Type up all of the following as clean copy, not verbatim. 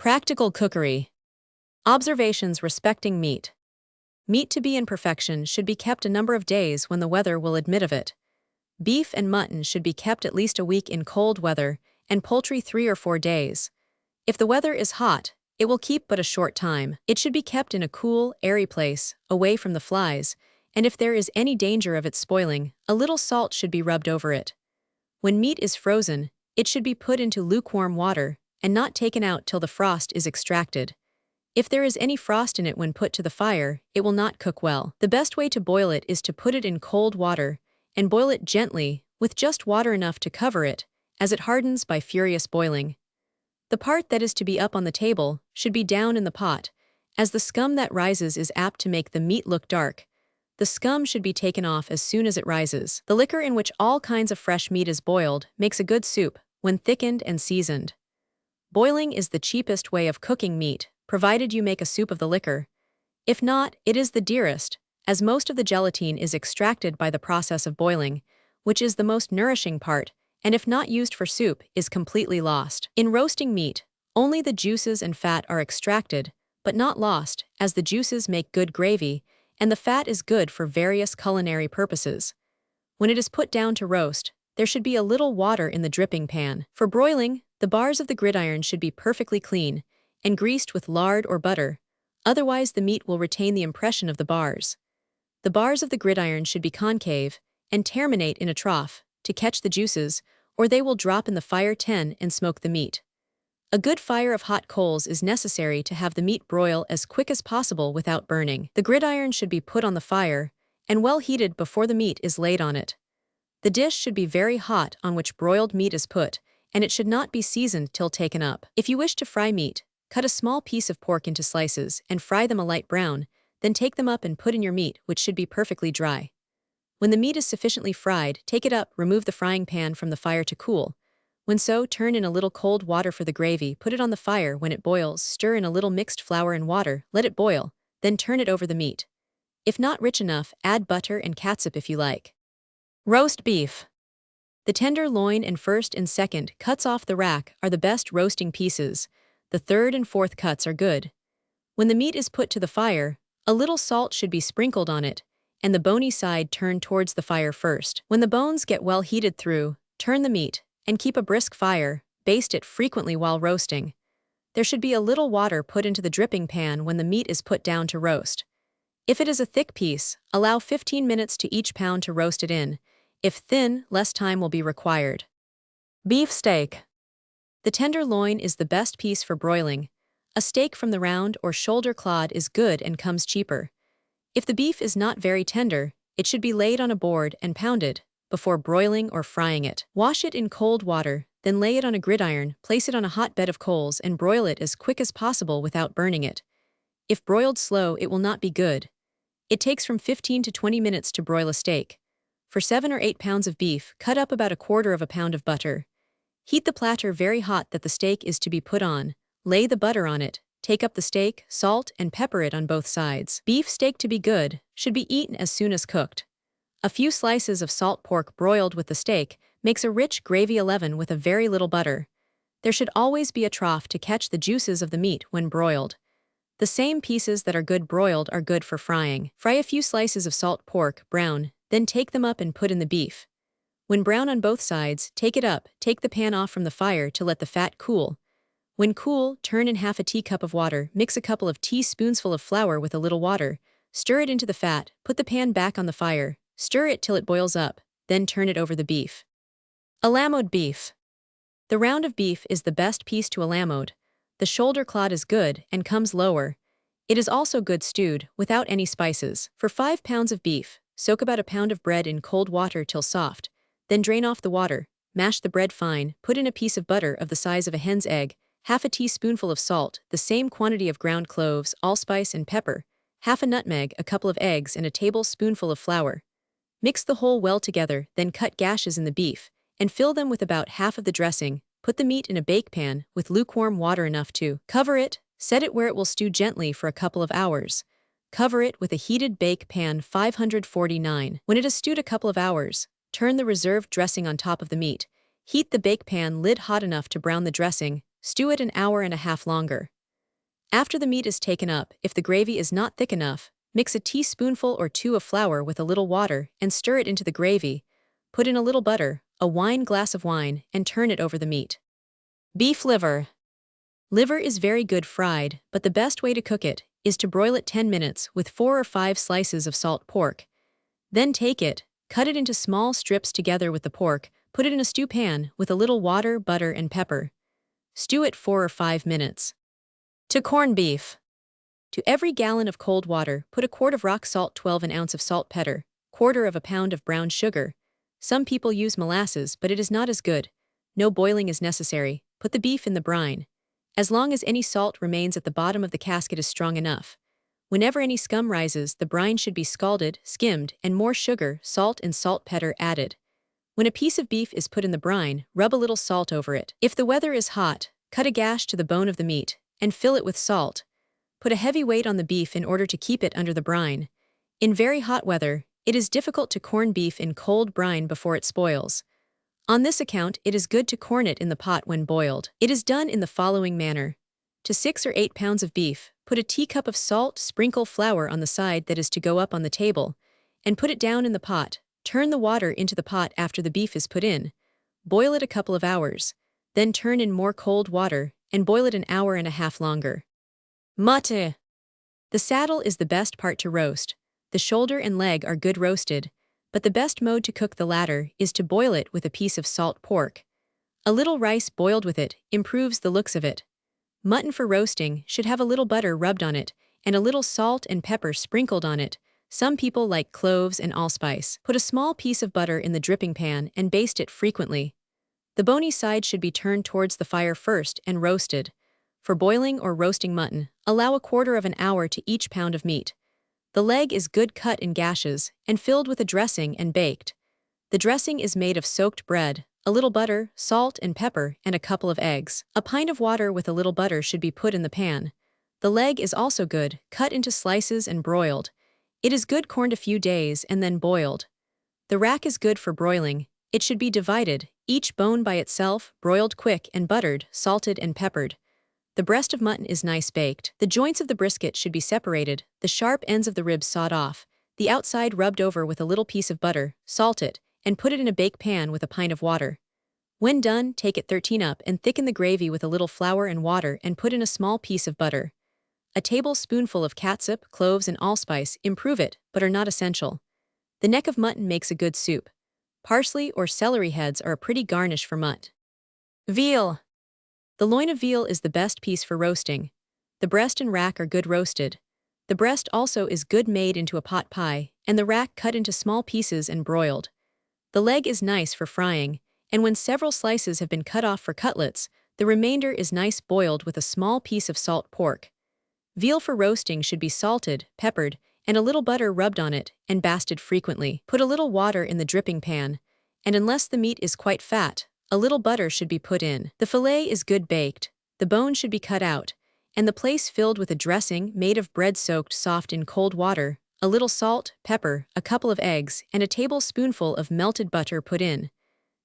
Practical cookery. Observations respecting meat. Meat to be in perfection should be kept a number of days when the weather will admit of it. Beef and mutton should be kept at least a week in cold weather, and poultry 3 or 4 days. If the weather is hot, it will keep but a short time. It should be kept in a cool, airy place, away from the flies, and if there is any danger of its spoiling, a little salt should be rubbed over it. When meat is frozen, it should be put into lukewarm water, and not taken out till the frost is extracted. If there is any frost in it when put to the fire, it will not cook well. The best way to boil it is to put it in cold water, and boil it gently, with just water enough to cover it, as it hardens by furious boiling. The part that is to be up on the table should be down in the pot, as the scum that rises is apt to make the meat look dark. The scum should be taken off as soon as it rises. The liquor in which all kinds of fresh meat is boiled makes a good soup, when thickened and seasoned. Boiling is the cheapest way of cooking meat, provided you make a soup of the liquor. If not, it is the dearest, as most of the gelatine is extracted by the process of boiling, which is the most nourishing part, and if not used for soup, is completely lost. In roasting meat, only the juices and fat are extracted, but not lost, as the juices make good gravy, and the fat is good for various culinary purposes. When it is put down to roast, there should be a little water in the dripping pan. For broiling, the bars of the gridiron should be perfectly clean, and greased with lard or butter, otherwise the meat will retain the impression of the bars. The bars of the gridiron should be concave, and terminate in a trough, to catch the juices, or they will drop in the fire tin and smoke the meat. A good fire of hot coals is necessary to have the meat broil as quick as possible without burning. The gridiron should be put on the fire, and well heated before the meat is laid on it. The dish should be very hot on which broiled meat is put, and it should not be seasoned till taken up. If you wish to fry meat, cut a small piece of pork into slices and fry them a light brown, then take them up and put in your meat, which should be perfectly dry. When the meat is sufficiently fried, take it up, remove the frying pan from the fire to cool. When so, turn in a little cold water for the gravy, put it on the fire. When it boils, stir in a little mixed flour and water, let it boil, then turn it over the meat. If not rich enough, add butter and catsup if you like. Roast beef. The tender loin and first and second cuts off the rack are the best roasting pieces. The third and fourth cuts are good. When the meat is put to the fire, a little salt should be sprinkled on it, and the bony side turned towards the fire first. When the bones get well heated through, turn the meat, and keep a brisk fire, baste it frequently while roasting. There should be a little water put into the dripping pan when the meat is put down to roast. If it is a thick piece, allow 15 minutes to each pound to roast it in. If thin, less time will be required. Beef steak. The tender loin is the best piece for broiling. A steak from the round or shoulder clod is good and comes cheaper. If the beef is not very tender, it should be laid on a board and pounded before broiling or frying it. Wash it in cold water, then lay it on a gridiron, place it on a hot bed of coals and broil it as quick as possible without burning it. If broiled slow, it will not be good. It takes from 15 to 20 minutes to broil a steak. For 7 or 8 pounds of beef, cut up about 1/4 pound of butter. Heat the platter very hot that the steak is to be put on, lay the butter on it, take up the steak, salt and pepper it on both sides. Beef steak to be good should be eaten as soon as cooked. A few slices of salt pork broiled with the steak makes a rich gravy leaven with a very little butter. There should always be a trough to catch the juices of the meat when broiled. The same pieces that are good broiled are good for frying. Fry a few slices of salt pork brown, then take them up and put in the beef. When brown on both sides, take it up, take the pan off from the fire to let the fat cool. When cool, turn in half a teacup of water, mix a couple of teaspoonsful of flour with a little water, stir it into the fat, put the pan back on the fire, stir it till it boils up, then turn it over the beef. Alamode beef. The round of beef is the best piece to alamode. The shoulder clod is good and comes lower. It is also good stewed, without any spices. For 5 pounds of beef, soak about 1 pound of bread in cold water till soft, then drain off the water, mash the bread fine, put in a piece of butter of the size of a hen's egg, half a teaspoonful of salt, the same quantity of ground cloves, allspice and pepper, half a nutmeg, a couple of eggs and a tablespoonful of flour. Mix the whole well together, then cut gashes in the beef, and fill them with about half of the dressing. Put the meat in a bake pan with lukewarm water enough to cover it, set it where it will stew gently for a couple of hours. Cover it with a heated bake pan 549. When it has stewed a couple of hours, turn the reserved dressing on top of the meat. Heat the bake pan lid hot enough to brown the dressing. Stew it an hour and a half longer. After the meat is taken up, if the gravy is not thick enough, mix a teaspoonful or two of flour with a little water and stir it into the gravy. Put in a little butter, a wine glass of wine, and turn it over the meat. Beef liver. Liver is very good fried, but the best way to cook it is to broil it 10 minutes with 4 or 5 slices of salt pork. Then take it, cut it into small strips together with the pork, put it in a stew pan with a little water, butter, and pepper. Stew it 4 or 5 minutes. To corned beef. To every gallon of cold water, put a quart of rock salt, 12 an ounce of saltpeter, quarter of a pound of brown sugar. Some people use molasses, but it is not as good. No boiling is necessary. Put the beef in the brine. As long as any salt remains at the bottom of the casket is strong enough. Whenever any scum rises, the brine should be scalded, skimmed, and more sugar, salt, and saltpeter added. When a piece of beef is put in the brine, rub a little salt over it. If the weather is hot, cut a gash to the bone of the meat and fill it with salt. Put a heavy weight on the beef in order to keep it under the brine. In very hot weather, it is difficult to corn beef in cold brine before it spoils. On this account, it is good to corn it in the pot when boiled. It is done in the following manner. To 6 or 8 pounds of beef, put a teacup of salt, sprinkle flour on the side that is to go up on the table, and put it down in the pot. Turn the water into the pot after the beef is put in. Boil it a couple of hours. Then turn in more cold water, and boil it an hour and a half longer. Mutton. The saddle is the best part to roast. The shoulder and leg are good roasted, but the best mode to cook the latter is to boil it with a piece of salt pork. A little rice boiled with it improves the looks of it. Mutton for roasting should have a little butter rubbed on it and a little salt and pepper sprinkled on it. Some people like cloves and allspice. Put a small piece of butter in the dripping pan and baste it frequently. The bony side should be turned towards the fire first and roasted. For boiling or roasting mutton, allow a quarter of an hour to each pound of meat. The leg is good cut in gashes and filled with a dressing and baked. The dressing is made of soaked bread, a little butter, salt and pepper, and a couple of eggs. A pint of water with a little butter should be put in the pan. The leg is also good, cut into slices and broiled. It is good corned a few days and then boiled. The rack is good for broiling. It should be divided, each bone by itself, broiled quick and buttered, salted and peppered. The breast of mutton is nice baked. The joints of the brisket should be separated, the sharp ends of the ribs sawed off, the outside rubbed over with a little piece of butter, salt it, and put it in a bake pan with a pint of water. When done, take it 13 up and thicken the gravy with a little flour and water and put in a small piece of butter. A tablespoonful of catsup, cloves, and allspice improve it, but are not essential. The neck of mutton makes a good soup. Parsley or celery heads are a pretty garnish for mutt. Veal. The loin of veal is the best piece for roasting. The breast and rack are good roasted. The breast also is good made into a pot pie, and the rack cut into small pieces and broiled. The leg is nice for frying, and when several slices have been cut off for cutlets, the remainder is nice boiled with a small piece of salt pork. Veal for roasting should be salted, peppered, and a little butter rubbed on it, and basted frequently. Put a little water in the dripping pan, and unless the meat is quite fat, a little butter should be put in. The fillet is good baked, the bone should be cut out, and the place filled with a dressing made of bread soaked soft in cold water, a little salt, pepper, a couple of eggs, and a tablespoonful of melted butter put in.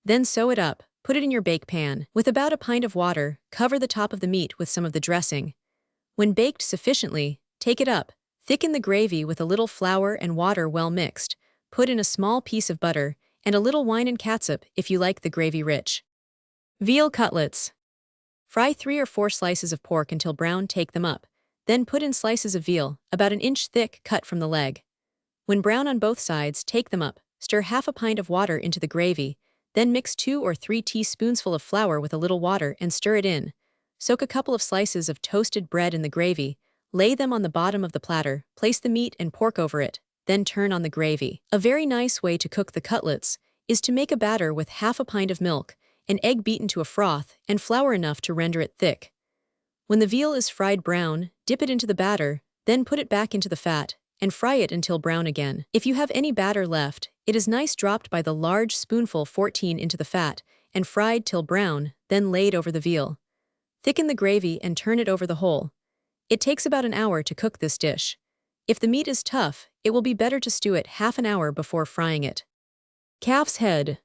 Then sew it up, put it in your bake pan. With about a pint of water, cover the top of the meat with some of the dressing. When baked sufficiently, take it up, thicken the gravy with a little flour and water well mixed, put in a small piece of butter, and a little wine and catsup if you like the gravy rich. Veal cutlets. Fry 3 or 4 slices of pork until brown, take them up. Then put in slices of veal, about an inch thick, cut from the leg. When brown on both sides, take them up, stir half a pint of water into the gravy, then mix 2 or 3 teaspoonsful of flour with a little water and stir it in. Soak a couple of slices of toasted bread in the gravy, lay them on the bottom of the platter, place the meat and pork over it, then turn on the gravy. A very nice way to cook the cutlets is to make a batter with half a pint of milk, an egg beaten to a froth, and flour enough to render it thick. When the veal is fried brown, dip it into the batter, then put it back into the fat, and fry it until brown again. If you have any batter left, it is nice dropped by the large spoonful 14 into the fat, and fried till brown, then laid over the veal. Thicken the gravy and turn it over the whole. It takes about an hour to cook this dish. If the meat is tough, it will be better to stew it half an hour before frying it. Calf's head.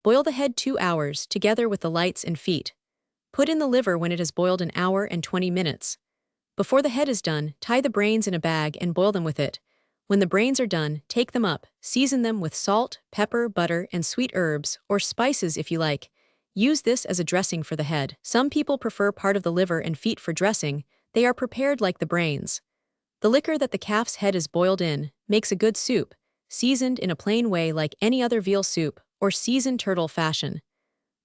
Boil the head 2 hours, together with the lights and feet. Put in the liver when it has boiled an hour and 20 minutes. Before the head is done, tie the brains in a bag and boil them with it. When the brains are done, take them up, season them with salt, pepper, butter, and sweet herbs, or spices if you like. Use this as a dressing for the head. Some people prefer part of the liver and feet for dressing. They are prepared like the brains. The liquor that the calf's head is boiled in makes a good soup, seasoned in a plain way like any other veal soup, or seasoned turtle fashion.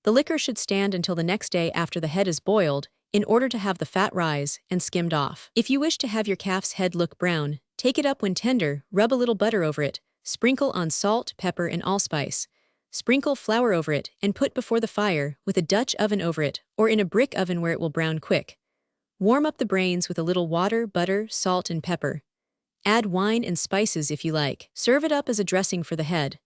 The liquor should stand until the next day after the head is boiled, in order to have the fat rise and skimmed off. If you wish to have your calf's head look brown, take it up when tender, rub a little butter over it, sprinkle on salt, pepper, and allspice. Sprinkle flour over it and put before the fire with a Dutch oven over it, or in a brick oven where it will brown quick. Warm up the brains with a little water, butter, salt, and pepper. Add wine and spices if you like. Serve it up as a dressing for the head.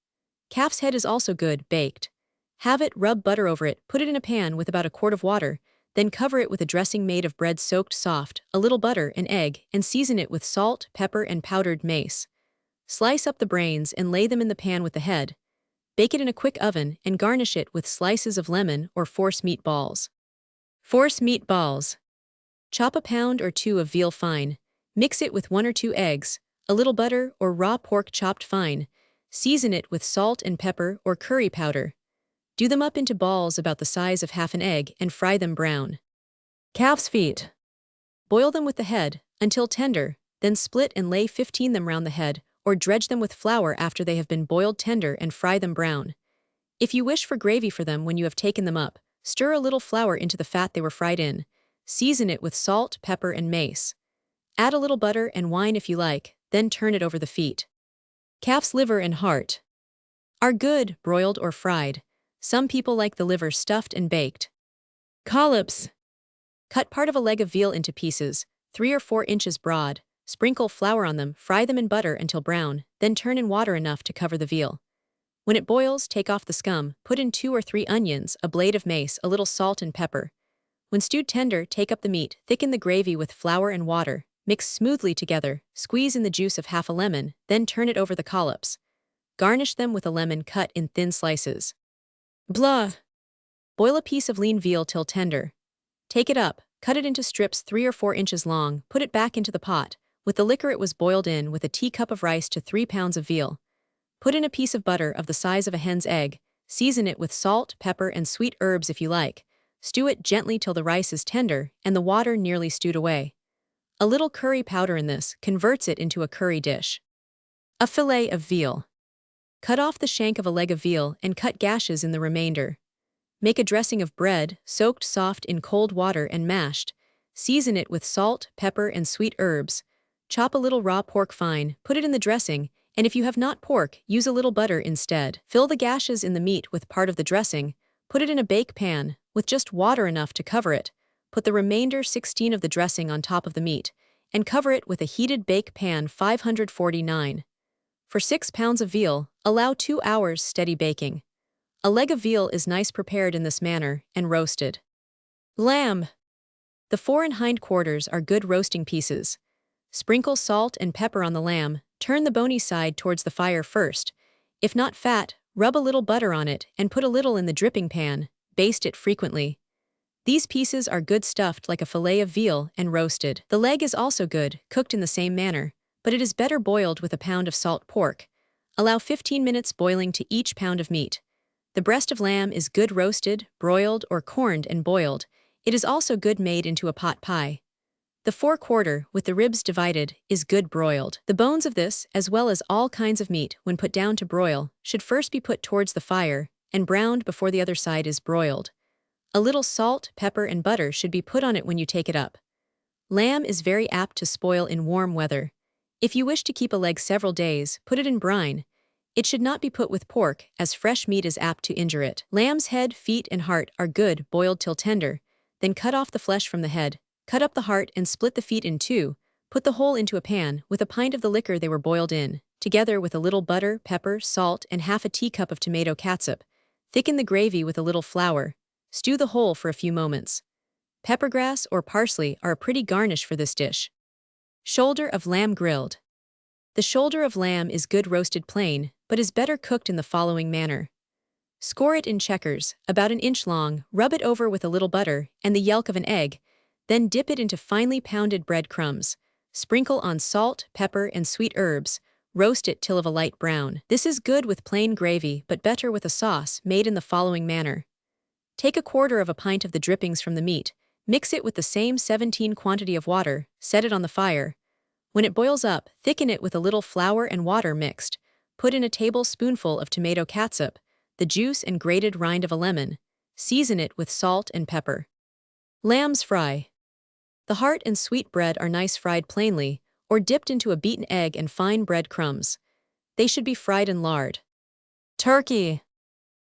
Calf's head is also good baked. Have it, rub butter over it, put it in a pan with about a quart of water, then cover it with a dressing made of bread soaked soft, a little butter, an egg, and season it with salt, pepper, and powdered mace. Slice up the brains and lay them in the pan with the head. Bake it in a quick oven and garnish it with slices of lemon or force meat balls. Force meat balls. Chop a pound or two of veal fine. Mix it with 1 or 2 eggs, a little butter or raw pork chopped fine. Season it with salt and pepper or curry powder. Do them up into balls about the size of half an egg and fry them brown. Calf's feet. Boil them with the head until tender, then split and lay 15 them round the head, or dredge them with flour after they have been boiled tender and fry them brown. If you wish for gravy for them when you have taken them up, stir a little flour into the fat they were fried in. Season it with salt, pepper, and mace. Add a little butter and wine if you like, then turn it over the feet. Calf's liver and heart are good, broiled or fried. Some people like the liver stuffed and baked. Collops. Cut part of a leg of veal into pieces, 3 or 4 inches broad, sprinkle flour on them, fry them in butter until brown, then turn in water enough to cover the veal. When it boils, take off the scum, put in 2 or 3 onions, a blade of mace, a little salt and pepper. When stewed tender, take up the meat, thicken the gravy with flour and water, mix smoothly together, squeeze in the juice of half a lemon, then turn it over the collops. Garnish them with a lemon cut in thin slices. Blah. Boil a piece of lean veal till tender. Take it up, cut it into strips 3 or 4 inches long, put it back into the pot, with the liquor it was boiled in with a teacup of rice to 3 pounds of veal. Put in a piece of butter of the size of a hen's egg, season it with salt, pepper, and sweet herbs if you like. Stew it gently till the rice is tender and the water nearly stewed away. A little curry powder in this converts it into a curry dish. A fillet of veal. Cut off the shank of a leg of veal and cut gashes in the remainder. Make a dressing of bread, soaked soft in cold water and mashed. Season it with salt, pepper, and sweet herbs. Chop a little raw pork fine, put it in the dressing, and if you have not pork, use a little butter instead. Fill the gashes in the meat with part of the dressing, put it in a bake pan, with just water enough to cover it. Put the remainder 16 of the dressing on top of the meat, and cover it with a heated bake pan 549. For 6 pounds of veal, allow 2 hours steady baking. A leg of veal is nice prepared in this manner and roasted. Lamb. The fore and hind quarters are good roasting pieces. Sprinkle salt and pepper on the lamb, turn the bony side towards the fire first. If not fat, rub a little butter on it and put a little in the dripping pan, baste it frequently. These pieces are good stuffed like a fillet of veal and roasted. The leg is also good, cooked in the same manner, but it is better boiled with a pound of salt pork. Allow 15 minutes boiling to each pound of meat. The breast of lamb is good roasted, broiled, or corned and boiled. It is also good made into a pot pie. The forequarter, with the ribs divided, is good broiled. The bones of this, as well as all kinds of meat, when put down to broil, should first be put towards the fire and browned before the other side is broiled. A little salt, pepper, and butter should be put on it when you take it up. Lamb is very apt to spoil in warm weather. If you wish to keep a leg several days, put it in brine. It should not be put with pork, as fresh meat is apt to injure it. Lamb's head, feet, and heart are good, boiled till tender. Then cut off the flesh from the head, cut up the heart and split the feet in 2. Put the whole into a pan, with a pint of the liquor they were boiled in, together with a little butter, pepper, salt, and half a teacup of tomato catsup. Thicken the gravy with a little flour. Stew the whole for a few moments. Peppergrass or parsley are a pretty garnish for this dish. Shoulder of lamb grilled. The shoulder of lamb is good roasted plain, but is better cooked in the following manner. Score it in checkers, about an inch long, rub it over with a little butter and the yolk of an egg, Then dip it into finely pounded breadcrumbs. Sprinkle on salt, pepper, and sweet herbs. Roast it till of a light brown. This is good with plain gravy, but better with a sauce made in the following manner. Take a quarter of a pint of the drippings from the meat, mix it with the same 17 quantity of water, set it on the fire. When it boils up, thicken it with a little flour and water mixed. Put in a tablespoonful of tomato catsup, the juice and grated rind of a lemon. Season it with salt and pepper. Lamb's fry. The heart and sweetbread are nice fried plainly, or dipped into a beaten egg and fine bread crumbs. They should be fried in lard. Turkey.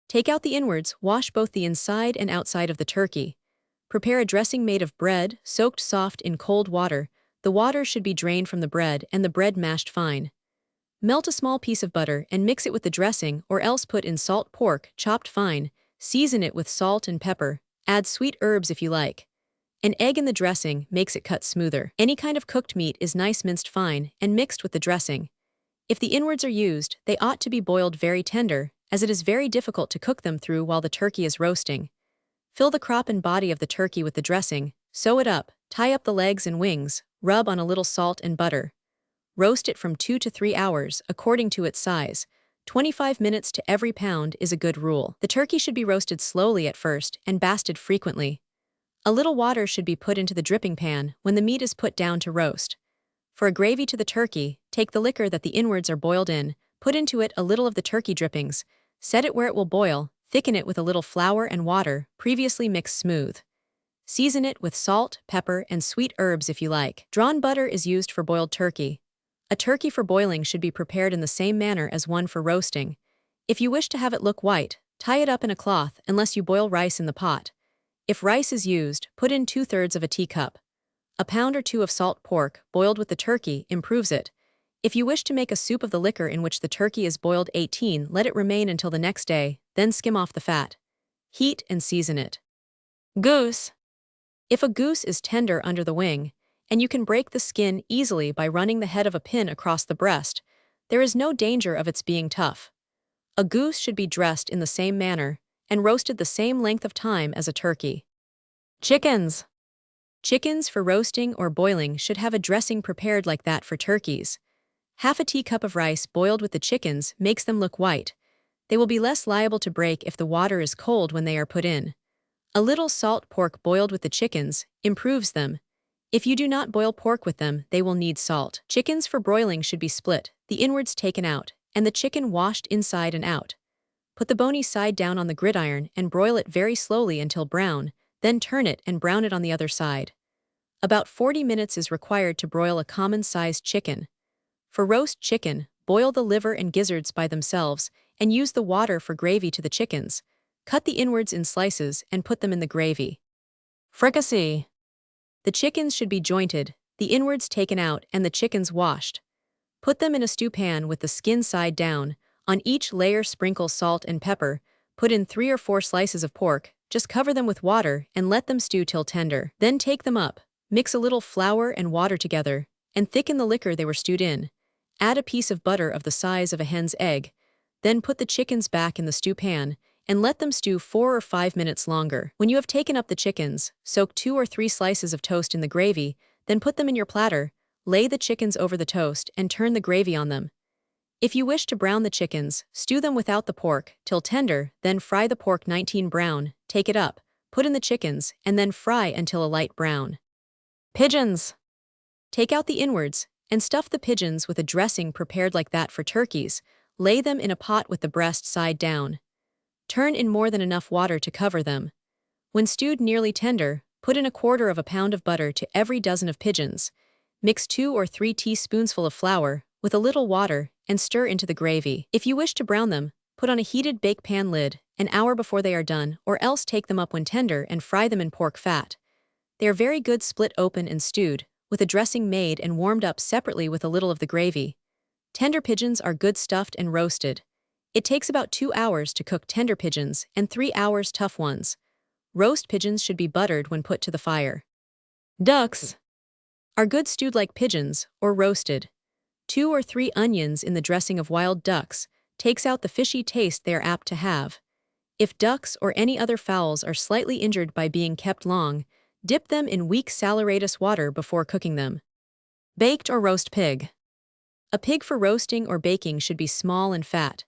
Take out the inwards, wash both the inside and outside of the turkey. Prepare a dressing made of bread, soaked soft in cold water. The water should be drained from the bread and the bread mashed fine. Melt a small piece of butter and mix it with the dressing, or else put in salt pork, chopped fine. Season it with salt and pepper. Add sweet herbs if you like. An egg in the dressing makes it cut smoother. Any kind of cooked meat is nice minced fine and mixed with the dressing. If the inwards are used, they ought to be boiled very tender, as it is very difficult to cook them through while the turkey is roasting. Fill the crop and body of the turkey with the dressing, sew it up, tie up the legs and wings, rub on a little salt and butter. Roast it from 2 to 3 hours, according to its size. 25 minutes to every pound is a good rule. The turkey should be roasted slowly at first and basted frequently. A little water should be put into the dripping pan when the meat is put down to roast. For a gravy to the turkey, take the liquor that the inwards are boiled in, put into it a little of the turkey drippings, set it where it will boil, thicken it with a little flour and water, previously mixed smooth. Season it with salt, pepper, and sweet herbs if you like. Drawn butter is used for boiled turkey. A turkey for boiling should be prepared in the same manner as one for roasting. If you wish to have it look white, tie it up in a cloth unless you boil rice in the pot. If rice is used, put in 2/3 of a teacup. A pound or two of salt pork, boiled with the turkey, improves it. If you wish to make a soup of the liquor in which the turkey is boiled 18, let it remain until the next day, then skim off the fat. Heat and season it. Goose. If a goose is tender under the wing, and you can break the skin easily by running the head of a pin across the breast, there is no danger of its being tough. A goose should be dressed in the same manner, and roasted the same length of time as a turkey. Chickens. Chickens for roasting or boiling should have a dressing prepared like that for turkeys. Half a teacup of rice boiled with the chickens makes them look white. They will be less liable to break if the water is cold when they are put in. A little salt pork boiled with the chickens improves them. If you do not boil pork with them, they will need salt. Chickens for broiling should be split, the inwards taken out, and the chicken washed inside and out. Put the bony side down on the gridiron and broil it very slowly until brown, then turn it and brown it on the other side. About 40 minutes is required to broil a common-sized chicken. For roast chicken, boil the liver and gizzards by themselves and use the water for gravy to the chickens. Cut the inwards in slices and put them in the gravy. Fricassee. The chickens should be jointed, the inwards taken out and the chickens washed. Put them in a stew pan with the skin side down. On each layer sprinkle salt and pepper. Put in 3 or 4 slices of pork, just cover them with water and let them stew till tender. Then take them up, mix a little flour and water together, and thicken the liquor they were stewed in. Add a piece of butter of the size of a hen's egg. Then put the chickens back in the stew pan and let them stew 4 or 5 minutes longer. When you have taken up the chickens, soak 2 or 3 slices of toast in the gravy, then put them in your platter, lay the chickens over the toast and turn the gravy on them. If you wish to brown the chickens, stew them without the pork till tender, then fry the pork 19 brown, take it up, put in the chickens, and then fry until a light brown. Pigeons. Take out the inwards and stuff the pigeons with a dressing prepared like that for turkeys. Lay them in a pot with the breast side down. Turn in more than enough water to cover them. When stewed nearly tender, put in 1/4 of a pound of butter to every dozen of pigeons. Mix 2 or 3 teaspoonsful of flour with a little water and stir into the gravy. If you wish to brown them, put on a heated bake pan lid an hour before they are done, or else take them up when tender and fry them in pork fat. They are very good split open and stewed, with a dressing made and warmed up separately with a little of the gravy. Tender pigeons are good stuffed and roasted. It takes about 2 hours to cook tender pigeons and 3 hours tough ones. Roast pigeons should be buttered when put to the fire. Ducks are good stewed like pigeons or roasted. 2 or 3 onions in the dressing of wild ducks takes out the fishy taste they are apt to have. If ducks or any other fowls are slightly injured by being kept long, Dip them in weak saleratus water before cooking them. Baked or roast pig. A pig for roasting or baking should be small and fat.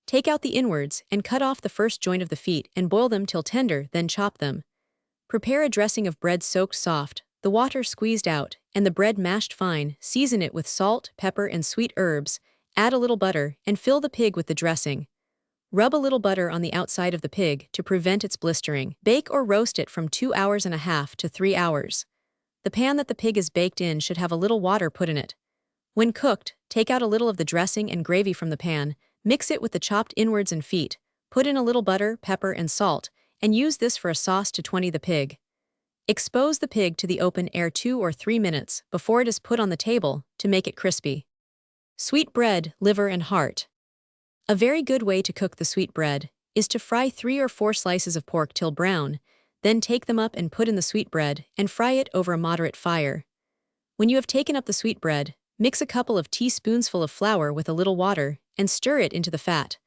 Take out the inwards and cut off the first joint of the feet and boil them till tender, then chop them. Prepare a dressing of bread soaked soft, the water squeezed out, and the bread mashed fine. Season it with salt, pepper, and sweet herbs. Add a little butter and fill the pig with the dressing. Rub a little butter on the outside of the pig to prevent its blistering. Bake or roast it from 2 hours and a half to 3 hours. The pan that the pig is baked in should have a little water put in it. When cooked, take out a little of the dressing and gravy from the pan, mix it with the chopped inwards and feet, put in a little butter, pepper, and salt, and use this for a sauce to 20 the pig. Expose the pig to the open air 2 or 3 minutes before it is put on the table to make it crispy. Sweet bread, liver, and heart. A very good way to cook the sweet bread is to fry 3 or 4 slices of pork till brown, then take them up and put in the sweet bread and fry it over a moderate fire. When you have taken up the sweet bread, mix a couple of teaspoonsful of flour with a little water and stir it into the fat.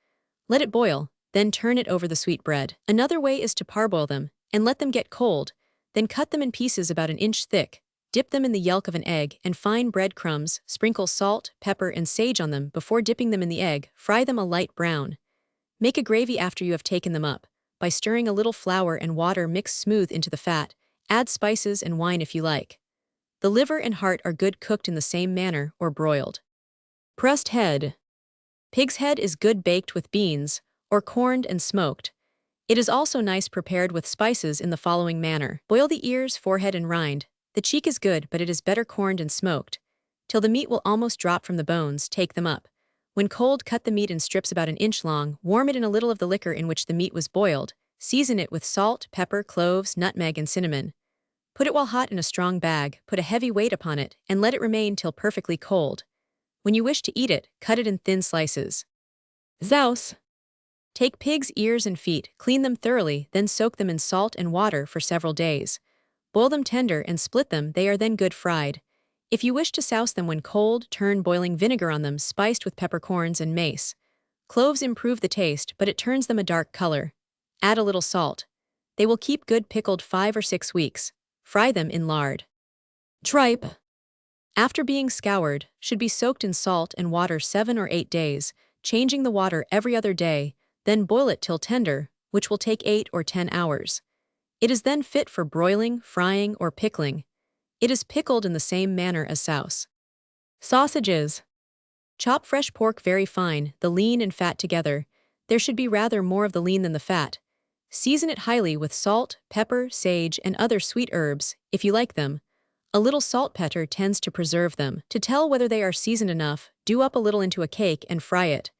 Let it boil, then turn it over the sweet bread. Another way is to parboil them and let them get cold, then cut them in pieces about an inch thick. Dip them in the yolk of an egg and fine bread crumbs, sprinkle salt, pepper, and sage on them before dipping them in the egg. Fry them a light brown. Make a gravy after you have taken them up. By stirring a little flour and water mixed smooth into the fat, add spices and wine if you like. The liver and heart are good cooked in the same manner or broiled. Pressed head. Pig's head is good baked with beans, or corned and smoked. It is also nice prepared with spices in the following manner. Boil the ears, forehead, and rind. The cheek is good, but it is better corned and smoked. Till the meat will almost drop from the bones, take them up. When cold, cut the meat in strips about an inch long, warm it in a little of the liquor in which the meat was boiled, season it with salt, pepper, cloves, nutmeg, and cinnamon. Put it while hot in a strong bag, put a heavy weight upon it, and let it remain till perfectly cold. When you wish to eat it, cut it in thin slices. Souse. Take pig's ears and feet, clean them thoroughly, then soak them in salt and water for several days. Boil them tender and split them, they are then good fried. If you wish to souse them when cold, turn boiling vinegar on them spiced with peppercorns and mace. Cloves improve the taste, but it turns them a dark color. Add a little salt. They will keep good pickled 5 or 6 weeks. Fry them in lard. Tripe. After being scoured, should be soaked in salt and water 7 or 8 days, changing the water every other day, then boil it till tender, which will take 8 or 10 hours. It is then fit for broiling, frying, or pickling. It is pickled in the same manner as souse. Sausages. Chop fresh pork very fine, the lean and fat together. There should be rather more of the lean than the fat. Season it highly with salt, pepper, sage, and other sweet herbs, if you like them. A little saltpeter tends to preserve them. To tell whether they are seasoned enough, do up a little into a cake and fry it.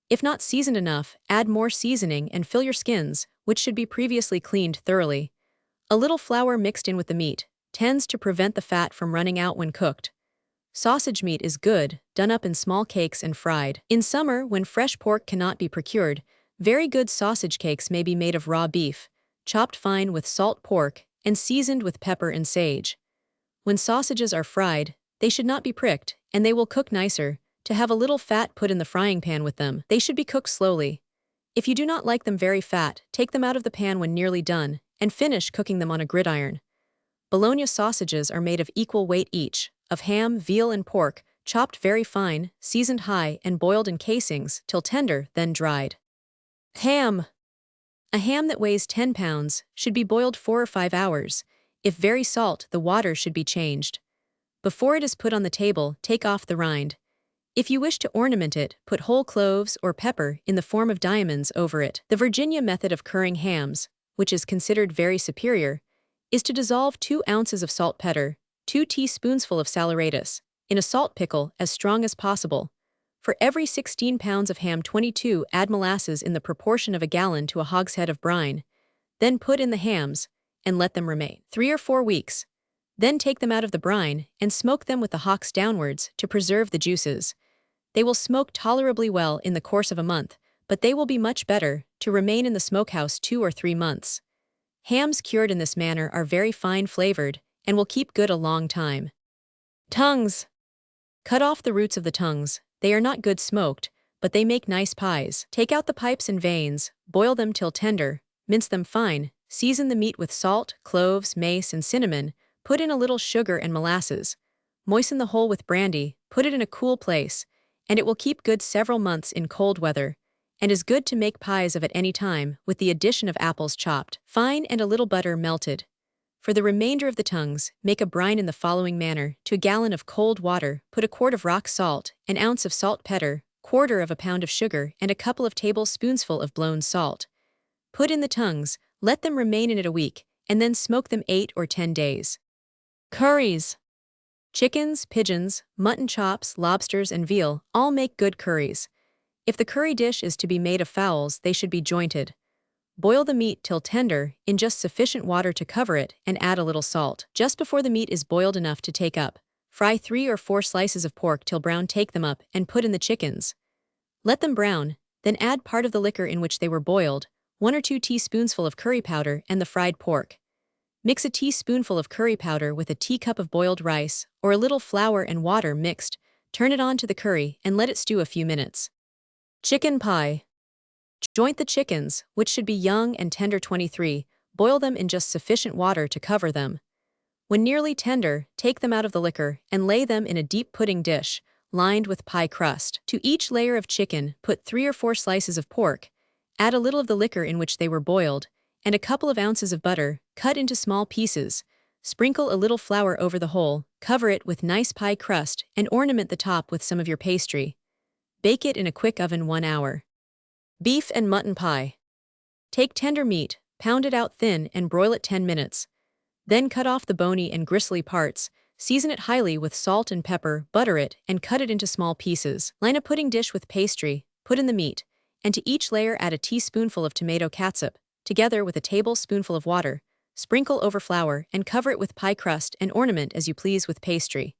If not seasoned enough, add more seasoning and fill your skins, which should be previously cleaned thoroughly. A little flour mixed in with the meat tends to prevent the fat from running out when cooked. Sausage meat is good, done up in small cakes and fried. In summer, when fresh pork cannot be procured, very good sausage cakes may be made of raw beef, chopped fine with salt pork, and seasoned with pepper and sage. When sausages are fried, they should not be pricked, and they will cook nicer, to have a little fat put in the frying pan with them. They should be cooked slowly. If you do not like them very fat, take them out of the pan when nearly done, and finish cooking them on a gridiron. Bologna sausages are made of equal weight each, of ham, veal, and pork, chopped very fine, seasoned high, and boiled in casings till tender, then dried. Ham. A ham that weighs 10 pounds should be boiled 4 or 5 hours. If very salt, the water should be changed. Before it is put on the table, take off the rind. If you wish to ornament it, put whole cloves or pepper in the form of diamonds over it. The Virginia method of curing hams, which is considered very superior, is to dissolve 2 ounces of saltpeter, 2 teaspoonsful of saleratus, in a salt pickle as strong as possible. For every 16 pounds of ham 22 add molasses in the proportion of a gallon to a hogshead of brine. Then put in the hams, and let them remain 3 or 4 weeks. Then take them out of the brine and smoke them with the hocks downwards to preserve the juices. They will smoke tolerably well in the course of a month, but they will be much better to remain in the smokehouse 2 or 3 months. Hams cured in this manner are very fine flavored and will keep good a long time. Tongues. Cut off the roots of the tongues. They are not good smoked, but they make nice pies. Take out the pipes and veins, boil them till tender, mince them fine, Season the meat with salt, cloves, mace, and cinnamon, put in a little sugar and molasses. Moisten the whole with brandy, put it in a cool place, and it will keep good several months in cold weather, and is good to make pies of at any time, with the addition of apples chopped fine and a little butter melted. For the remainder of the tongues, make a brine in the following manner. To a gallon of cold water, put a quart of rock salt, an ounce of saltpeter, quarter of a pound of sugar, and a couple of tablespoonsful of blown salt. Put in the tongues, let them remain in it a week, and then smoke them 8 or 10 days. Curries. Chickens, pigeons, mutton chops, lobsters, and veal all make good curries. If the curry dish is to be made of fowls, they should be jointed. Boil the meat till tender, in just sufficient water to cover it, and add a little salt. Just before the meat is boiled enough to take up, fry 3 or 4 slices of pork till brown. Take them up and put in the chickens. Let them brown, then add part of the liquor in which they were boiled, 1 or 2 teaspoonsful of curry powder, and the fried pork. Mix a teaspoonful of curry powder with a teacup of boiled rice, or a little flour and water mixed. Turn it on to the curry and let it stew a few minutes. Chicken pie. Joint the chickens, which should be young and tender 23, boil them in just sufficient water to cover them. When nearly tender, take them out of the liquor and lay them in a deep pudding dish, lined with pie crust. To each layer of chicken, put 3 or 4 slices of pork, add a little of the liquor in which they were boiled, and a couple of ounces of butter, cut into small pieces. Sprinkle a little flour over the whole, cover it with nice pie crust, and ornament the top with some of your pastry. Bake it in a quick oven 1 hour. Beef and mutton pie. Take tender meat, pound it out thin, and broil it 10 minutes. Then cut off the bony and gristly parts, season it highly with salt and pepper, butter it, and cut it into small pieces. Line a pudding dish with pastry, put in the meat, and to each layer add a teaspoonful of tomato catsup, together with a tablespoonful of water. Sprinkle over flour and cover it with pie crust and ornament as you please with pastry.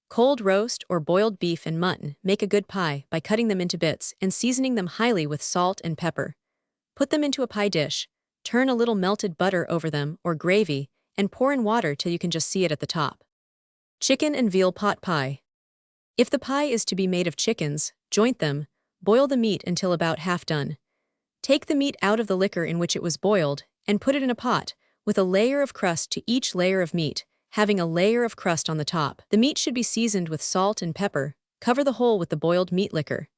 Cold roast or boiled beef and mutton make a good pie by cutting them into bits and seasoning them highly with salt and pepper. Put them into a pie dish, turn a little melted butter over them or gravy, and pour in water till you can just see it at the top. Chicken and veal pot pie. If the pie is to be made of chickens, joint them, boil the meat until about half done. Take the meat out of the liquor in which it was boiled and put it in a pot, with a layer of crust to each layer of meat, having a layer of crust on the top. The meat should be seasoned with salt and pepper. Cover the whole with the boiled meat liquor.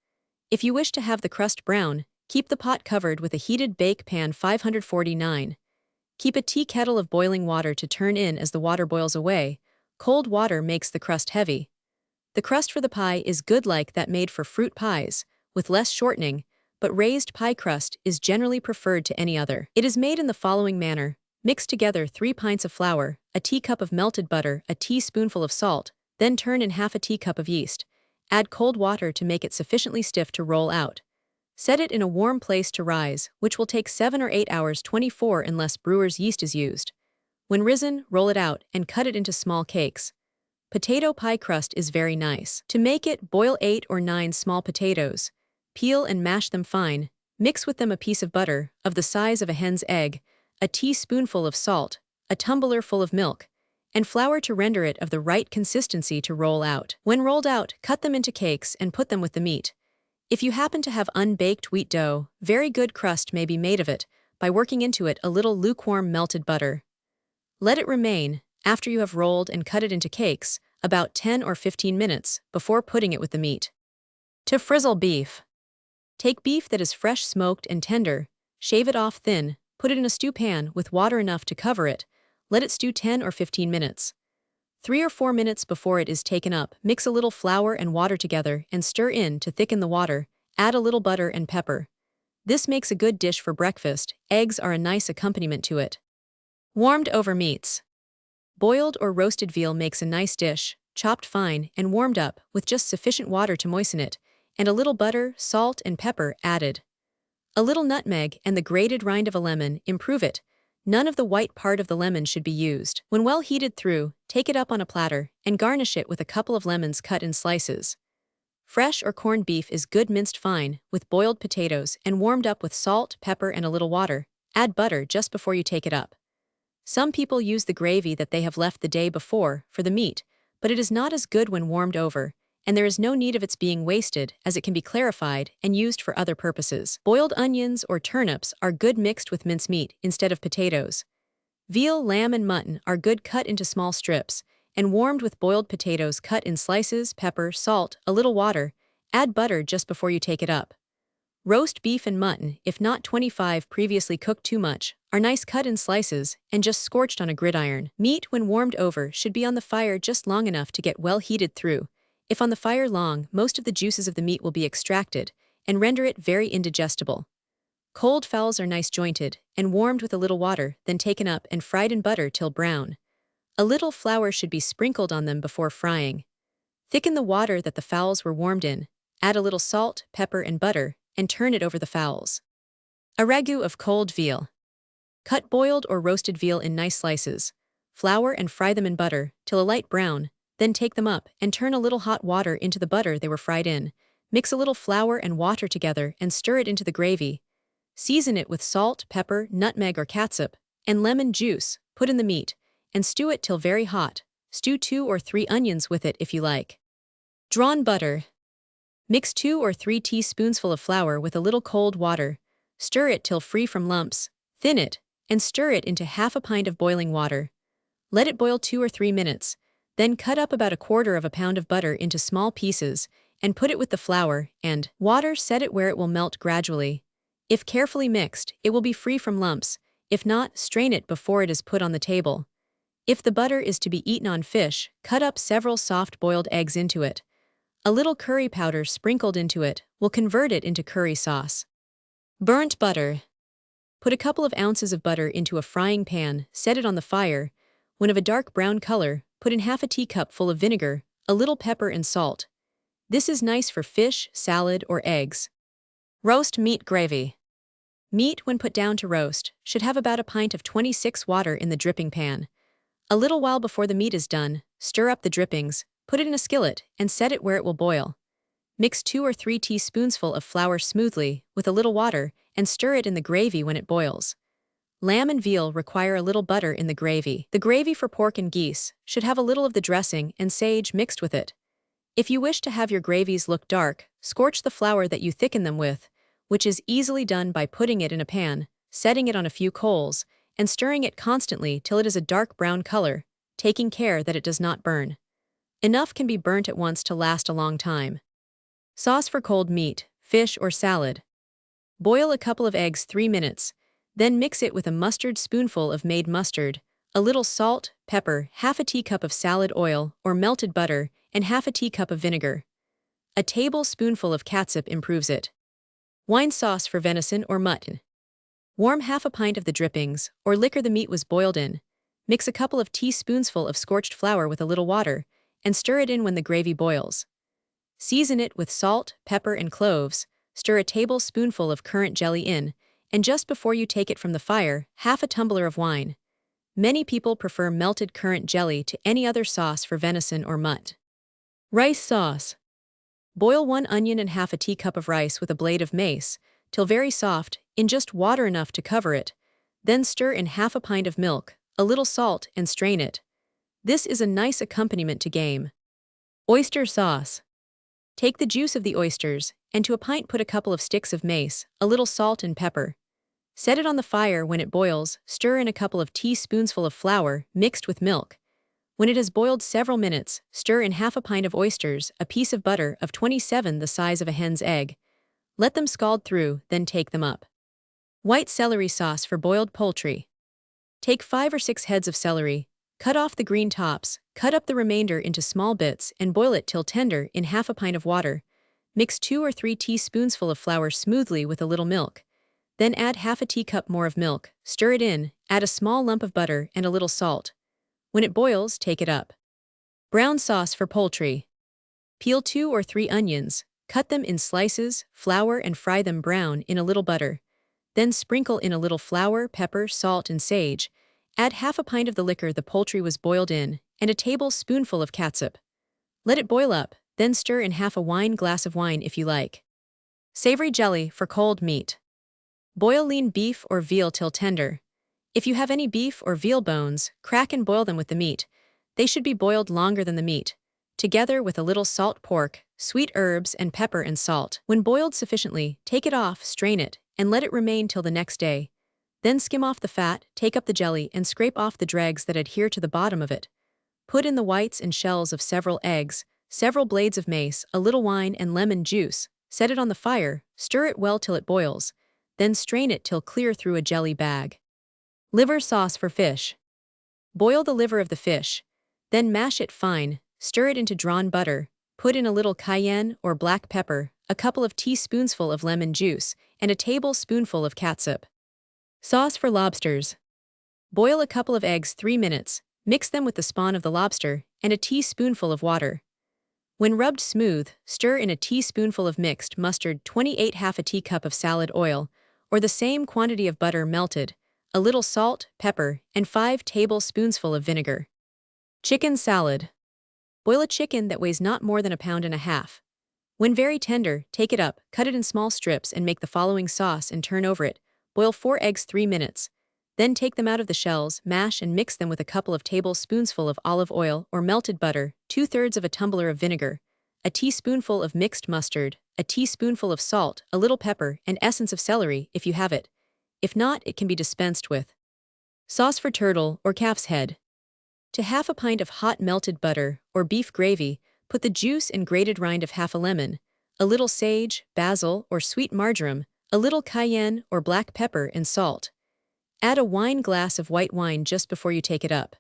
If you wish to have the crust brown, keep the pot covered with a heated bake pan 549. Keep a tea kettle of boiling water to turn in as the water boils away. Cold water makes the crust heavy. The crust for the pie is good like that made for fruit pies, with less shortening, but raised pie crust is generally preferred to any other. It is made in the following manner. Mix together 3 pints of flour, a teacup of melted butter, a teaspoonful of salt, then turn in half a teacup of yeast. Add cold water to make it sufficiently stiff to roll out. Set it in a warm place to rise, which will take 7 or 8 hours 24 unless brewer's yeast is used. When risen, roll it out and cut it into small cakes. Potato pie crust is very nice. To make it, boil 8 or 9 small potatoes. Peel and mash them fine. Mix with them a piece of butter, of the size of a hen's egg, a teaspoonful of salt, a tumbler full of milk, and flour to render it of the right consistency to roll out. When rolled out, cut them into cakes and put them with the meat. If you happen to have unbaked wheat dough, very good crust may be made of it by working into it a little lukewarm melted butter. Let it remain, after you have rolled and cut it into cakes, about 10 or 15 minutes before putting it with the meat. To frizzle beef. Take beef that is fresh smoked and tender, shave it off thin, put it in a stew pan with water enough to cover it, let it stew 10 or 15 minutes. 3 or 4 minutes before it is taken up, mix a little flour and water together and stir in to thicken the water, add a little butter and pepper. This makes a good dish for breakfast. Eggs are a nice accompaniment to it. Warmed over meats. Boiled or roasted veal makes a nice dish, chopped fine and warmed up with just sufficient water to moisten it, and a little butter, salt, and pepper added. A little nutmeg and the grated rind of a lemon improve it. None of the white part of the lemon should be used. When well heated through, take it up on a platter and garnish it with a couple of lemons cut in slices. Fresh or corned beef is good minced fine, with boiled potatoes and warmed up with salt, pepper, and a little water. Add butter just before you take it up. Some people use the gravy that they have left the day before for the meat, but it is not as good when warmed over, and there is no need of its being wasted as it can be clarified and used for other purposes. Boiled onions or turnips are good mixed with mincemeat instead of potatoes. Veal, lamb, and mutton are good cut into small strips and warmed with boiled potatoes cut in slices, pepper, salt, a little water. Add butter just before you take it up. Roast beef and mutton, if not 25 previously cooked too much, are nice cut in slices and just scorched on a gridiron. Meat, when warmed over, should be on the fire just long enough to get well heated through. If on the fire long, most of the juices of the meat will be extracted and render it very indigestible. Cold fowls are nice jointed and warmed with a little water, then taken up and fried in butter till brown. A little flour should be sprinkled on them before frying. Thicken the water that the fowls were warmed in, add a little salt, pepper, and butter, and turn it over the fowls. A ragout of cold veal. Cut boiled or roasted veal in nice slices. Flour and fry them in butter till a light brown, then take them up and turn a little hot water into the butter they were fried in. Mix a little flour and water together and stir it into the gravy. Season it with salt, pepper, nutmeg or catsup, and lemon juice. Put in the meat and stew it till very hot. Stew 2 or 3 onions with it if you like. Drawn butter. Mix 2 or 3 teaspoonsful of flour with a little cold water. Stir it till free from lumps. Thin it, and stir it into half a pint of boiling water. Let it boil 2 or 3 minutes. Then cut up about 1/4 pound of butter into small pieces and put it with the flour and water. Set it where it will melt gradually. If carefully mixed, it will be free from lumps. If not, strain it before it is put on the table. If the butter is to be eaten on fish, cut up several soft-boiled eggs into it. A little curry powder sprinkled into it will convert it into curry sauce. Burnt butter. Put a couple of ounces of butter into a frying pan, set it on the fire. When of a dark brown color, put in half a teacup full of vinegar, a little pepper and salt. This is nice for fish, salad, or eggs. Roast meat gravy. Meat, when put down to roast, should have about a pint of 26 water in the dripping pan. A little while before the meat is done, stir up the drippings, put it in a skillet, and set it where it will boil. Mix 2 or 3 teaspoonsful of flour smoothly with a little water and stir it in the gravy when it boils. Lamb and veal require a little butter in the gravy. The gravy for pork and geese should have a little of the dressing and sage mixed with it. If you wish to have your gravies look dark, scorch the flour that you thicken them with, which is easily done by putting it in a pan, setting it on a few coals, and stirring it constantly till it is a dark brown color, taking care that it does not burn. Enough can be burnt at once to last a long time. Sauce for cold meat, fish, or salad. Boil a couple of eggs 3 minutes, then mix it with a mustard spoonful of made mustard, a little salt, pepper, half a teacup of salad oil or melted butter, and half a teacup of vinegar. A tablespoonful of catsup improves it. Wine sauce for venison or mutton. Warm half a pint of the drippings or liquor the meat was boiled in. Mix a couple of teaspoonsful of scorched flour with a little water, and stir it in when the gravy boils. Season it with salt, pepper, and cloves. Stir a tablespoonful of currant jelly in, and just before you take it from the fire, half a tumbler of wine. Many people prefer melted currant jelly to any other sauce for venison or mutt. Rice sauce. Boil 1 onion and half a teacup of rice with a blade of mace till very soft in just water enough to cover it. Then stir in half a pint of milk, a little salt, and strain it. This is a nice accompaniment to game. Oyster sauce. Take the juice of the oysters, and to a pint put a couple of sticks of mace, a little salt and pepper. Set it on the fire. When it boils, stir in a couple of teaspoonsful of flour mixed with milk. When it has boiled several minutes, stir in half a pint of oysters, a piece of butter of 27 the size of a hen's egg. Let them scald through, then take them up. White celery sauce for boiled poultry. Take 5 or 6 heads of celery, cut off the green tops, cut up the remainder into small bits and boil it till tender in half a pint of water. Mix 2 or 3 teaspoonsful of flour smoothly with a little milk. Then add half a teacup more of milk, stir it in, add a small lump of butter and a little salt. When it boils, take it up. Brown sauce for poultry. Peel 2 or 3 onions, cut them in slices, flour and fry them brown in a little butter. Then sprinkle in a little flour, pepper, salt, and sage. Add half a pint of the liquor the poultry was boiled in, and a tablespoonful of catsup. Let it boil up, then stir in half a wine glass of wine if you like. Savory jelly for cold meat. Boil lean beef or veal till tender. If you have any beef or veal bones, crack and boil them with the meat. They should be boiled longer than the meat. together with a little salt pork, sweet herbs, and pepper and salt. When boiled sufficiently, take it off, strain it, and let it remain till the next day. Then skim off the fat, take up the jelly, and scrape off the dregs that adhere to the bottom of it. Put in the whites and shells of several eggs, several blades of mace, a little wine and lemon juice, set it on the fire, stir it well till it boils, then strain it till clear through a jelly bag. Liver sauce for fish. Boil the liver of the fish, then mash it fine, stir it into drawn butter, put in a little cayenne or black pepper, a couple of teaspoonsful of lemon juice, and a tablespoonful of catsup. Sauce for lobsters. Boil a couple of eggs 3 minutes, mix them with the spawn of the lobster, and a teaspoonful of water. When rubbed smooth, stir in a teaspoonful of mixed mustard, 28 half a teacup of salad oil, or the same quantity of butter melted, a little salt, pepper, and 5 tablespoonsful of vinegar. Chicken salad. Boil a chicken that weighs not more than 1.5 pounds. When very tender, take it up, cut it in small strips and make the following sauce and turn over it. Boil 4 eggs 3 minutes. Then take them out of the shells, mash and mix them with a couple of tablespoonsful of olive oil or melted butter, 2/3 of a tumbler of vinegar, a teaspoonful of mixed mustard, a teaspoonful of salt, a little pepper, and essence of celery if you have it. If not, it can be dispensed with. Sauce for turtle or calf's head. To half a pint of hot melted butter or beef gravy, put the juice and grated rind of half a lemon, a little sage, basil, or sweet marjoram, a little cayenne or black pepper and salt. Add a wine glass of white wine just before you take it up.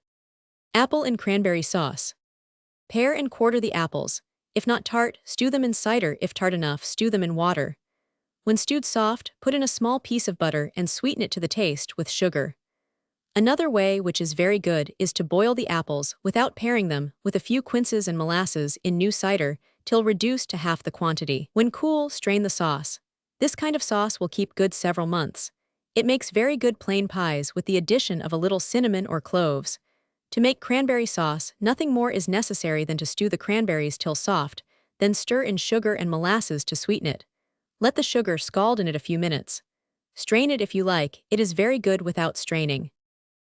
Apple and cranberry sauce. Pare and quarter the apples. If not tart, stew them in cider. If tart enough, stew them in water. When stewed soft, put in a small piece of butter and sweeten it to the taste with sugar. Another way, which is very good, is to boil the apples without paring them with a few quinces and molasses in new cider till reduced to half the quantity. When cool, strain the sauce. This kind of sauce will keep good several months. It makes very good plain pies with the addition of a little cinnamon or cloves. To make cranberry sauce, nothing more is necessary than to stew the cranberries till soft, then stir in sugar and molasses to sweeten it. Let the sugar scald in it a few minutes. Strain it if you like, it is very good without straining.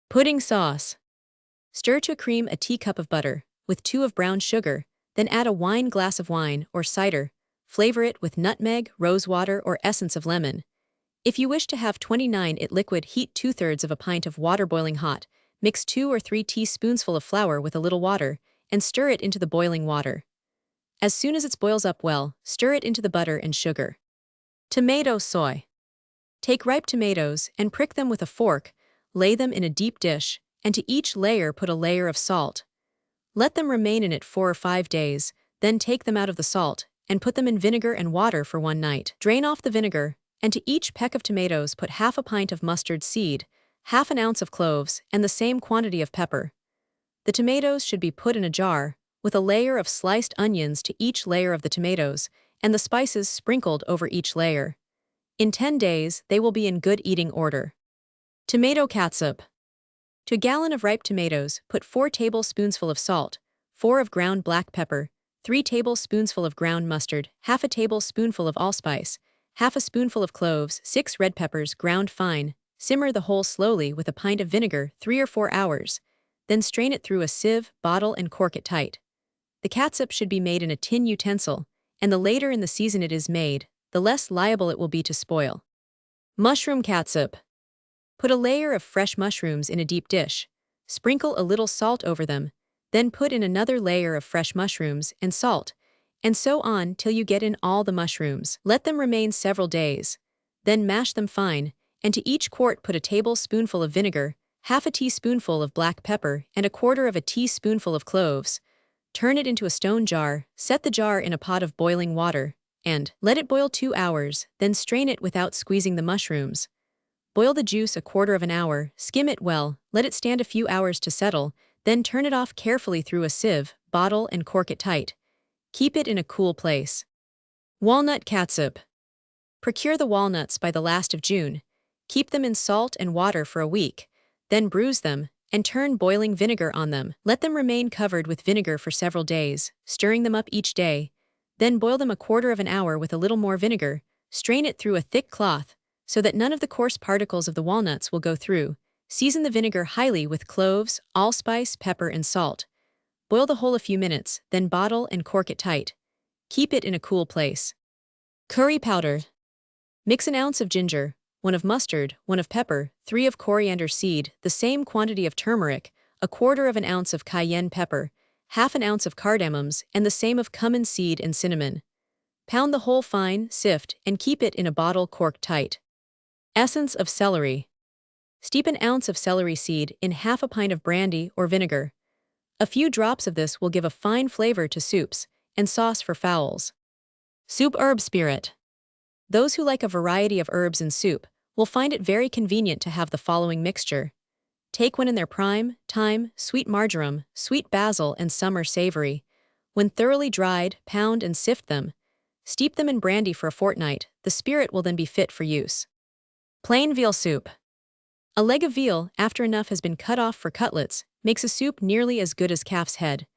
Pudding sauce. Stir to a cream a teacup of butter, with 2 of brown sugar, then add a wine glass of wine or cider. Flavor it with nutmeg, rosewater, or essence of lemon. If you wish to have 29 it liquid, heat 2/3 of a pint of water boiling hot, mix 2 or 3 teaspoonsful of flour with a little water, and stir it into the boiling water. As soon as it boils up well, stir it into the butter and sugar. Tomato soy. Take ripe tomatoes and prick them with a fork, lay them in a deep dish, and to each layer put a layer of salt. Let them remain in it 4 or 5 days, then take them out of the salt, and put them in vinegar and water for 1 night. Drain off the vinegar, and to each peck of tomatoes put half a pint of mustard seed, half an ounce of cloves, and the same quantity of pepper. The tomatoes should be put in a jar, with a layer of sliced onions to each layer of the tomatoes, and the spices sprinkled over each layer. In 10 days, they will be in good eating order. Tomato catsup. To a gallon of ripe tomatoes, put 4 tablespoonsful of salt, 4 of ground black pepper, 3 tablespoonsful of ground mustard, half a tablespoonful of allspice, half a spoonful of cloves, 6 red peppers ground fine. Simmer the whole slowly with a pint of vinegar 3 or 4 hours. Then strain it through a sieve, bottle, and cork it tight. The catsup should be made in a tin utensil, and the later in the season it is made, the less liable it will be to spoil. Mushroom catsup. Put a layer of fresh mushrooms in a deep dish. Sprinkle a little salt over them, then put in another layer of fresh mushrooms and salt, and so on till you get in all the mushrooms. Let them remain several days. Then mash them fine, and to each quart put a tablespoonful of vinegar, half a teaspoonful of black pepper, and a 1/4 of a teaspoonful of cloves. Turn it into a stone jar, set the jar in a pot of boiling water, and let it boil 2 hours, then strain it without squeezing the mushrooms. Boil the juice a 1/4 of an hour, skim it well, let it stand a few hours to settle, then turn it off carefully through a sieve, bottle, and cork it tight. Keep it in a cool place. Walnut catsup. Procure the walnuts by the last of June. Keep them in salt and water for a week, then bruise them, and turn boiling vinegar on them. Let them remain covered with vinegar for several days, stirring them up each day. Then boil them a 1/4 of an hour with a little more vinegar, strain it through a thick cloth, so that none of the coarse particles of the walnuts will go through. Season the vinegar highly with cloves, allspice, pepper, and salt. Boil the whole a few minutes, then bottle and cork it tight. Keep it in a cool place. Curry powder. Mix an ounce of ginger, 1 of mustard, 1 of pepper, 3 of coriander seed, the same quantity of turmeric, 1/4 of an ounce of cayenne pepper, 1/2 an ounce of cardamoms, and the same of cumin seed and cinnamon. Pound the whole fine, sift, and keep it in a bottle corked tight. Essence of celery. Steep an ounce of celery seed in 1/2 pint of brandy or vinegar. A few drops of this will give a fine flavor to soups and sauce for fowls. Soup herb spirit. Those who like a variety of herbs in soup will find it very convenient to have the following mixture. Take when in their prime, thyme, sweet marjoram, sweet basil, and summer savory. When thoroughly dried, pound and sift them. Steep them in brandy for a fortnight. The spirit will then be fit for use. Plain veal soup. A leg of veal, after enough has been cut off for cutlets, makes a soup nearly as good as calf's head.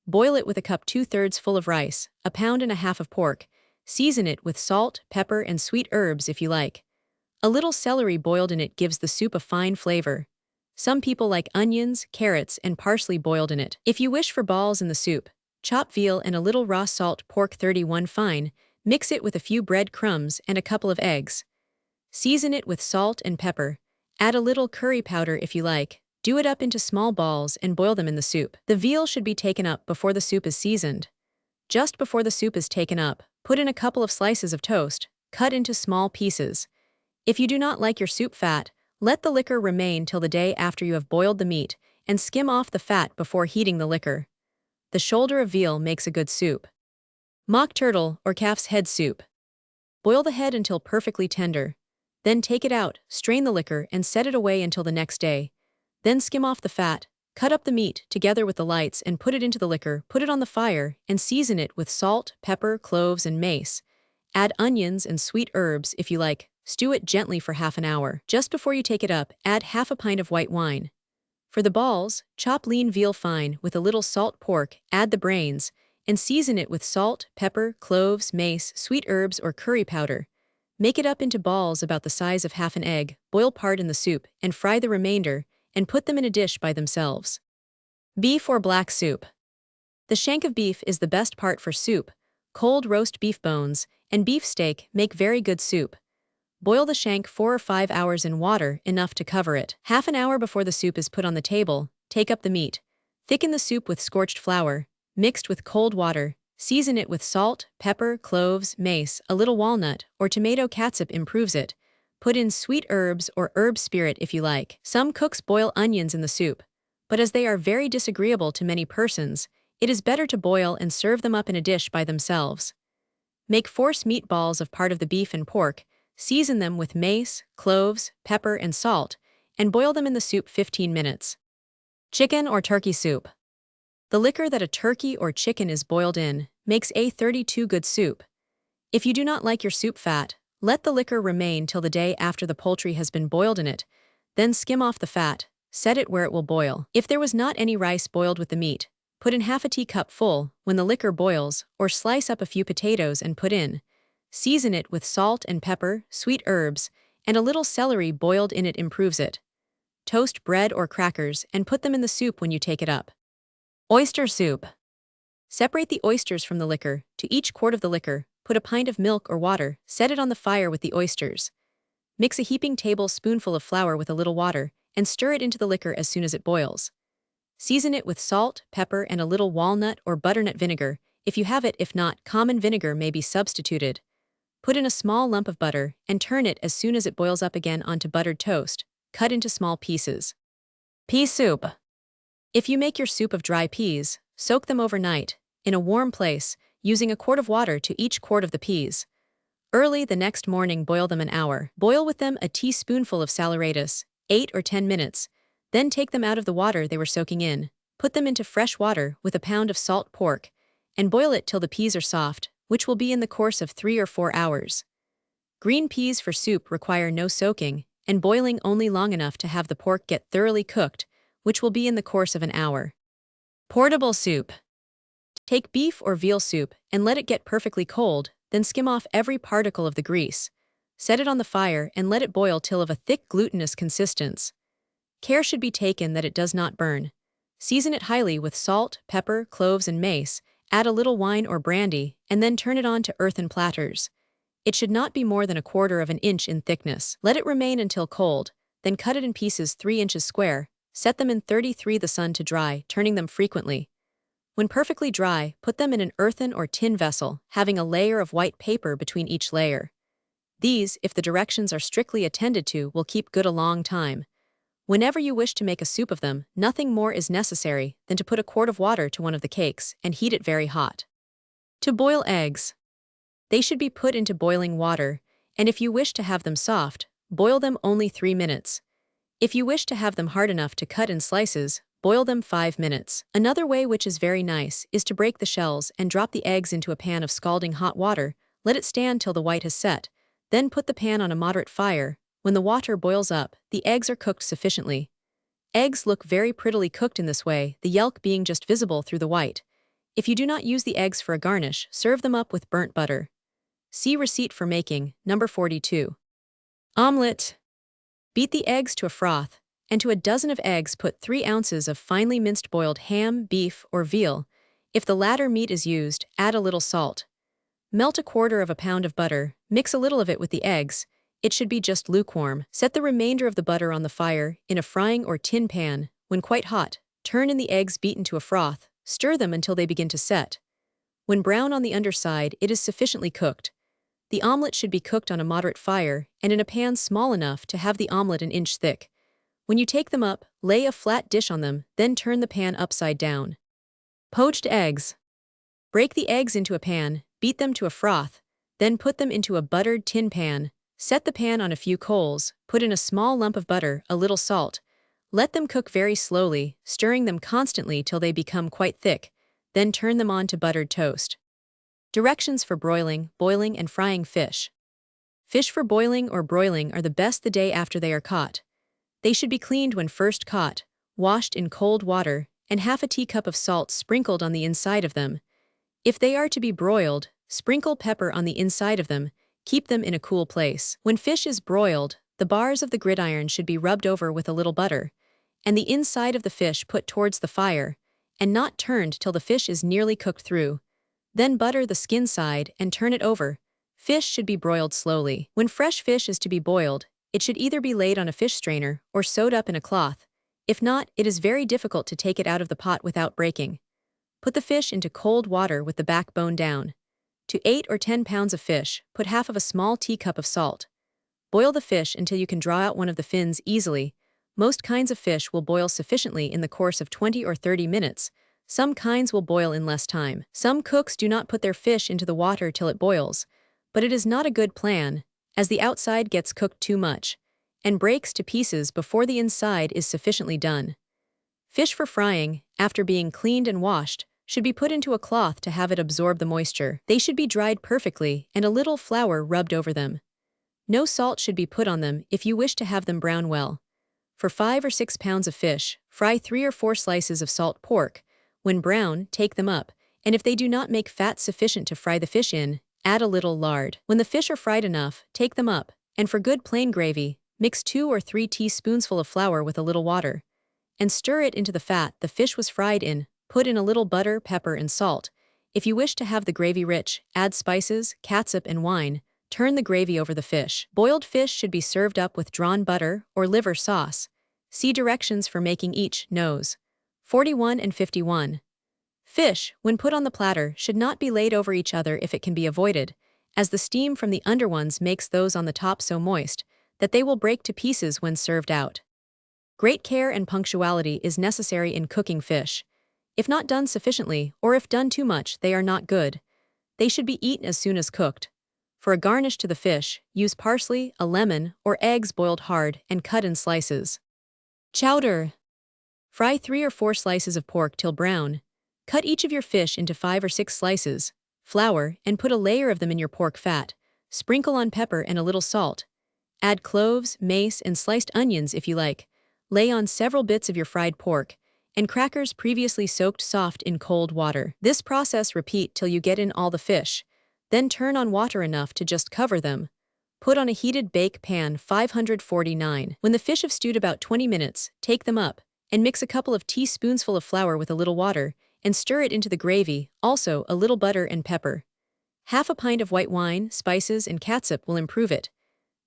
Boil it with a cup 2/3 full of rice, 1.5 pounds of pork. Season it with salt, pepper, and sweet herbs if you like. A little celery boiled in it gives the soup a fine flavor. Some people like onions, carrots, and parsley boiled in it. If you wish for balls in the soup, chop veal and a little raw salt pork 31 fine, mix it with a few bread crumbs and a couple of eggs. Season it with salt and pepper. Add a little curry powder if you like. Do it up into small balls and boil them in the soup. The veal should be taken up before the soup is seasoned. Just before the soup is taken up, put in a couple of slices of toast, cut into small pieces. If you do not like your soup fat, let the liquor remain till the day after you have boiled the meat, and skim off the fat before heating the liquor. The shoulder of veal makes a good soup. Mock turtle or calf's head soup. Boil the head until perfectly tender. Then take it out, strain the liquor, and set it away until the next day. Then skim off the fat, cut up the meat together with the lights and put it into the liquor, put it on the fire, and season it with salt, pepper, cloves, and mace. Add onions and sweet herbs if you like. Stew it gently for 1/2 an hour. Just before you take it up, add 1/2 pint of white wine. For the balls, chop lean veal fine with a little salt pork, add the brains, and season it with salt, pepper, cloves, mace, sweet herbs, or curry powder. Make it up into balls about the size of 1/2 an egg, boil part in the soup, and fry the remainder, and put them in a dish by themselves. Beef or black soup. The shank of beef is the best part for soup. Cold roast beef bones and beef steak make very good soup. Boil the shank 4 or 5 hours in water, enough to cover it. 1/2 an hour before the soup is put on the table, take up the meat. Thicken the soup with scorched flour, mixed with cold water. Season it with salt, pepper, cloves, mace, a little walnut, or tomato catsup improves it. Put in sweet herbs or herb spirit if you like. Some cooks boil onions in the soup, but as they are very disagreeable to many persons, it is better to boil and serve them up in a dish by themselves. Make force meatballs of part of the beef and pork, season them with mace, cloves, pepper, and salt, and boil them in the soup 15 minutes. Chicken or turkey soup. The liquor that a turkey or chicken is boiled in makes a 32 good soup. If you do not like your soup fat, let the liquor remain till the day after the poultry has been boiled in it, then skim off the fat, set it where it will boil. If there was not any rice boiled with the meat, put in 1/2 teacup full when the liquor boils, or slice up a few potatoes and put in. Season it with salt and pepper, sweet herbs, and a little celery boiled in it improves it. Toast bread or crackers and put them in the soup when you take it up. Oyster soup. Separate the oysters from the liquor. To each quart of the liquor, put a pint of milk or water, set it on the fire with the oysters. Mix a heaping tablespoonful of flour with a little water, and stir it into the liquor as soon as it boils. Season it with salt, pepper, and a little walnut or butternut vinegar, if you have it. If not, common vinegar may be substituted. Put in a small lump of butter, and turn it as soon as it boils up again onto buttered toast, cut into small pieces. Pea soup. If you make your soup of dry peas, soak them overnight, in a warm place, using a quart of water to each quart of the peas. Early the next morning boil them an hour. Boil with them a teaspoonful of saleratus, 8 or 10 minutes, then take them out of the water they were soaking in, put them into fresh water with a pound of salt pork, and boil it till the peas are soft, which will be in the course of 3 or 4 hours. Green peas for soup require no soaking, and boiling only long enough to have the pork get thoroughly cooked, which will be in the course of an hour. Portable soup. Take beef or veal soup and let it get perfectly cold, then skim off every particle of the grease. Set it on the fire and let it boil till of a thick glutinous consistence. Care should be taken that it does not burn. Season it highly with salt, pepper, cloves, and mace, add a little wine or brandy, and then turn it on to earthen platters. It should not be more than 1/4 of an inch in thickness. Let it remain until cold, then cut it in pieces 3 inches square, set them in 33 the sun to dry, turning them frequently. When perfectly dry, put them in an earthen or tin vessel, having a layer of white paper between each layer. These, if the directions are strictly attended to, will keep good a long time. Whenever you wish to make a soup of them, nothing more is necessary than to put a quart of water to one of the cakes and heat it very hot. To boil eggs. They should be put into boiling water, and if you wish to have them soft, boil them only 3 minutes. If you wish to have them hard enough to cut in slices, boil them 5 minutes. Another way which is very nice is to break the shells and drop the eggs into a pan of scalding hot water, let it stand till the white has set, then put the pan on a moderate fire. When the water boils up, the eggs are cooked sufficiently. Eggs look very prettily cooked in this way, the yolk being just visible through the white. If you do not use the eggs for a garnish, serve them up with burnt butter. See receipt for making, number 42. Omelette. Beat the eggs to a froth, and to a dozen of eggs put 3 ounces of finely minced boiled ham, beef, or veal. If the latter meat is used, add a little salt. Melt 1/4 pound of butter, mix a little of it with the eggs. It should be just lukewarm. Set the remainder of the butter on the fire in a frying or tin pan. When quite hot, turn in the eggs beaten to a froth, stir them until they begin to set. When brown on the underside, it is sufficiently cooked. The omelette should be cooked on a moderate fire and in a pan small enough to have the omelette an inch thick. When you take them up, lay a flat dish on them, then turn the pan upside down. Poached eggs. Break the eggs into a pan, beat them to a froth, then put them into a buttered tin pan. Set the pan on a few coals, put in a small lump of butter, a little salt. Let them cook very slowly, stirring them constantly till they become quite thick, then turn them on to buttered toast. Directions for broiling, boiling, and frying fish. Fish for boiling or broiling are the best the day after they are caught. They should be cleaned when first caught, washed in cold water, and half a teacup of salt sprinkled on the inside of them. If they are to be broiled, sprinkle pepper on the inside of them. Keep them in a cool place. When fish is broiled, the bars of the gridiron should be rubbed over with a little butter, and the inside of the fish put towards the fire, and not turned till the fish is nearly cooked through. Then butter the skin side and turn it over. Fish should be broiled slowly. When fresh fish is to be boiled, it should either be laid on a fish strainer or sewed up in a cloth. If not, it is very difficult to take it out of the pot without breaking. Put the fish into cold water with the backbone down. To 8 or 10 pounds of fish, put half of a small teacup of salt. Boil the fish until you can draw out one of the fins easily. Most kinds of fish will boil sufficiently in the course of 20 or 30 minutes. Some kinds will boil in less time. Some cooks do not put their fish into the water till it boils, but it is not a good plan, as the outside gets cooked too much, and breaks to pieces before the inside is sufficiently done. Fish for frying, after being cleaned and washed, should be put into a cloth to have it absorb the moisture. They should be dried perfectly and a little flour rubbed over them. No salt should be put on them if you wish to have them brown well. For 5 or 6 pounds of fish, fry 3 or 4 slices of salt pork. When brown, take them up, and if they do not make fat sufficient to fry the fish in, add a little lard. When the fish are fried enough, take them up, and for good plain gravy, mix 2 or 3 teaspoonsful of flour with a little water, and stir it into the fat the fish was fried in. Put in a little butter, pepper, and salt. If you wish to have the gravy rich, add spices, catsup, and wine. Turn the gravy over the fish. Boiled fish should be served up with drawn butter or liver sauce. See directions for making each, Nos. 41 and 51. Fish, when put on the platter, should not be laid over each other if it can be avoided, as the steam from the under ones makes those on the top so moist that they will break to pieces when served out. Great care and punctuality is necessary in cooking fish. If not done sufficiently, or if done too much, they are not good. They should be eaten as soon as cooked. For a garnish to the fish, use parsley, a lemon, or eggs boiled hard and cut in slices. Chowder. Fry 3 or 4 slices of pork till brown. Cut each of your fish into 5 or 6 slices. Flour, and put a layer of them in your pork fat. Sprinkle on pepper and a little salt. Add cloves, mace, and sliced onions if you like. Lay on several bits of your fried pork, and crackers previously soaked soft in cold water. This process repeat till you get in all the fish. Then turn on water enough to just cover them. Put on a heated bake pan 549. When the fish have stewed about 20 minutes, take them up, and mix a couple of teaspoonsful of flour with a little water, and stir it into the gravy, also a little butter and pepper. Half a pint of white wine, spices, and catsup will improve it.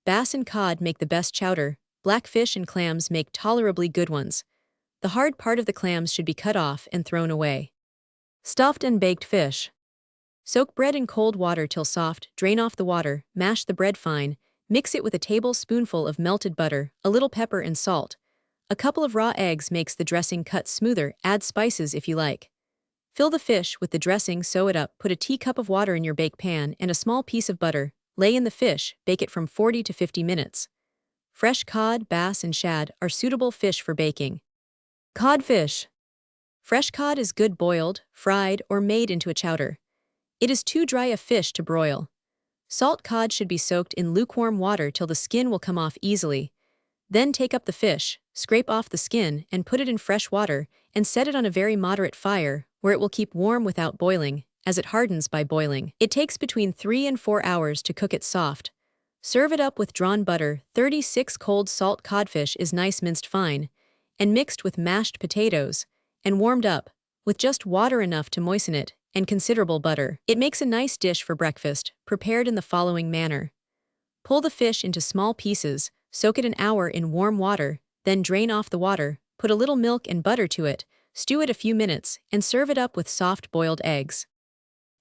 Bass and cod make the best chowder. Black fish and clams make tolerably good ones. The hard part of the clams should be cut off and thrown away. Stuffed and baked fish. Soak bread in cold water till soft, drain off the water, mash the bread fine, mix it with a tablespoonful of melted butter, a little pepper and salt. A couple of raw eggs makes the dressing cut smoother, add spices if you like. Fill the fish with the dressing, sew it up, put a teacup of water in your bake pan and a small piece of butter, lay in the fish, bake it from 40 to 50 minutes. Fresh cod, bass, and shad are suitable fish for baking. Codfish. Fresh cod is good boiled, fried, or made into a chowder. It is too dry a fish to broil. Salt cod should be soaked in lukewarm water till the skin will come off easily. Then take up the fish, scrape off the skin, and put it in fresh water, and set it on a very moderate fire, where it will keep warm without boiling, as it hardens by boiling. It takes between 3 and 4 hours to cook it soft. Serve it up with drawn butter. 36 cold salt codfish is nice minced fine, and mixed with mashed potatoes, and warmed up, with just water enough to moisten it, and considerable butter. It makes a nice dish for breakfast, prepared in the following manner. Pull the fish into small pieces, soak it an hour in warm water, then drain off the water, put a little milk and butter to it, stew it a few minutes, and serve it up with soft boiled eggs.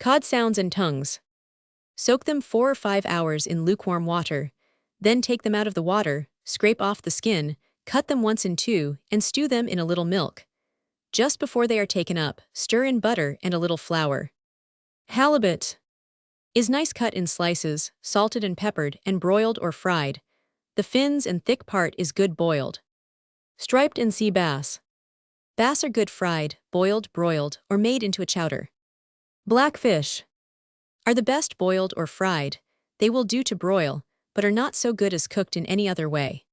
Cod sounds and tongues. Soak them 4 or 5 hours in lukewarm water, then take them out of the water, scrape off the skin, cut them once in two, and stew them in a little milk. Just before they are taken up, stir in butter and a little flour. Halibut is nice cut in slices, salted and peppered, and broiled or fried. The fins and thick part is good boiled. Striped and sea bass. Bass are good fried, boiled, broiled, or made into a chowder. Blackfish are the best boiled or fried. They will do to broil, but are not so good as cooked in any other way.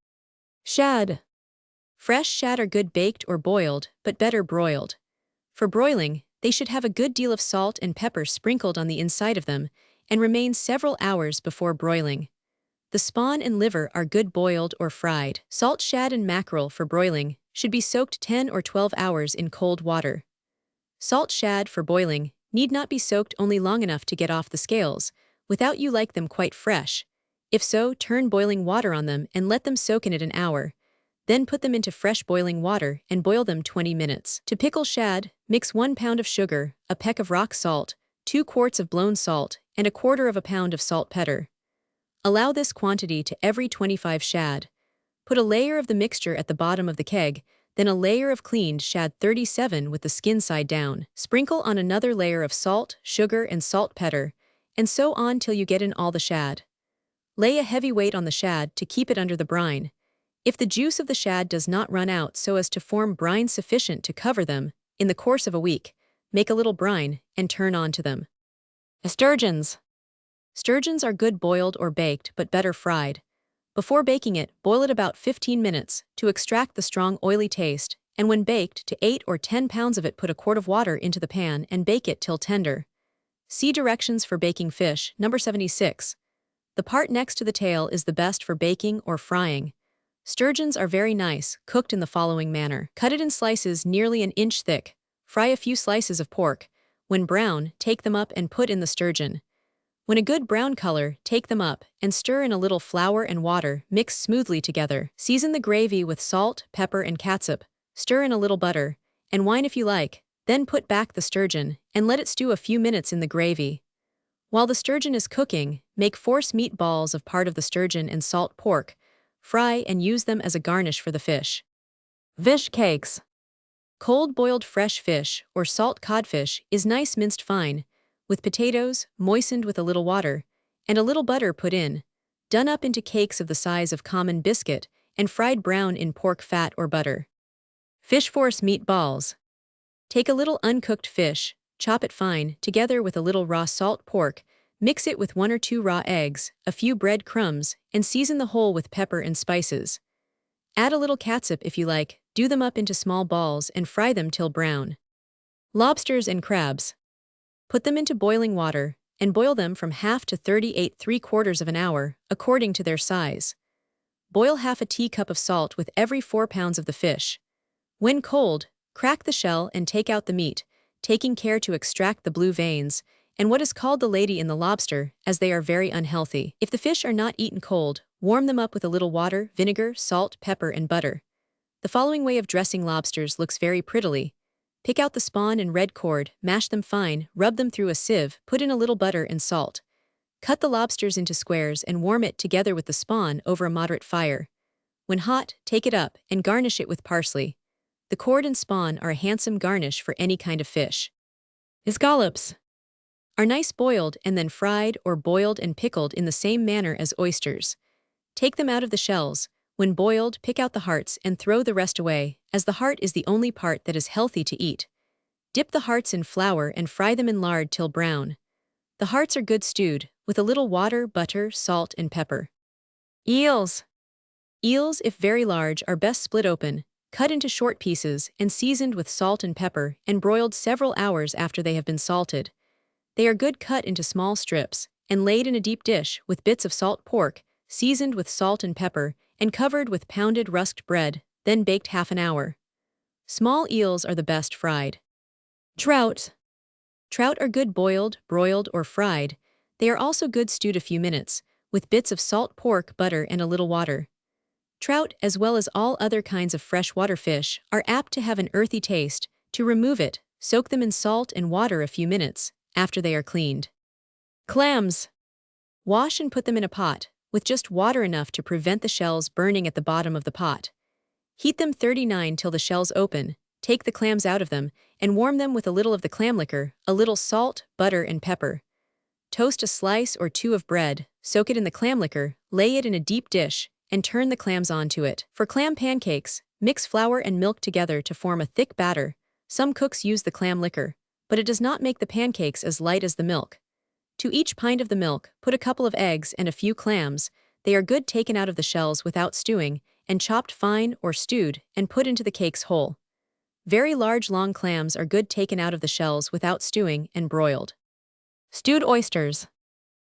Shad. Fresh shad are good baked or boiled, but better broiled. For broiling, they should have a good deal of salt and pepper sprinkled on the inside of them, and remain several hours before broiling. The spawn and liver are good boiled or fried. Salt shad and mackerel for broiling should be soaked 10 or 12 hours in cold water. Salt shad for boiling need not be soaked only long enough to get off the scales, without you like them quite fresh. If so, turn boiling water on them and let them soak in it an hour. Then put them into fresh boiling water and boil them 20 minutes. To pickle shad, mix 1 pound of sugar, a peck of rock salt, 2 quarts of blown salt, and 1/4 pound of saltpeter. Allow this quantity to every 25 shad. Put a layer of the mixture at the bottom of the keg, then a layer of cleaned shad 37 with the skin side down. Sprinkle on another layer of salt, sugar, and saltpeter, and so on till you get in all the shad. Lay a heavy weight on the shad to keep it under the brine. If the juice of the shad does not run out so as to form brine sufficient to cover them, in the course of a week, make a little brine and turn on to them. Sturgeons. Sturgeons are good boiled or baked, but better fried. Before baking it, boil it about 15 minutes to extract the strong oily taste, and when baked, to 8 or 10 pounds of it, put a quart of water into the pan and bake it till tender. See directions for baking fish, number 76. The part next to the tail is the best for baking or frying. Sturgeons are very nice, cooked in the following manner. Cut it in slices nearly an inch thick. Fry a few slices of pork. When brown, take them up and put in the sturgeon. When a good brown color, take them up and stir in a little flour and water mixed smoothly together. Season the gravy with salt, pepper, and catsup. Stir in a little butter and wine if you like. Then put back the sturgeon and let it stew a few minutes in the gravy. While the sturgeon is cooking, make force meat balls of part of the sturgeon and salt pork. Fry and use them as a garnish for the fish. Fish cakes. Cold boiled fresh fish or salt codfish is nice minced fine, with potatoes, moistened with a little water, and a little butter put in, done up into cakes of the size of common biscuit, and fried brown in pork fat or butter. Fish force meat balls. Take a little uncooked fish, chop it fine, together with a little raw salt pork, mix it with 1 or 2 raw eggs, a few bread crumbs, and season the whole with pepper and spices. Add a little catsup if you like, do them up into small balls and fry them till brown. Lobsters and crabs. Put them into boiling water and boil them from half to 38 3/4 hour, according to their size. Boil half a teacup of salt with every 4 pounds of the fish. When cold, crack the shell and take out the meat, taking care to extract the blue veins, and what is called the lady in the lobster, as they are very unhealthy. If the fish are not eaten cold, warm them up with a little water, vinegar, salt, pepper, and butter. The following way of dressing lobsters looks very prettily. Pick out the spawn and red cord, mash them fine, rub them through a sieve, put in a little butter and salt. Cut the lobsters into squares and warm it together with the spawn over a moderate fire. When hot, take it up and garnish it with parsley. The cord and spawn are a handsome garnish for any kind of fish. Scallops are nice boiled and then fried or boiled and pickled in the same manner as oysters. Take them out of the shells. When boiled, pick out the hearts and throw the rest away, as the heart is the only part that is healthy to eat. Dip the hearts in flour and fry them in lard till brown. The hearts are good stewed, with a little water, butter, salt, and pepper. Eels. Eels, if very large, are best split open, cut into short pieces, and seasoned with salt and pepper, and broiled several hours after they have been salted. They are good cut into small strips, and laid in a deep dish with bits of salt pork, seasoned with salt and pepper, and covered with pounded rusked bread, then baked half an hour. Small eels are the best fried. Trout. Trout are good boiled, broiled, or fried. They are also good stewed a few minutes, with bits of salt pork, butter, and a little water. Trout, as well as all other kinds of freshwater fish, are apt to have an earthy taste. To remove it, soak them in salt and water a few minutes, after they are cleaned. Clams. Wash and put them in a pot, with just water enough to prevent the shells burning at the bottom of the pot. Heat them 39 till the shells open, take the clams out of them, and warm them with a little of the clam liquor, a little salt, butter, and pepper. Toast a slice or two of bread, soak it in the clam liquor, lay it in a deep dish, and turn the clams onto it. For clam pancakes, mix flour and milk together to form a thick batter. Some cooks use the clam liquor, but it does not make the pancakes as light as the milk. To each pint of the milk, put a couple of eggs and a few clams. They are good taken out of the shells without stewing, and chopped fine or stewed, and put into the cakes whole. Very large long clams are good taken out of the shells without stewing and broiled. Stewed oysters.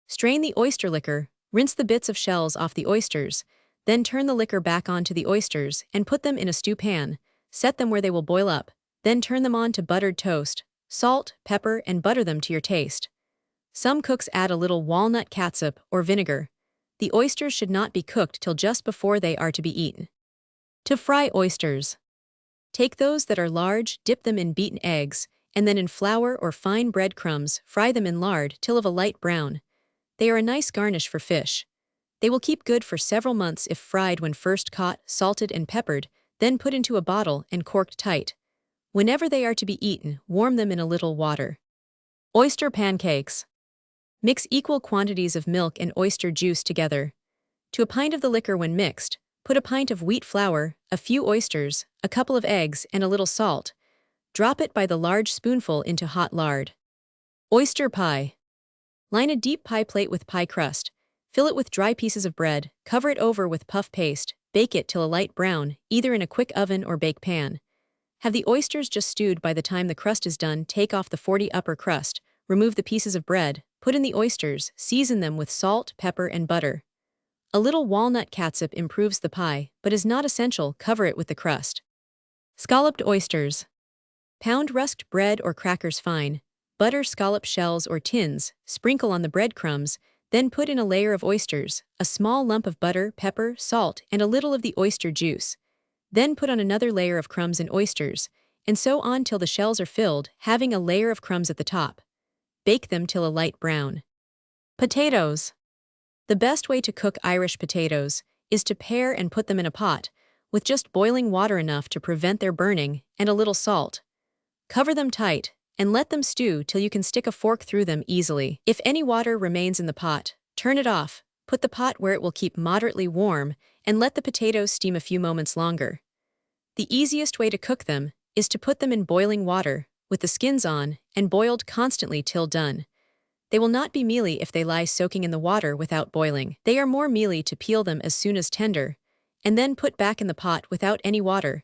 Strain the oyster liquor, rinse the bits of shells off the oysters, then turn the liquor back onto the oysters and put them in a stew pan. Set them where they will boil up, then turn them on to buttered toast, salt, pepper, and butter them to your taste. Some cooks add a little walnut catsup or vinegar. The oysters should not be cooked till just before they are to be eaten. To fry oysters. Take those that are large, dip them in beaten eggs, and then in flour or fine breadcrumbs, fry them in lard till of a light brown. They are a nice garnish for fish. They will keep good for several months if fried when first caught, salted and peppered, then put into a bottle and corked tight. Whenever they are to be eaten, warm them in a little water. Oyster pancakes. Mix equal quantities of milk and oyster juice together. To a pint of the liquor when mixed, put a pint of wheat flour, a few oysters, a couple of eggs, and a little salt. Drop it by the large spoonful into hot lard. Oyster pie. Line a deep pie plate with pie crust. Fill it with dry pieces of bread, cover it over with puff paste, bake it till a light brown, either in a quick oven or bake pan. Have the oysters just stewed. By the time the crust is done, take off the 40 upper crust, remove the pieces of bread, put in the oysters, season them with salt, pepper, and butter. A little walnut catsup improves the pie, but is not essential. Cover it with the crust. Scalloped oysters. Pound rusked bread or crackers fine, butter scallop shells or tins, sprinkle on the breadcrumbs, then put in a layer of oysters, a small lump of butter, pepper, salt, and a little of the oyster juice. Then put on another layer of crumbs and oysters, and so on till the shells are filled, having a layer of crumbs at the top. Bake them till a light brown. Potatoes. The best way to cook Irish potatoes is to pare and put them in a pot, with just boiling water enough to prevent their burning, and a little salt. Cover them tight, and let them stew till you can stick a fork through them easily. If any water remains in the pot, turn it off, put the pot where it will keep moderately warm, and let the potatoes steam a few moments longer. The easiest way to cook them is to put them in boiling water, with the skins on, and boiled constantly till done. They will not be mealy if they lie soaking in the water without boiling. They are more mealy to peel them as soon as tender, and then put back in the pot without any water,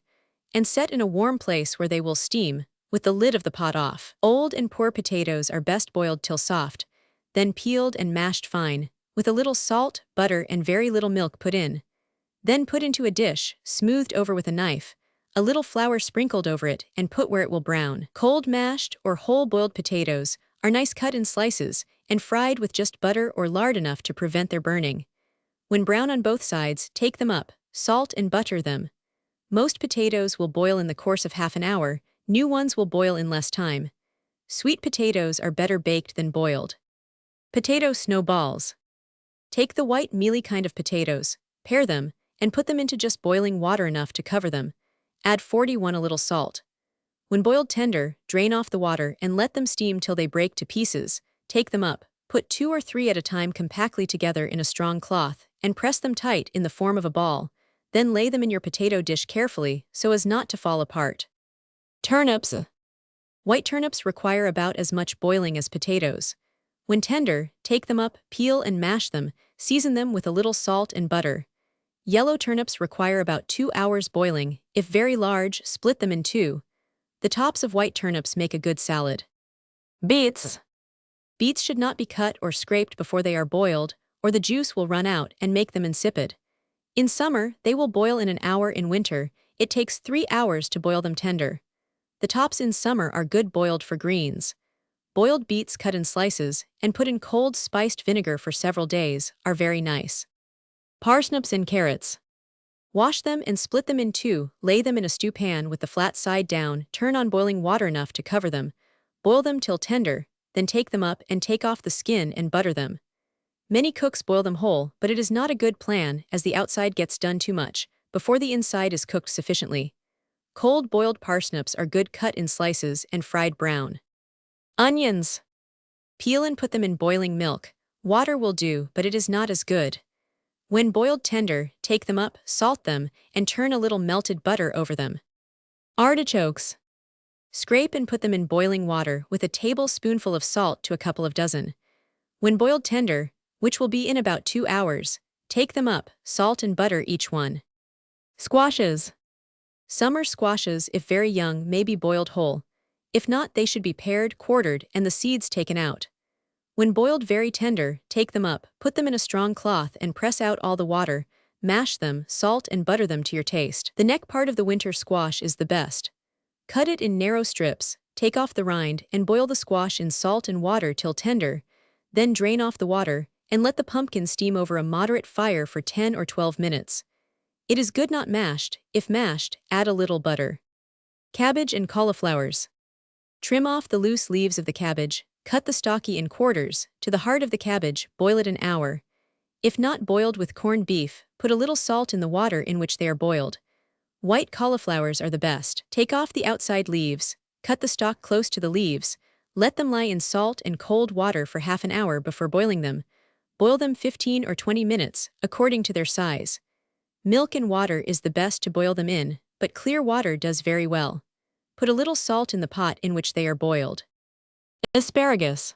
and set in a warm place where they will steam, with the lid of the pot off. Old and poor potatoes are best boiled till soft, then peeled and mashed fine, with a little salt, butter, and very little milk put in. Then put into a dish, smoothed over with a knife, a little flour sprinkled over it, and put where it will brown. Cold mashed or whole boiled potatoes are nice cut in slices and fried with just butter or lard enough to prevent their burning. When brown on both sides, take them up, salt and butter them. Most potatoes will boil in the course of half an hour, new ones will boil in less time. Sweet potatoes are better baked than boiled. Potato snowballs. Take the white mealy kind of potatoes, pare them, and put them into just boiling water enough to cover them. Add 41 a little salt. When boiled tender, drain off the water and let them steam till they break to pieces. Take them up, put 2 or 3 at a time compactly together in a strong cloth, and press them tight in the form of a ball. Then lay them in your potato dish carefully so as not to fall apart. Turnips. White turnips require about as much boiling as potatoes. When tender, take them up, peel and mash them, season them with a little salt and butter. Yellow turnips require about 2 hours boiling. If very large, split them in 2. The tops of white turnips make a good salad. Beets. Beets should not be cut or scraped before they are boiled, or the juice will run out and make them insipid. In summer, they will boil in an hour. In winter, it takes 3 hours to boil them tender. The tops in summer are good boiled for greens. Boiled beets cut in slices and put in cold spiced vinegar for several days are very nice. Parsnips and carrots. Wash them and split them in 2, lay them in a stew pan with the flat side down, turn on boiling water enough to cover them, boil them till tender, then take them up and take off the skin and butter them. Many cooks boil them whole, but it is not a good plan as the outside gets done too much before the inside is cooked sufficiently. Cold boiled parsnips are good cut in slices and fried brown. Onions. Peel and put them in boiling milk. Water will do, but it is not as good. When boiled tender, take them up, salt them, and turn a little melted butter over them. Artichokes. Scrape and put them in boiling water with a tablespoonful of salt to a couple of dozen. When boiled tender, which will be in about 2 hours, take them up, salt and butter each one. Squashes. Summer squashes, if very young, may be boiled whole. If not, they should be pared, quartered, and the seeds taken out. When boiled very tender, take them up, put them in a strong cloth and press out all the water, mash them, salt and butter them to your taste. The neck part of the winter squash is the best. Cut it in narrow strips, take off the rind, and boil the squash in salt and water till tender. Then drain off the water, and let the pumpkin steam over a moderate fire for 10 or 12 minutes. It is good not mashed. If mashed, add a little butter. Cabbage and cauliflowers. Trim off the loose leaves of the cabbage, cut the stalky in quarters, to the heart of the cabbage, boil it an hour. If not boiled with corned beef, put a little salt in the water in which they are boiled. White cauliflowers are the best. Take off the outside leaves, cut the stalk close to the leaves, let them lie in salt and cold water for half an hour before boiling them. Boil them 15 or 20 minutes, according to their size. Milk and water is the best to boil them in, but clear water does very well. Put a little salt in the pot in which they are boiled. Asparagus.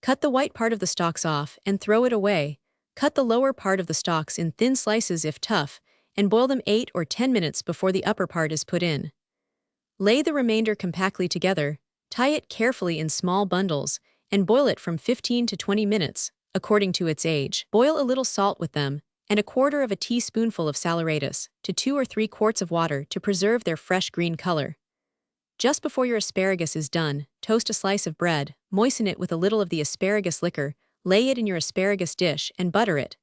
Cut the white part of the stalks off and throw it away. Cut the lower part of the stalks in thin slices if tough, and boil them 8 or 10 minutes before the upper part is put in. Lay the remainder compactly together, tie it carefully in small bundles, and boil it from 15 to 20 minutes, according to its age. Boil a little salt with them, and a quarter of a teaspoonful of saleratus to 2 or 3 quarts of water to preserve their fresh green color. Just before your asparagus is done, toast a slice of bread, moisten it with a little of the asparagus liquor, lay it in your asparagus dish and butter it.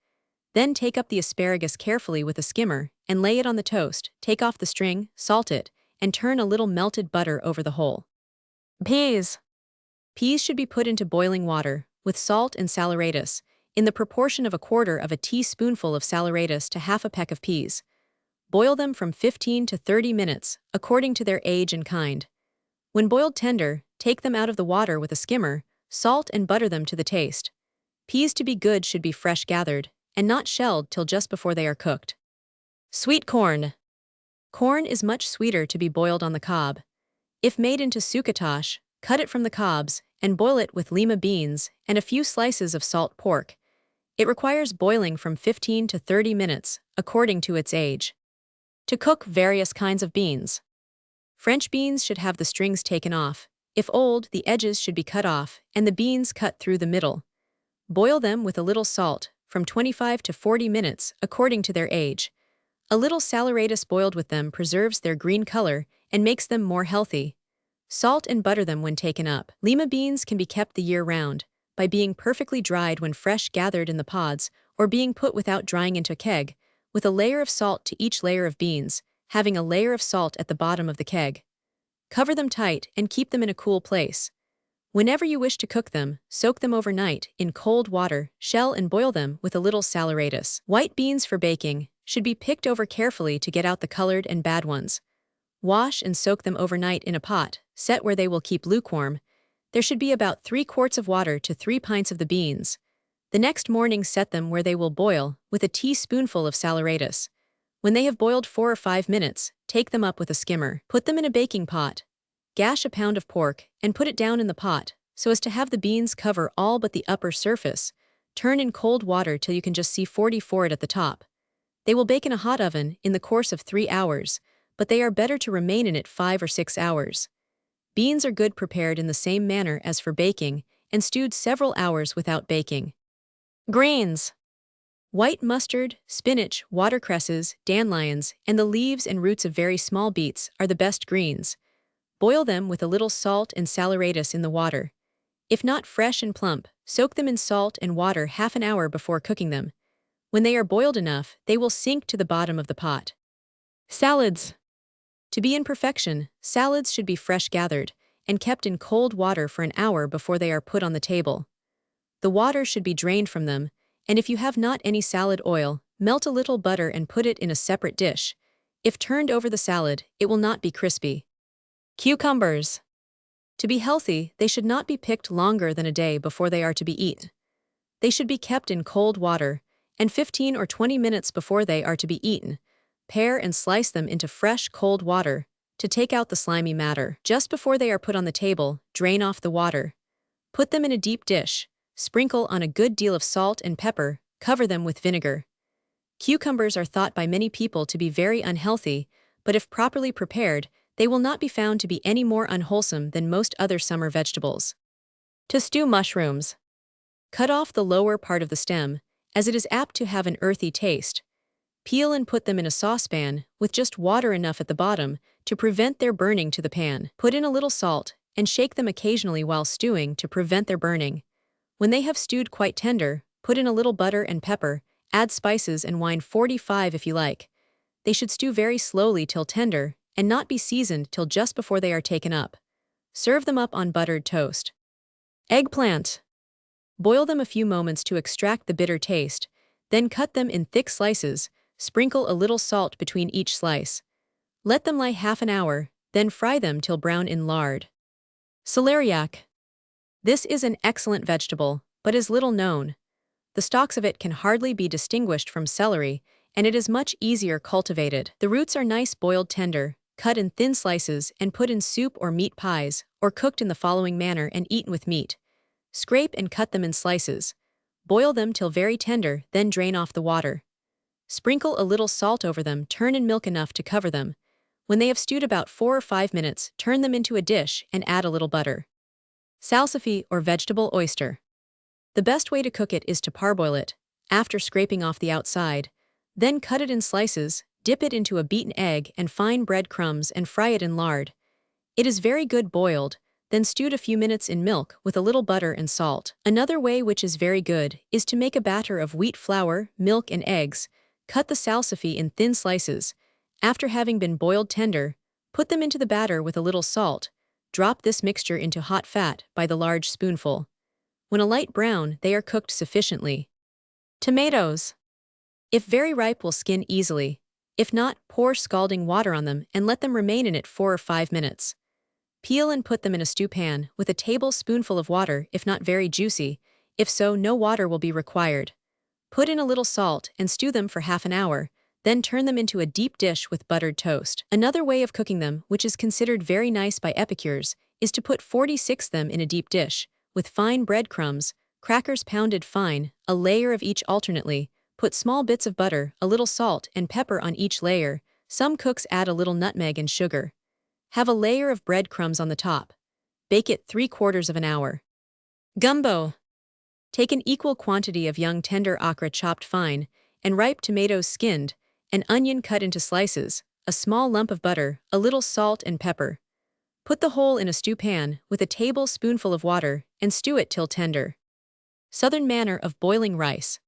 Then take up the asparagus carefully with a skimmer and lay it on the toast, take off the string, salt it, and turn a little melted butter over the whole. Peas. Peas should be put into boiling water, with salt and saleratus, in the proportion of a quarter of a teaspoonful of saleratus to half a peck of peas. Boil them from 15 to 30 minutes, according to their age and kind. When boiled tender, take them out of the water with a skimmer, salt and butter them to the taste. Peas to be good should be fresh gathered, and not shelled till just before they are cooked. Sweet corn. Corn is much sweeter to be boiled on the cob. If made into succotash, cut it from the cobs, and boil it with lima beans and a few slices of salt pork. It requires boiling from 15 to 30 minutes, according to its age. To cook various kinds of beans. French beans should have the strings taken off. If old, the edges should be cut off, and the beans cut through the middle. Boil them with a little salt, from 25 to 40 minutes, according to their age. A little saleratus boiled with them preserves their green color and makes them more healthy. Salt and butter them when taken up. Lima beans can be kept the year round by being perfectly dried when fresh gathered in the pods or being put without drying into a keg, with a layer of salt to each layer of beans, having a layer of salt at the bottom of the keg. Cover them tight and keep them in a cool place. Whenever you wish to cook them, soak them overnight in cold water, shell and boil them with a little saleratus. White beans for baking should be picked over carefully to get out the colored and bad ones. Wash and soak them overnight in a pot, set where they will keep lukewarm. There should be about 3 quarts of water to 3 pints of the beans. The next morning set them where they will boil, with a teaspoonful of saleratus. When they have boiled 4 or 5 minutes, take them up with a skimmer. Put them in a baking pot. Gash a pound of pork and put it down in the pot, so as to have the beans cover all but the upper surface. Turn in cold water till you can just see 40 for it at the top. They will bake in a hot oven in the course of 3 hours, but they are better to remain in it 5 or 6 hours. Beans are good prepared in the same manner as for baking, and stewed several hours without baking. Greens. White mustard, spinach, watercresses, dandelions, and the leaves and roots of very small beets are the best greens. Boil them with a little salt and saleratus in the water. If not fresh and plump, soak them in salt and water half an hour before cooking them. When they are boiled enough, they will sink to the bottom of the pot. Salads. To be in perfection, salads should be fresh gathered and kept in cold water for an hour before they are put on the table. The water should be drained from them, and if you have not any salad oil, melt a little butter and put it in a separate dish. If turned over the salad, it will not be crispy. Cucumbers. To be healthy, they should not be picked longer than a day before they are to be eaten. They should be kept in cold water, and 15 or 20 minutes before they are to be eaten. Pare and slice them into fresh, cold water to take out the slimy matter. Just before they are put on the table, drain off the water. Put them in a deep dish. Sprinkle on a good deal of salt and pepper. Cover them with vinegar. Cucumbers are thought by many people to be very unhealthy, but if properly prepared, they will not be found to be any more unwholesome than most other summer vegetables. To stew mushrooms. Cut off the lower part of the stem, as it is apt to have an earthy taste. Peel and put them in a saucepan, with just water enough at the bottom to prevent their burning to the pan. Put in a little salt, and shake them occasionally while stewing to prevent their burning. When they have stewed quite tender, put in a little butter and pepper, add spices and wine 45 if you like. They should stew very slowly till tender, and not be seasoned till just before they are taken up. Serve them up on buttered toast. Eggplant. Boil them a few moments to extract the bitter taste, then cut them in thick slices, sprinkle a little salt between each slice. Let them lie half an hour, then fry them till brown in lard. Celeriac. This is an excellent vegetable, but is little known. The stalks of it can hardly be distinguished from celery, and it is much easier cultivated. The roots are nice boiled tender, cut in thin slices and put in soup or meat pies, or cooked in the following manner and eaten with meat. Scrape and cut them in slices. Boil them till very tender, then drain off the water. Sprinkle a little salt over them, turn in milk enough to cover them. When they have stewed about 4 or 5 minutes, turn them into a dish and add a little butter. Salsify or vegetable oyster. The best way to cook it is to parboil it, after scraping off the outside. Then cut it in slices, dip it into a beaten egg and fine breadcrumbs and fry it in lard. It is very good boiled, then stewed a few minutes in milk with a little butter and salt. Another way which is very good is to make a batter of wheat flour, milk and eggs. Cut the salsify in thin slices. After having been boiled tender, put them into the batter with a little salt. Drop this mixture into hot fat by the large spoonful. When a light brown, they are cooked sufficiently. Tomatoes. If very ripe, will skin easily. If not, pour scalding water on them and let them remain in it 4 or 5 minutes. Peel and put them in a stew pan with a tablespoonful of water if not very juicy. If so, no water will be required. Put in a little salt and stew them for half an hour, then turn them into a deep dish with buttered toast. Another way of cooking them, which is considered very nice by epicures, is to put 46 them in a deep dish, with fine breadcrumbs, crackers pounded fine, a layer of each alternately. Put small bits of butter, a little salt and pepper on each layer. Some cooks add a little nutmeg and sugar. Have a layer of breadcrumbs on the top. Bake it 3/4 of an hour. Gumbo. Take an equal quantity of young tender okra chopped fine, and ripe tomatoes skinned, an onion cut into slices, a small lump of butter, a little salt and pepper. Put the whole in a stew pan with a tablespoonful of water and stew it till tender. Southern manner of boiling rice.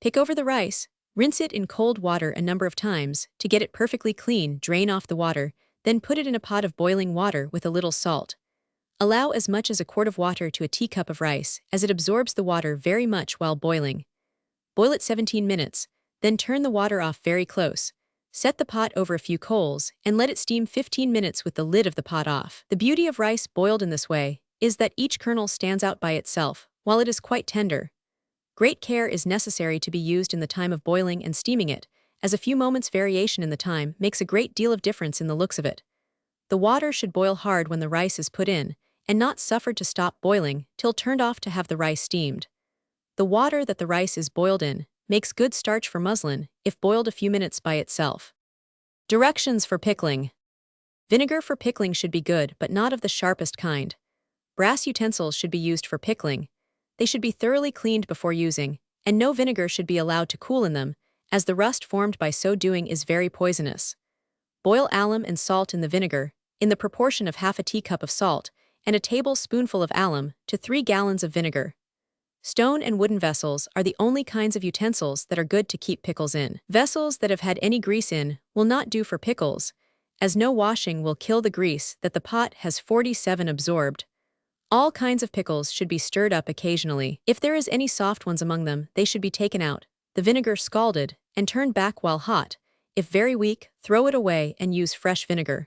Pick over the rice, rinse it in cold water a number of times to get it perfectly clean, drain off the water, then put it in a pot of boiling water with a little salt. Allow as much as a quart of water to a teacup of rice, as it absorbs the water very much while boiling. Boil it 17 minutes, then turn the water off very close. Set the pot over a few coals and let it steam 15 minutes with the lid of the pot off. The beauty of rice boiled in this way is that each kernel stands out by itself, while it is quite tender. Great care is necessary to be used in the time of boiling and steaming it, as a few moments variation in the time makes a great deal of difference in the looks of it. The water should boil hard when the rice is put in, and not suffered to stop boiling till turned off to have the rice steamed. The water that the rice is boiled in makes good starch for muslin if boiled a few minutes by itself. Directions for pickling. Vinegar for pickling should be good, but not of the sharpest kind. Brass utensils should be used for pickling. They should be thoroughly cleaned before using, and no vinegar should be allowed to cool in them, as the rust formed by so doing is very poisonous. Boil alum and salt in the vinegar, in the proportion of half a teacup of salt, and a tablespoonful of alum to 3 gallons of vinegar. Stone and wooden vessels are the only kinds of utensils that are good to keep pickles in. Vessels that have had any grease in will not do for pickles, as no washing will kill the grease that the pot has 47 absorbed. All kinds of pickles should be stirred up occasionally. If there is any soft ones among them, they should be taken out, the vinegar scalded, and turned back while hot. If very weak, throw it away and use fresh vinegar.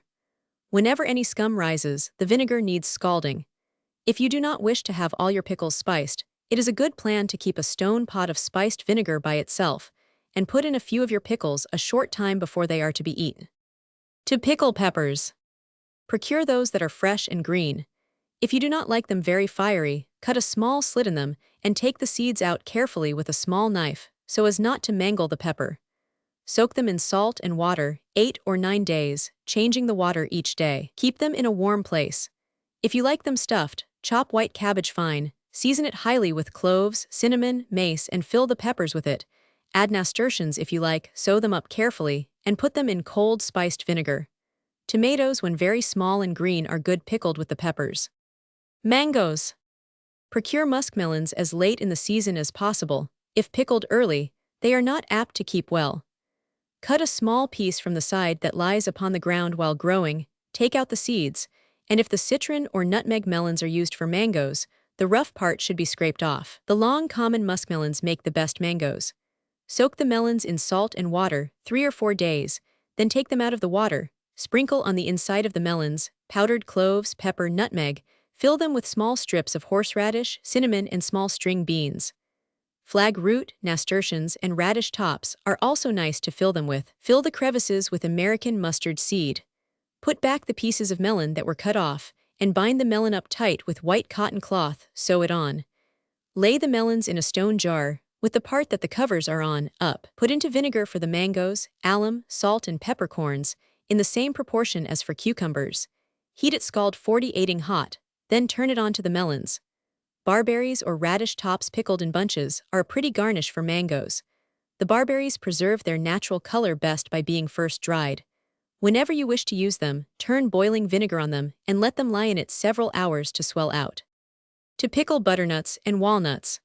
Whenever any scum rises, the vinegar needs scalding. If you do not wish to have all your pickles spiced, it is a good plan to keep a stone pot of spiced vinegar by itself, and put in a few of your pickles a short time before they are to be eaten. To pickle peppers. Procure those that are fresh and green. If you do not like them very fiery, cut a small slit in them and take the seeds out carefully with a small knife, so as not to mangle the pepper. Soak them in salt and water 8 or 9 days, changing the water each day. Keep them in a warm place. If you like them stuffed, chop white cabbage fine, season it highly with cloves, cinnamon, mace, and fill the peppers with it. Add nasturtiums if you like, sew them up carefully, and put them in cold spiced vinegar. Tomatoes, when very small and green, are good pickled with the peppers. Mangoes. Procure muskmelons as late in the season as possible. If pickled early, they are not apt to keep well. Cut a small piece from the side that lies upon the ground while growing, take out the seeds, and if the citron or nutmeg melons are used for mangoes, the rough part should be scraped off. The long common muskmelons make the best mangoes. Soak the melons in salt and water 3 or 4 days, then take them out of the water, sprinkle on the inside of the melons powdered cloves, pepper, nutmeg, fill them with small strips of horseradish, cinnamon, and small string beans. Flag root, nasturtiums, and radish tops are also nice to fill them with. Fill the crevices with American mustard seed. Put back the pieces of melon that were cut off, and bind the melon up tight with white cotton cloth, sew it on. Lay the melons in a stone jar, with the part that the covers are on, up. Put into vinegar for the mangoes, alum, salt, and peppercorns, in the same proportion as for cucumbers. Heat it scald 48ing hot, then turn it on to the melons. Barberries or radish tops pickled in bunches are a pretty garnish for mangoes. The barberries preserve their natural color best by being first dried. Whenever you wish to use them, turn boiling vinegar on them and let them lie in it several hours to swell out. To pickle butternuts and walnuts.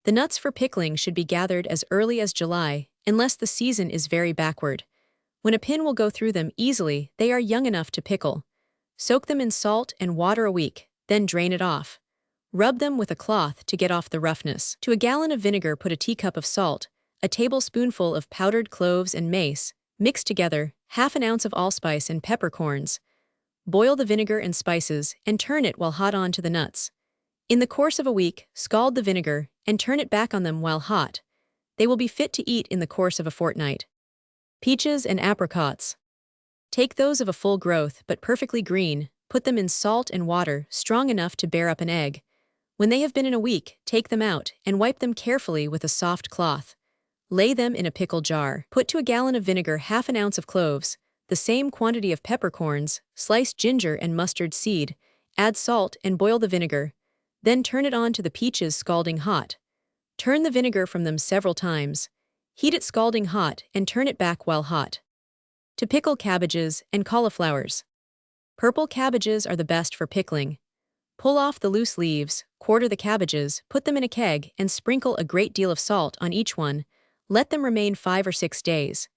The nuts for pickling should be gathered as early as July, unless the season is very backward. When a pin will go through them easily, they are young enough to pickle. Soak them in salt and water a week, then drain it off. Rub them with a cloth to get off the roughness. To a gallon of vinegar, put a teacup of salt, a tablespoonful of powdered cloves and mace, mix together, half an ounce of allspice and peppercorns. Boil the vinegar and spices and turn it while hot on to the nuts. In the course of a week, scald the vinegar and turn it back on them while hot. They will be fit to eat in the course of a fortnight. Peaches and apricots. Take those of a full growth but perfectly green, put them in salt and water strong enough to bear up an egg. When they have been in a week, take them out and wipe them carefully with a soft cloth. Lay them in a pickle jar. Put to a gallon of vinegar half an ounce of cloves, the same quantity of peppercorns, sliced ginger and mustard seed, add salt and boil the vinegar. Then turn it on to the peaches scalding hot. Turn the vinegar from them several times. Heat it scalding hot and turn it back while hot. To pickle cabbages and cauliflowers. Purple cabbages are the best for pickling. Pull off the loose leaves, quarter the cabbages, put them in a keg, and sprinkle a great deal of salt on each one. Let them remain 5 or 6 days.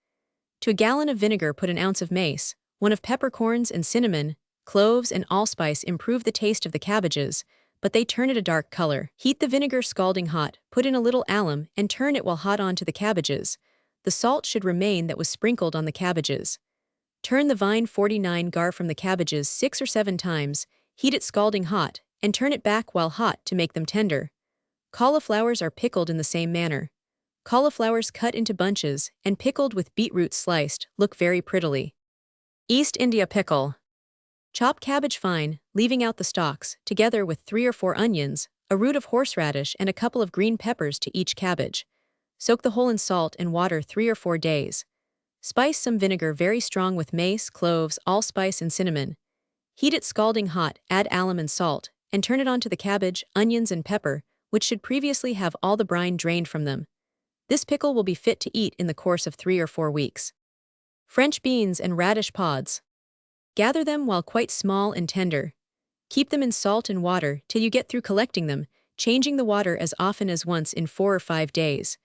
To a gallon of vinegar put an ounce of mace, 1 of peppercorns and cinnamon, cloves and allspice improve the taste of the cabbages, but they turn it a dark color. Heat the vinegar scalding hot, put in a little alum, and turn it while hot onto the cabbages. The salt should remain that was sprinkled on the cabbages. Turn the vine 49 gar from the cabbages 6 or 7 times, heat it scalding hot, and turn it back while hot to make them tender. Cauliflowers are pickled in the same manner. Cauliflowers cut into bunches and pickled with beetroot sliced look very prettily. East India pickle. Chop cabbage fine, leaving out the stalks, together with 3 or 4 onions, a root of horseradish and a couple of green peppers to each cabbage. Soak the whole in salt and water 3 or 4 days. Spice some vinegar very strong with mace, cloves, allspice and cinnamon. Heat it scalding hot, add alum and salt, and turn it onto the cabbage, onions and pepper, which should previously have all the brine drained from them. This pickle will be fit to eat in the course of 3 or 4 weeks. French beans and radish pods. Gather them while quite small and tender. Keep them in salt and water till you get through collecting them, changing the water as often as once in 4 or 5 days.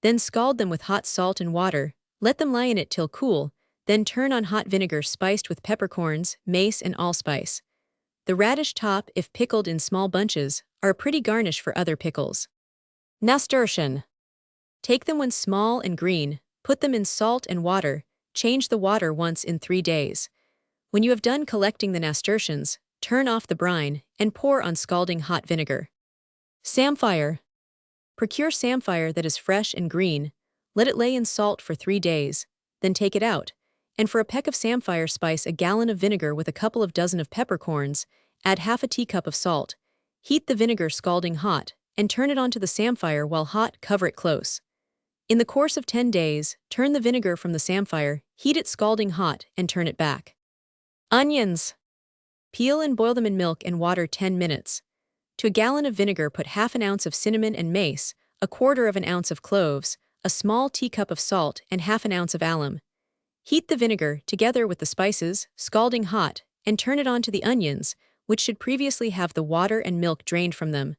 Then scald them with hot salt and water, let them lie in it till cool, then turn on hot vinegar spiced with peppercorns, mace and allspice. The radish top, if pickled in small bunches, are a pretty garnish for other pickles. Nasturtium. Take them when small and green, put them in salt and water, change the water once in 3 days. When you have done collecting the nasturtiums, turn off the brine and pour on scalding hot vinegar. Samphire. Procure samphire that is fresh and green, let it lay in salt for 3 days, then take it out, and for a peck of samphire spice a gallon of vinegar with a couple of dozen of peppercorns, add half a teacup of salt. Heat the vinegar scalding hot, and turn it onto the samphire while hot, cover it close. In the course of 10 days, turn the vinegar from the samphire, heat it scalding hot, and turn it back. Onions. Peel and boil them in milk and water 10 minutes. To a gallon of vinegar put half an ounce of cinnamon and mace, a quarter of an ounce of cloves, a small teacup of salt and half an ounce of alum. Heat the vinegar together with the spices, scalding hot, and turn it onto the onions, which should previously have the water and milk drained from them.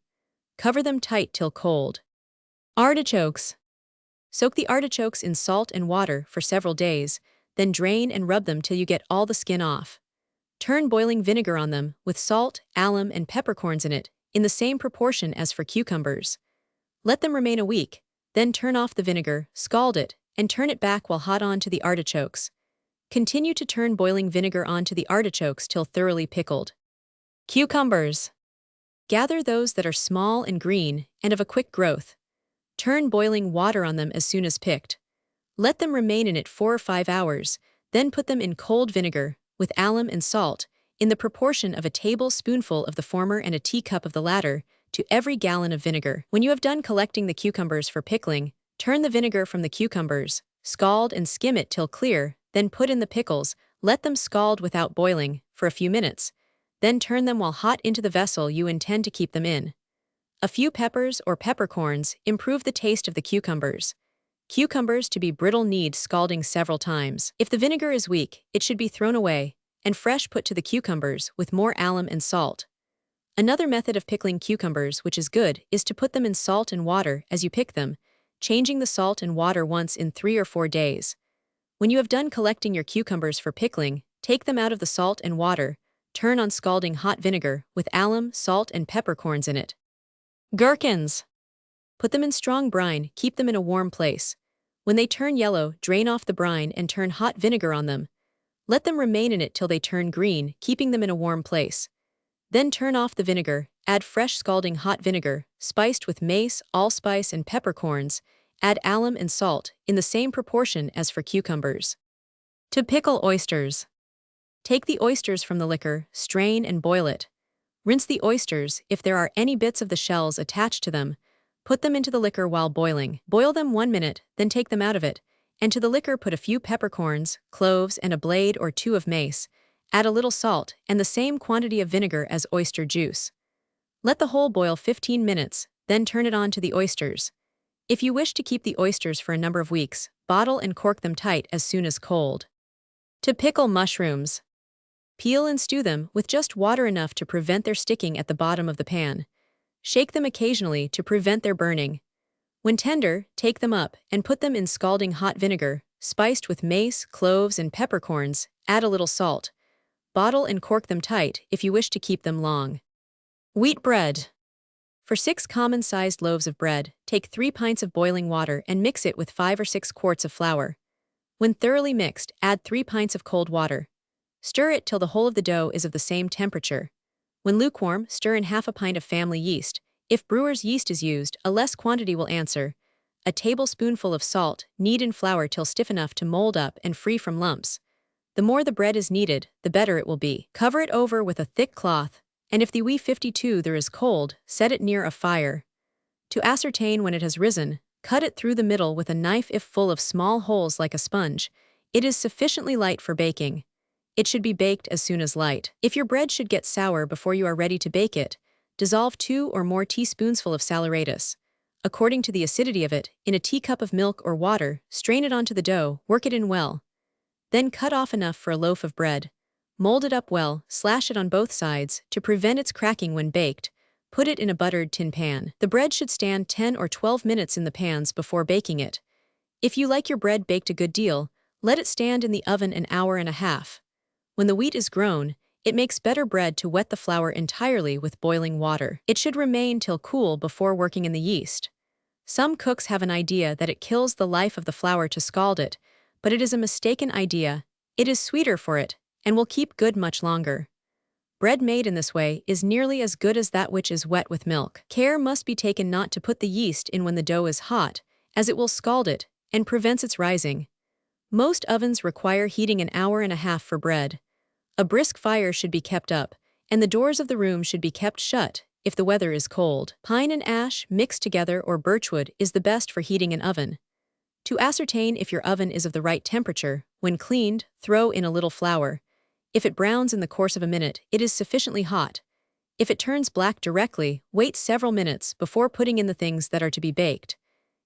Cover them tight till cold. Artichokes. Soak the artichokes in salt and water for several days, then drain and rub them till you get all the skin off. Turn boiling vinegar on them with salt, alum, and peppercorns in it, in the same proportion as for cucumbers. Let them remain a week, then turn off the vinegar, scald it, and turn it back while hot onto the artichokes. Continue to turn boiling vinegar onto the artichokes till thoroughly pickled. Cucumbers. Gather those that are small and green and of a quick growth. Turn boiling water on them as soon as picked. Let them remain in it 4 or 5 hours, then put them in cold vinegar, with alum and salt, in the proportion of a tablespoonful of the former and a teacup of the latter, to every gallon of vinegar. When you have done collecting the cucumbers for pickling, turn the vinegar from the cucumbers, scald and skim it till clear, then put in the pickles, let them scald without boiling, for a few minutes, then turn them while hot into the vessel you intend to keep them in. A few peppers or peppercorns improve the taste of the cucumbers. Cucumbers to be brittle need scalding several times. If the vinegar is weak, it should be thrown away, and fresh put to the cucumbers with more alum and salt. Another method of pickling cucumbers which is good is to put them in salt and water as you pick them, changing the salt and water once in 3 or 4 days. When you have done collecting your cucumbers for pickling, take them out of the salt and water, turn on scalding hot vinegar with alum, salt, and peppercorns in it. Gherkins. Put them in strong brine, keep them in a warm place. When they turn yellow, drain off the brine and turn hot vinegar on them. Let them remain in it till they turn green, keeping them in a warm place. Then turn off the vinegar, add fresh scalding hot vinegar, spiced with mace, allspice, and peppercorns, add alum and salt, in the same proportion as for cucumbers. To pickle oysters. Take the oysters from the liquor, strain and boil it. Rinse the oysters if there are any bits of the shells attached to them. Put them into the liquor while boiling. Boil them 1 minute, then take them out of it, and to the liquor put a few peppercorns, cloves, and a blade or 2 of mace. Add a little salt and the same quantity of vinegar as oyster juice. Let the whole boil 15 minutes, then turn it on to the oysters. If you wish to keep the oysters for a number of weeks, bottle and cork them tight as soon as cold. To pickle mushrooms. Peel and stew them with just water enough to prevent their sticking at the bottom of the pan. Shake them occasionally to prevent their burning. When tender, take them up and put them in scalding hot vinegar, spiced with mace, cloves, and peppercorns. Add a little salt. Bottle and cork them tight if you wish to keep them long. Wheat bread. For 6 common-sized loaves of bread, take 3 pints of boiling water and mix it with 5 or 6 quarts of flour. When thoroughly mixed, add 3 pints of cold water. Stir it till the whole of the dough is of the same temperature. When lukewarm, stir in half a pint of family yeast. If brewer's yeast is used, a less quantity will answer. A tablespoonful of salt. Knead in flour till stiff enough to mold up and free from lumps. The more the bread is kneaded, the better it will be. Cover it over with a thick cloth, and if the wee 52 there is cold, set it near a fire. To ascertain when it has risen, cut it through the middle with a knife. If full of small holes like a sponge, it is sufficiently light for baking. It should be baked as soon as light. If your bread should get sour before you are ready to bake it, dissolve 2 or more teaspoonsful of saleratus, according to the acidity of it, in a teacup of milk or water. Strain it onto the dough, work it in well. Then cut off enough for a loaf of bread. Mold it up well, slash it on both sides to prevent its cracking when baked. Put it in a buttered tin pan. The bread should stand 10 or 12 minutes in the pans before baking it. If you like your bread baked a good deal, let it stand in the oven an hour and a half. When the wheat is grown, it makes better bread to wet the flour entirely with boiling water. It should remain till cool before working in the yeast. Some cooks have an idea that it kills the life of the flour to scald it, but it is a mistaken idea. It is sweeter for it, and will keep good much longer. Bread made in this way is nearly as good as that which is wet with milk. Care must be taken not to put the yeast in when the dough is hot, as it will scald it, and prevents its rising. Most ovens require heating an hour and a half for bread. A brisk fire should be kept up, and the doors of the room should be kept shut if the weather is cold. Pine and ash mixed together or birchwood is the best for heating an oven. To ascertain if your oven is of the right temperature, when cleaned, throw in a little flour. If it browns in the course of a minute, it is sufficiently hot. If it turns black directly, wait several minutes before putting in the things that are to be baked.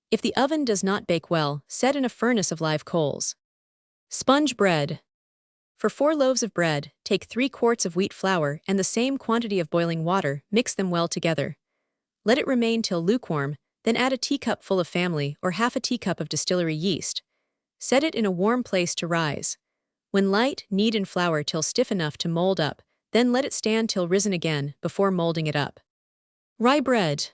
If the oven does not bake well, set in a furnace of live coals. Sponge bread. For 4 loaves of bread, take 3 quarts of wheat flour and the same quantity of boiling water. Mix them well together. Let it remain till lukewarm, then add a teacupful of family or half a teacup of distillery yeast. Set it in a warm place to rise. When light, knead in flour till stiff enough to mold up, then let it stand till risen again before molding it up. Rye bread.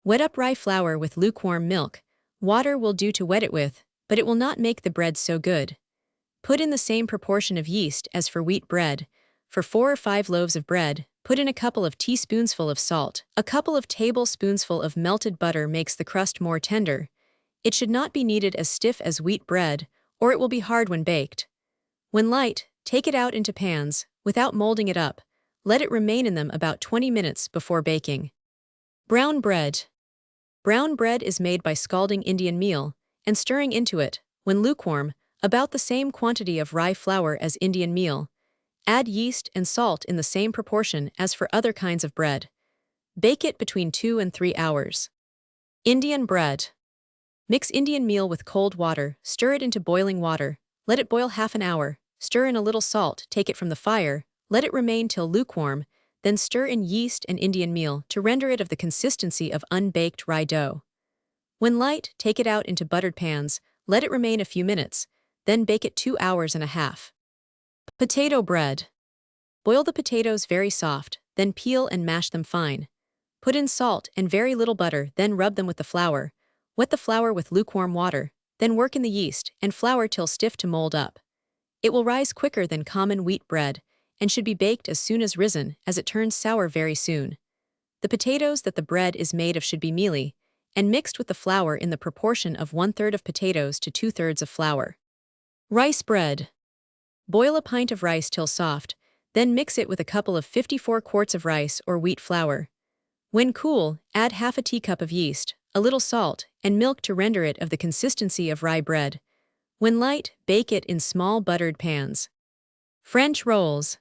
Wet up rye flour with lukewarm milk. Water will do to wet it with, but it will not make the bread so good. Put in the same proportion of yeast as for wheat bread. For 4 or 5 loaves of bread, put in a couple of teaspoonsful of salt. A couple of tablespoonsful of melted butter makes the crust more tender. It should not be kneaded as stiff as wheat bread, or it will be hard when baked. When light, take it out into pans, without molding it up. Let it remain in them about 20 minutes before baking. Brown bread. Brown bread is made by scalding Indian meal and stirring into it, when lukewarm, about the same quantity of rye flour as Indian meal. Add yeast and salt in the same proportion as for other kinds of bread. Bake it between 2 and 3 hours. Indian bread. Mix Indian meal with cold water, stir it into boiling water, let it boil half an hour, stir in a little salt, take it from the fire, let it remain till lukewarm, then stir in yeast and Indian meal to render it of the consistency of unbaked rye dough. When light, take it out into buttered pans, let it remain a few minutes, then bake it 2 hours and a half. Potato bread. Boil the potatoes very soft, then peel and mash them fine. Put in salt and very little butter, then rub them with the flour. Wet the flour with lukewarm water, then work in the yeast and flour till stiff to mold up. It will rise quicker than common wheat bread, and should be baked as soon as risen, as it turns sour very soon. The potatoes that the bread is made of should be mealy, and mixed with the flour in the proportion of 1/3 of potatoes to 2/3 of flour. Rice bread. Boil a pint of rice till soft, then mix it with a couple of 54 quarts of rice or wheat flour. When cool, add half a teacup of yeast, a little salt, and milk to render it of the consistency of rye bread. When light, bake it in small buttered pans. French rolls.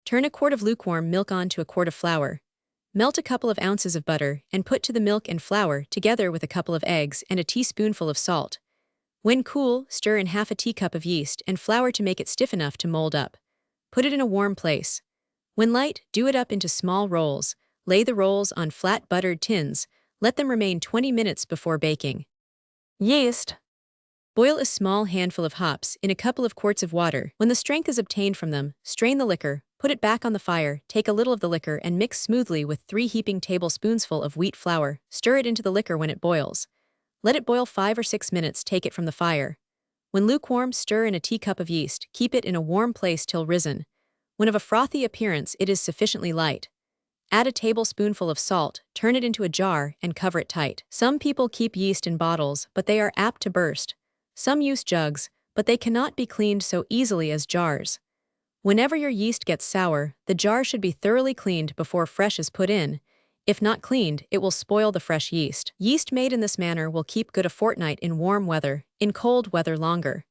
Turn a quart of lukewarm milk on to a quart of flour. Melt a couple of ounces of butter and put to the milk and flour together with a couple of eggs and a teaspoonful of salt. When cool, stir in half a teacup of yeast and flour to make it stiff enough to mold up. Put it in a warm place. When light, do it up into small rolls. Lay the rolls on flat buttered tins. Let them remain 20 minutes before baking. Yeast. Boil a small handful of hops in a couple of quarts of water. When the strength is obtained from them, strain the liquor, put it back on the fire, take a little of the liquor and mix smoothly with 3 heaping tablespoonsful of wheat flour. Stir it into the liquor when it boils. Let it boil 5 or 6 minutes, take it from the fire. When lukewarm, stir in a teacup of yeast, keep it in a warm place till risen. When of a frothy appearance, it is sufficiently light. Add a tablespoonful of salt, turn it into a jar, and cover it tight. Some people keep yeast in bottles, but they are apt to burst. Some use jugs, but they cannot be cleaned so easily as jars. Whenever your yeast gets sour, the jar should be thoroughly cleaned before fresh is put in. If not cleaned, it will spoil the fresh yeast. Yeast made in this manner will keep good a fortnight in warm weather, in cold weather longer.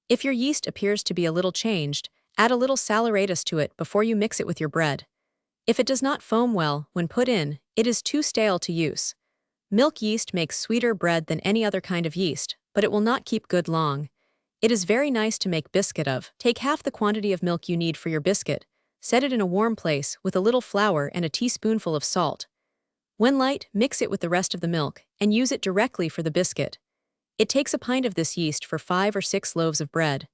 If your yeast appears to be a little changed, add a little saleratus to it before you mix it with your bread. If it does not foam well when put in, it is too stale to use. Milk yeast makes sweeter bread than any other kind of yeast, but it will not keep good long. It is very nice to make biscuit of. Take half the quantity of milk you need for your biscuit, set it in a warm place with a little flour and a teaspoonful of salt. When light, mix it with the rest of the milk and use it directly for the biscuit. It takes a pint of this yeast for 5 or 6 loaves of bread.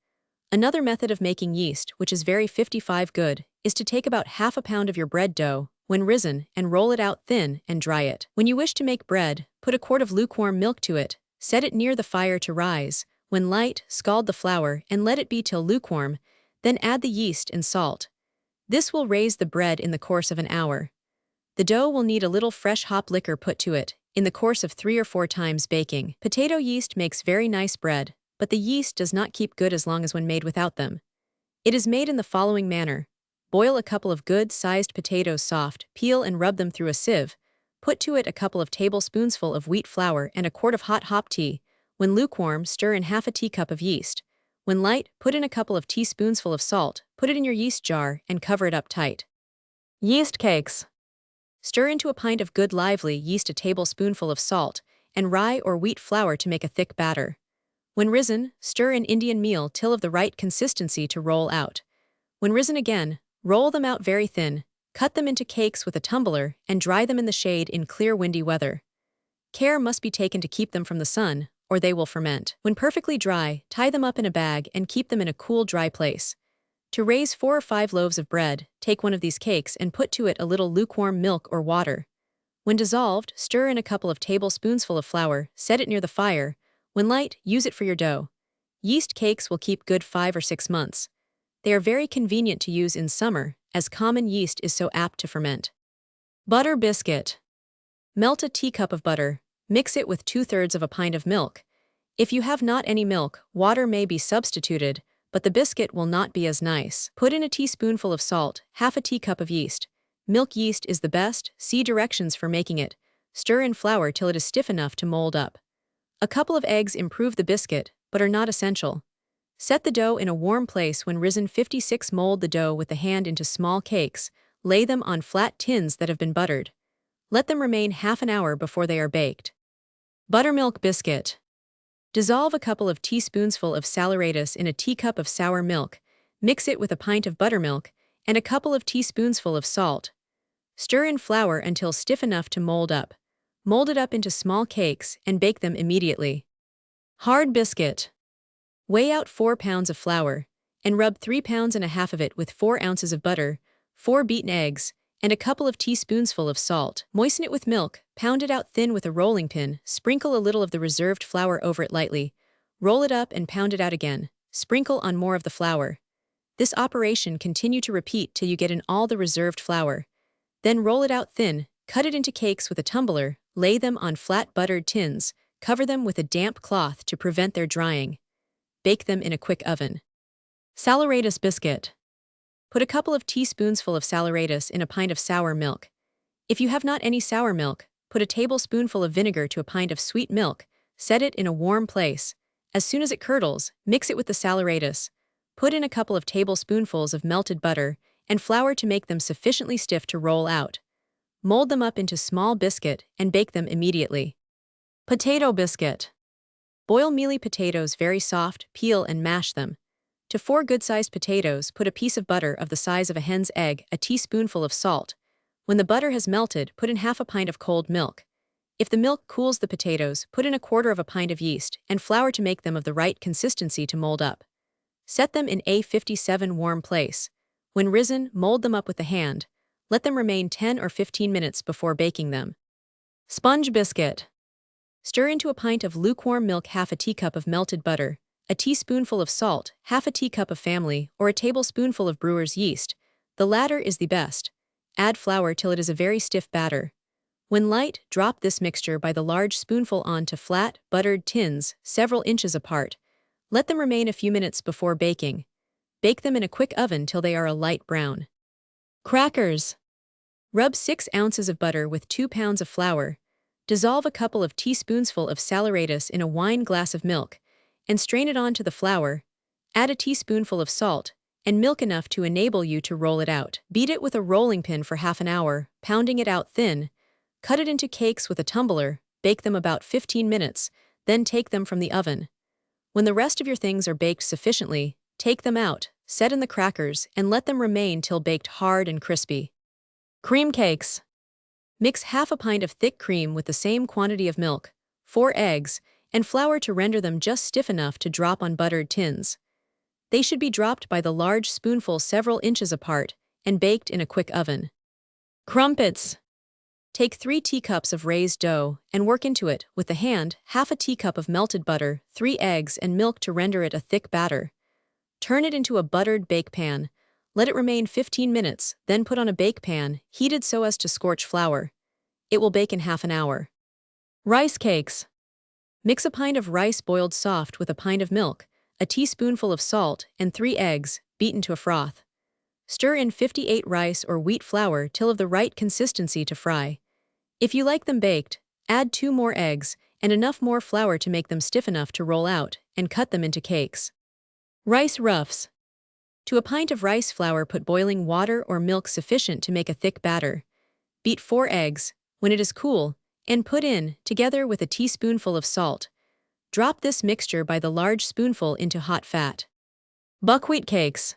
Another method of making yeast, which is very 55 good, is to take about half a pound of your bread dough, when risen, and roll it out thin and dry it. When you wish to make bread, put a quart of lukewarm milk to it, set it near the fire to rise. When light, scald the flour and let it be till lukewarm, then add the yeast and salt. This will raise the bread in the course of an hour. The dough will need a little fresh hop liquor put to it, in the course of 3 or 4 times baking. Potato yeast makes very nice bread, but the yeast does not keep good as long as when made without them. It is made in the following manner. Boil a couple of good-sized potatoes soft, peel and rub them through a sieve. Put to it a couple of tablespoonsful of wheat flour and a quart of hot hop tea. When lukewarm, stir in half a teacup of yeast. When light, put in a couple of teaspoonsful of salt, put it in your yeast jar, and cover it up tight. Yeast cakes. Stir into a pint of good lively yeast a tablespoonful of salt, and rye or wheat flour to make a thick batter. When risen, stir in Indian meal till of the right consistency to roll out. When risen again, roll them out very thin, cut them into cakes with a tumbler, and dry them in the shade in clear windy weather. Care must be taken to keep them from the sun, or they will ferment. When perfectly dry, tie them up in a bag and keep them in a cool, dry place. To raise 4 or 5 loaves of bread, take one of these cakes and put to it a little lukewarm milk or water. When dissolved, stir in a couple of tablespoonsful of flour, set it near the fire. When light, use it for your dough. Yeast cakes will keep good 5 or 6 months. They are very convenient to use in summer, as common yeast is so apt to ferment. Butter biscuit. Melt a teacup of butter, mix it with 2/3 of a pint of milk. If you have not any milk, water may be substituted, but the biscuit will not be as nice. Put in a teaspoonful of salt, half a teacup of yeast. Milk yeast is the best, see directions for making it. Stir in flour till it is stiff enough to mold up. A couple of eggs improve the biscuit, but are not essential. Set the dough in a warm place. When risen 56, mold the dough with the hand into small cakes, lay them on flat tins that have been buttered. Let them remain half an hour before they are baked. Buttermilk biscuit. Dissolve a couple of teaspoonsful of saleratus in a teacup of sour milk, mix it with a pint of buttermilk, and a couple of teaspoonsful of salt. Stir in flour until stiff enough to mold up. Mold it up into small cakes and bake them immediately. Hard biscuit. Weigh out 4 pounds of flour, and rub 3.5 pounds of it with 4 ounces of butter, 4 beaten eggs, and a couple of teaspoonsful of salt. Moisten it with milk, pound it out thin with a rolling pin, sprinkle a little of the reserved flour over it lightly, roll it up and pound it out again, sprinkle on more of the flour. This operation continue to repeat till you get in all the reserved flour. Then roll it out thin, cut it into cakes with a tumbler, lay them on flat buttered tins, cover them with a damp cloth to prevent their drying. Bake them in a quick oven. Saleratus biscuit. Put a couple of teaspoonsful of saleratus in a pint of sour milk. If you have not any sour milk, put a tablespoonful of vinegar to a pint of sweet milk, set it in a warm place. As soon as it curdles, mix it with the saleratus. Put in a couple of tablespoonfuls of melted butter and flour to make them sufficiently stiff to roll out. mold them up into small biscuit and bake them immediately. Potato biscuit. Boil mealy potatoes very soft, peel and mash them. To 4 good-sized potatoes, put a piece of butter of the size of a hen's egg, a teaspoonful of salt. When the butter has melted, put in half a pint of cold milk. If the milk cools the potatoes, put in 1/4 of a pint of yeast and flour to make them of the right consistency to mold up. Set them in a 57 warm place. When risen, mold them up with the hand. Let them remain 10 or 15 minutes before baking them. Sponge biscuit. Stir into a pint of lukewarm milk half a teacup of melted butter, a teaspoonful of salt, half a teacup of family, or a tablespoonful of brewer's yeast. The latter is the best. Add flour till it is a very stiff batter. When light, drop this mixture by the large spoonful onto flat, buttered tins, several inches apart. Let them remain a few minutes before baking. Bake them in a quick oven till they are a light brown. Crackers. Rub 6 ounces of butter with 2 pounds of flour. Dissolve a couple of teaspoonsful of saleratus in a wine glass of milk, and strain it onto the flour. Add a teaspoonful of salt, and milk enough to enable you to roll it out. Beat it with a rolling pin for half an hour, pounding it out thin. Cut it into cakes with a tumbler, bake them about 15 minutes, then take them from the oven. When the rest of your things are baked sufficiently, take them out, set in the crackers, and let them remain till baked hard and crispy. Cream cakes. Mix half a pint of thick cream with the same quantity of milk, 4 eggs, and flour to render them just stiff enough to drop on buttered tins. They should be dropped by the large spoonful several inches apart and baked in a quick oven. Crumpets. Take 3 teacups of raised dough and work into it, with the hand, half a teacup of melted butter, 3 eggs and milk to render it a thick batter. Turn it into a buttered bake pan. Let it remain 15 minutes, then put on a bake pan, heated so as to scorch flour. It will bake in half an hour. Rice cakes. Mix a pint of rice boiled soft with a pint of milk, a teaspoonful of salt, and 3 eggs, beaten to a froth. Stir in 58 rice or wheat flour till of the right consistency to fry. If you like them baked, add 2 more eggs and enough more flour to make them stiff enough to roll out, and cut them into cakes. Rice ruffs. To a pint of rice flour put boiling water or milk sufficient to make a thick batter. Beat 4 eggs, when it is cool, and put in, together with a teaspoonful of salt. Drop this mixture by the large spoonful into hot fat. Buckwheat cakes.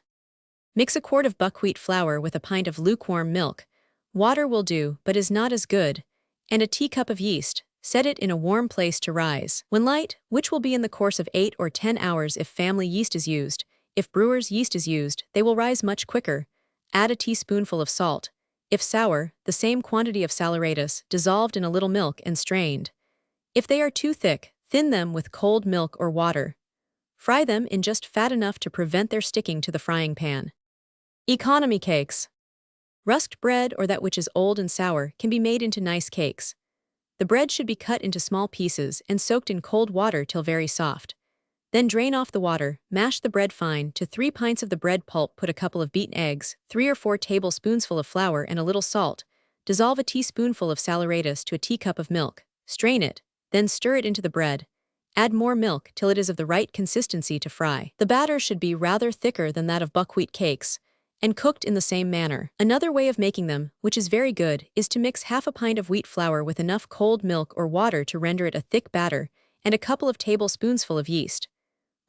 Mix a quart of buckwheat flour with a pint of lukewarm milk. Water will do, but is not as good, and a teacup of yeast. Set it in a warm place to rise. When light, which will be in the course of 8 or 10 hours if family yeast is used, if brewer's yeast is used, they will rise much quicker. Add a teaspoonful of salt. If sour, the same quantity of saleratus, dissolved in a little milk and strained. If they are too thick, thin them with cold milk or water. Fry them in just fat enough to prevent their sticking to the frying pan. Economy cakes. Rusked bread or that which is old and sour can be made into nice cakes. The bread should be cut into small pieces and soaked in cold water till very soft. Then drain off the water, mash the bread fine. To 3 pints of the bread pulp put a couple of beaten eggs, 3 or 4 tablespoonsful of flour and a little salt. Dissolve a teaspoonful of saleratus to a teacup of milk. Strain it, then stir it into the bread. Add more milk till it is of the right consistency to fry. The batter should be rather thicker than that of buckwheat cakes, and cooked in the same manner. Another way of making them, which is very good, is to mix half a pint of wheat flour with enough cold milk or water to render it a thick batter, and a couple of tablespoonsful of yeast.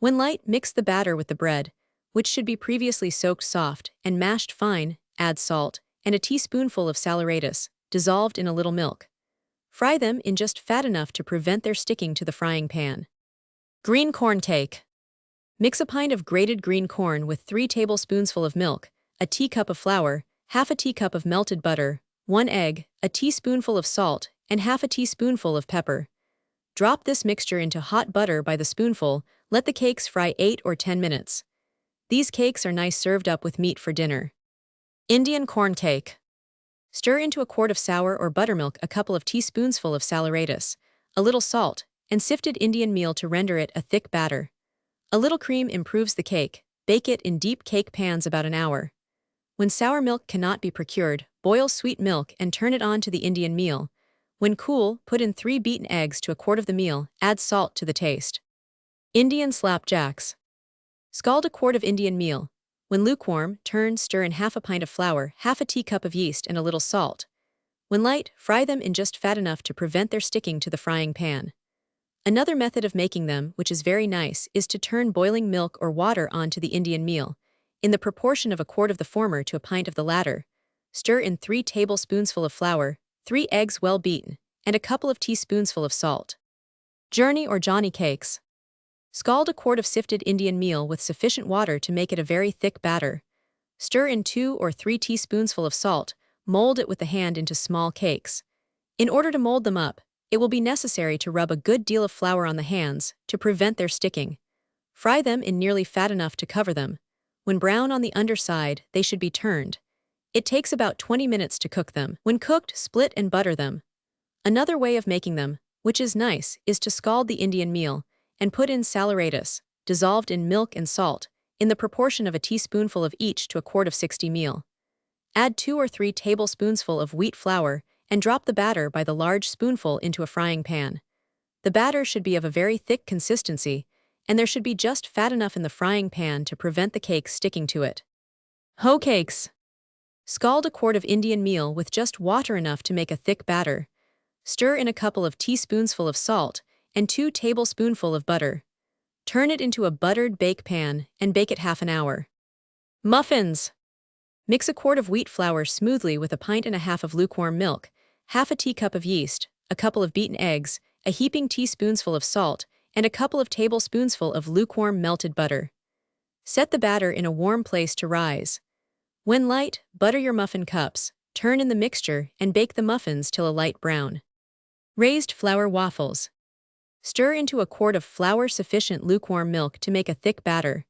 When light, mix the batter with the bread, which should be previously soaked soft and mashed fine. Add salt and a teaspoonful of saleratus, dissolved in a little milk. Fry them in just fat enough to prevent their sticking to the frying pan. Green corn cake. Mix a pint of grated green corn with 3 tablespoonsful of milk, a teacup of flour, half a teacup of melted butter, 1 egg, a teaspoonful of salt, and half a teaspoonful of pepper. Drop this mixture into hot butter by the spoonful. Let the cakes fry 8 or 10 minutes. These cakes are nice served up with meat for dinner. Indian corn cake. Stir into a quart of sour or buttermilk a couple of teaspoonsful of saleratus, a little salt, and sifted Indian meal to render it a thick batter. A little cream improves the cake. Bake it in deep cake pans about an hour. When sour milk cannot be procured, boil sweet milk and turn it on to the Indian meal. When cool, put in 3 beaten eggs to a quart of the meal. Add salt to the taste. Indian slapjacks. Scald a quart of Indian meal. When lukewarm, turn, stir in half a pint of flour, half a teacup of yeast, and a little salt. When light, fry them in just fat enough to prevent their sticking to the frying pan. Another method of making them, which is very nice, is to turn boiling milk or water onto the Indian meal, in the proportion of a quart of the former to a pint of the latter. Stir in 3 tablespoonsful of flour, 3 eggs well beaten, and a couple of teaspoonsful of salt. Journey or Johnny cakes. Scald a quart of sifted Indian meal with sufficient water to make it a very thick batter. Stir in 2 or 3 teaspoonsful of salt, mold it with the hand into small cakes. In order to mold them up, it will be necessary to rub a good deal of flour on the hands to prevent their sticking. Fry them in nearly fat enough to cover them. When brown on the underside, they should be turned. It takes about 20 minutes to cook them. When cooked, split and butter them. Another way of making them, which is nice, is to scald the Indian meal and put in saleratus, dissolved in milk and salt, in the proportion of a teaspoonful of each to a quart of 60 meal. Add 2 or 3 tablespoonsful of wheat flour and drop the batter by the large spoonful into a frying pan. The batter should be of a very thick consistency, and there should be just fat enough in the frying pan to prevent the cake sticking to it. Hoe cakes. Scald a quart of Indian meal with just water enough to make a thick batter. Stir in a couple of teaspoonsful of salt and 2 tablespoonful of butter. Turn it into a buttered bake pan and bake it half an hour. Muffins. Mix a quart of wheat flour smoothly with a pint and a half of lukewarm milk, half a teacup of yeast, a couple of beaten eggs, a heaping teaspoonsful of salt, and a couple of tablespoonsful of lukewarm melted butter. Set the batter in a warm place to rise. When light, butter your muffin cups, turn in the mixture, and bake the muffins till a light brown. Raised flour waffles. Stir into a quart of flour sufficient lukewarm milk to make a thick batter.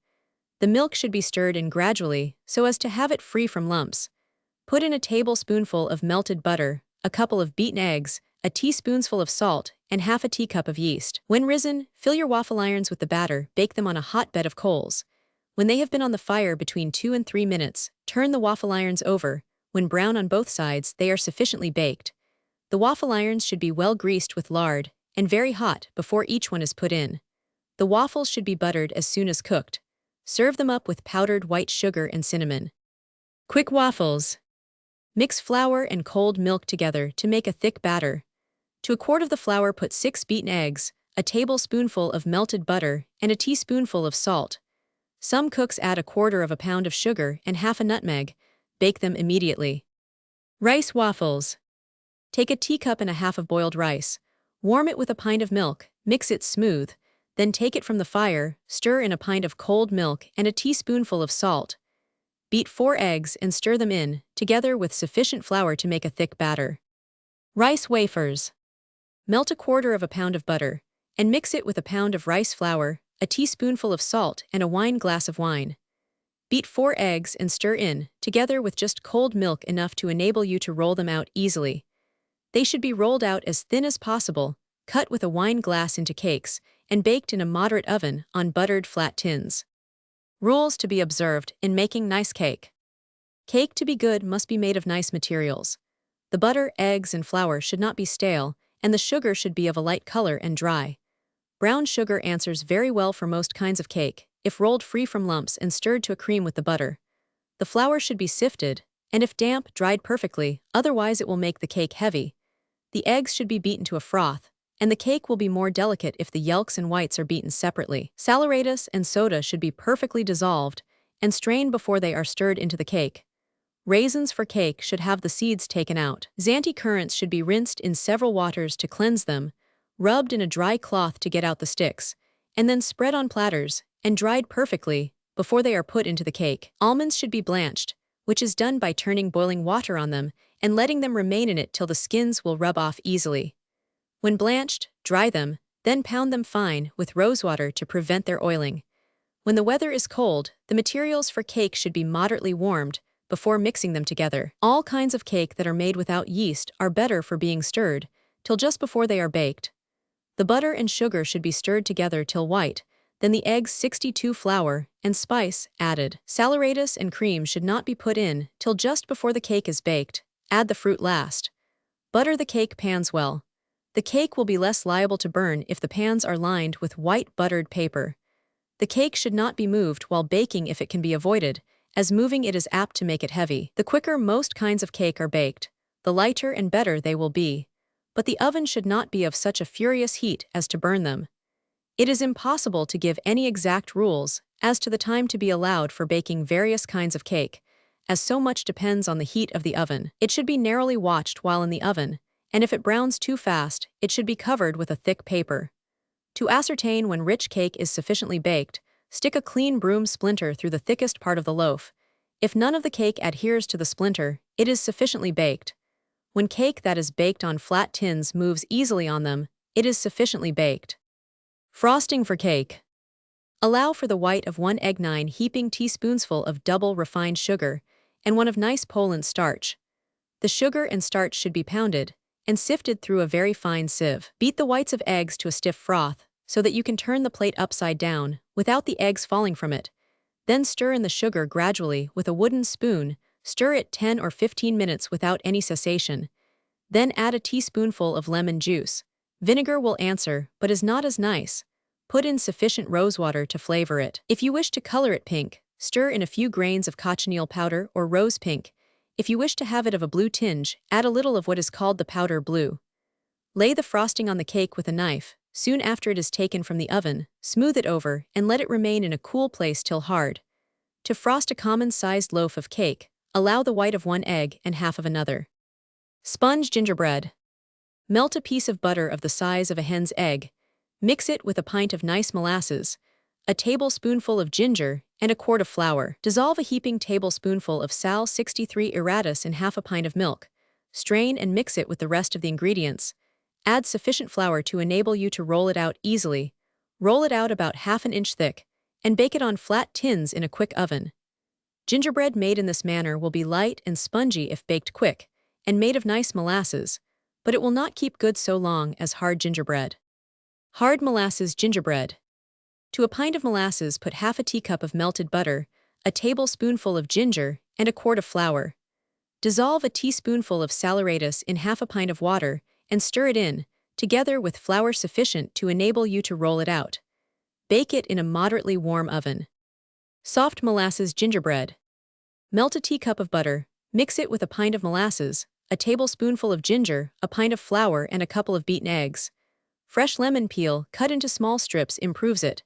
The milk should be stirred in gradually so as to have it free from lumps. Put in a tablespoonful of melted butter, a couple of beaten eggs, a teaspoonful of salt, and half a teacup of yeast. When risen, fill your waffle irons with the batter, bake them on a hot bed of coals. When they have been on the fire between 2 and 3 minutes, turn the waffle irons over. When brown on both sides, they are sufficiently baked. The waffle irons should be well greased with lard and very hot before each one is put in. The waffles should be buttered as soon as cooked. Serve them up with powdered white sugar and cinnamon. Quick waffles. Mix flour and cold milk together to make a thick batter. To a quart of the flour put 6 beaten eggs, a tablespoonful of melted butter, and a teaspoonful of salt. Some cooks add a quarter of a pound of sugar and half a nutmeg. Bake them immediately. Rice waffles. Take a teacup and a half of boiled rice. Warm it with a pint of milk, mix it smooth, then take it from the fire, stir in a pint of cold milk and a teaspoonful of salt. Beat 4 eggs and stir them in, together with sufficient flour to make a thick batter. Rice wafers. Melt a quarter of a pound of butter, and mix it with a pound of rice flour, a teaspoonful of salt, and a wine glass of wine. Beat 4 eggs and stir in, together with just cold milk enough to enable you to roll them out easily. They should be rolled out as thin as possible, cut with a wine glass into cakes, and baked in a moderate oven on buttered flat tins. Rules to be observed in making nice cake. Cake to be good must be made of nice materials. The butter, eggs, and flour should not be stale, and the sugar should be of a light color and dry. Brown sugar answers very well for most kinds of cake, if rolled free from lumps and stirred to a cream with the butter. The flour should be sifted, and if damp, dried perfectly, otherwise it will make the cake heavy. The eggs should be beaten to a froth, and the cake will be more delicate if the yolks and whites are beaten separately. Saleratus and soda should be perfectly dissolved and strained before they are stirred into the cake. Raisins for cake should have the seeds taken out. Xanthi currants should be rinsed in several waters to cleanse them, rubbed in a dry cloth to get out the sticks, and then spread on platters and dried perfectly before they are put into the cake. Almonds should be blanched, which is done by turning boiling water on them and letting them remain in it till the skins will rub off easily. When blanched, dry them, then pound them fine with rosewater to prevent their oiling. When the weather is cold, the materials for cake should be moderately warmed before mixing them together. All kinds of cake that are made without yeast are better for being stirred till just before they are baked. The butter and sugar should be stirred together till white, then the eggs 62 flour and spice added. Saleratus and cream should not be put in till just before the cake is baked. Add the fruit last. Butter the cake pans well. The cake will be less liable to burn if the pans are lined with white buttered paper. The cake should not be moved while baking if it can be avoided, as moving it is apt to make it heavy. The quicker most kinds of cake are baked, the lighter and better they will be. But the oven should not be of such a furious heat as to burn them. It is impossible to give any exact rules as to the time to be allowed for baking various kinds of cake, as so much depends on the heat of the oven. It should be narrowly watched while in the oven, and if it browns too fast, it should be covered with a thick paper. To ascertain when rich cake is sufficiently baked, stick a clean broom splinter through the thickest part of the loaf. If none of the cake adheres to the splinter, it is sufficiently baked. When cake that is baked on flat tins moves easily on them, it is sufficiently baked. Frosting for cake. Allow for the white of 1 egg 9 heaping teaspoonsful of double refined sugar and 1 of nice Poland starch. The sugar and starch should be pounded and sifted through a very fine sieve. Beat the whites of eggs to a stiff froth so that you can turn the plate upside down without the eggs falling from it. Then stir in the sugar gradually with a wooden spoon. Stir it 10 or 15 minutes without any cessation. Then add a teaspoonful of lemon juice. Vinegar will answer, but is not as nice. Put in sufficient rosewater to flavor it. If you wish to color it pink, stir in a few grains of cochineal powder or rose pink. If you wish to have it of a blue tinge, add a little of what is called the powder blue. Lay the frosting on the cake with a knife. Soon after it is taken from the oven, smooth it over and let it remain in a cool place till hard. To frost a common-sized loaf of cake, allow the white of 1 egg and half of another. Sponge gingerbread. Melt a piece of butter of the size of a hen's egg. Mix it with a pint of nice molasses, a tablespoonful of ginger, and a quart of flour. Dissolve a heaping tablespoonful of Sal 63 Iratus in half a pint of milk. Strain and mix it with the rest of the ingredients. Add sufficient flour to enable you to roll it out easily. Roll it out about ½ an inch thick, and bake it on flat tins in a quick oven. Gingerbread made in this manner will be light and spongy if baked quick, and made of nice molasses, but it will not keep good so long as hard gingerbread. Hard molasses gingerbread. To a pint of molasses put ½ a teacup of melted butter, a tablespoonful of ginger, and a quart of flour. Dissolve a teaspoonful of saleratus in ½ a pint of water and stir it in, together with flour sufficient to enable you to roll it out. Bake it in a moderately warm oven. Soft molasses gingerbread. Melt a teacup of butter, mix it with a pint of molasses, a tablespoonful of ginger, a pint of flour, and a couple of beaten eggs. Fresh lemon peel, cut into small strips, improves it.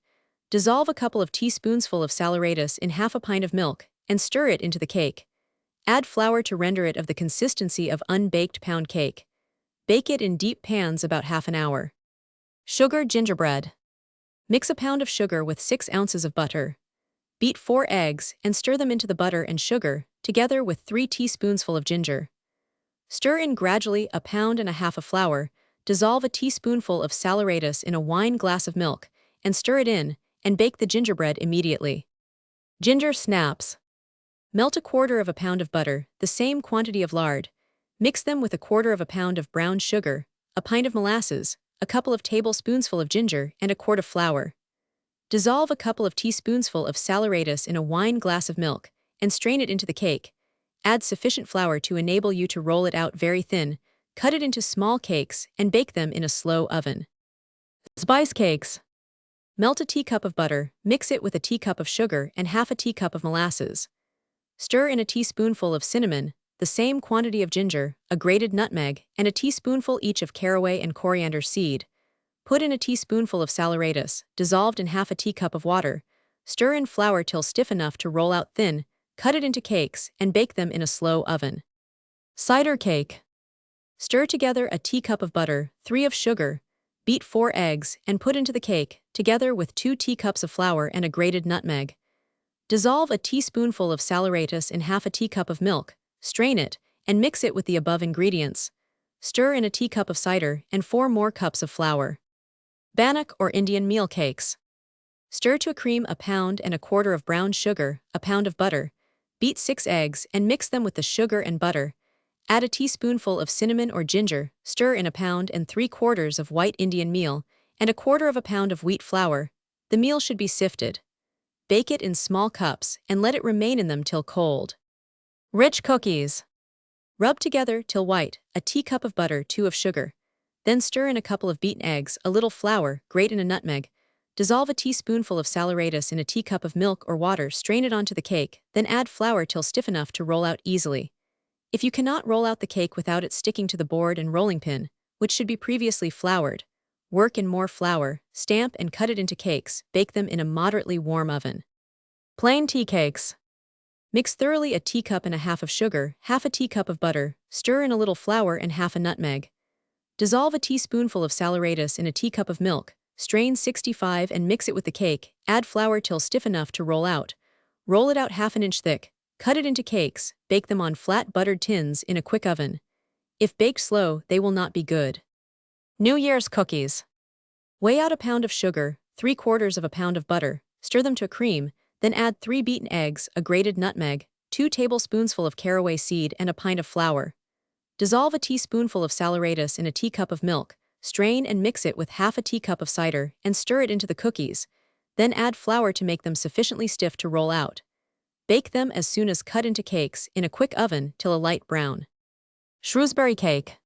Dissolve a couple of teaspoonsful of saleratus in ½ a pint of milk and stir it into the cake. Add flour to render it of the consistency of unbaked pound cake. Bake it in deep pans about ½ an hour. Sugar gingerbread. Mix a pound of sugar with 6 ounces of butter. Beat 4 eggs and stir them into the butter and sugar, together with 3 teaspoonsful of ginger. Stir in gradually a pound and a half of flour. Dissolve a teaspoonful of saleratus in a wine glass of milk, and stir it in, and bake the gingerbread immediately. Ginger snaps. Melt a quarter of a pound of butter, the same quantity of lard. Mix them with a quarter of a pound of brown sugar, a pint of molasses, a couple of tablespoonsful of ginger, and a quart of flour. Dissolve a couple of teaspoonsful of saleratus in a wine glass of milk, and strain it into the cake. Add sufficient flour to enable you to roll it out very thin. Cut it into small cakes and bake them in a slow oven. Spice cakes. Melt a teacup of butter, mix it with a teacup of sugar and ½ a teacup of molasses. Stir in a teaspoonful of cinnamon, the same quantity of ginger, a grated nutmeg, and a teaspoonful each of caraway and coriander seed. Put in a teaspoonful of saleratus, dissolved in ½ a teacup of water. Stir in flour till stiff enough to roll out thin, cut it into cakes, and bake them in a slow oven. Cider cake. Stir together a teacup of butter, 3 of sugar, beat 4 eggs, and put into the cake, together with 2 teacups of flour and a grated nutmeg. Dissolve a teaspoonful of saleratus in ½ a teacup of milk, strain it, and mix it with the above ingredients. Stir in a teacup of cider and 4 more cups of flour. Bannock or Indian meal cakes. Stir to a cream a pound and a quarter of brown sugar, a pound of butter. Beat 6 eggs and mix them with the sugar and butter. Add a teaspoonful of cinnamon or ginger, stir in a pound and 3/4 of white Indian meal, and a quarter of a pound of wheat flour. The meal should be sifted. Bake it in small cups and let it remain in them till cold. Rich cookies. Rub together till white, a teacup of butter, 2 of sugar. Then stir in a couple of beaten eggs, a little flour, grate in a nutmeg. Dissolve a teaspoonful of saleratus in a teacup of milk or water, strain it onto the cake, then add flour till stiff enough to roll out easily. If you cannot roll out the cake without it sticking to the board and rolling pin, which should be previously floured, work in more flour, stamp and cut it into cakes, bake them in a moderately warm oven. Plain tea cakes. Mix thoroughly a teacup and a half of sugar, half a teacup of butter, stir in a little flour and half a nutmeg. Dissolve a teaspoonful of saleratus in a teacup of milk, strain 65 and mix it with the cake, add flour till stiff enough to roll out. Roll it out half an inch thick, cut it into cakes, bake them on flat buttered tins in a quick oven. If baked slow, they will not be good. New Year's cookies. Weigh out a pound of sugar, 3/4 of a pound of butter, stir them to a cream, then add 3 beaten eggs, a grated nutmeg, 2 tablespoonfuls of caraway seed and a pint of flour. Dissolve a teaspoonful of saleratus in a teacup of milk, strain and mix it with half a teacup of cider and stir it into the cookies. Then add flour to make them sufficiently stiff to roll out. Bake them as soon as cut into cakes in a quick oven till a light brown. Shrewsbury cake.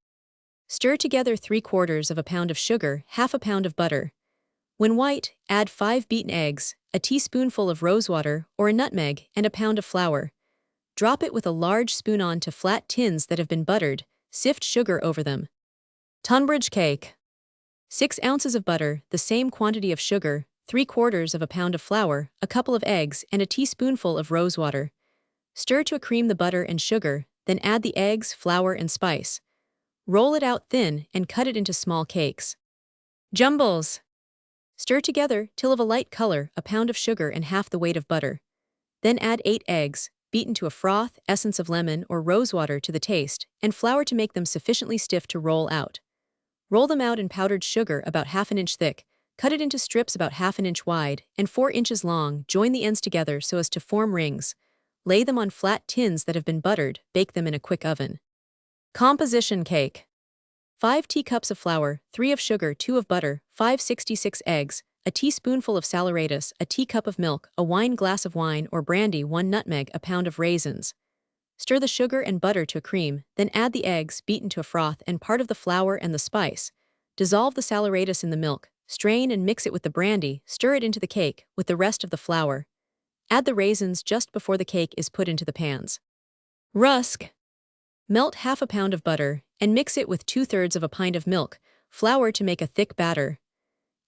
Stir together 3/4 of a pound of sugar, half a pound of butter. When white, add 5 beaten eggs, a teaspoonful of rosewater or a nutmeg, and a pound of flour. Drop it with a large spoon onto flat tins that have been buttered, sift sugar over them. Tunbridge cake. 6 ounces of butter, the same quantity of sugar, 3/4 of a pound of flour, a couple of eggs, and a teaspoonful of rosewater. Stir to a cream the butter and sugar, then add the eggs, flour, and spice. Roll it out thin and cut it into small cakes. Jumbles. Stir together till of a light color a pound of sugar and half the weight of butter. Then add 8 eggs, beaten to a froth, essence of lemon or rosewater to the taste, and flour to make them sufficiently stiff to roll out. Roll them out in powdered sugar about half an inch thick, cut it into strips about half an inch wide and 4 inches long, join the ends together so as to form rings. Lay them on flat tins that have been buttered, bake them in a quick oven. Composition cake. 5 teacups of flour, 3 of sugar, 2 of butter, 5 66 eggs, a teaspoonful of saleratus, a teacup of milk, a wine glass of wine or brandy, 1 nutmeg, a pound of raisins. Stir the sugar and butter to a cream, then add the eggs, beaten to a froth, and part of the flour and the spice. Dissolve the saleratus in the milk, strain and mix it with the brandy, stir it into the cake, with the rest of the flour. Add the raisins just before the cake is put into the pans. Rusk. Melt half a pound of butter, and mix it with 2/3 of a pint of milk, flour to make a thick batter.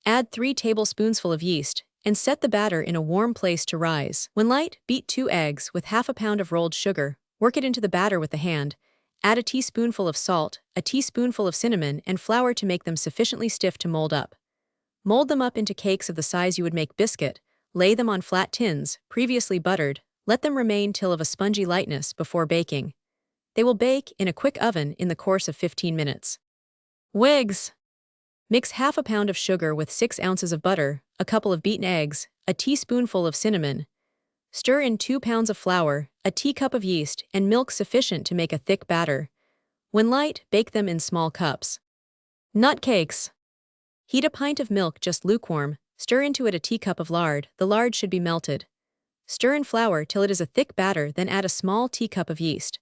Add 3 tablespoonfuls of yeast, and set the batter in a warm place to rise. When light, beat 2 eggs with half a pound of rolled sugar, work it into the batter with the hand, add a teaspoonful of salt, a teaspoonful of cinnamon, and flour to make them sufficiently stiff to mold up. Mold them up into cakes of the size you would make biscuit, lay them on flat tins, previously buttered, let them remain till of a spongy lightness before baking. They will bake in a quick oven in the course of 15 minutes. Wigs. Mix half a pound of sugar with 6 ounces of butter, a couple of beaten eggs, a teaspoonful of cinnamon. Stir in 2 pounds of flour, a teacup of yeast, and milk sufficient to make a thick batter. When light, bake them in small cups. Nut cakes. Heat a pint of milk just lukewarm, stir into it a teacup of lard, the lard should be melted. Stir in flour till it is a thick batter, then add a small teacup of yeast.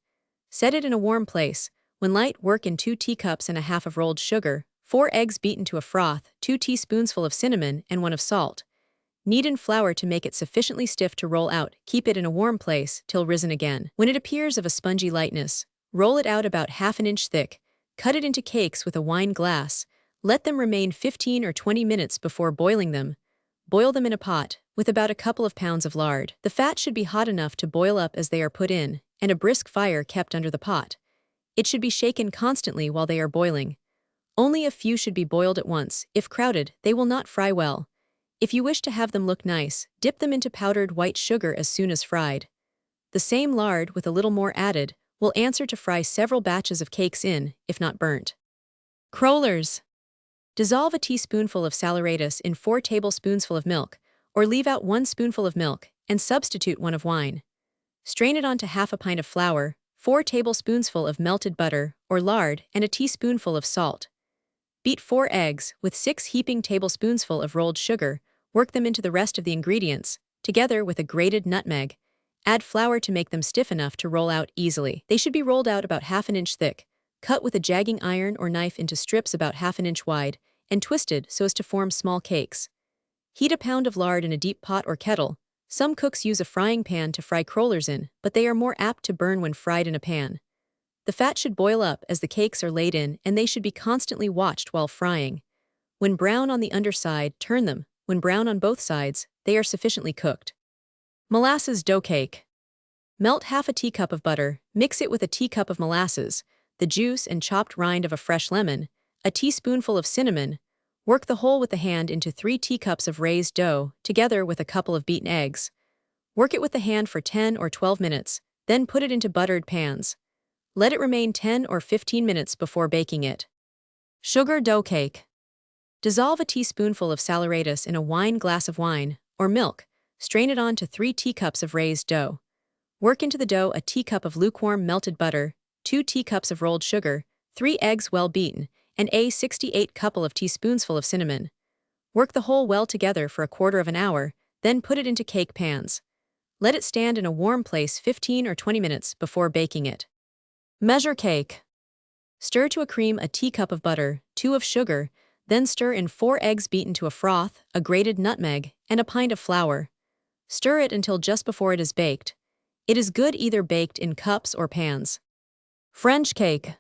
Set it in a warm place. When light, work in 2 teacups and a half of rolled sugar, 4 eggs beaten to a froth, 2 teaspoonfuls of cinnamon, and 1 of salt. Knead in flour to make it sufficiently stiff to roll out, keep it in a warm place till risen again. When it appears of a spongy lightness, roll it out about half an inch thick, cut it into cakes with a wine glass, let them remain 15 or 20 minutes before boiling them. Boil them in a pot, with about a couple of pounds of lard. The fat should be hot enough to boil up as they are put in, and a brisk fire kept under the pot. It should be shaken constantly while they are boiling. Only a few should be boiled at once. If crowded, they will not fry well. If you wish to have them look nice, dip them into powdered white sugar as soon as fried. The same lard, with a little more added, will answer to fry several batches of cakes in, if not burnt. Crullers. Dissolve a teaspoonful of saleratus in 4 tablespoonfuls of milk, or leave out 1 spoonful of milk, and substitute 1 of wine. Strain it onto half a pint of flour, 4 tablespoonfuls of melted butter, or lard, and a teaspoonful of salt. Beat 4 eggs with 6 heaping tablespoonfuls of rolled sugar, work them into the rest of the ingredients, together with a grated nutmeg. Add flour to make them stiff enough to roll out easily. They should be rolled out about half an inch thick, cut with a jagging iron or knife into strips about half an inch wide, and twisted so as to form small cakes. Heat a pound of lard in a deep pot or kettle. Some cooks use a frying pan to fry crullers in, but they are more apt to burn when fried in a pan. The fat should boil up as the cakes are laid in, and they should be constantly watched while frying. When brown on the underside, turn them. When brown on both sides, they are sufficiently cooked. Molasses dough cake. Melt half a teacup of butter, mix it with a teacup of molasses, the juice and chopped rind of a fresh lemon, a teaspoonful of cinnamon. Work the whole with the hand into 3 teacups of raised dough, together with a couple of beaten eggs. Work it with the hand for 10 or 12 minutes, then put it into buttered pans. Let it remain 10 or 15 minutes before baking it. Sugar dough cake. Dissolve a teaspoonful of saleratus in a wine glass of wine, or milk. Strain it on to 3 teacups of raised dough. Work into the dough a teacup of lukewarm melted butter, 2 teacups of rolled sugar, 3 eggs well beaten, and a 68 couple of teaspoonsful of cinnamon. Work the whole well together for a quarter of an hour, then put it into cake pans. Let it stand in a warm place 15 or 20 minutes before baking it. Measure cake. Stir to a cream a teacup of butter, 2 of sugar, then stir in 4 eggs beaten to a froth, a grated nutmeg, and a pint of flour. Stir it until just before it is baked. It is good either baked in cups or pans. French cake.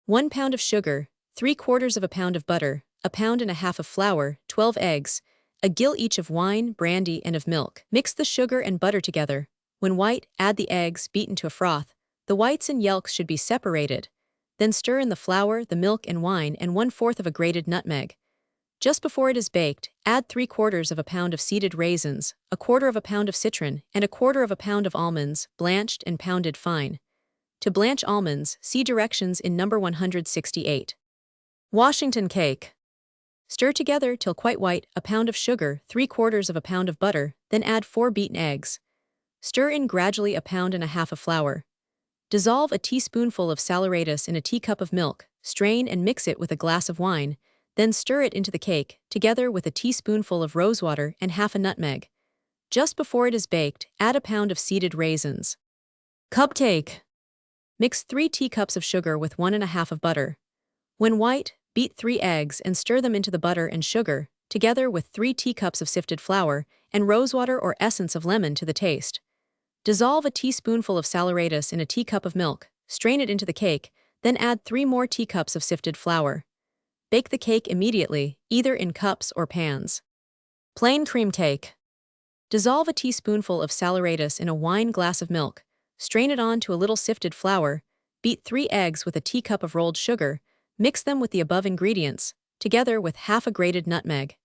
1 pound of sugar, 3/4 of a pound of butter, 1.5 pounds of flour, 12 eggs, a gill each of wine, brandy, and of milk. Mix the sugar and butter together. When white, add the eggs, beaten to a froth. The whites and yolks should be separated. Then stir in the flour, the milk and wine, and 1/4 of a grated nutmeg. Just before it is baked, add 3/4 of a pound of seeded raisins, 1/4 of a pound of citron, and 1/4 of a pound of almonds, blanched and pounded fine. To blanch almonds, see directions in number 168. Washington cake. Stir together till quite white, a pound of sugar, 3/4 of a pound of butter, then add 4 beaten eggs. Stir in gradually 1.5 pounds of flour. Dissolve a teaspoonful of saleratus in a teacup of milk, strain and mix it with a glass of wine, then stir it into the cake, together with a teaspoonful of rosewater and half a nutmeg. Just before it is baked, add a pound of seeded raisins. Cupcake. Mix 3 teacups of sugar with 1.5 of butter. When white, beat 3 eggs and stir them into the butter and sugar, together with 3 teacups of sifted flour and rosewater or essence of lemon to the taste. Dissolve a teaspoonful of saleratus in a teacup of milk, strain it into the cake, then add 3 more teacups of sifted flour. Bake the cake immediately, either in cups or pans. Plain cream cake. Dissolve a teaspoonful of saleratus in a wine glass of milk, strain it on to a little sifted flour, beat 3 eggs with a teacup of rolled sugar, mix them with the above ingredients, together with half a grated nutmeg.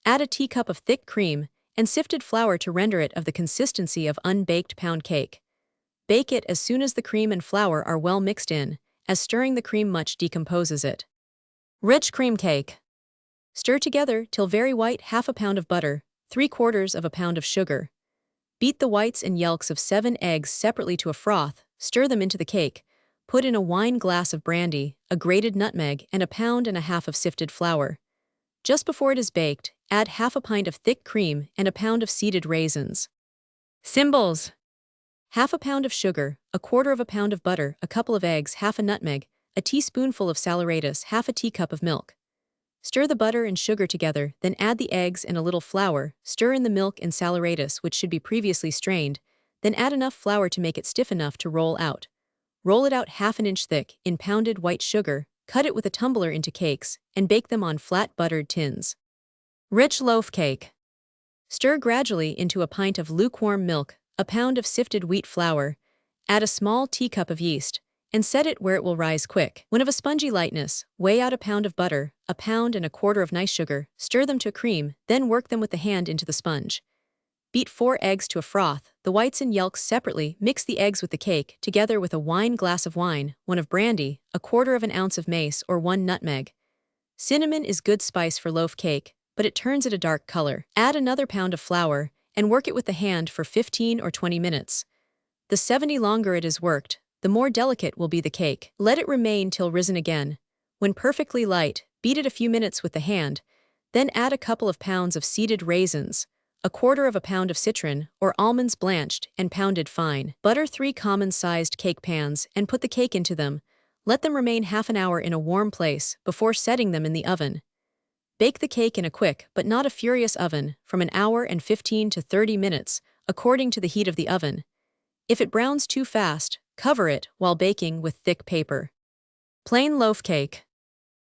Add a teacup of thick cream and sifted flour to render it of the consistency of unbaked pound cake. Bake it as soon as the cream and flour are well mixed in, as stirring the cream much decomposes it. Rich cream cake. Stir together till very white 1/2 pound of butter, 3/4 of a pound of sugar. Beat the whites and yolks of 7 eggs separately to a froth, stir them into the cake, put in a wine glass of brandy, a grated nutmeg, and 1.5 pounds of sifted flour. Just before it is baked, add 1/2 pint of thick cream and 1 pound of seeded raisins. Symbols. 1/2 pound of sugar, 1/4 pound of butter, a couple of eggs, half a nutmeg, a teaspoonful of saleratus, half a teacup of milk. Stir the butter and sugar together, then add the eggs and a little flour, stir in the milk and saleratus which should be previously strained, then add enough flour to make it stiff enough to roll out. Roll it out 1/2 inch thick in pounded white sugar, cut it with a tumbler into cakes, and bake them on flat buttered tins. Rich loaf cake. Stir gradually into a pint of lukewarm milk, a pound of sifted wheat flour, add a small teacup of yeast, and set it where it will rise quick. When of a spongy lightness, weigh out 1 pound of butter, 1.25 pounds of nice sugar, stir them to a cream, then work them with the hand into the sponge. Beat 4 eggs to a froth, the whites and yolks separately, mix the eggs with the cake, together with a wine glass of wine, 1 of brandy, 1/4 ounce of mace or 1 nutmeg. Cinnamon is good spice for loaf cake, but it turns it a dark color. Add another pound of flour, and work it with the hand for 15 or 20 minutes. The 70 longer it is worked, the more delicate will be the cake. Let it remain till risen again. When perfectly light, beat it a few minutes with the hand, then add a couple of pounds of seeded raisins, 1/4 pound of citron or almonds blanched and pounded fine. Butter 3 common-sized cake pans and put the cake into them. Let them remain half an hour in a warm place before setting them in the oven. Bake the cake in a quick but not a furious oven from 1 hour and 15 to 30 minutes, according to the heat of the oven. If it browns too fast, Cover it while baking with thick paper. Plain loaf cake.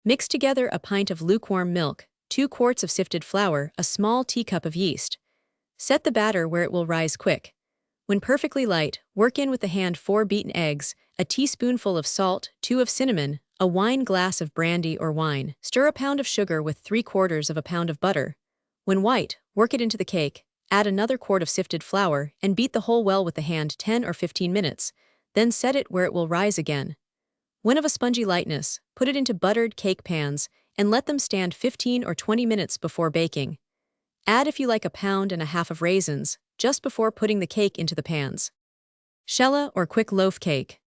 Mix together a pint of lukewarm milk, 2 quarts of sifted flour, a small teacup of yeast. Set the batter where it will rise quick. When perfectly light, work in with the hand 4 beaten eggs, a teaspoonful of salt, 2 of cinnamon, a wine glass of brandy or wine. Stir a pound of sugar with 3/4 of a pound of butter. When white, work it into the cake, add another quart of sifted flour, and beat the whole well with the hand 10 or 15 minutes, then set it where it will rise again. When of a spongy lightness, put it into buttered cake pans, and let them stand 15 or 20 minutes before baking. Add if you like 1.5 pounds of raisins, just before putting the cake into the pans. Shella or quick loaf cake.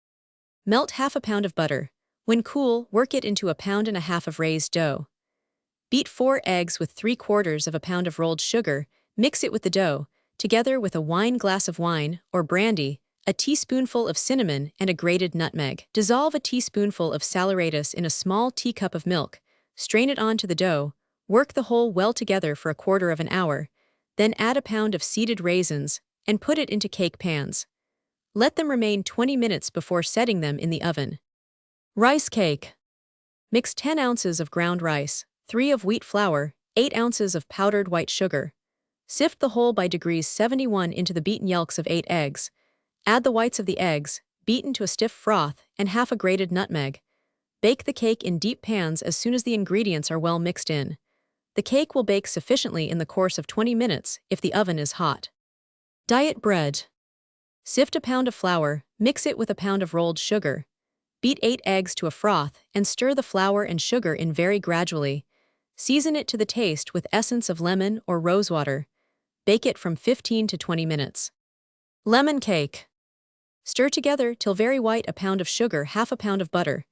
Melt 1/2 pound of butter. When cool, work it into 1.5 pounds of raised dough. Beat 4 eggs with 3/4 of a pound of rolled sugar, mix it with the dough, together with a wine glass of wine, or brandy, a teaspoonful of cinnamon, and a grated nutmeg. Dissolve a teaspoonful of saleratus in a small teacup of milk, strain it onto the dough, work the whole well together for 1/4 hour, then add a pound of seeded raisins, and put it into cake pans. Let them remain 20 minutes before setting them in the oven. Rice cake. Mix 10 ounces of ground rice, 3 of wheat flour, 8 ounces of powdered white sugar. Sift the whole by degrees 71 into the beaten yolks of 8 eggs. Add the whites of the eggs, beaten to a stiff froth, and 1/2 a grated nutmeg. Bake the cake in deep pans as soon as the ingredients are well mixed in. The cake will bake sufficiently in the course of 20 minutes if the oven is hot. Diet bread. Sift a pound of flour, mix it with a pound of rolled sugar. Beat 8 eggs to a froth and stir the flour and sugar in very gradually. Season it to the taste with essence of lemon or rosewater. Bake it from 15 to 20 minutes. Lemon cake. Stir together till very white a pound of sugar, 1/2 pound of butter.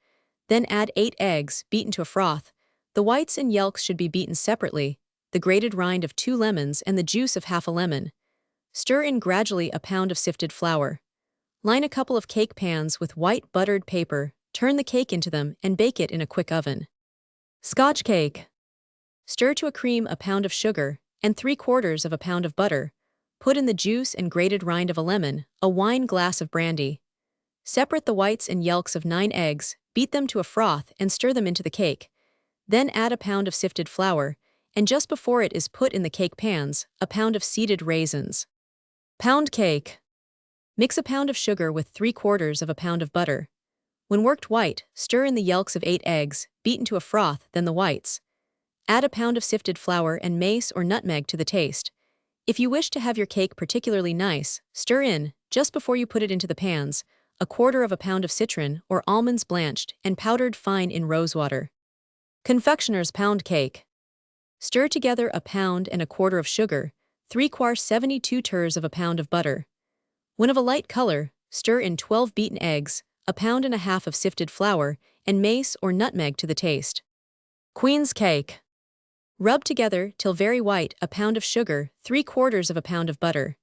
Then add 8 eggs, beaten to a froth. The whites and yolks should be beaten separately, the grated rind of 2 lemons and the juice of 1/2 a lemon. Stir in gradually a pound of sifted flour. Line a couple of cake pans with white buttered paper, turn the cake into them, and bake it in a quick oven. Scotch cake. Stir to a cream a pound of sugar and 3/4 of a pound of butter. Put in the juice and grated rind of a lemon, a wine glass of brandy. Separate the whites and yolks of 9 eggs, beat them to a froth, and stir them into the cake. Then add a pound of sifted flour, and just before it is put in the cake pans, a pound of seeded raisins. Pound cake. Mix a pound of sugar with 3/4 of a pound of butter. When worked white, stir in the yolks of 8 eggs, beaten to a froth, then the whites. Add a pound of sifted flour and mace or nutmeg to the taste. If you wish to have your cake particularly nice, stir in, just before you put it into the pans, 1/4 of a pound of citron or almonds blanched and powdered fine in rosewater. Confectioner's pound cake. Stir together 1 pound and 1/4 of sugar, 3/4 72 of a pound of butter. When of a light color, stir in 12 beaten eggs, 1.5 pounds of sifted flour, and mace or nutmeg to the taste. Queen's cake. Rub together till very white a pound of sugar, 3/4 of a pound of butter.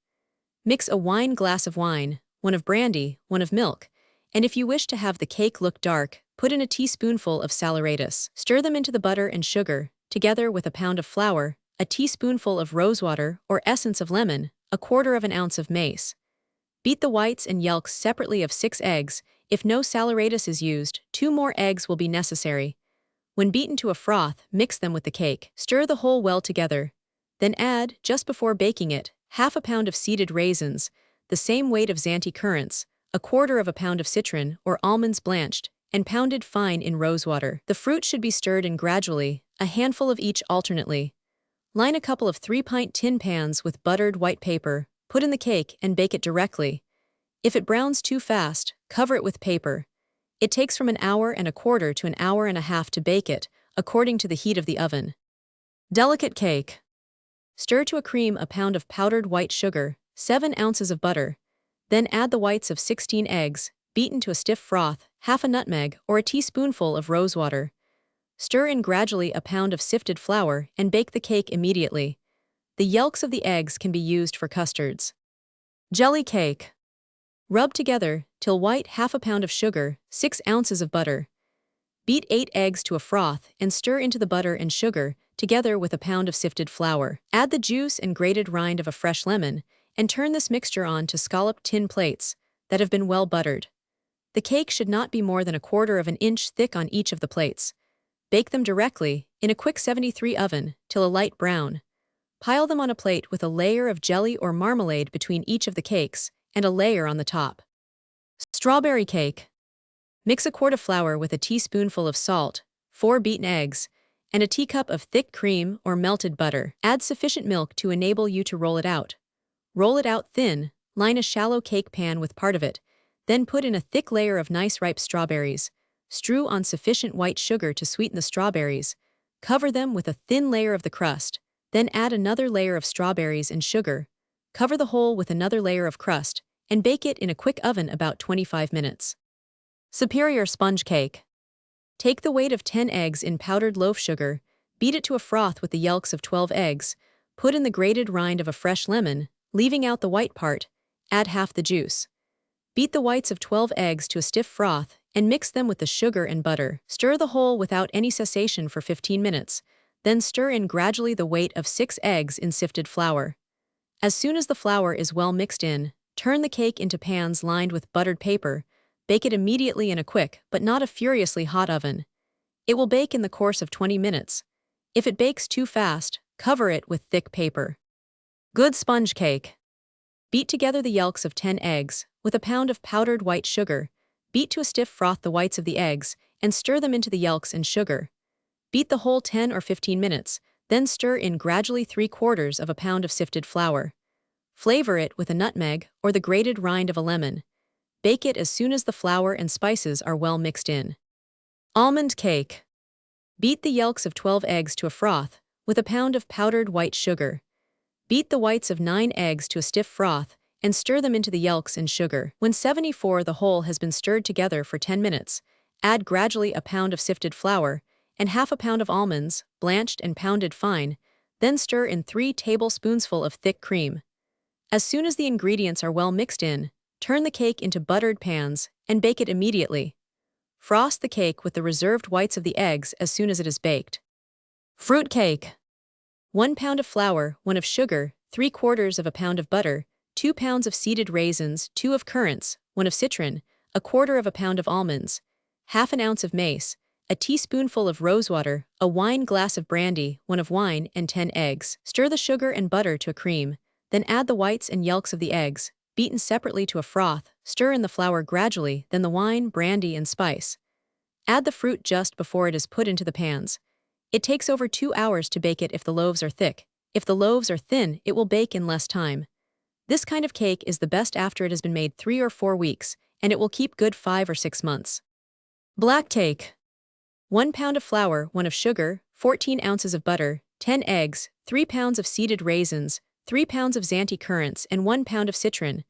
Mix a wine glass of wine, 1 of brandy, 1 of milk, and if you wish to have the cake look dark, put in a teaspoonful of saleratus. Stir them into the butter and sugar, together with a pound of flour, a teaspoonful of rosewater or essence of lemon, 1/4 ounce of mace. Beat the whites and yolks separately of 6 eggs. If no saleratus is used, 2 more eggs will be necessary. When beaten to a froth, mix them with the cake. Stir the whole well together. Then add, just before baking it, 1/2 pound of seeded raisins, the same weight of Zante currants, 1/4 pound of citron or almonds blanched, and pounded fine in rosewater. The fruit should be stirred in gradually, a handful of each alternately. Line a couple of 3-pint tin pans with buttered white paper, put in the cake, and bake it directly. If it browns too fast, cover it with paper. It takes from 1.25 to 1.5 hours to bake it, according to the heat of the oven. Delicate cake. Stir to a cream a pound of powdered white sugar, 7 ounces of butter. Then add the whites of 16 eggs, beaten to a stiff froth, 1/2 a nutmeg or a teaspoonful of rosewater. Stir in gradually a pound of sifted flour and bake the cake immediately. The yolks of the eggs can be used for custards. Jelly cake. Rub together till white 1/2 pound of sugar, 6 ounces of butter. Beat 8 eggs to a froth and stir into the butter and sugar, together with a pound of sifted flour. Add the juice and grated rind of a fresh lemon, and turn this mixture on to scalloped tin plates that have been well buttered. The cake should not be more than 1/4 of an inch thick on each of the plates. Bake them directly, in a quick 73 oven, till a light brown. Pile them on a plate with a layer of jelly or marmalade between each of the cakes, and a layer on the top. Strawberry cake. Mix a quart of flour with a teaspoonful of salt, 4 beaten eggs, and a teacup of thick cream or melted butter. Add sufficient milk to enable you to roll it out. Roll it out thin, line a shallow cake pan with part of it, then put in a thick layer of nice ripe strawberries. Strew on sufficient white sugar to sweeten the strawberries. Cover them with a thin layer of the crust, then add another layer of strawberries and sugar. Cover the whole with another layer of crust, and bake it in a quick oven about 25 minutes. Superior sponge cake. Take the weight of 10 eggs in powdered loaf sugar, beat it to a froth with the yolks of 12 eggs, put in the grated rind of a fresh lemon, leaving out the white part, add half the juice. Beat the whites of 12 eggs to a stiff froth and mix them with the sugar and butter. Stir the whole without any cessation for 15 minutes, then stir in gradually the weight of 6 eggs in sifted flour. As soon as the flour is well mixed in, turn the cake into pans lined with buttered paper. Bake it immediately in a quick but not a furiously hot oven. It will bake in the course of 20 minutes. If it bakes too fast, cover it with thick paper. Good sponge cake. Beat together the yolks of 10 eggs with a pound of powdered white sugar. Beat to a stiff froth the whites of the eggs and stir them into the yolks and sugar. Beat the whole 10 or 15 minutes, then stir in gradually 3/4 of a pound of sifted flour. Flavor it with a nutmeg or the grated rind of a lemon. Bake it as soon as the flour and spices are well mixed in. Almond cake. Beat the yolks of 12 eggs to a froth with a pound of powdered white sugar. Beat the whites of 9 eggs to a stiff froth and stir them into the yolks and sugar. When 74 the whole has been stirred together for 10 minutes, add gradually a pound of sifted flour and half a pound of almonds, blanched and pounded fine, then stir in 3 tablespoonsful of thick cream. As soon as the ingredients are well mixed in, turn the cake into buttered pans and bake it immediately. Frost the cake with the reserved whites of the eggs as soon as it is baked. Fruit cake. 1 pound of flour, 1 of sugar, 3/4 of a pound of butter, 2 pounds of seeded raisins, 2 of currants, 1 of citron, 1/4 of a pound of almonds, half an ounce of mace, a teaspoonful of rosewater, a wine glass of brandy, 1 of wine, and 10 eggs. Stir the sugar and butter to a cream, then add the whites and yolks of the eggs, beaten separately to a froth. Stir in the flour gradually, then the wine, brandy, and spice. Add the fruit just before it is put into the pans. It takes over 2 hours to bake it if the loaves are thick. If the loaves are thin, it will bake in less time. This kind of cake is the best after it has been made 3 or 4 weeks, and it will keep good 5 or 6 months. Black cake. 1 pound of flour, 1 of sugar, 14 ounces of butter, 10 eggs, 3 pounds of seeded raisins, 3 pounds of Zante currants and 1 pound of citron,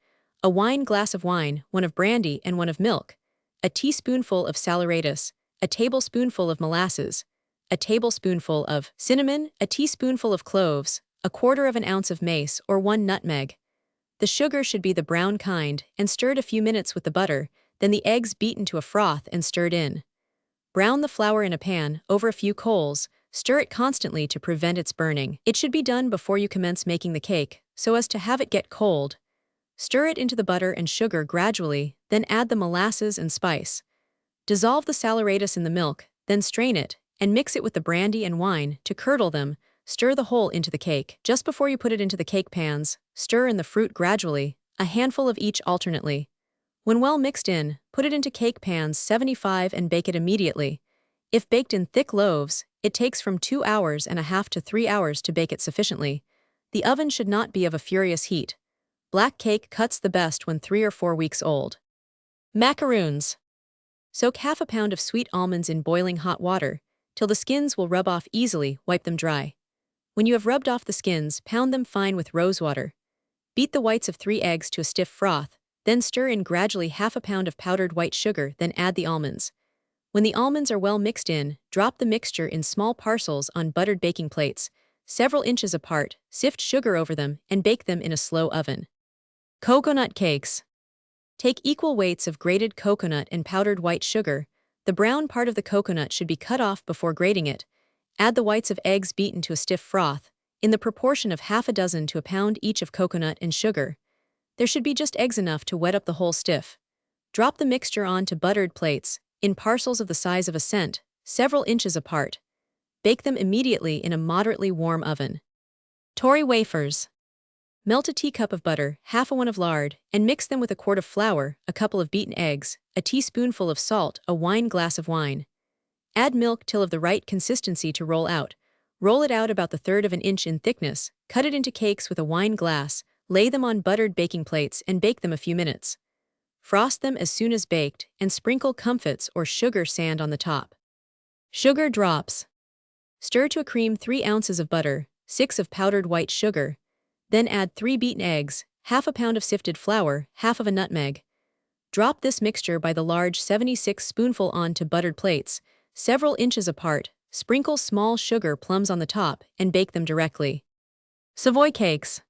a wine glass of wine, 1 of brandy and 1 of milk, a teaspoonful of saleratus, a tablespoonful of molasses, a tablespoonful of cinnamon, a teaspoonful of cloves, 1/4 of an ounce of mace or 1 nutmeg. The sugar should be the brown kind and stirred a few minutes with the butter, then the eggs beaten to a froth and stirred in. Brown the flour in a pan over a few coals. Stir it constantly to prevent its burning. It should be done before you commence making the cake, so as to have it get cold. Stir it into the butter and sugar gradually, then add the molasses and spice. Dissolve the saleratus in the milk, then strain it, and mix it with the brandy and wine to curdle them. Stir the whole into the cake. Just before you put it into the cake pans, stir in the fruit gradually, a handful of each alternately. When well mixed in, put it into cake pans 75 and bake it immediately. If baked in thick loaves, it takes from 2 hours and a half to 3 hours to bake it sufficiently. The oven should not be of a furious heat. Black cake cuts the best when 3 or 4 weeks old. Macaroons. Soak half a pound of sweet almonds in boiling hot water, till the skins will rub off easily. Wipe them dry. When you have rubbed off the skins, pound them fine with rosewater. Beat the whites of 3 eggs to a stiff froth, then stir in gradually half a pound of powdered white sugar, then add the almonds. When the almonds are well mixed in, drop the mixture in small parcels on buttered baking plates, several inches apart, sift sugar over them, and bake them in a slow oven. Coconut cakes. Take equal weights of grated coconut and powdered white sugar. The brown part of the coconut should be cut off before grating it. Add the whites of eggs beaten to a stiff froth, in the proportion of half a dozen to a pound each of coconut and sugar. There should be just eggs enough to wet up the whole stiff. Drop the mixture onto buttered plates, in parcels of the size of a cent, several inches apart. Bake them immediately in a moderately warm oven. Tory wafers. Melt a teacup of butter, half a one of lard, and mix them with a quart of flour, a couple of beaten eggs, a teaspoonful of salt, a wine glass of wine. Add milk till of the right consistency to roll out. Roll it out about the third of an inch in thickness, cut it into cakes with a wine glass, lay them on buttered baking plates and bake them a few minutes. Frost them as soon as baked and sprinkle comfits or sugar sand on the top. Sugar drops. Stir to a cream 3 ounces of butter, 6 of powdered white sugar. Then add 3 beaten eggs, half a pound of sifted flour, half of a nutmeg. Drop this mixture by the large 76 spoonful onto buttered plates, several inches apart, sprinkle small sugar plums on the top, and bake them directly. Savoy cakes.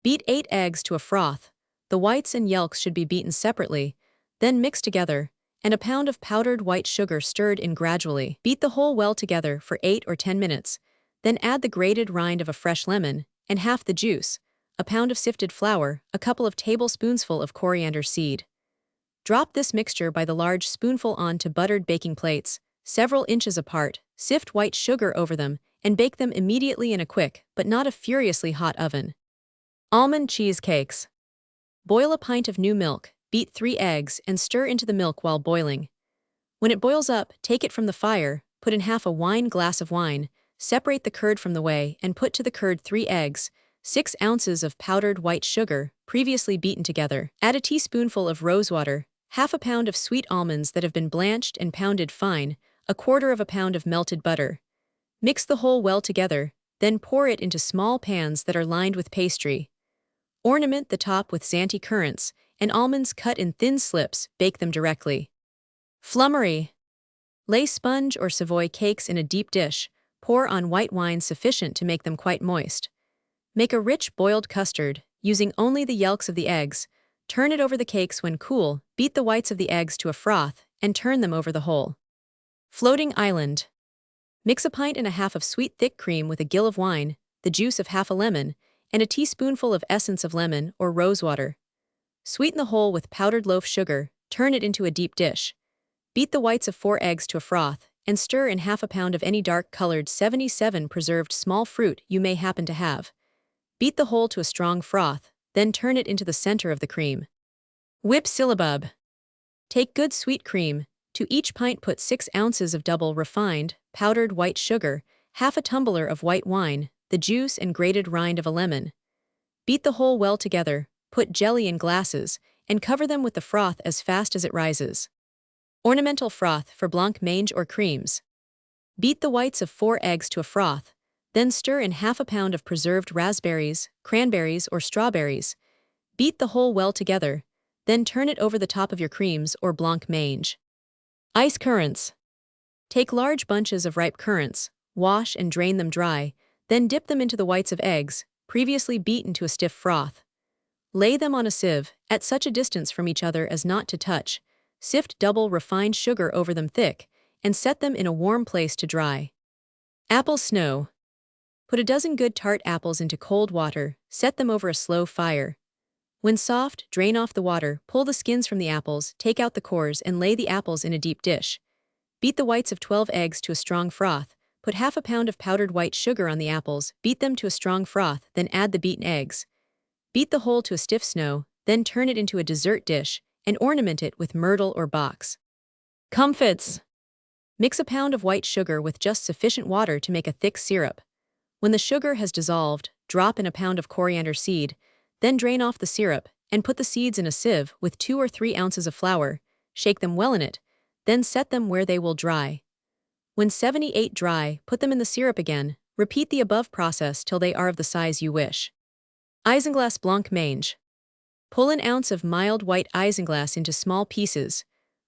Beat 8 eggs to a froth. The whites and yolks should be beaten separately, then mixed together, and a pound of powdered white sugar stirred in gradually. Beat the whole well together for 8 or 10 minutes, then add the grated rind of a fresh lemon, and half the juice, a pound of sifted flour, a couple of tablespoonsful of coriander seed. Drop this mixture by the large spoonful onto buttered baking plates, several inches apart, sift white sugar over them, and bake them immediately in a quick, but not a furiously hot oven. Almond cheesecakes. Boil a pint of new milk, beat 3 eggs, and stir into the milk while boiling. When it boils up, take it from the fire, put in half a wine glass of wine, separate the curd from the whey, and put to the curd 3 eggs, 6 ounces of powdered white sugar, previously beaten together. Add a teaspoonful of rosewater, half a pound of sweet almonds that have been blanched and pounded fine, a quarter of a pound of melted butter. Mix the whole well together, then pour it into small pans that are lined with pastry. Ornament the top with Zante currants, and almonds cut in thin slips, bake them directly. Flummery. Lay sponge or Savoy cakes in a deep dish, pour on white wine sufficient to make them quite moist. Make a rich boiled custard, using only the yolks of the eggs, turn it over the cakes when cool, beat the whites of the eggs to a froth, and turn them over the whole. Floating island. Mix a pint and a half of sweet thick cream with a gill of wine, the juice of half a lemon, and a teaspoonful of essence of lemon or rosewater. Sweeten the whole with powdered loaf sugar, turn it into a deep dish. Beat the whites of 4 eggs to a froth, and stir in half a pound of any dark-colored 77 preserved small fruit you may happen to have. Beat the whole to a strong froth, then turn it into the center of the cream. Whip syllabub. Take good sweet cream. To each pint put 6 ounces of double refined, powdered white sugar, half a tumbler of white wine, the juice and grated rind of a lemon. Beat the whole well together, put jelly in glasses, and cover them with the froth as fast as it rises. Ornamental froth for blancmange or creams. Beat the whites of 4 eggs to a froth, then stir in half a pound of preserved raspberries, cranberries, or strawberries. Beat the whole well together, then turn it over the top of your creams or blancmange. Ice currants. Take large bunches of ripe currants, wash and drain them dry, then dip them into the whites of eggs, previously beaten to a stiff froth. Lay them on a sieve, at such a distance from each other as not to touch, sift double refined sugar over them thick, and set them in a warm place to dry. Apple snow. Put a dozen good tart apples into cold water, set them over a slow fire. When soft, drain off the water, pull the skins from the apples, take out the cores, and lay the apples in a deep dish. Beat the whites of 12 eggs to a strong froth, put half a pound of powdered white sugar on the apples, beat them to a strong froth, then add the beaten eggs. Beat the whole to a stiff snow, then turn it into a dessert dish, and ornament it with myrtle or box. Comfits. Mix a pound of white sugar with just sufficient water to make a thick syrup. When the sugar has dissolved, drop in a pound of coriander seed, then drain off the syrup, and put the seeds in a sieve with 2 or 3 ounces of flour, shake them well in it, then set them where they will dry. When 78 dry, put them in the syrup again, repeat the above process till they are of the size you wish. Isinglass blancmange. Pull an ounce of mild white isinglass into small pieces,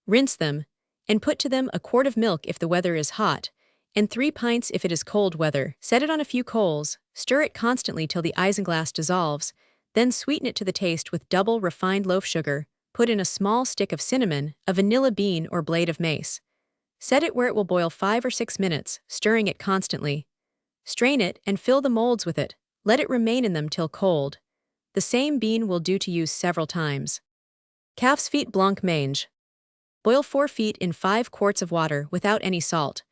rinse them, and put to them a quart of milk if the weather is hot, and 3 pints if it is cold weather. Set it on a few coals, stir it constantly till the isinglass dissolves, then sweeten it to the taste with double refined loaf sugar, put in a small stick of cinnamon, a vanilla bean or blade of mace. Set it where it will boil 5 or 6 minutes, stirring it constantly. Strain it and fill the molds with it, let it remain in them till cold. The same bean will do to use several times. Calf's feet blanc mange. Boil 4 feet in 5 quarts of water without any salt.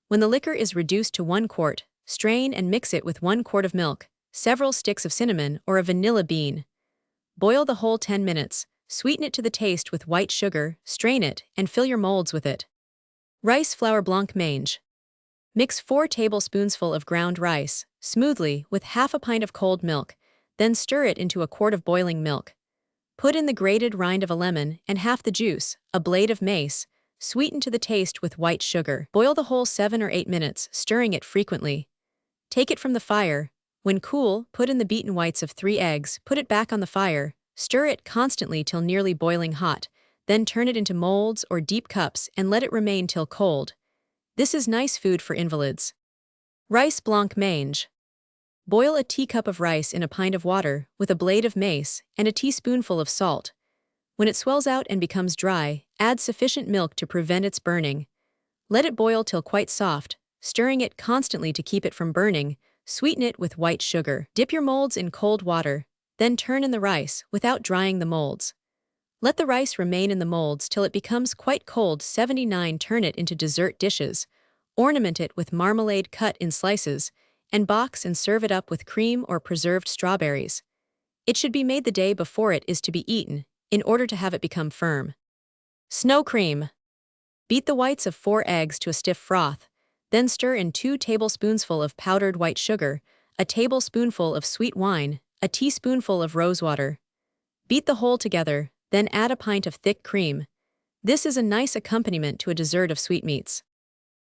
When the liquor is reduced to 1 quart, strain and mix it with 1 quart of milk, several sticks of cinnamon or a vanilla bean. Boil the whole 10 minutes, sweeten it to the taste with white sugar, strain it, and fill your molds with it. Rice flour blanc mange. Mix 4 tablespoonsful of ground rice, smoothly, with half a pint of cold milk, then stir it into a quart of boiling milk. Put in the grated rind of a lemon and half the juice, a blade of mace, sweeten to the taste with white sugar. Boil the whole 7 or 8 minutes, stirring it frequently. Take it from the fire. When cool, put in the beaten whites of 3 eggs, put it back on the fire, stir it constantly till nearly boiling hot, then turn it into molds or deep cups and let it remain till cold. This is nice food for invalids. Rice blanc mange. Boil a teacup of rice in a pint of water with a blade of mace and a teaspoonful of salt. When it swells out and becomes dry, add sufficient milk to prevent its burning. Let it boil till quite soft, stirring it constantly to keep it from burning. Sweeten it with white sugar. Dip your molds in cold water, then turn in the rice without drying the molds. Let the rice remain in the molds till it becomes quite cold. 79. Turn it into dessert dishes. Ornament it with marmalade cut in slices, and box and serve it up with cream or preserved strawberries. It should be made the day before it is to be eaten, in order to have it become firm. Snow cream. Beat the whites of 4 eggs to a stiff froth, then stir in 2 tablespoonsful of powdered white sugar, a tablespoonful of sweet wine, a teaspoonful of rosewater. Beat the whole together, then add a pint of thick cream. This is a nice accompaniment to a dessert of sweetmeats.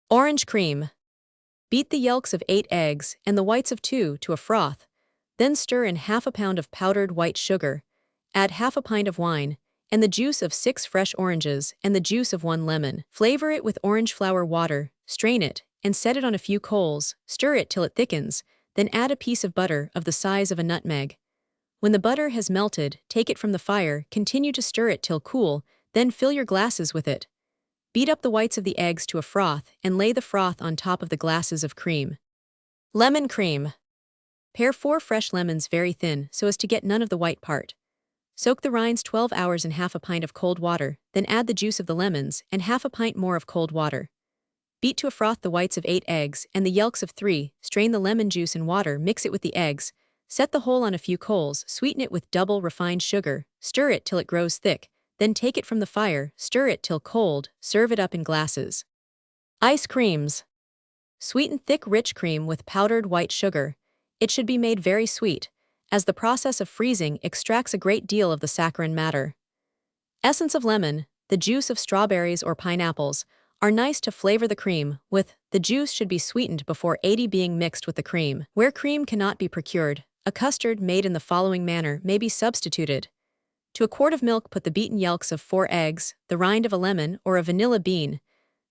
Orange cream. Beat the yolks of 8 eggs and the whites of 2 to a froth, then stir in half a pound of powdered white sugar, add half a pint of wine, and the juice of 6 fresh oranges and the juice of 1 lemon. Flavor it with orange flower water, strain it, and set it on a few coals, stir it till it thickens, then add a piece of butter of the size of a nutmeg. When the butter has melted, take it from the fire, continue to stir it till cool, then fill your glasses with it. Beat up the whites of the eggs to a froth and lay the froth on top of the glasses of cream. Lemon cream. Pare 4 fresh lemons very thin so as to get none of the white part. Soak the rinds 12 hours in half a pint of cold water, then add the juice of the lemons and half a pint more of cold water. Beat to a froth the whites of 8 eggs and the yolks of 3, strain the lemon juice in water, mix it with the eggs, set the whole on a few coals, sweeten it with double refined sugar, stir it till it grows thick, then take it from the fire, stir it till cold, serve it up in glasses. Ice creams. Sweeten thick rich cream with powdered white sugar. It should be made very sweet, as the process of freezing extracts a great deal of the saccharine matter. Essence of lemon, the juice of strawberries or pineapples, are nice to flavor the cream with. The juice should be sweetened before being mixed with the cream. Where cream cannot be procured, a custard made in the following manner may be substituted. To a quart of milk put the beaten yolks of 4 eggs, the rind of a lemon or a vanilla bean.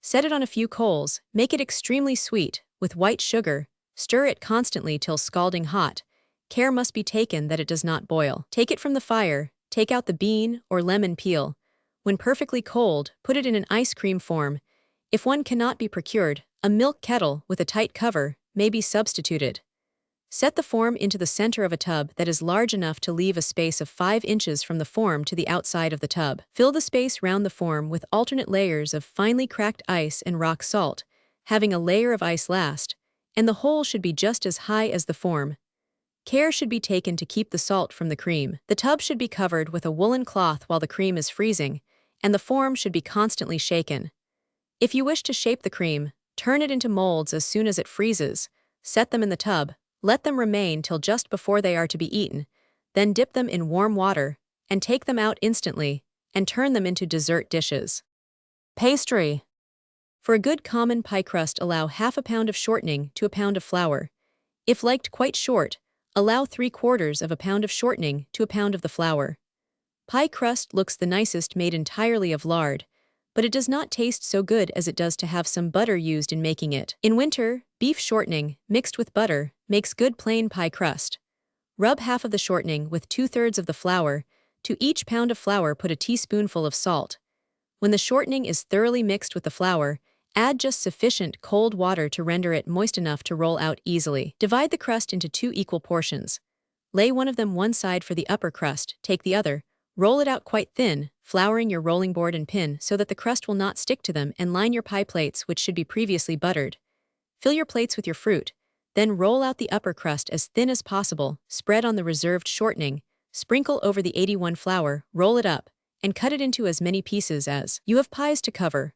Set it on a few coals, make it extremely sweet, with white sugar, stir it constantly till scalding hot. Care must be taken that it does not boil. Take it from the fire, take out the bean or lemon peel. When perfectly cold, put it in an ice cream form. If one cannot be procured, a milk kettle with a tight cover may be substituted. Set the form into the center of a tub that is large enough to leave a space of 5 inches from the form to the outside of the tub. Fill the space round the form with alternate layers of finely cracked ice and rock salt, having a layer of ice last, and the whole should be just as high as the form. Care should be taken to keep the salt from the cream. The tub should be covered with a woolen cloth while the cream is freezing, and the form should be constantly shaken. If you wish to shape the cream, turn it into molds as soon as it freezes, set them in the tub, let them remain till just before they are to be eaten, then dip them in warm water, and take them out instantly, and turn them into dessert dishes. Pastry. For a good common pie crust, allow half a pound of shortening to a pound of flour. If liked quite short, allow 3/4 of a pound of shortening to a pound of the flour. Pie crust looks the nicest made entirely of lard, but it does not taste so good as it does to have some butter used in making it. In winter, beef shortening, mixed with butter, makes good plain pie crust. Rub half of the shortening with 2/3 of the flour. To each pound of flour put a teaspoonful of salt. When the shortening is thoroughly mixed with the flour, add just sufficient cold water to render it moist enough to roll out easily. Divide the crust into 2 equal portions. Lay one of them one side for the upper crust, take the other, Roll it out quite thin, flouring your rolling board and pin so that the crust will not stick to them, and line your pie plates, which should be previously buttered. Fill your plates with your fruit, then roll out the upper crust as thin as possible, spread on the reserved shortening, sprinkle over the 81 flour, roll it up, and cut it into as many pieces as you have pies to cover.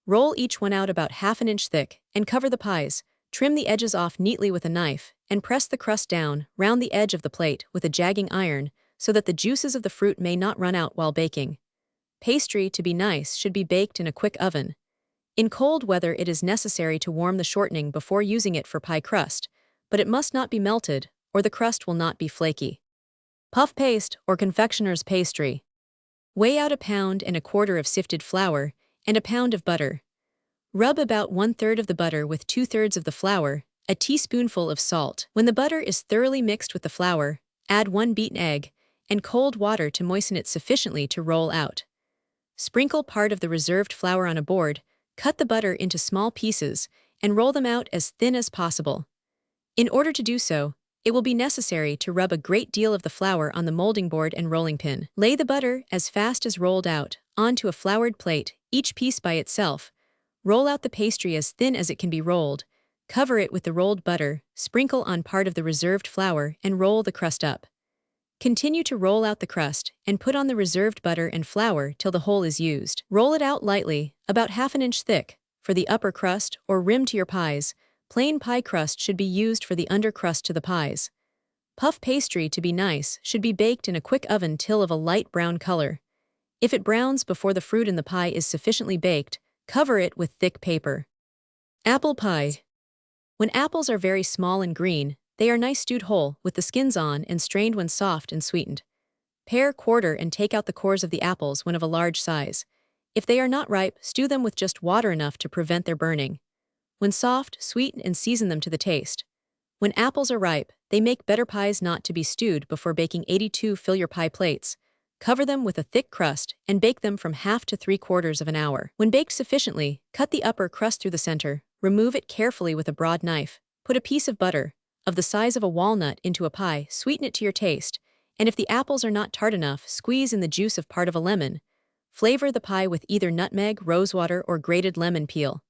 Roll each one out about half an inch thick, and cover the pies. Trim the edges off neatly with a knife, and press the crust down, round the edge of the plate with a jagging iron, so that the juices of the fruit may not run out while baking. Pastry, to be nice, should be baked in a quick oven. In cold weather it is necessary to warm the shortening before using it for pie crust, but it must not be melted, or the crust will not be flaky. Puff paste, or confectioner's pastry. Weigh out 1 1/4 pounds of sifted flour, and 1 pound of butter. Rub about 1/3 of the butter with 2/3 of the flour, a teaspoonful of salt. When the butter is thoroughly mixed with the flour, add 1 beaten egg, and cold water to moisten it sufficiently to roll out. Sprinkle part of the reserved flour on a board, cut the butter into small pieces, and roll them out as thin as possible. In order to do so, it will be necessary to rub a great deal of the flour on the molding board and rolling pin. Lay the butter, as fast as rolled out, onto a floured plate, each piece by itself. Roll out the pastry as thin as it can be rolled, cover it with the rolled butter, sprinkle on part of the reserved flour, and roll the crust up. Continue to roll out the crust, and put on the reserved butter and flour till the whole is used. Roll it out lightly, about half an inch thick, for the upper crust or rim to your pies. Plain pie crust should be used for the under crust to the pies. Puff pastry, to be nice, should be baked in a quick oven till of a light brown color. If it browns before the fruit in the pie is sufficiently baked, cover it with thick paper. Apple pie. When apples are very small and green, they are nice stewed whole, with the skins on and strained when soft and sweetened. Pare, quarter, and take out the cores of the apples when of a large size. If they are not ripe, stew them with just water enough to prevent their burning. When soft, sweeten and season them to the taste. When apples are ripe, they make better pies not to be stewed before baking. 82. Fill your pie plates. Cover them with a thick crust and bake them from half to 3/4 of an hour. When baked sufficiently, cut the upper crust through the center, remove it carefully with a broad knife, put a piece of butter, of the size of a walnut, into a pie, sweeten it to your taste, and if the apples are not tart enough, squeeze in the juice of part of a lemon. Flavor the pie with either nutmeg, rosewater, or grated lemon peel.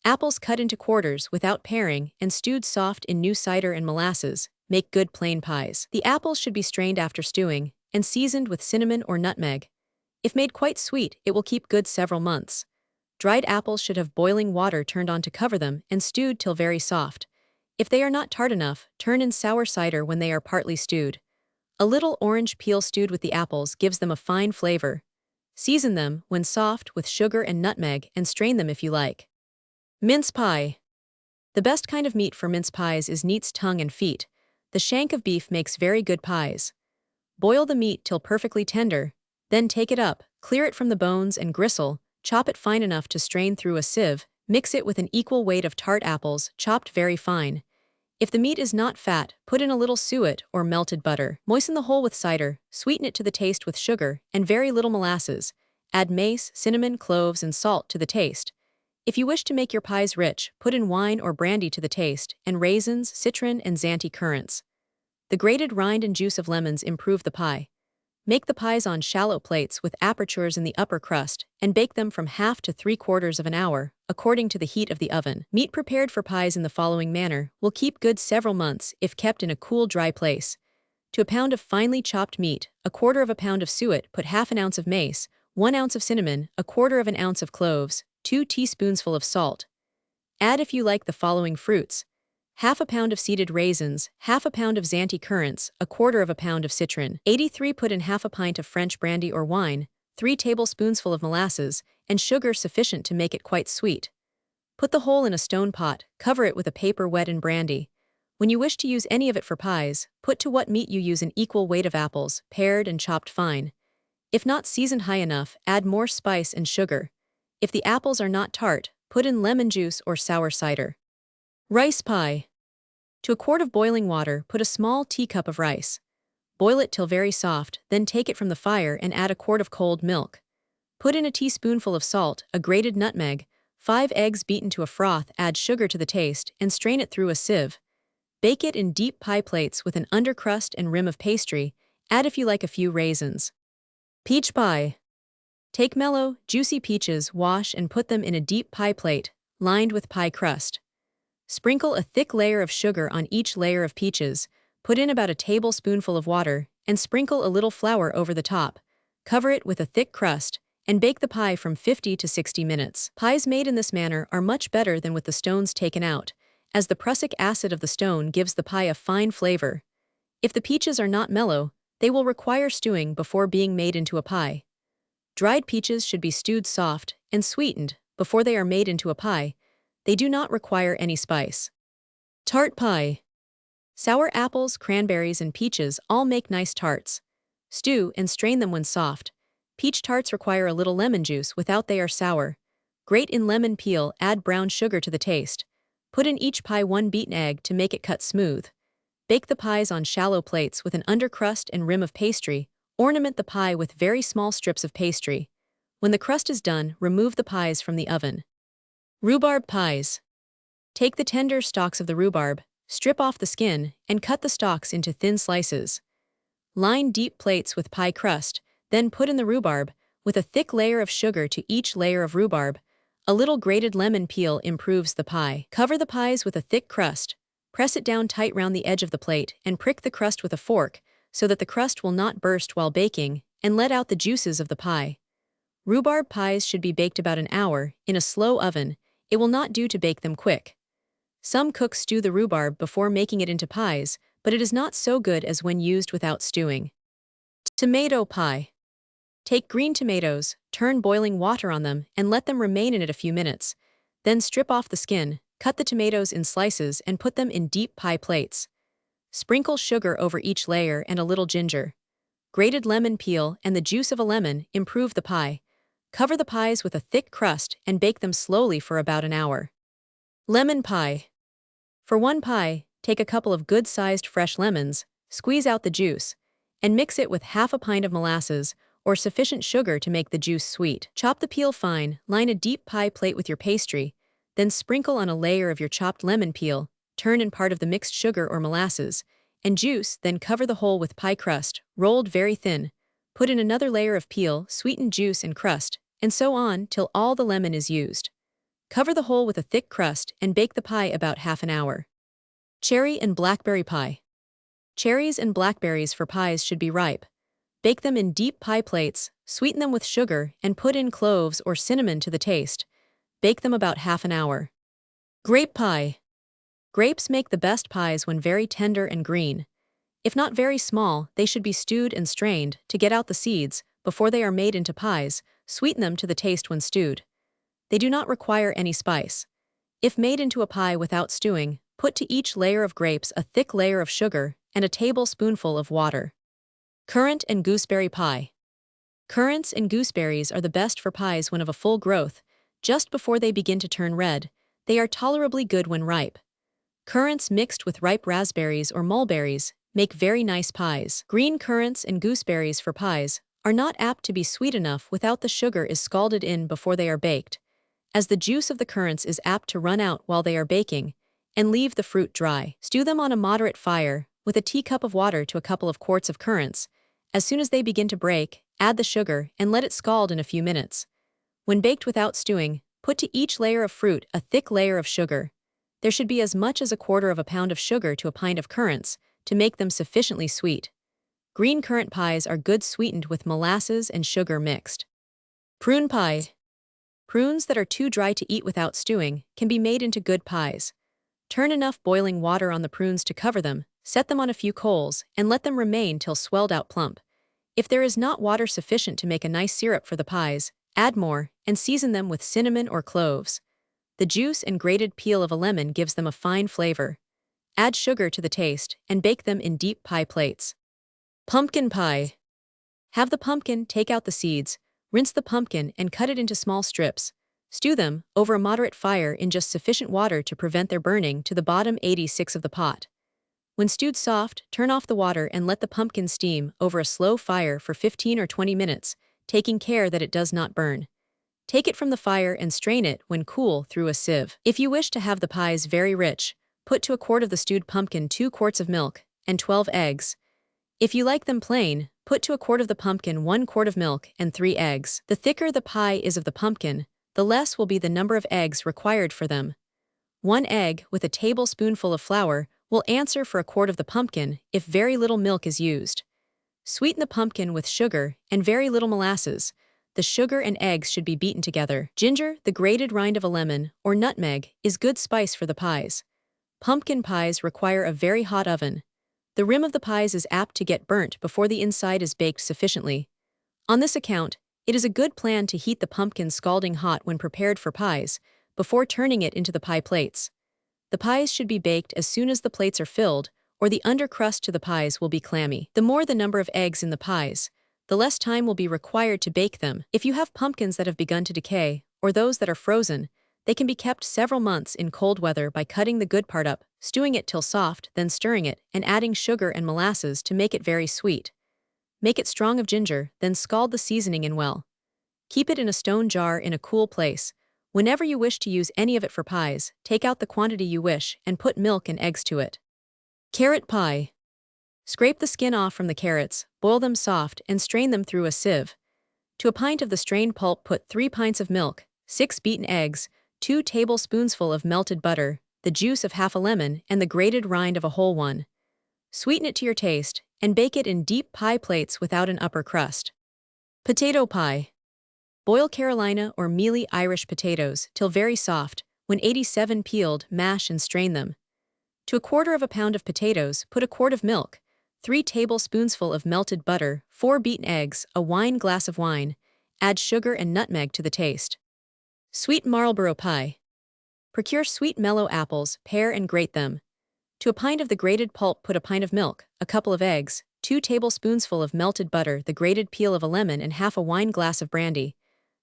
Apples cut into quarters without paring and stewed soft in new cider and molasses make good plain pies. The apples should be strained after stewing and seasoned with cinnamon or nutmeg. If made quite sweet, it will keep good several months. Dried apples should have boiling water turned on to cover them and stewed till very soft. If they are not tart enough, turn in sour cider when they are partly stewed. A little orange peel stewed with the apples gives them a fine flavor. Season them, when soft, with sugar and nutmeg, and strain them if you like. Mince pie. The best kind of meat for mince pies is neat's tongue and feet. The shank of beef makes very good pies. Boil the meat till perfectly tender, then take it up, clear it from the bones and gristle, chop it fine enough to strain through a sieve, mix it with an equal weight of tart apples, chopped very fine. If the meat is not fat, put in a little suet or melted butter. Moisten the whole with cider, sweeten it to the taste with sugar and very little molasses. Add mace, cinnamon, cloves, and salt to the taste. If you wish to make your pies rich, put in wine or brandy to the taste, and raisins, citron, and Zante currants. The grated rind and juice of lemons improve the pie. Make the pies on shallow plates with apertures in the upper crust, and bake them from half to 3/4 of an hour, according to the heat of the oven. Meat prepared for pies in the following manner will keep good several months if kept in a cool, dry place. To a pound of finely chopped meat, 1/4 pound of suet, put half an ounce of mace, 1 ounce of cinnamon, 1/4 ounce of cloves, 2 teaspoonsful of salt. Add, if you like, the following fruits: half a pound of seeded raisins, half a pound of Zante currants, 1/4 pound of citron. 83. Put in half a pint of French brandy or wine, 3 tablespoonsful of molasses, and sugar sufficient to make it quite sweet. Put the whole in a stone pot, cover it with a paper wet in brandy. When you wish to use any of it for pies, put to what meat you use an equal weight of apples, pared and chopped fine. If not seasoned high enough, add more spice and sugar. If the apples are not tart, put in lemon juice or sour cider. Rice pie. To a quart of boiling water, put a small teacup of rice. Boil it till very soft, then take it from the fire and add a quart of cold milk. Put in a teaspoonful of salt, a grated nutmeg, 5 eggs beaten to a froth, add sugar to the taste, and strain it through a sieve. Bake it in deep pie plates with an undercrust and rim of pastry. Add, if you like, a few raisins. Peach pie. Take mellow, juicy peaches, wash and put them in a deep pie plate, lined with pie crust. Sprinkle a thick layer of sugar on each layer of peaches, put in about a tablespoonful of water, and sprinkle a little flour over the top. Cover it with a thick crust, and bake the pie from 50 to 60 minutes. Pies made in this manner are much better than with the stones taken out, as the prussic acid of the stone gives the pie a fine flavor. If the peaches are not mellow, they will require stewing before being made into a pie. Dried peaches should be stewed soft and sweetened before they are made into a pie. They do not require any spice. Tart pie. Sour apples, cranberries, and peaches all make nice tarts. Stew and strain them when soft. Peach tarts require a little lemon juice without they are sour. Grate in lemon peel, add brown sugar to the taste. Put in each pie 1 beaten egg to make it cut smooth. Bake the pies on shallow plates with an undercrust and rim of pastry. Ornament the pie with very small strips of pastry. When the crust is done, remove the pies from the oven. Rhubarb pies. Take the tender stalks of the rhubarb, strip off the skin, and cut the stalks into thin slices. Line deep plates with pie crust, then put in the rhubarb, with a thick layer of sugar to each layer of rhubarb. A little grated lemon peel improves the pie. Cover the pies with a thick crust. Press it down tight round the edge of the plate and prick the crust with a fork so that the crust will not burst while baking, and let out the juices of the pie. Rhubarb pies should be baked about an hour in a slow oven. It will not do to bake them quick. Some cooks stew the rhubarb before making it into pies, but it is not so good as when used without stewing. Tomato pie. Take green tomatoes, turn boiling water on them, and let them remain in it a few minutes. Then strip off the skin, cut the tomatoes in slices and put them in deep pie plates. Sprinkle sugar over each layer and a little ginger. Grated lemon peel and the juice of a lemon improve the pie. Cover the pies with a thick crust and bake them slowly for about an hour. Lemon pie. For 1 pie, take a couple of good-sized fresh lemons, squeeze out the juice, and mix it with half a pint of molasses or sufficient sugar to make the juice sweet. Chop the peel fine, line a deep pie plate with your pastry, then sprinkle on a layer of your chopped lemon peel, turn in part of the mixed sugar or molasses, and juice, then cover the whole with pie crust, rolled very thin. Put in another layer of peel, sweetened juice and crust, and so on till all the lemon is used. Cover the whole with a thick crust and bake the pie about half an hour. Cherry and blackberry pie. Cherries and blackberries for pies should be ripe. Bake them in deep pie plates, sweeten them with sugar, and put in cloves or cinnamon to the taste. Bake them about half an hour. Grape pie. Grapes make the best pies when very tender and green. If not very small, they should be stewed and strained to get out the seeds before they are made into pies. Sweeten them to the taste when stewed. They do not require any spice. If made into a pie without stewing, put to each layer of grapes a thick layer of sugar and a tablespoonful of water. Currant and gooseberry pie. Currants and gooseberries are the best for pies when of a full growth, just before they begin to turn red. They are tolerably good when ripe. Currants mixed with ripe raspberries or mulberries make very nice pies. Green currants and gooseberries for pies are not apt to be sweet enough without the sugar is scalded in before they are baked, as the juice of the currants is apt to run out while they are baking, and leave the fruit dry. Stew them on a moderate fire, with a teacup of water to a couple of quarts of currants. As soon as they begin to break, add the sugar and let it scald in a few minutes. When baked without stewing, put to each layer of fruit a thick layer of sugar. There should be as much as a quarter of a pound of sugar to a pint of currants to make them sufficiently sweet. Green currant pies are good sweetened with molasses and sugar mixed. Prune pie. Prunes that are too dry to eat without stewing can be made into good pies. Turn enough boiling water on the prunes to cover them, set them on a few coals, and let them remain till swelled out plump. If there is not water sufficient to make a nice syrup for the pies, add more, and season them with cinnamon or cloves. The juice and grated peel of a lemon gives them a fine flavor. Add sugar to the taste, and bake them in deep pie plates. Pumpkin pie. Have the pumpkin, take out the seeds, rinse the pumpkin and cut it into small strips. Stew them, over a moderate fire in just sufficient water to prevent their burning to the bottom 86 of the pot. When stewed soft, turn off the water and let the pumpkin steam over a slow fire for 15 or 20 minutes, taking care that it does not burn. Take it from the fire and strain it when cool through a sieve. If you wish to have the pies very rich, put to a quart of the stewed pumpkin 2 quarts of milk and 12 eggs. If you like them plain, put to a quart of the pumpkin 1 quart of milk and 3 eggs. The thicker the pie is of the pumpkin, the less will be the number of eggs required for them. 1 egg with a tablespoonful of flour will answer for a quart of the pumpkin if very little milk is used. Sweeten the pumpkin with sugar and very little molasses. The sugar and eggs should be beaten together. Ginger, the grated rind of a lemon, or nutmeg, is good spice for the pies. Pumpkin pies require a very hot oven. The rim of the pies is apt to get burnt before the inside is baked sufficiently. On this account, it is a good plan to heat the pumpkin scalding hot when prepared for pies, before turning it into the pie plates. The pies should be baked as soon as the plates are filled, or the undercrust to the pies will be clammy. The more the number of eggs in the pies, the less time will be required to bake them. If you have pumpkins that have begun to decay, or those that are frozen, they can be kept several months in cold weather by cutting the good part up, stewing it till soft, then stirring it, and adding sugar and molasses to make it very sweet. Make it strong of ginger, then scald the seasoning in well. Keep it in a stone jar in a cool place. Whenever you wish to use any of it for pies, take out the quantity you wish and put milk and eggs to it. Carrot pie. Scrape the skin off from the carrots, boil them soft, and strain them through a sieve. To a pint of the strained pulp put 3 pints of milk, 6 beaten eggs, 2 tablespoonfuls of melted butter, the juice of half a lemon, and the grated rind of a whole one. Sweeten it to your taste, and bake it in deep pie plates without an upper crust. Potato pie. Boil Carolina or mealy Irish potatoes till very soft. When 87 peeled, mash and strain them. To a quarter of a pound of potatoes, put a quart of milk, 3 tablespoonfuls of melted butter, 4 beaten eggs, a wine glass of wine. Add sugar and nutmeg to the taste. Sweet Marlborough pie. Procure sweet mellow apples, pare and grate them. To a pint of the grated pulp put a pint of milk, a couple of eggs, 2 tablespoonfuls of melted butter, the grated peel of a lemon, and half a wine glass of brandy.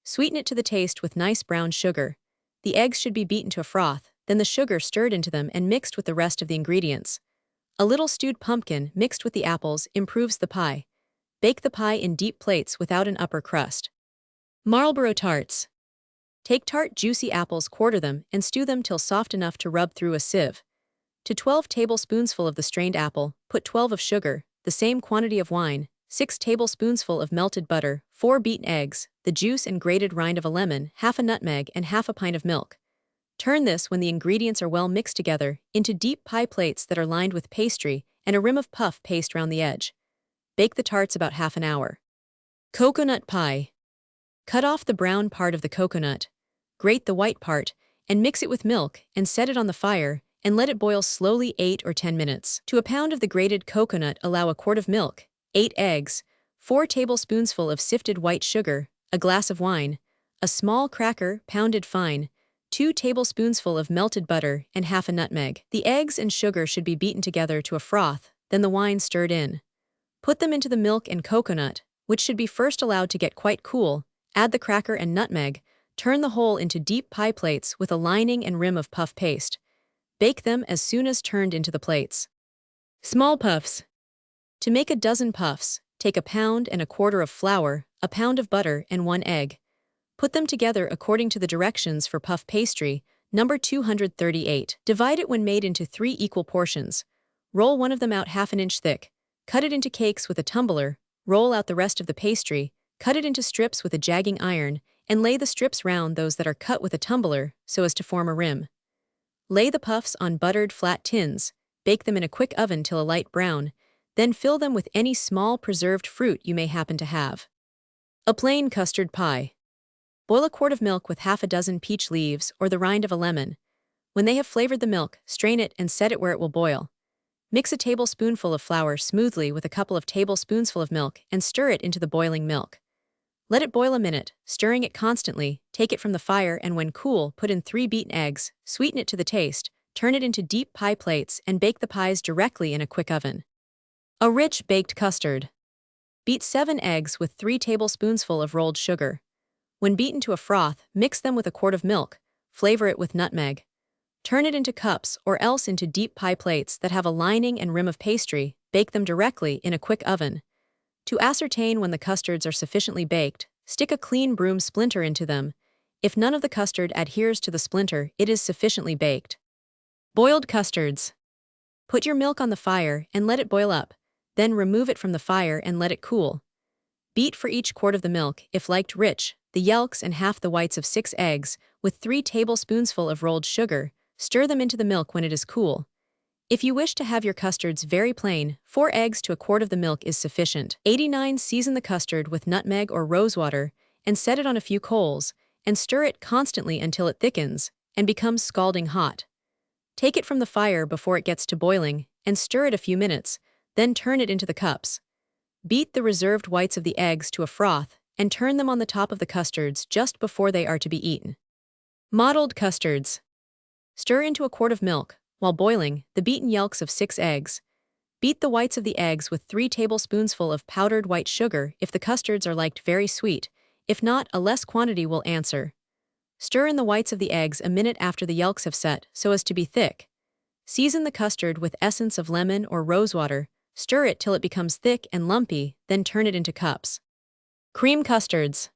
Sweeten it to the taste with nice brown sugar. The eggs should be beaten to a froth, then the sugar stirred into them and mixed with the rest of the ingredients. A little stewed pumpkin mixed with the apples improves the pie. Bake the pie in deep plates without an upper crust. Marlborough tarts. Take tart juicy apples, quarter them, and stew them till soft enough to rub through a sieve. To 12 tablespoonfuls of the strained apple, put 12 of sugar, the same quantity of wine, 6 tablespoonfuls of melted butter, 4 beaten eggs, the juice and grated rind of a lemon, half a nutmeg, and half a pint of milk. Turn this, when the ingredients are well mixed together, into deep pie plates that are lined with pastry and a rim of puff paste round the edge. Bake the tarts about half an hour. Coconut pie. Cut off the brown part of the coconut, grate the white part, and mix it with milk and set it on the fire and let it boil slowly 8 or 10 minutes. To a pound of the grated coconut allow a quart of milk, 8 eggs, 4 tablespoonfuls of sifted white sugar, a glass of wine, a small cracker pounded fine, 2 tablespoonfuls of melted butter, and half a nutmeg. The eggs and sugar should be beaten together to a froth, then the wine stirred in. Put them into the milk and coconut, which should be first allowed to get quite cool, add the cracker and nutmeg, turn the whole into deep pie plates with a lining and rim of puff paste. Bake them as soon as turned into the plates. Small puffs. To make a dozen puffs, take a pound and a quarter of flour, a pound of butter, and 1 egg. Put them together according to the directions for puff pastry, number 238. Divide it when made into 3 equal portions. Roll one of them out half an inch thick. Cut it into cakes with a tumbler, roll out the rest of the pastry, cut it into strips with a jagging iron, and lay the strips round those that are cut with a tumbler so as to form a rim. Lay the puffs on buttered flat tins, bake them in a quick oven till a light brown, then fill them with any small preserved fruit you may happen to have. A plain custard pie. Boil a quart of milk with half a dozen peach leaves or the rind of a lemon. When they have flavored the milk, strain it and set it where it will boil. Mix a tablespoonful of flour smoothly with a couple of tablespoonfuls of milk and stir it into the boiling milk. Let it boil a minute, stirring it constantly, take it from the fire and when cool, put in 3 beaten eggs, sweeten it to the taste, turn it into deep pie plates and bake the pies directly in a quick oven. A rich baked custard. Beat 7 eggs with 3 tablespoonfuls of rolled sugar. When beaten to a froth, mix them with a quart of milk, flavor it with nutmeg. Turn it into cups or else into deep pie plates that have a lining and rim of pastry, bake them directly in a quick oven. To ascertain when the custards are sufficiently baked, stick a clean broom splinter into them. If none of the custard adheres to the splinter, it is sufficiently baked. Boiled custards. Put your milk on the fire and let it boil up. then remove it from the fire and let it cool. Beat for each quart of the milk, if liked rich, the yolks and half the whites of 6 eggs, with 3 tablespoonfuls of rolled sugar. Stir them into the milk when it is cool. If you wish to have your custards very plain, 4 eggs to a quart of the milk is sufficient. 89. Season the custard with nutmeg or rosewater, and set it on a few coals, and stir it constantly until it thickens and becomes scalding hot. Take it from the fire before it gets to boiling, and stir it a few minutes, then turn it into the cups. Beat the reserved whites of the eggs to a froth, and turn them on the top of the custards just before they are to be eaten. Mottled custards. Stir into a quart of milk, while boiling, the beaten yolks of 6 eggs. Beat the whites of the eggs with 3 tablespoonfuls of powdered white sugar if the custards are liked very sweet. If not, a less quantity will answer. Stir in the whites of the eggs a minute after the yolks have set so as to be thick. Season the custard with essence of lemon or rosewater, stir it till it becomes thick and lumpy, then turn it into cups. Cream custards.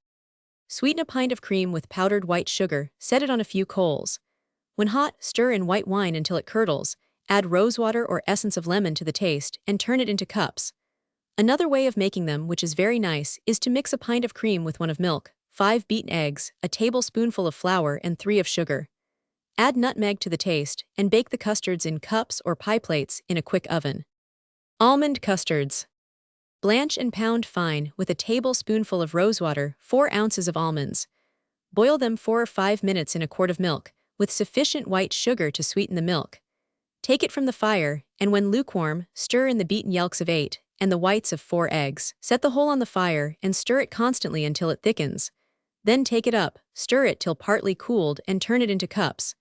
Sweeten a pint of cream with powdered white sugar, set it on a few coals. When hot, stir in white wine until it curdles, add rosewater or essence of lemon to the taste, and turn it into cups. Another way of making them, which is very nice, is to mix a pint of cream with 1 of milk, 5 beaten eggs, a tablespoonful of flour, and 3 of sugar. Add nutmeg to the taste, and bake the custards in cups or pie plates in a quick oven. Almond custards. Blanch and pound fine with a tablespoonful of rosewater 4 ounces of almonds. Boil them 4 or 5 minutes in a quart of milk, with sufficient white sugar to sweeten the milk. Take it from the fire, and when lukewarm, stir in the beaten yolks of 8 and the whites of 4 eggs. Set the whole on the fire and stir it constantly until it thickens. Then take it up, stir it till partly cooled, and turn it into cups.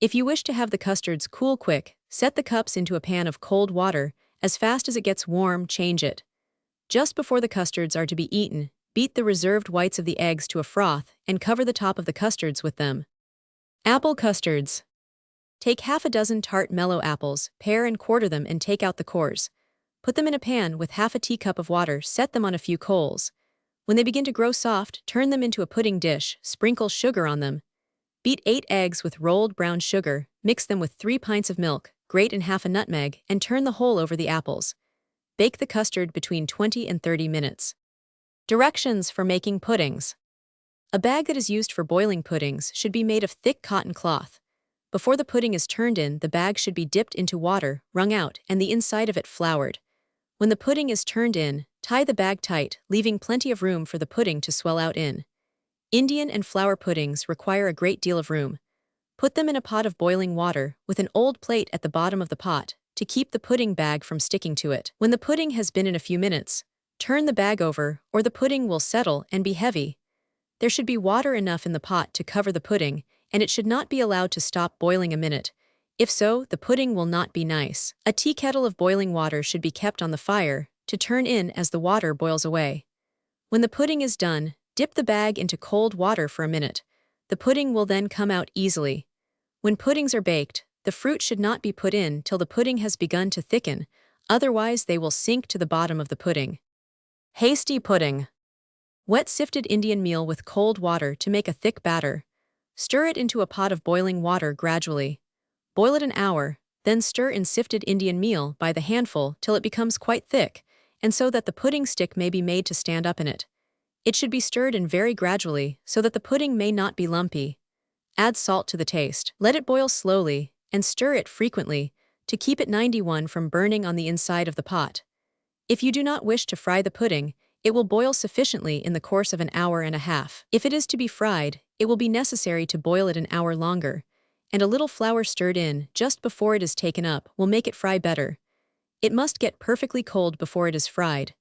If you wish to have the custards cool quick, set the cups into a pan of cold water. As fast as it gets warm, change it. Just before the custards are to be eaten, beat the reserved whites of the eggs to a froth and cover the top of the custards with them. Apple custards. Take half a dozen tart mellow apples, pare and quarter them and take out the cores. Put them in a pan with half a teacup of water, set them on a few coals. When they begin to grow soft, turn them into a pudding dish, sprinkle sugar on them. Beat 8 eggs with rolled brown sugar, mix them with 3 pints of milk, grate in half a nutmeg, and turn the whole over the apples. Bake the custard between 20 and 30 minutes. Directions for making puddings. A bag that is used for boiling puddings should be made of thick cotton cloth. Before the pudding is turned in, the bag should be dipped into water, wrung out, and the inside of it floured. When the pudding is turned in, tie the bag tight, leaving plenty of room for the pudding to swell out in. Indian and flour puddings require a great deal of room. Put them in a pot of boiling water, with an old plate at the bottom of the pot, to keep the pudding bag from sticking to it. When the pudding has been in a few minutes, turn the bag over, or the pudding will settle and be heavy. There should be water enough in the pot to cover the pudding, and it should not be allowed to stop boiling a minute. If so, the pudding will not be nice. A tea kettle of boiling water should be kept on the fire, to turn in as the water boils away. When the pudding is done, dip the bag into cold water for a minute. The pudding will then come out easily. When puddings are baked, the fruit should not be put in till the pudding has begun to thicken, otherwise they will sink to the bottom of the pudding. Hasty pudding. Wet sifted Indian meal with cold water to make a thick batter. Stir it into a pot of boiling water gradually. Boil it an hour, then stir in sifted Indian meal by the handful till it becomes quite thick, and so that the pudding stick may be made to stand up in it. It should be stirred in very gradually so that the pudding may not be lumpy. Add salt to the taste. Let it boil slowly, and stir it frequently, to keep it 91 from burning on the inside of the pot. If you do not wish to fry the pudding, it will boil sufficiently in the course of an hour and a half. If it is to be fried, it will be necessary to boil it an hour longer, and a little flour stirred in just before it is taken up will make it fry better. It must get perfectly cold before it is fried.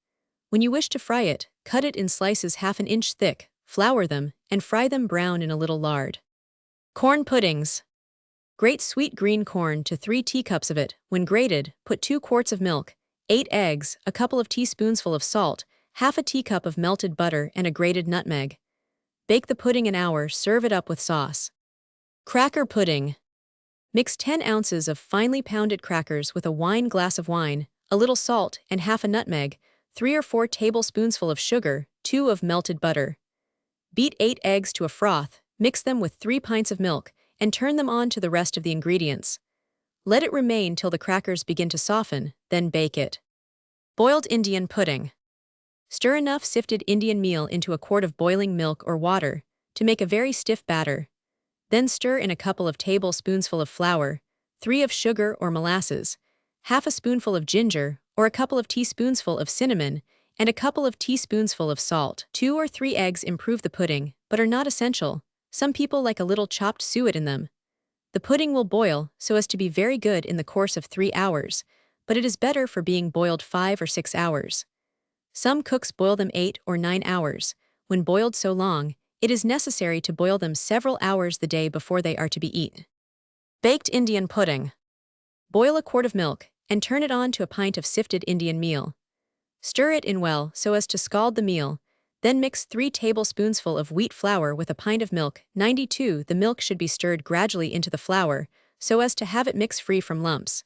When you wish to fry it, cut it in slices half an inch thick, flour them, and fry them brown in a little lard. Corn puddings. Grate sweet green corn to 3 teacups of it. When grated, put 2 quarts of milk, 8 eggs, a couple of teaspoonsful of salt, half a teacup of melted butter, and a grated nutmeg. Bake the pudding an hour, serve it up with sauce. Cracker pudding. Mix 10 ounces of finely pounded crackers with a wine glass of wine, a little salt, and half a nutmeg, 3 or 4 tablespoonfuls of sugar, 2 of melted butter. Beat 8 eggs to a froth, mix them with 3 pints of milk, and turn them on to the rest of the ingredients. Let it remain till the crackers begin to soften, then bake it. Boiled Indian pudding. Stir enough sifted Indian meal into a quart of boiling milk or water to make a very stiff batter. Then stir in a couple of tablespoonsful of flour, 3 of sugar or molasses, half a spoonful of ginger or a couple of teaspoonsful of cinnamon, and a couple of teaspoonsful of salt. 2 or 3 eggs improve the pudding, but are not essential. Some people like a little chopped suet in them. The pudding will boil so as to be very good in the course of 3 hours, but it is better for being boiled 5 or 6 hours. Some cooks boil them 8 or 9 hours. When boiled so long, it is necessary to boil them several hours the day before they are to be eaten. Baked Indian pudding. Boil a quart of milk and turn it on to a pint of sifted Indian meal. Stir it in well so as to scald the meal, then mix 3 tablespoonsful of wheat flour with a pint of milk. 92. The milk should be stirred gradually into the flour so as to have it mix free from lumps.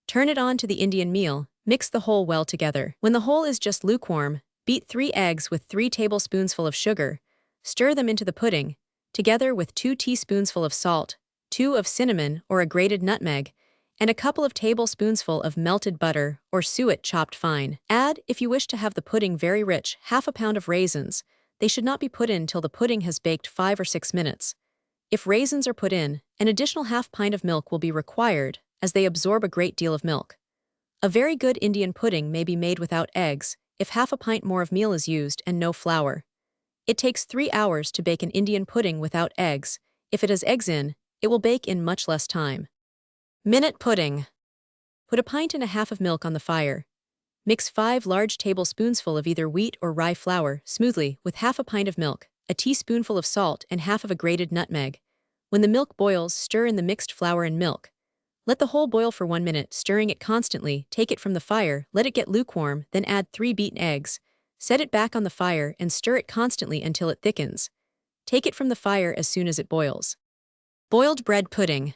Turn it on to the Indian meal, mix the whole well together. When the whole is just lukewarm, beat 3 eggs with 3 tablespoonsful of sugar. Stir them into the pudding, together with 2 teaspoonsful of salt, 2 of cinnamon or a grated nutmeg, and a couple of tablespoonsful of melted butter or suet chopped fine. Add, if you wish to have the pudding very rich, half a pound of raisins. They should not be put in till the pudding has baked 5 or 6 minutes. If raisins are put in, an additional half pint of milk will be required, as they absorb a great deal of milk. A very good Indian pudding may be made without eggs, if half a pint more of meal is used and no flour. It takes 3 hours to bake an Indian pudding without eggs. If it has eggs in, it will bake in much less time. Minute pudding. Put a pint and a half of milk on the fire. Mix 5 large tablespoonsful of either wheat or rye flour smoothly with half a pint of milk, a teaspoonful of salt, and half of a grated nutmeg. When the milk boils, stir in the mixed flour and milk. Let the whole boil for 1 minute, stirring it constantly. Take it from the fire, let it get lukewarm, then add 3 beaten eggs. Set it back on the fire and stir it constantly until it thickens. Take it from the fire as soon as it boils. Boiled bread pudding.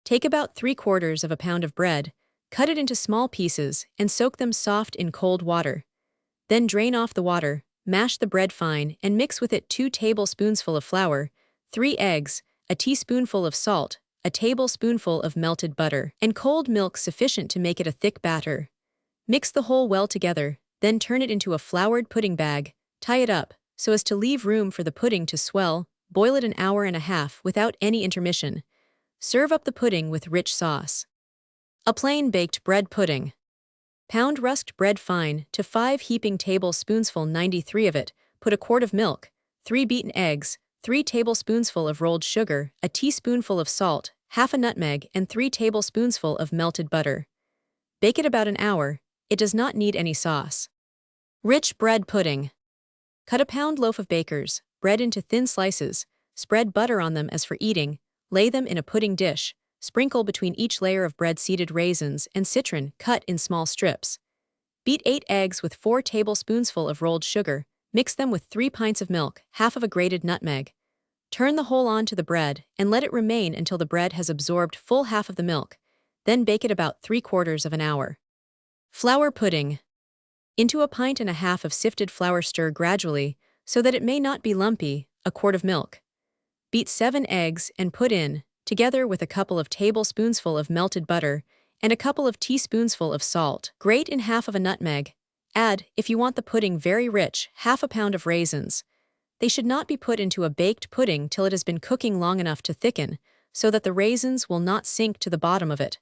Take about 3/4 of a pound of bread, cut it into small pieces, and soak them soft in cold water. Then drain off the water, mash the bread fine, and mix with it 2 tablespoonsful of flour, 3 eggs, a teaspoonful of salt, a tablespoonful of melted butter, and cold milk sufficient to make it a thick batter. Mix the whole well together, then turn it into a floured pudding bag, tie it up, so as to leave room for the pudding to swell. Boil it an hour and a half without any intermission. Serve up the pudding with rich sauce. A plain baked bread pudding. Pound rusked bread fine to 5 heaping tablespoonsful 93 of it, put a quart of milk, 3 beaten eggs, 3 tablespoonsful of rolled sugar, a teaspoonful of salt, half a nutmeg, and 3 tablespoonsful of melted butter. Bake it about an hour. It does not need any sauce. Rich bread pudding. Cut a pound loaf of baker's bread into thin slices, spread butter on them as for eating, lay them in a pudding dish, sprinkle between each layer of bread seeded raisins and citron cut in small strips. Beat 8 eggs with 4 tablespoonsful of rolled sugar, mix them with 3 pints of milk, half of a grated nutmeg. Turn the whole on to the bread and let it remain until the bread has absorbed full half of the milk, then bake it about 3/4 of an hour. Flour pudding. Into a pint and a half of sifted flour, stir gradually, so that it may not be lumpy, a quart of milk. Beat 7 eggs and put in, together with a couple of tablespoonsful of melted butter and a couple of teaspoonsful of salt. Grate in half of a nutmeg. Add, if you want the pudding very rich, half a pound of raisins. They should not be put into a baked pudding till it has been cooking long enough to thicken, so that the raisins will not sink to the bottom of it.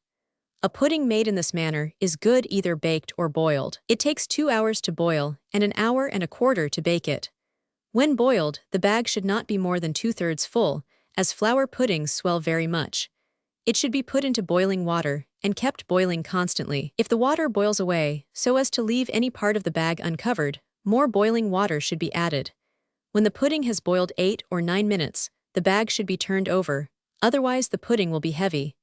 A pudding made in this manner is good either baked or boiled. It takes 2 hours to boil and an hour and a quarter to bake it. When boiled, the bag should not be more than 2/3 full, as flour puddings swell very much. It should be put into boiling water and kept boiling constantly. If the water boils away, so as to leave any part of the bag uncovered, more boiling water should be added. When the pudding has boiled 8 or 9 minutes, the bag should be turned over, otherwise the pudding will be heavy.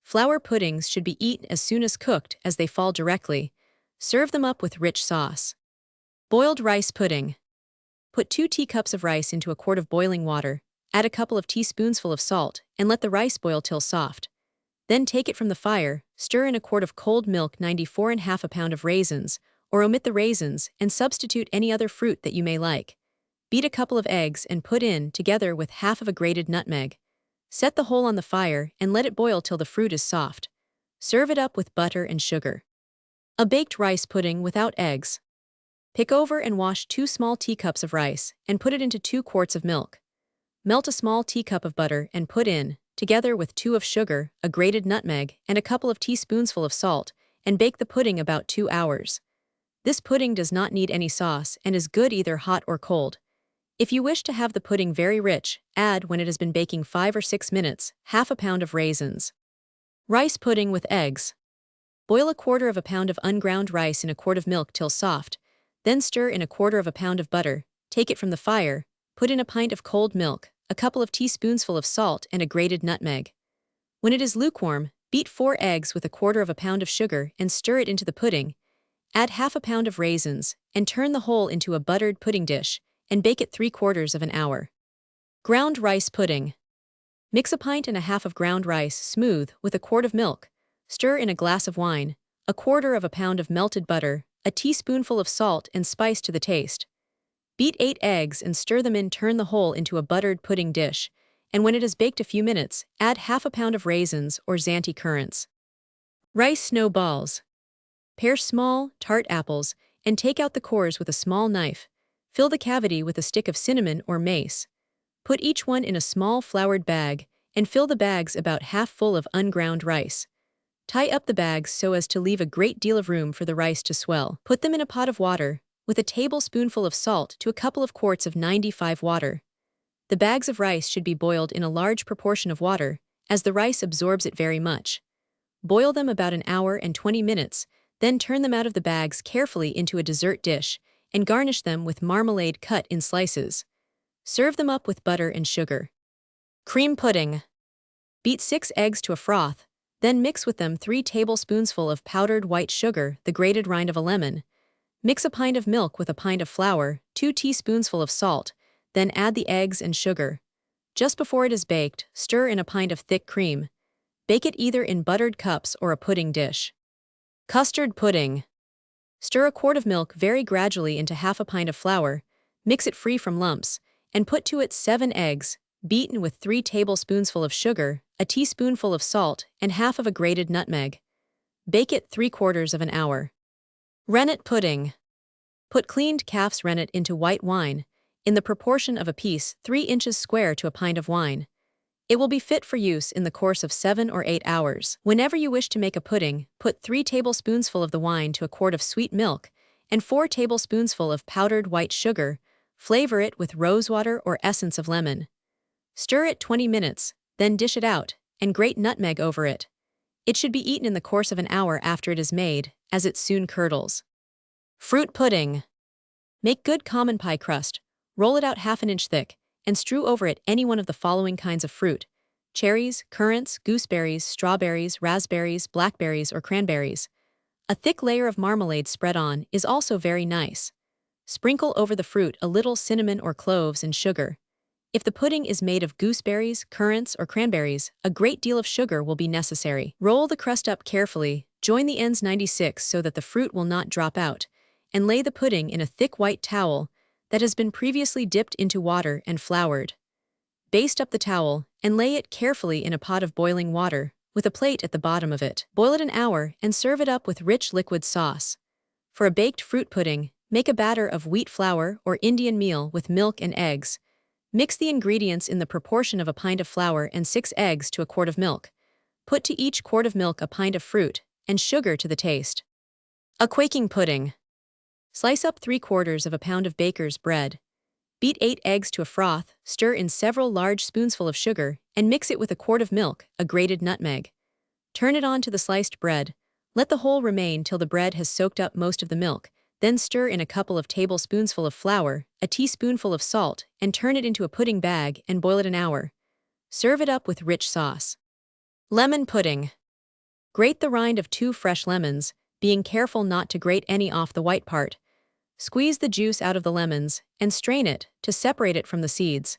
Flour puddings should be eaten as soon as cooked, as they fall directly. Serve them up with rich sauce. Boiled rice pudding. Put 2 teacups of rice into a quart of boiling water, add a couple of teaspoonsful of salt, and let the rice boil till soft. Then take it from the fire, stir in a quart of cold milk, 94 1/2 a pound of raisins, or omit the raisins and substitute any other fruit that you may like. Beat a couple of eggs and put in, together with half of a grated nutmeg. Set the whole on the fire and let it boil till the fruit is soft. Serve it up with butter and sugar. A baked rice pudding without eggs. Pick over and wash 2 small teacups of rice and put it into 2 quarts of milk. Melt a small teacup of butter and put in, together with 2 of sugar, a grated nutmeg, and a couple of teaspoonsful of salt, and bake the pudding about 2 hours. This pudding does not need any sauce and is good either hot or cold. If you wish to have the pudding very rich, add, when it has been baking 5 or 6 minutes, half a pound of raisins. Rice pudding with eggs. Boil a quarter of a pound of unground rice in a quart of milk till soft, then stir in a quarter of a pound of butter, take it from the fire, put in a pint of cold milk, a couple of teaspoonsful of salt and a grated nutmeg. When it is lukewarm, beat 4 eggs with a quarter of a pound of sugar and stir it into the pudding. Add half a pound of raisins and turn the whole into a buttered pudding dish and bake it 3/4 of an hour. Ground rice pudding. Mix a pint and a half of ground rice smooth with a quart of milk, stir in a glass of wine, a quarter of a pound of melted butter, a teaspoonful of salt and spice to the taste. Beat 8 eggs and stir them in, turn the whole into a buttered pudding dish, and when it has baked a few minutes, add half a pound of raisins or Zante currants. Rice snowballs. Pare small, tart apples and take out the cores with a small knife. Fill the cavity with a stick of cinnamon or mace. Put each one in a small floured bag and fill the bags about half full of unground rice. Tie up the bags so as to leave a great deal of room for the rice to swell. Put them in a pot of water with a tablespoonful of salt to a couple of quarts of 95 water. The bags of rice should be boiled in a large proportion of water, as the rice absorbs it very much. Boil them about an hour and 20 minutes, then turn them out of the bags carefully into a dessert dish and garnish them with marmalade cut in slices. Serve them up with butter and sugar. Cream pudding. Beat 6 eggs to a froth, then mix with them 3 tablespoonsful of powdered white sugar, the grated rind of a lemon. Mix a pint of milk with a pint of flour, 2 teaspoonsful of salt, then add the eggs and sugar. Just before it is baked, stir in a pint of thick cream. Bake it either in buttered cups or a pudding dish. Custard pudding. Stir a quart of milk very gradually into half a pint of flour, mix it free from lumps, and put to it 7 eggs, beaten with 3 tablespoonsful of sugar, a teaspoonful of salt, and half of a grated nutmeg. Bake it 3/4 of an hour. Rennet pudding. Put cleaned calf's rennet into white wine, in the proportion of a piece 3 inches square to a pint of wine. It will be fit for use in the course of 7 or 8 hours. Whenever you wish to make a pudding, put 3 tablespoonsful of the wine to a quart of sweet milk and 4 tablespoonsful of powdered white sugar. Flavor it with rosewater or essence of lemon. Stir it 20 minutes, then dish it out, and grate nutmeg over it. It should be eaten in the course of an hour after it is made, as it soon curdles. Fruit pudding. Make good common pie crust, roll it out half an inch thick, and strew over it any one of the following kinds of fruit: cherries, currants, gooseberries, strawberries, raspberries, blackberries, or cranberries. A thick layer of marmalade spread on is also very nice. Sprinkle over the fruit a little cinnamon or cloves and sugar. If the pudding is made of gooseberries, currants, or cranberries, a great deal of sugar will be necessary. Roll the crust up carefully, join the ends 96 so that the fruit will not drop out, and lay the pudding in a thick white towel that has been previously dipped into water and floured. Baste up the towel and lay it carefully in a pot of boiling water, with a plate at the bottom of it. Boil it an hour and serve it up with rich liquid sauce. For a baked fruit pudding, make a batter of wheat flour or Indian meal with milk and eggs. Mix the ingredients in the proportion of a pint of flour and 6 eggs to a quart of milk. Put to each quart of milk a pint of fruit and sugar to the taste. A quaking pudding. Slice up 3/4 of a pound of baker's bread. Beat 8 eggs to a froth, stir in several large spoonsful of sugar, and mix it with a quart of milk, a grated nutmeg. Turn it on to the sliced bread. Let the whole remain till the bread has soaked up most of the milk. Then stir in a couple of tablespoonsful of flour, a teaspoonful of salt, and turn it into a pudding bag and boil it an hour. Serve it up with rich sauce. Lemon pudding. Grate the rind of 2 fresh lemons, being careful not to grate any off the white part. Squeeze the juice out of the lemons and strain it to separate it from the seeds.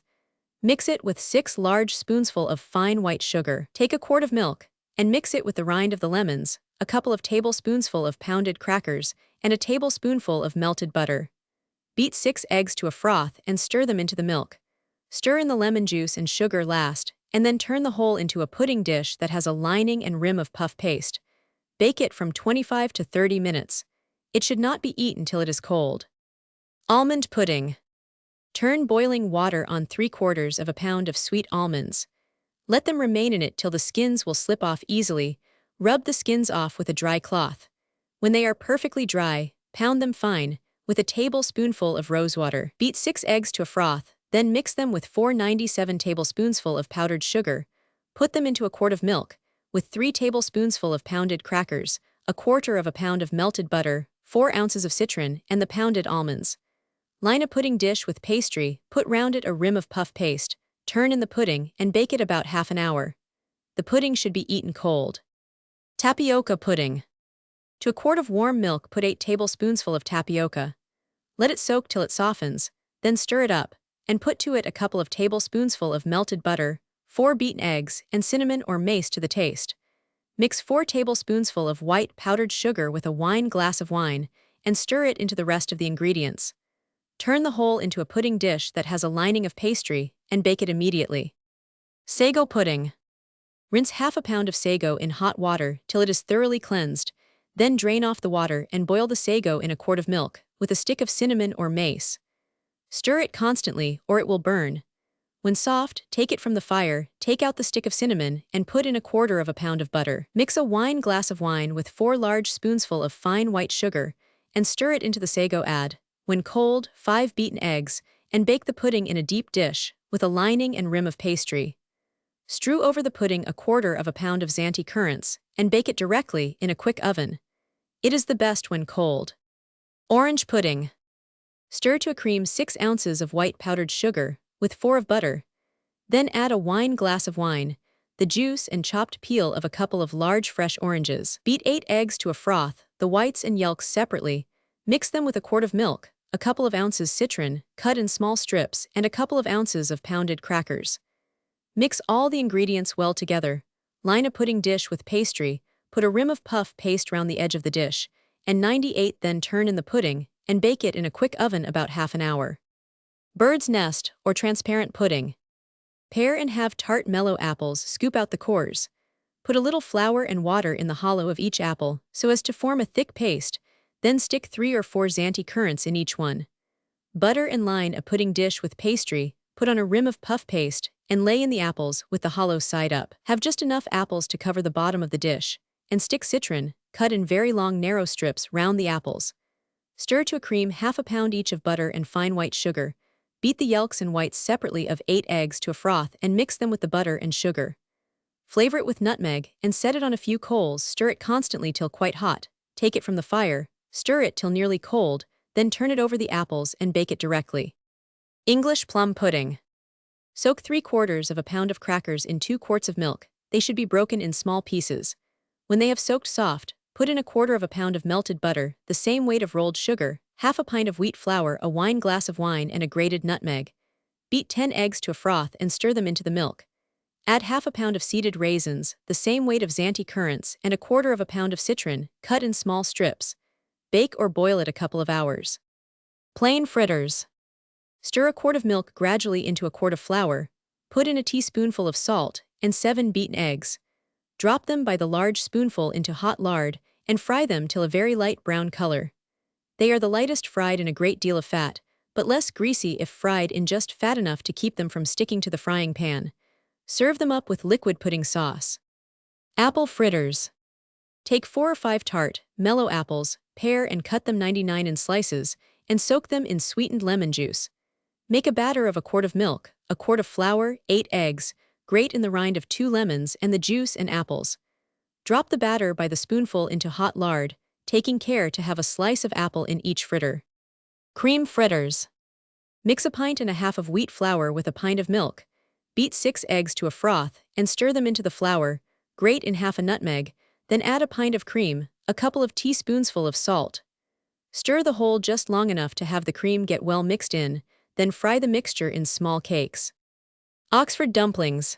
Mix it with 6 large spoonsful of fine white sugar. Take a quart of milk and mix it with the rind of the lemons, a couple of tablespoonsful of pounded crackers, and a tablespoonful of melted butter. Beat 6 eggs to a froth and stir them into the milk. Stir in the lemon juice and sugar last, and then turn the whole into a pudding dish that has a lining and rim of puff paste. Bake it from 25 to 30 minutes. It should not be eaten till it is cold. Almond pudding. Turn boiling water on 3/4 of a pound of sweet almonds. Let them remain in it till the skins will slip off easily. Rub the skins off with a dry cloth. When they are perfectly dry, pound them fine with a tablespoonful of rosewater. Beat 6 eggs to a froth, then mix them with 497 tablespoonsful of powdered sugar. Put them into a quart of milk, with 3 tablespoonsful of pounded crackers, 1/4 of a pound of melted butter, 4 ounces of citron, and the pounded almonds. Line a pudding dish with pastry, put round it a rim of puff paste, turn in the pudding, and bake it about half an hour. The pudding should be eaten cold. Tapioca pudding. To a quart of warm milk, put 8 tablespoonsful of tapioca. Let it soak till it softens, then stir it up, and put to it a couple of tablespoonsful of melted butter, 4 beaten eggs, and cinnamon or mace to the taste. Mix 4 tablespoonsful of white powdered sugar with a wine glass of wine, and stir it into the rest of the ingredients. Turn the whole into a pudding dish that has a lining of pastry, and bake it immediately. Sago pudding. Rinse half a pound of sago in hot water till it is thoroughly cleansed, then drain off the water and boil the sago in a quart of milk, with a stick of cinnamon or mace. Stir it constantly or it will burn. When soft, take it from the fire, take out the stick of cinnamon, and put in 1/4 of a pound of butter. Mix a wine glass of wine with 4 large spoonsful of fine white sugar, and stir it into the sago. Add, when cold, 5 beaten eggs, and bake the pudding in a deep dish, with a lining and rim of pastry. Strew over the pudding 1/4 of a pound of Zante currants, and bake it directly in a quick oven. It is the best when cold. Orange pudding. Stir to a cream 6 ounces of white powdered sugar, with 4 of butter. Then add a wine glass of wine, the juice and chopped peel of a couple of large fresh oranges. Beat 8 eggs to a froth, the whites and yolks separately. Mix them with a quart of milk, a couple of ounces citron, cut in small strips, and a couple of ounces of pounded crackers. Mix all the ingredients well together. Line a pudding dish with pastry, put a rim of puff paste round the edge of the dish, and 98 then turn in the pudding, and bake it in a quick oven about half an hour. Bird's nest, or transparent pudding. Pare and halve tart mellow apples, scoop out the cores. Put a little flour and water in the hollow of each apple, so as to form a thick paste, then stick 3 or 4 Zante currants in each one. Butter and line a pudding dish with pastry, put on a rim of puff paste, and lay in the apples with the hollow side up. Have just enough apples to cover the bottom of the dish, and stick citron, cut in very long narrow strips, round the apples. Stir to a cream half a pound each of butter and fine white sugar. Beat the yolks and whites separately of 8 eggs to a froth and mix them with the butter and sugar. Flavor it with nutmeg and set it on a few coals. Stir it constantly till quite hot. Take it from the fire, stir it till nearly cold, then turn it over the apples and bake it directly. English plum pudding. Soak 3/4 of a pound of crackers in 2 quarts of milk. They should be broken in small pieces. When they have soaked soft, put in 1/4 of a pound of melted butter, the same weight of rolled sugar, half a pint of wheat flour, a wine glass of wine, and a grated nutmeg. Beat 10 eggs to a froth and stir them into the milk. Add half a pound of seeded raisins, the same weight of Zante currants, and 1/4 of a pound of citron, cut in small strips. Bake or boil it a couple of hours. Plain fritters. Stir a quart of milk gradually into a quart of flour, put in a teaspoonful of salt, and 7 beaten eggs. Drop them by the large spoonful into hot lard, and fry them till a very light brown color. They are the lightest fried in a great deal of fat, but less greasy if fried in just fat enough to keep them from sticking to the frying pan. Serve them up with liquid pudding sauce. Apple fritters. Take 4 or 5 tart, mellow apples, pare and cut them 99 in slices, and soak them in sweetened lemon juice. Make a batter of a quart of milk, a quart of flour, 8 eggs, grate in the rind of 2 lemons and the juice and apples. Drop the batter by the spoonful into hot lard, taking care to have a slice of apple in each fritter. Cream fritters. Mix 1.5 pints of wheat flour with a pint of milk. Beat 6 eggs to a froth and stir them into the flour, grate in half a nutmeg, then add a pint of cream, a couple of teaspoonsful of salt. Stir the whole just long enough to have the cream get well mixed in, then fry the mixture in small cakes. Oxford dumplings.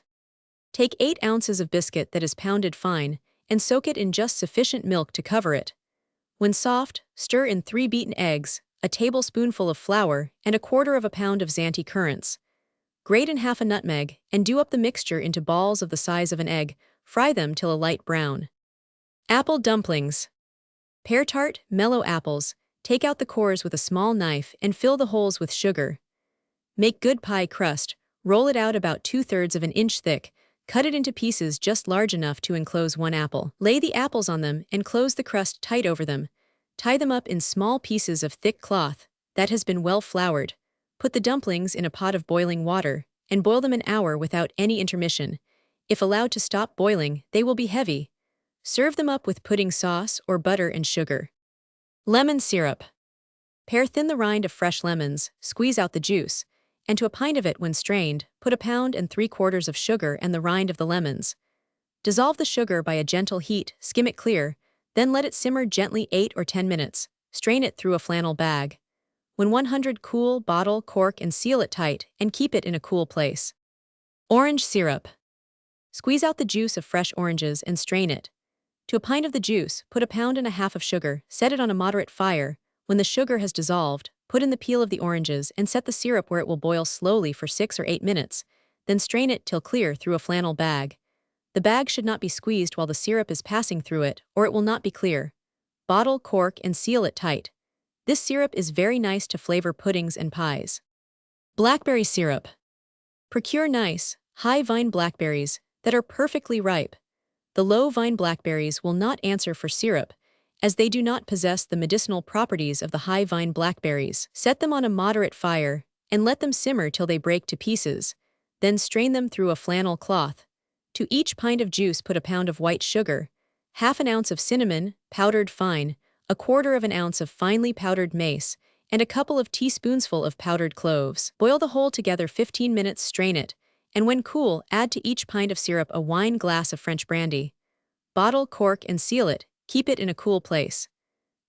Take 8 ounces of biscuit that is pounded fine, and soak it in just sufficient milk to cover it. When soft, stir in 3 beaten eggs, a tablespoonful of flour, and 1/4 of a pound of Zante currants. Grate in half a nutmeg, and do up the mixture into balls of the size of an egg. Fry them till a light brown. Apple dumplings. Pare tart, mellow apples. Take out the cores with a small knife and fill the holes with sugar. Make good pie crust. Roll it out about 2/3 of an inch thick. Cut it into pieces just large enough to enclose one apple. Lay the apples on them and close the crust tight over them. Tie them up in small pieces of thick cloth that has been well floured. Put the dumplings in a pot of boiling water and boil them an hour without any intermission. If allowed to stop boiling, they will be heavy. Serve them up with pudding sauce or butter and sugar. Lemon syrup. Pare thin the rind of fresh lemons, squeeze out the juice, and to a pint of it when strained, put 1.75 pounds of sugar and the rind of the lemons. Dissolve the sugar by a gentle heat, skim it clear, then let it simmer gently 8 or 10 minutes. Strain it through a flannel bag. When 100 cool, bottle, cork and seal it tight and keep it in a cool place. Orange syrup. Squeeze out the juice of fresh oranges and strain it. To a pint of the juice, put 1.5 pounds of sugar, set it on a moderate fire. When the sugar has dissolved, put in the peel of the oranges and set the syrup where it will boil slowly for 6 or 8 minutes, then strain it till clear through a flannel bag. The bag should not be squeezed while the syrup is passing through it, or it will not be clear. Bottle, cork, and seal it tight. This syrup is very nice to flavor puddings and pies. Blackberry syrup. Procure nice, high vine blackberries that are perfectly ripe. The low vine blackberries will not answer for syrup, as they do not possess the medicinal properties of the high vine blackberries. Set them on a moderate fire and let them simmer till they break to pieces. Then strain them through a flannel cloth. To each pint of juice put 1 pound of white sugar, 1/2 ounce of cinnamon, powdered fine, 1/4 ounce of finely powdered mace, and a couple of teaspoonsful of powdered cloves. Boil the whole together 15 minutes, strain it, and when cool, add to each pint of syrup a wine glass of French brandy. Bottle, cork, and seal it. Keep it in a cool place.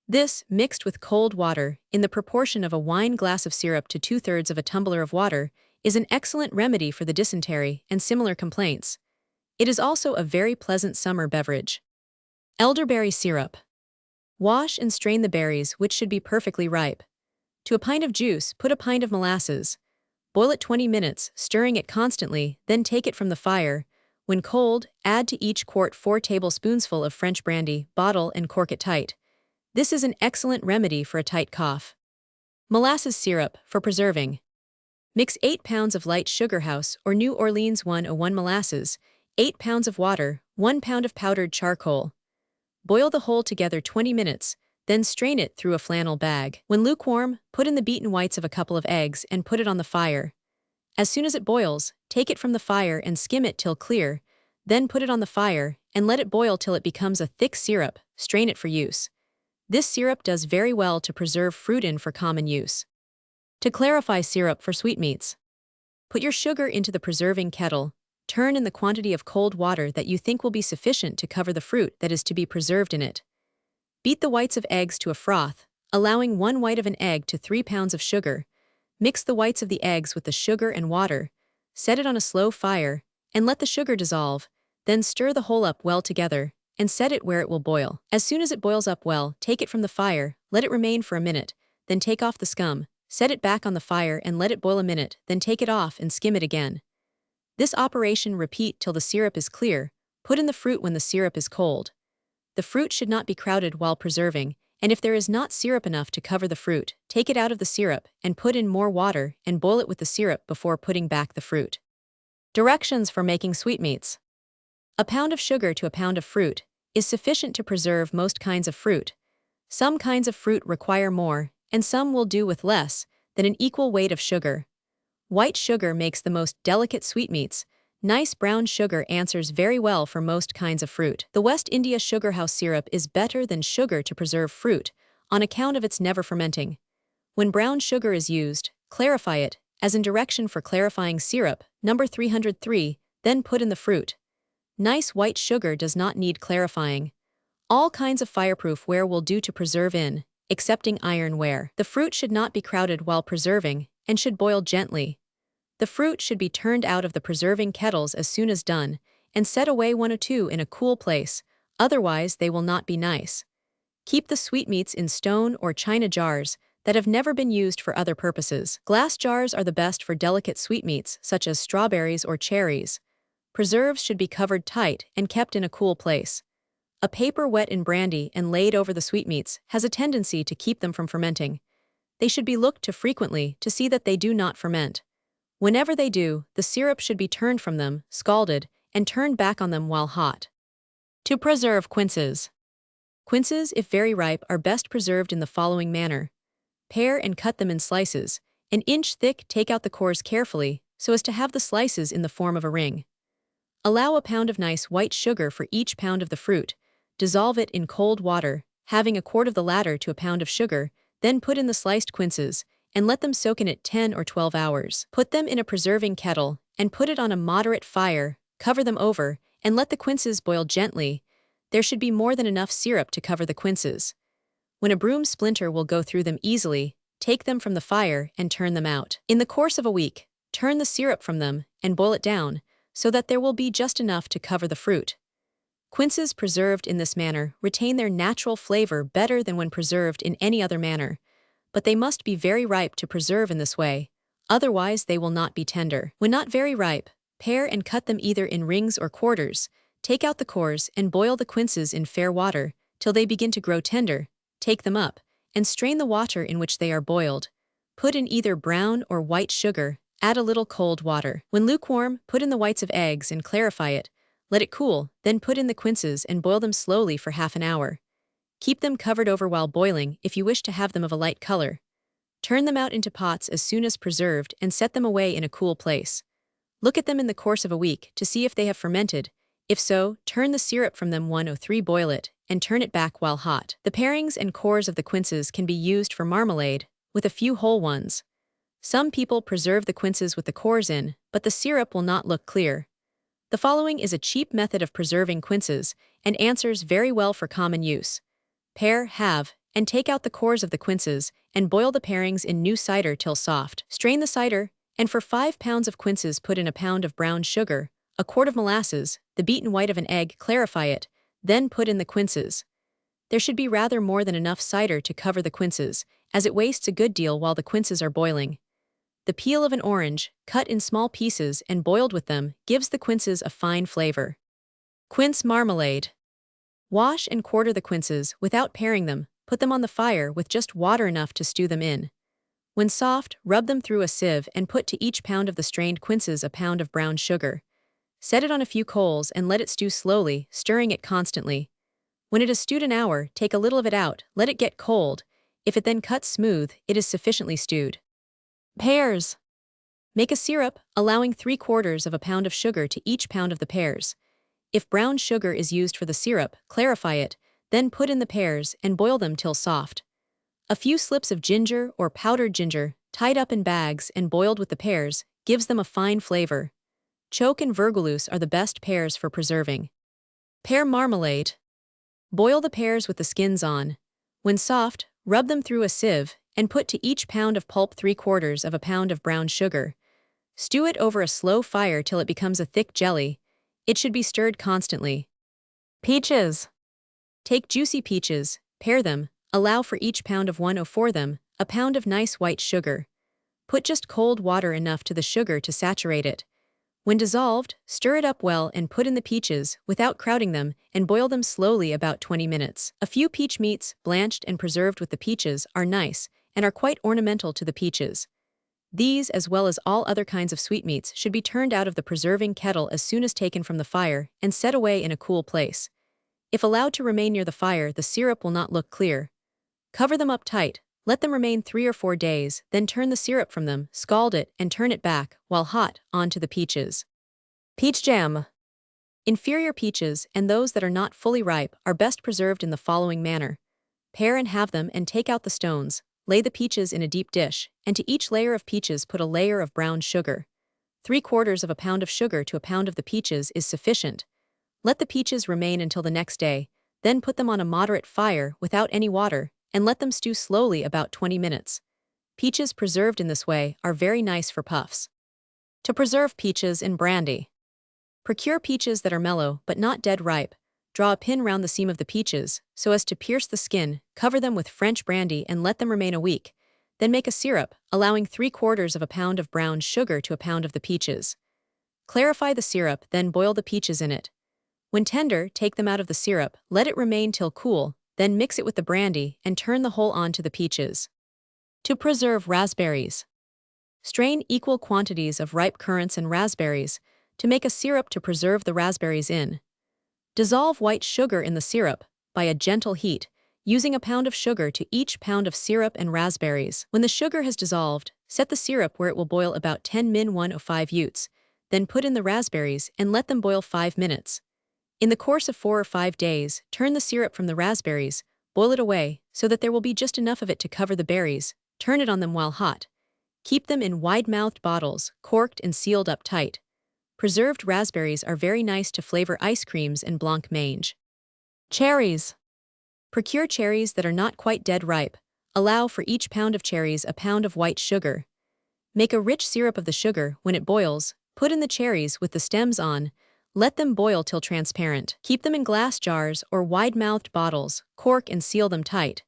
This, mixed with cold water, in the proportion of a wine glass of syrup to 2/3 of a tumbler of water, is an excellent remedy for the dysentery and similar complaints. It is also a very pleasant summer beverage. Elderberry syrup. Wash and strain the berries, which should be perfectly ripe. To a pint of juice, put a pint of molasses. Boil it 20 minutes, stirring it constantly, then take it from the fire. When cold, add to each quart 4 tablespoonsful of French brandy, bottle and cork it tight. This is an excellent remedy for a tight cough. Molasses syrup, for preserving. Mix 8 pounds of light sugar house or New Orleans 101 molasses, 8 pounds of water, 1 pound of powdered charcoal. Boil the whole together 20 minutes, then strain it through a flannel bag. When lukewarm, put in the beaten whites of a couple of eggs and put it on the fire. As soon as it boils, take it from the fire and skim it till clear, then put it on the fire and let it boil till it becomes a thick syrup. Strain it for use. This syrup does very well to preserve fruit in for common use. To clarify syrup for sweetmeats. Put your sugar into the preserving kettle, turn in the quantity of cold water that you think will be sufficient to cover the fruit that is to be preserved in it. Beat the whites of eggs to a froth, allowing 1 white of an egg to 3 pounds of sugar. Mix the whites of the eggs with the sugar and water, set it on a slow fire, and let the sugar dissolve, then stir the whole up well together, and set it where it will boil. As soon as it boils up well, take it from the fire, let it remain for a minute, then take off the scum, set it back on the fire and let it boil a minute, then take it off and skim it again. This operation repeat till the syrup is clear. Put in the fruit when the syrup is cold. The fruit should not be crowded while preserving, and if there is not syrup enough to cover the fruit, take it out of the syrup and put in more water and boil it with the syrup before putting back the fruit. Directions for making sweetmeats. 1 pound of sugar to 1 pound of fruit is sufficient to preserve most kinds of fruit. Some kinds of fruit require more, and some will do with less, than an equal weight of sugar. White sugar makes the most delicate sweetmeats. Nice brown sugar answers very well for most kinds of fruit. The West India sugar house syrup is better than sugar to preserve fruit, on account of its never fermenting. When brown sugar is used, clarify it, as in direction for clarifying syrup, number 303, then put in the fruit. Nice white sugar does not need clarifying. All kinds of fireproof ware will do to preserve in, excepting iron ware. The fruit should not be crowded while preserving, and should boil gently. The fruit should be turned out of the preserving kettles as soon as done, and set away 102 in a cool place, otherwise they will not be nice. Keep the sweetmeats in stone or china jars that have never been used for other purposes. Glass jars are the best for delicate sweetmeats such as strawberries or cherries. Preserves should be covered tight and kept in a cool place. A paper wet in brandy and laid over the sweetmeats has a tendency to keep them from fermenting. They should be looked to frequently to see that they do not ferment. Whenever they do, the syrup should be turned from them, scalded, and turned back on them while hot. To preserve quinces. Quinces, if very ripe, are best preserved in the following manner. Pare and cut them in slices. An inch thick, take out the cores carefully, so as to have the slices in the form of a ring. Allow a pound of nice white sugar for each pound of the fruit. Dissolve it in cold water, having a quart of the latter to a pound of sugar, then put in the sliced quinces, and let them soak in it 10 or 12 hours. Put them in a preserving kettle, and put it on a moderate fire, cover them over, and let the quinces boil gently. There should be more than enough syrup to cover the quinces. When a broom splinter will go through them easily, take them from the fire and turn them out. In the course of a week, turn the syrup from them and boil it down, so that there will be just enough to cover the fruit. Quinces preserved in this manner retain their natural flavor better than when preserved in any other manner, but they must be very ripe to preserve in this way, otherwise they will not be tender. When not very ripe, pare and cut them either in rings or quarters, take out the cores and boil the quinces in fair water till they begin to grow tender, take them up, and strain the water in which they are boiled. Put in either brown or white sugar, add a little cold water. When lukewarm, put in the whites of eggs and clarify it. Let it cool, then put in the quinces and boil them slowly for half an hour. Keep them covered over while boiling if you wish to have them of a light color. Turn them out into pots as soon as preserved and set them away in a cool place. Look at them in the course of a week to see if they have fermented. If so, turn the syrup from them 103, boil it, and turn it back while hot. The parings and cores of the quinces can be used for marmalade, with a few whole ones. Some people preserve the quinces with the cores in, but the syrup will not look clear. The following is a cheap method of preserving quinces, and answers very well for common use. Pare, halve, and take out the cores of the quinces, and boil the parings in new cider till soft. Strain the cider, and for 5 pounds of quinces put in a pound of brown sugar, a quart of molasses, the beaten white of an egg, clarify it, then put in the quinces. There should be rather more than enough cider to cover the quinces, as it wastes a good deal while the quinces are boiling. The peel of an orange, cut in small pieces and boiled with them, gives the quinces a fine flavor. Quince marmalade. Wash and quarter the quinces without paring them, put them on the fire with just water enough to stew them in. When soft, rub them through a sieve and put to each pound of the strained quinces a pound of brown sugar. Set it on a few coals and let it stew slowly, stirring it constantly. When it has stewed an hour, take a little of it out, let it get cold. If it then cuts smooth, it is sufficiently stewed. Pears. Make a syrup, allowing 3/4 of a pound of sugar to each pound of the pears. If brown sugar is used for the syrup, clarify it, then put in the pears and boil them till soft. A few slips of ginger or powdered ginger, tied up in bags and boiled with the pears, gives them a fine flavor. Choke and vergouleuse are the best pears for preserving. Pear marmalade. Boil the pears with the skins on. When soft, rub them through a sieve, and put to each pound of pulp 3/4 of a pound of brown sugar. Stew it over a slow fire till it becomes a thick jelly. It should be stirred constantly. Peaches. Take juicy peaches, pare them, allow for each pound of 104 them, a pound of nice white sugar. Put just cold water enough to the sugar to saturate it. When dissolved, stir it up well and put in the peaches, without crowding them, and boil them slowly about 20 minutes. A few peach meats, blanched and preserved with the peaches, are nice, and are quite ornamental to the peaches. These, as well as all other kinds of sweetmeats, should be turned out of the preserving kettle as soon as taken from the fire, and set away in a cool place. If allowed to remain near the fire, the syrup will not look clear. Cover them up tight, let them remain 3 or 4 days, then turn the syrup from them, scald it, and turn it back, while hot, onto the peaches. Peach jam. Inferior peaches, and those that are not fully ripe, are best preserved in the following manner. Pare and halve them and take out the stones. Lay the peaches in a deep dish, and to each layer of peaches put a layer of brown sugar. 3/4 of a pound of sugar to a pound of the peaches is sufficient. Let the peaches remain until the next day, then put them on a moderate fire without any water, and let them stew slowly about 20 minutes. Peaches preserved in this way are very nice for puffs. To preserve peaches in brandy. Procure peaches that are mellow but not dead ripe. Draw a pin round the seam of the peaches, so as to pierce the skin, cover them with French brandy and let them remain a week. Then make a syrup, allowing 3/4 of a pound of brown sugar to a pound of the peaches. Clarify the syrup, then boil the peaches in it. When tender, take them out of the syrup, let it remain till cool, then mix it with the brandy and turn the whole onto the peaches. To preserve raspberries. Strain equal quantities of ripe currants and raspberries to make a syrup to preserve the raspberries in. Dissolve white sugar in the syrup by a gentle heat, using a pound of sugar to each pound of syrup and raspberries. When the sugar has dissolved, set the syrup where it will boil about 10-105 utes, then put in the raspberries and let them boil 5 minutes. In the course of 4 or 5 days, turn the syrup from the raspberries, boil it away so that there will be just enough of it to cover the berries, turn it on them while hot. Keep them in wide-mouthed bottles, corked and sealed up tight. Preserved raspberries are very nice to flavor ice creams and blanc mange. Cherries. Procure cherries that are not quite dead ripe. Allow for each pound of cherries a pound of white sugar. Make a rich syrup of the sugar. When it boils, put in the cherries with the stems on. Let them boil till transparent. Keep them in glass jars or wide-mouthed bottles, cork and seal them tight.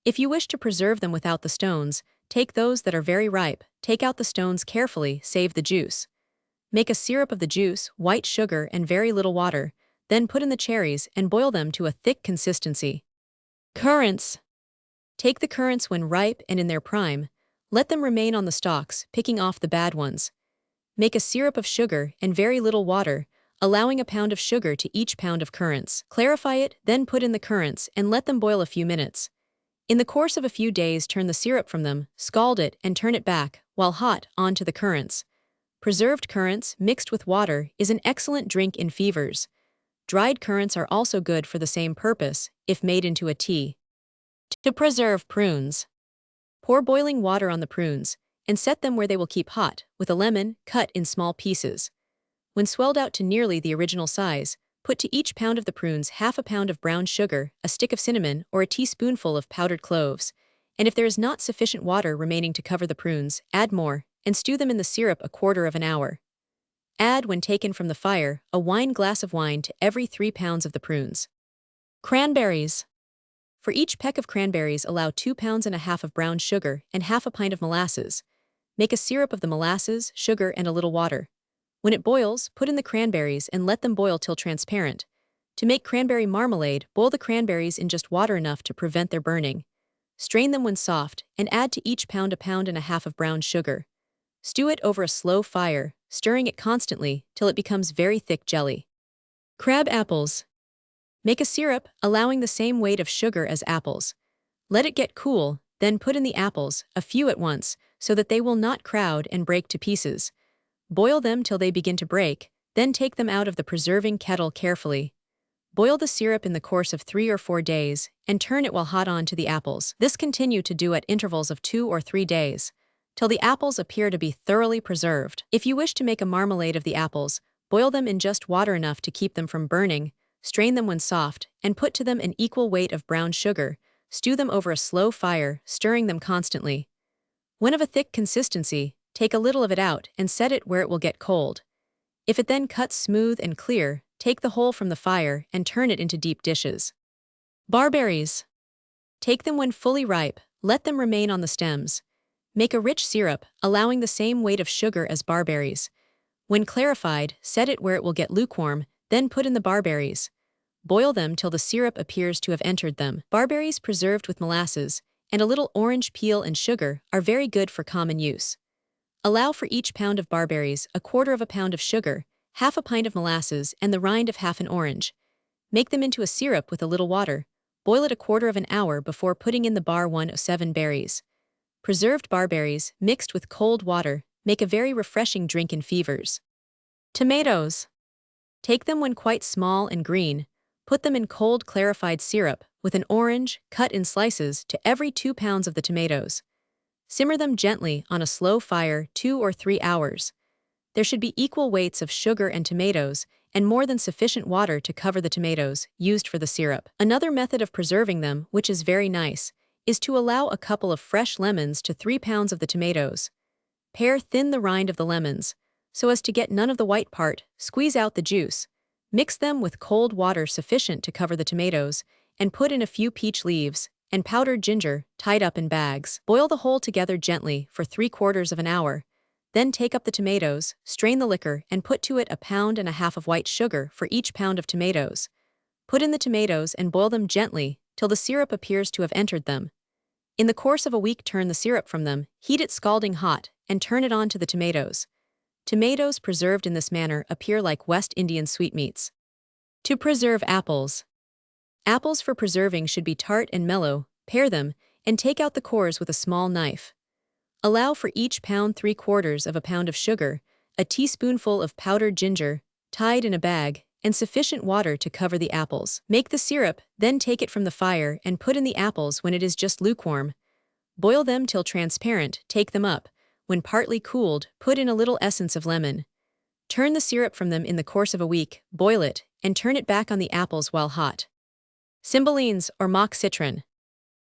If you wish to preserve them without the stones, take those that are very ripe, take out the stones carefully, save the juice. Make a syrup of the juice, white sugar, and very little water, then put in the cherries and boil them to a thick consistency. Currants. Take the currants when ripe and in their prime, let them remain on the stalks, picking off the bad ones. Make a syrup of sugar and very little water, allowing a pound of sugar to each pound of currants. Clarify it, then put in the currants and let them boil a few minutes. In the course of a few days, turn the syrup from them, scald it, and turn it back, while hot, onto the currants. Preserved currants, mixed with water, is an excellent drink in fevers. Dried currants are also good for the same purpose, if made into a tea. To preserve prunes. Pour boiling water on the prunes, and set them where they will keep hot, with a lemon, cut in small pieces. When swelled out to nearly the original size, put to each pound of the prunes half a pound of brown sugar, a stick of cinnamon, or a teaspoonful of powdered cloves, and if there is not sufficient water remaining to cover the prunes, add more, and stew them in the syrup a quarter of an hour. Add, when taken from the fire, a wine glass of wine to every 3 pounds of the prunes. Cranberries. For each peck of cranberries, allow 2.5 pounds of brown sugar and half a pint of molasses. Make a syrup of the molasses, sugar, and a little water. When it boils, put in the cranberries and let them boil till transparent. To make cranberry marmalade, boil the cranberries in just water enough to prevent their burning. Strain them when soft, and add to each pound a pound and a half of brown sugar. Stew it over a slow fire, stirring it constantly till it becomes very thick jelly. Crab apples. Make a syrup, allowing the same weight of sugar as apples. Let it get cool, then put in the apples, a few at once, so that they will not crowd and break to pieces. Boil them till they begin to break, then take them out of the preserving kettle carefully. Boil the syrup in the course of 3 or 4 days, and turn it while hot on to the apples. This continue to do at intervals of 2 or 3 days, till the apples appear to be thoroughly preserved. If you wish to make a marmalade of the apples, boil them in just water enough to keep them from burning, strain them when soft, and put to them an equal weight of brown sugar. Stew them over a slow fire, stirring them constantly. When of a thick consistency, take a little of it out and set it where it will get cold. If it then cuts smooth and clear, take the whole from the fire and turn it into deep dishes. Barberries. Take them when fully ripe, let them remain on the stems. Make a rich syrup, allowing the same weight of sugar as barberries. When clarified, set it where it will get lukewarm, then put in the barberries. Boil them till the syrup appears to have entered them. Barberries preserved with molasses and a little orange peel and sugar are very good for common use. Allow for each pound of barberries a quarter of a pound of sugar, half a pint of molasses, and the rind of half an orange. Make them into a syrup with a little water. Boil it a quarter of an hour before putting in the bar 107 berries. Preserved barberries, mixed with cold water, make a very refreshing drink in fevers. Tomatoes. Take them when quite small and green. Put them in cold clarified syrup with an orange, cut in slices, to every 2 pounds of the tomatoes. Simmer them gently on a slow fire 2 or 3 hours. There should be equal weights of sugar and tomatoes, and more than sufficient water to cover the tomatoes used for the syrup. Another method of preserving them, which is very nice, is to allow a couple of fresh lemons to 3 pounds of the tomatoes. Pare thin the rind of the lemons, so as to get none of the white part, squeeze out the juice. Mix them with cold water sufficient to cover the tomatoes, and put in a few peach leaves and powdered ginger tied up in bags. Boil the whole together gently for 3/4 of an hour. Then take up the tomatoes, strain the liquor, and put to it 1.5 pounds of white sugar for each pound of tomatoes. Put in the tomatoes and boil them gently till the syrup appears to have entered them. In the course of a week, turn the syrup from them, heat it scalding hot, and turn it on to the tomatoes. Tomatoes preserved in this manner appear like West Indian sweetmeats. To preserve apples. Apples for preserving should be tart and mellow. Pare them, and take out the cores with a small knife. Allow for each pound 3/4 pound of sugar, a teaspoonful of powdered ginger, tied in a bag, and sufficient water to cover the apples. Make the syrup, then take it from the fire and put in the apples when it is just lukewarm. Boil them till transparent, take them up. When partly cooled, put in a little essence of lemon. Turn the syrup from them in the course of a week, boil it, and turn it back on the apples while hot. Cymbalines or mock citron.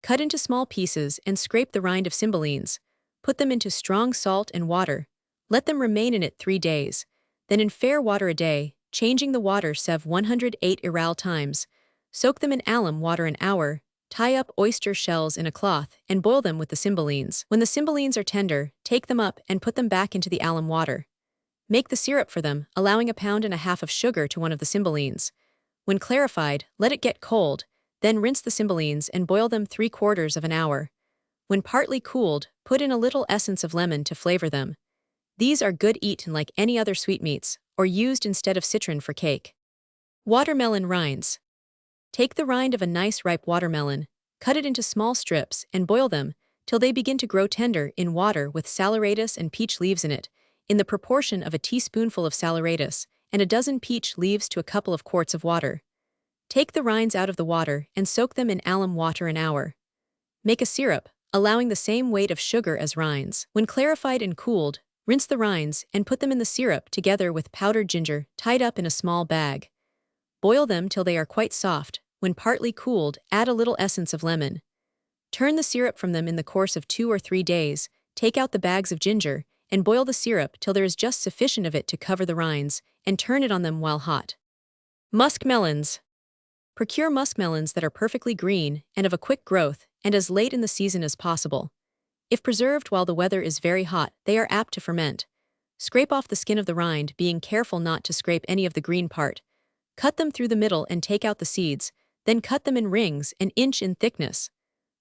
Cut into small pieces and scrape the rind of cymbalines. Put them into strong salt and water. Let them remain in it 3 days. Then in fair water a day, changing the water 108 times. Soak them in alum water an hour. Tie up oyster shells in a cloth and boil them with the cymbalines. When the cymbalines are tender, take them up and put them back into the alum water. Make the syrup for them, allowing 1.5 pounds of sugar to one of the cymbalines. When clarified, let it get cold, then rinse the cymbalines and boil them 3/4 of an hour. When partly cooled, put in a little essence of lemon to flavor them. These are good eaten like any other sweetmeats, or used instead of citron for cake. Watermelon rinds. Take the rind of a nice ripe watermelon, cut it into small strips, and boil them till they begin to grow tender in water with saleratus and peach leaves in it, in the proportion of a teaspoonful of saleratus and a dozen peach leaves to a couple of quarts of water. Take the rinds out of the water and soak them in alum water an hour. Make a syrup, allowing the same weight of sugar as rinds. When clarified and cooled, rinse the rinds and put them in the syrup together with powdered ginger tied up in a small bag. Boil them till they are quite soft. When partly cooled, add a little essence of lemon. Turn the syrup from them in the course of 2 or 3 days, take out the bags of ginger, and boil the syrup till there is just sufficient of it to cover the rinds, and turn it on them while hot. Muskmelons. Procure muskmelons that are perfectly green and of a quick growth and as late in the season as possible. If preserved while the weather is very hot, they are apt to ferment. Scrape off the skin of the rind, being careful not to scrape any of the green part. Cut them through the middle and take out the seeds, then cut them in rings an inch in thickness.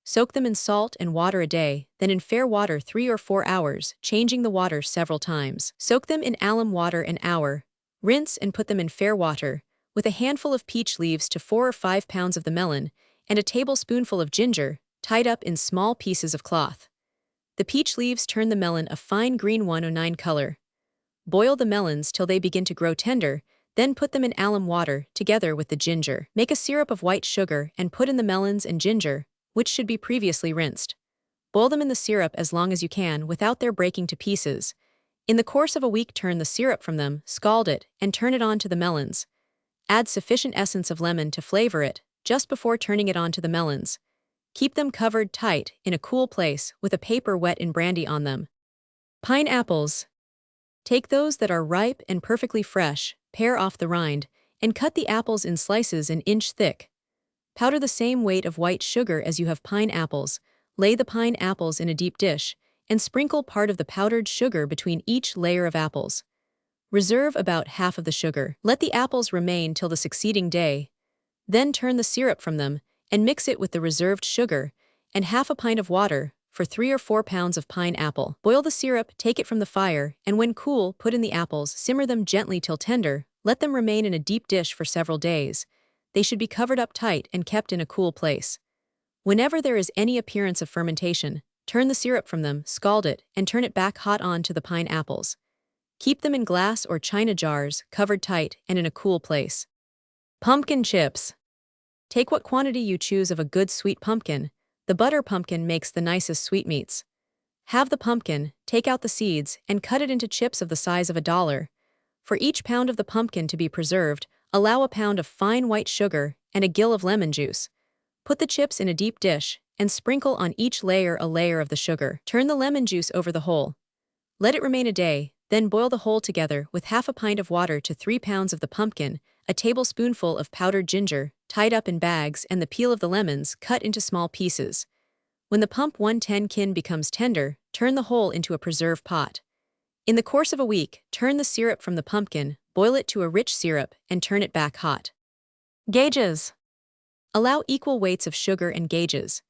Soak them in salt and water a day, then in fair water 3 or 4 hours, changing the water several times. Soak them in alum water an hour. Rinse and put them in fair water, with a handful of peach leaves to 4 or 5 pounds of the melon, and a tablespoonful of ginger, tied up in small pieces of cloth. The peach leaves turn the melon a fine green 109 color. Boil the melons till they begin to grow tender, then put them in alum water together with the ginger. Make a syrup of white sugar and put in the melons and ginger, which should be previously rinsed. Boil them in the syrup as long as you can without their breaking to pieces. In the course of a week, turn the syrup from them, scald it, and turn it on to the melons. Add sufficient essence of lemon to flavor it, just before turning it on to the melons. Keep them covered tight in a cool place with a paper wet in brandy on them. Pineapples. Take those that are ripe and perfectly fresh, pare off the rind, and cut the apples in slices an inch thick. Powder the same weight of white sugar as you have pineapples, lay the pineapples in a deep dish, and sprinkle part of the powdered sugar between each layer of apples. Reserve about half of the sugar. Let the apples remain till the succeeding day. Then turn the syrup from them, and mix it with the reserved sugar, and half a pint of water, for 3 or 4 pounds of pineapple. Boil the syrup, take it from the fire, and when cool, put in the apples, simmer them gently till tender, let them remain in a deep dish for several days. They should be covered up tight and kept in a cool place. Whenever there is any appearance of fermentation, turn the syrup from them, scald it, and turn it back hot on to the pineapples. Keep them in glass or china jars, covered tight and in a cool place. Pumpkin chips. Take what quantity you choose of a good sweet pumpkin. The butter pumpkin makes the nicest sweetmeats. Have the pumpkin, take out the seeds, and cut it into chips of the size of $1. For each pound of the pumpkin to be preserved, allow a pound of fine white sugar and a gill of lemon juice. Put the chips in a deep dish, and sprinkle on each layer a layer of the sugar. Turn the lemon juice over the whole. Let it remain a day, then boil the whole together with half a pint of water to 3 pounds of the pumpkin, a tablespoonful of powdered ginger, tied up in bags, and the peel of the lemons cut into small pieces. When the pump 110 kin becomes tender, turn the whole into a preserve pot. In the course of a week, turn the syrup from the pumpkin, boil it to a rich syrup, and turn it back hot. Gauges. Allow equal weights of sugar and gauges.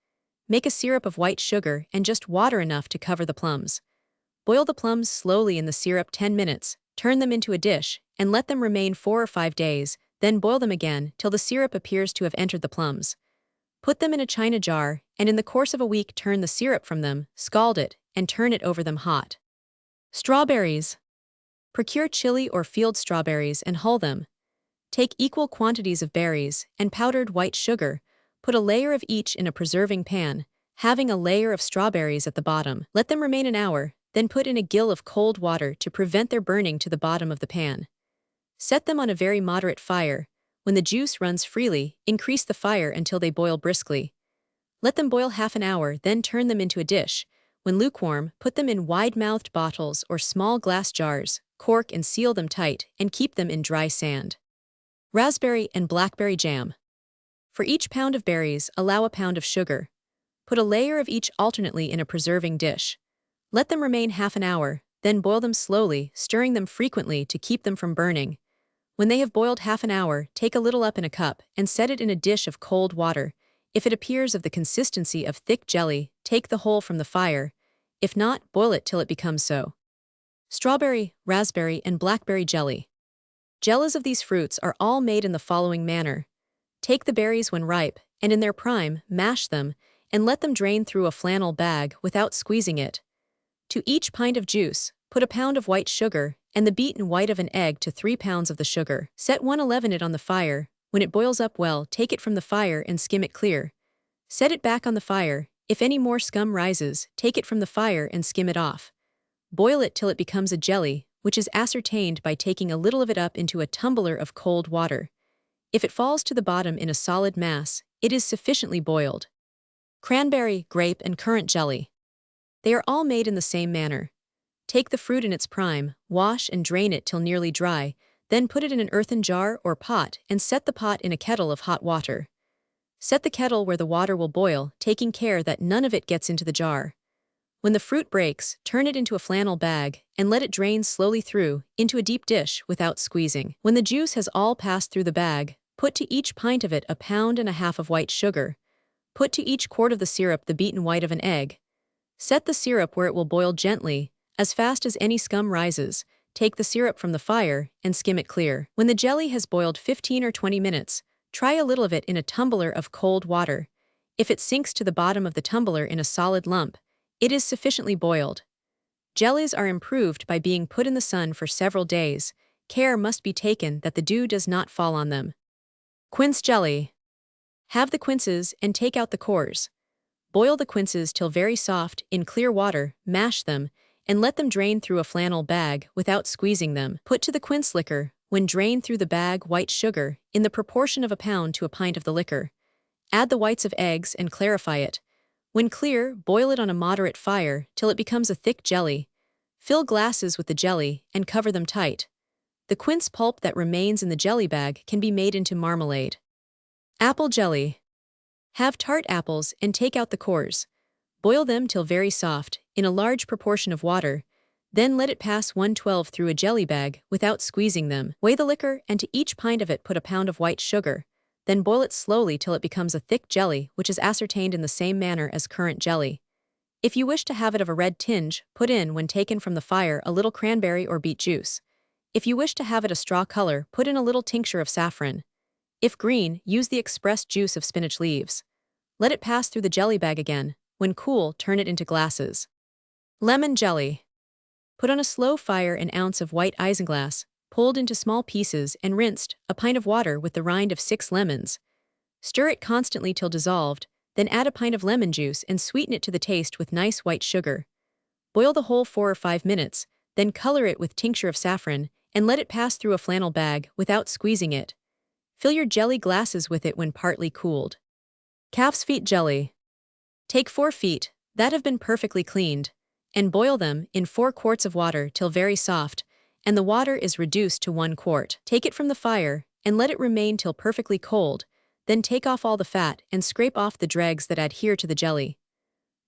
Make a syrup of white sugar and just water enough to cover the plums. Boil the plums slowly in the syrup 10 minutes, turn them into a dish, and let them remain 4 or 5 days, then boil them again till the syrup appears to have entered the plums. Put them in a china jar, and in the course of a week turn the syrup from them, scald it, and turn it over them hot. Strawberries. Procure chili or field strawberries and hull them. Take equal quantities of berries and powdered white sugar, put a layer of each in a preserving pan, having a layer of strawberries at the bottom. Let them remain an hour, then put in a gill of cold water to prevent their burning to the bottom of the pan. Set them on a very moderate fire. When the juice runs freely, increase the fire until they boil briskly. Let them boil half an hour, then turn them into a dish. When lukewarm, put them in wide-mouthed bottles or small glass jars, cork and seal them tight, and keep them in dry sand. Raspberry and blackberry jam. For each pound of berries, allow a pound of sugar. Put a layer of each alternately in a preserving dish. Let them remain half an hour, then boil them slowly, stirring them frequently to keep them from burning. When they have boiled half an hour, take a little up in a cup and set it in a dish of cold water. If it appears of the consistency of thick jelly, take the whole from the fire. If not, boil it till it becomes so. Strawberry, raspberry, and blackberry jelly. Jellies of these fruits are all made in the following manner. Take the berries when ripe, and in their prime, mash them, and let them drain through a flannel bag without squeezing it. To each pint of juice, put a pound of white sugar, and the beaten white of an egg to 3 pounds of the sugar. Set 111 it on the fire. When it boils up well, take it from the fire and skim it clear. Set it back on the fire. If any more scum rises, take it from the fire and skim it off. Boil it till it becomes a jelly, which is ascertained by taking a little of it up into a tumbler of cold water. If it falls to the bottom in a solid mass, it is sufficiently boiled. Cranberry, grape, and currant jelly. They are all made in the same manner. Take the fruit in its prime, wash and drain it till nearly dry, then put it in an earthen jar or pot and set the pot in a kettle of hot water. Set the kettle where the water will boil, taking care that none of it gets into the jar. When the fruit breaks, turn it into a flannel bag and let it drain slowly through into a deep dish without squeezing. When the juice has all passed through the bag, put to each pint of it a pound and a half of white sugar. Put to each quart of the syrup the beaten white of an egg. Set the syrup where it will boil gently. As fast as any scum rises, take the syrup from the fire and skim it clear. When the jelly has boiled 15 or 20 minutes, try a little of it in a tumbler of cold water. If it sinks to the bottom of the tumbler in a solid lump, it is sufficiently boiled. Jellies are improved by being put in the sun for several days. Care must be taken that the dew does not fall on them. Quince jelly. Have the quinces and take out the cores. Boil the quinces till very soft in clear water, mash them, and let them drain through a flannel bag without squeezing them. Put to the quince liquor, when drained through the bag, white sugar, in the proportion of a pound to a pint of the liquor. Add the whites of eggs and clarify it. When clear, boil it on a moderate fire till it becomes a thick jelly. Fill glasses with the jelly and cover them tight. The quince pulp that remains in the jelly bag can be made into marmalade. Apple jelly. Have tart apples and take out the cores. Boil them till very soft, in a large proportion of water, then let it pass 112 through a jelly bag without squeezing them. Weigh the liquor and to each pint of it put a pound of white sugar, then boil it slowly till it becomes a thick jelly which is ascertained in the same manner as currant jelly. If you wish to have it of a red tinge, put in, when taken from the fire, a little cranberry or beet juice. If you wish to have it a straw color, put in a little tincture of saffron. If green, use the expressed juice of spinach leaves. Let it pass through the jelly bag again. When cool, turn it into glasses. Lemon jelly. Put on a slow fire an ounce of white isinglass, pulled into small pieces and rinsed, a pint of water with the rind of 6 lemons. Stir it constantly till dissolved, then add a pint of lemon juice and sweeten it to the taste with nice white sugar. Boil the whole 4 or 5 minutes, then color it with tincture of saffron, and let it pass through a flannel bag without squeezing it. Fill your jelly glasses with it when partly cooled. Calf's feet jelly. Take 4 feet, that have been perfectly cleaned, and boil them in 4 quarts of water till very soft, and the water is reduced to 1 quart. Take it from the fire, and let it remain till perfectly cold, then take off all the fat and scrape off the dregs that adhere to the jelly.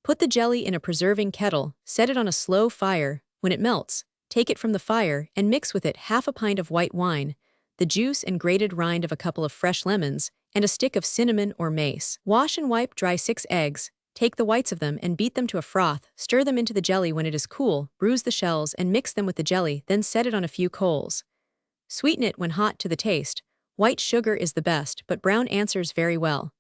Put the jelly in a preserving kettle, set it on a slow fire. When it melts, take it from the fire and mix with it half a pint of white wine, the juice and grated rind of a couple of fresh lemons, and a stick of cinnamon or mace. Wash and wipe dry 6 eggs, take the whites of them and beat them to a froth, stir them into the jelly when it is cool, bruise the shells and mix them with the jelly, then set it on a few coals. Sweeten it when hot to the taste. White sugar is the best, but brown answers very well.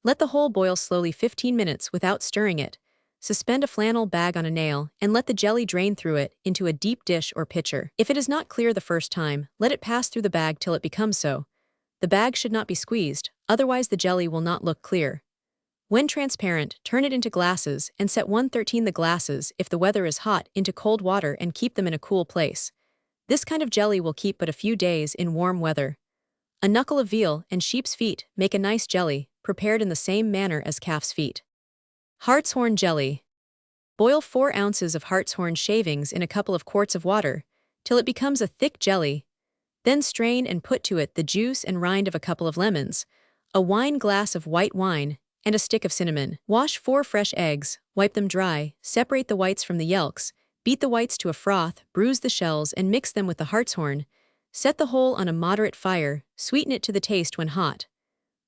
Let the whole boil slowly 15 minutes without stirring it. Suspend a flannel bag on a nail and let the jelly drain through it into a deep dish or pitcher. If it is not clear the first time, let it pass through the bag till it becomes so. The bag should not be squeezed, otherwise the jelly will not look clear. When transparent, turn it into glasses and set 1/13 the glasses if the weather is hot into cold water and keep them in a cool place. This kind of jelly will keep but a few days in warm weather. A knuckle of veal and sheep's feet make a nice jelly, prepared in the same manner as calf's feet. Hartshorn jelly. Boil 4 ounces of hartshorn shavings in a couple of quarts of water, till it becomes a thick jelly. Then strain and put to it the juice and rind of a couple of lemons, a wine glass of white wine, and a stick of cinnamon. Wash 4 fresh eggs, wipe them dry, separate the whites from the yolks, beat the whites to a froth, bruise the shells and mix them with the hartshorn. Set the whole on a moderate fire, sweeten it to the taste when hot.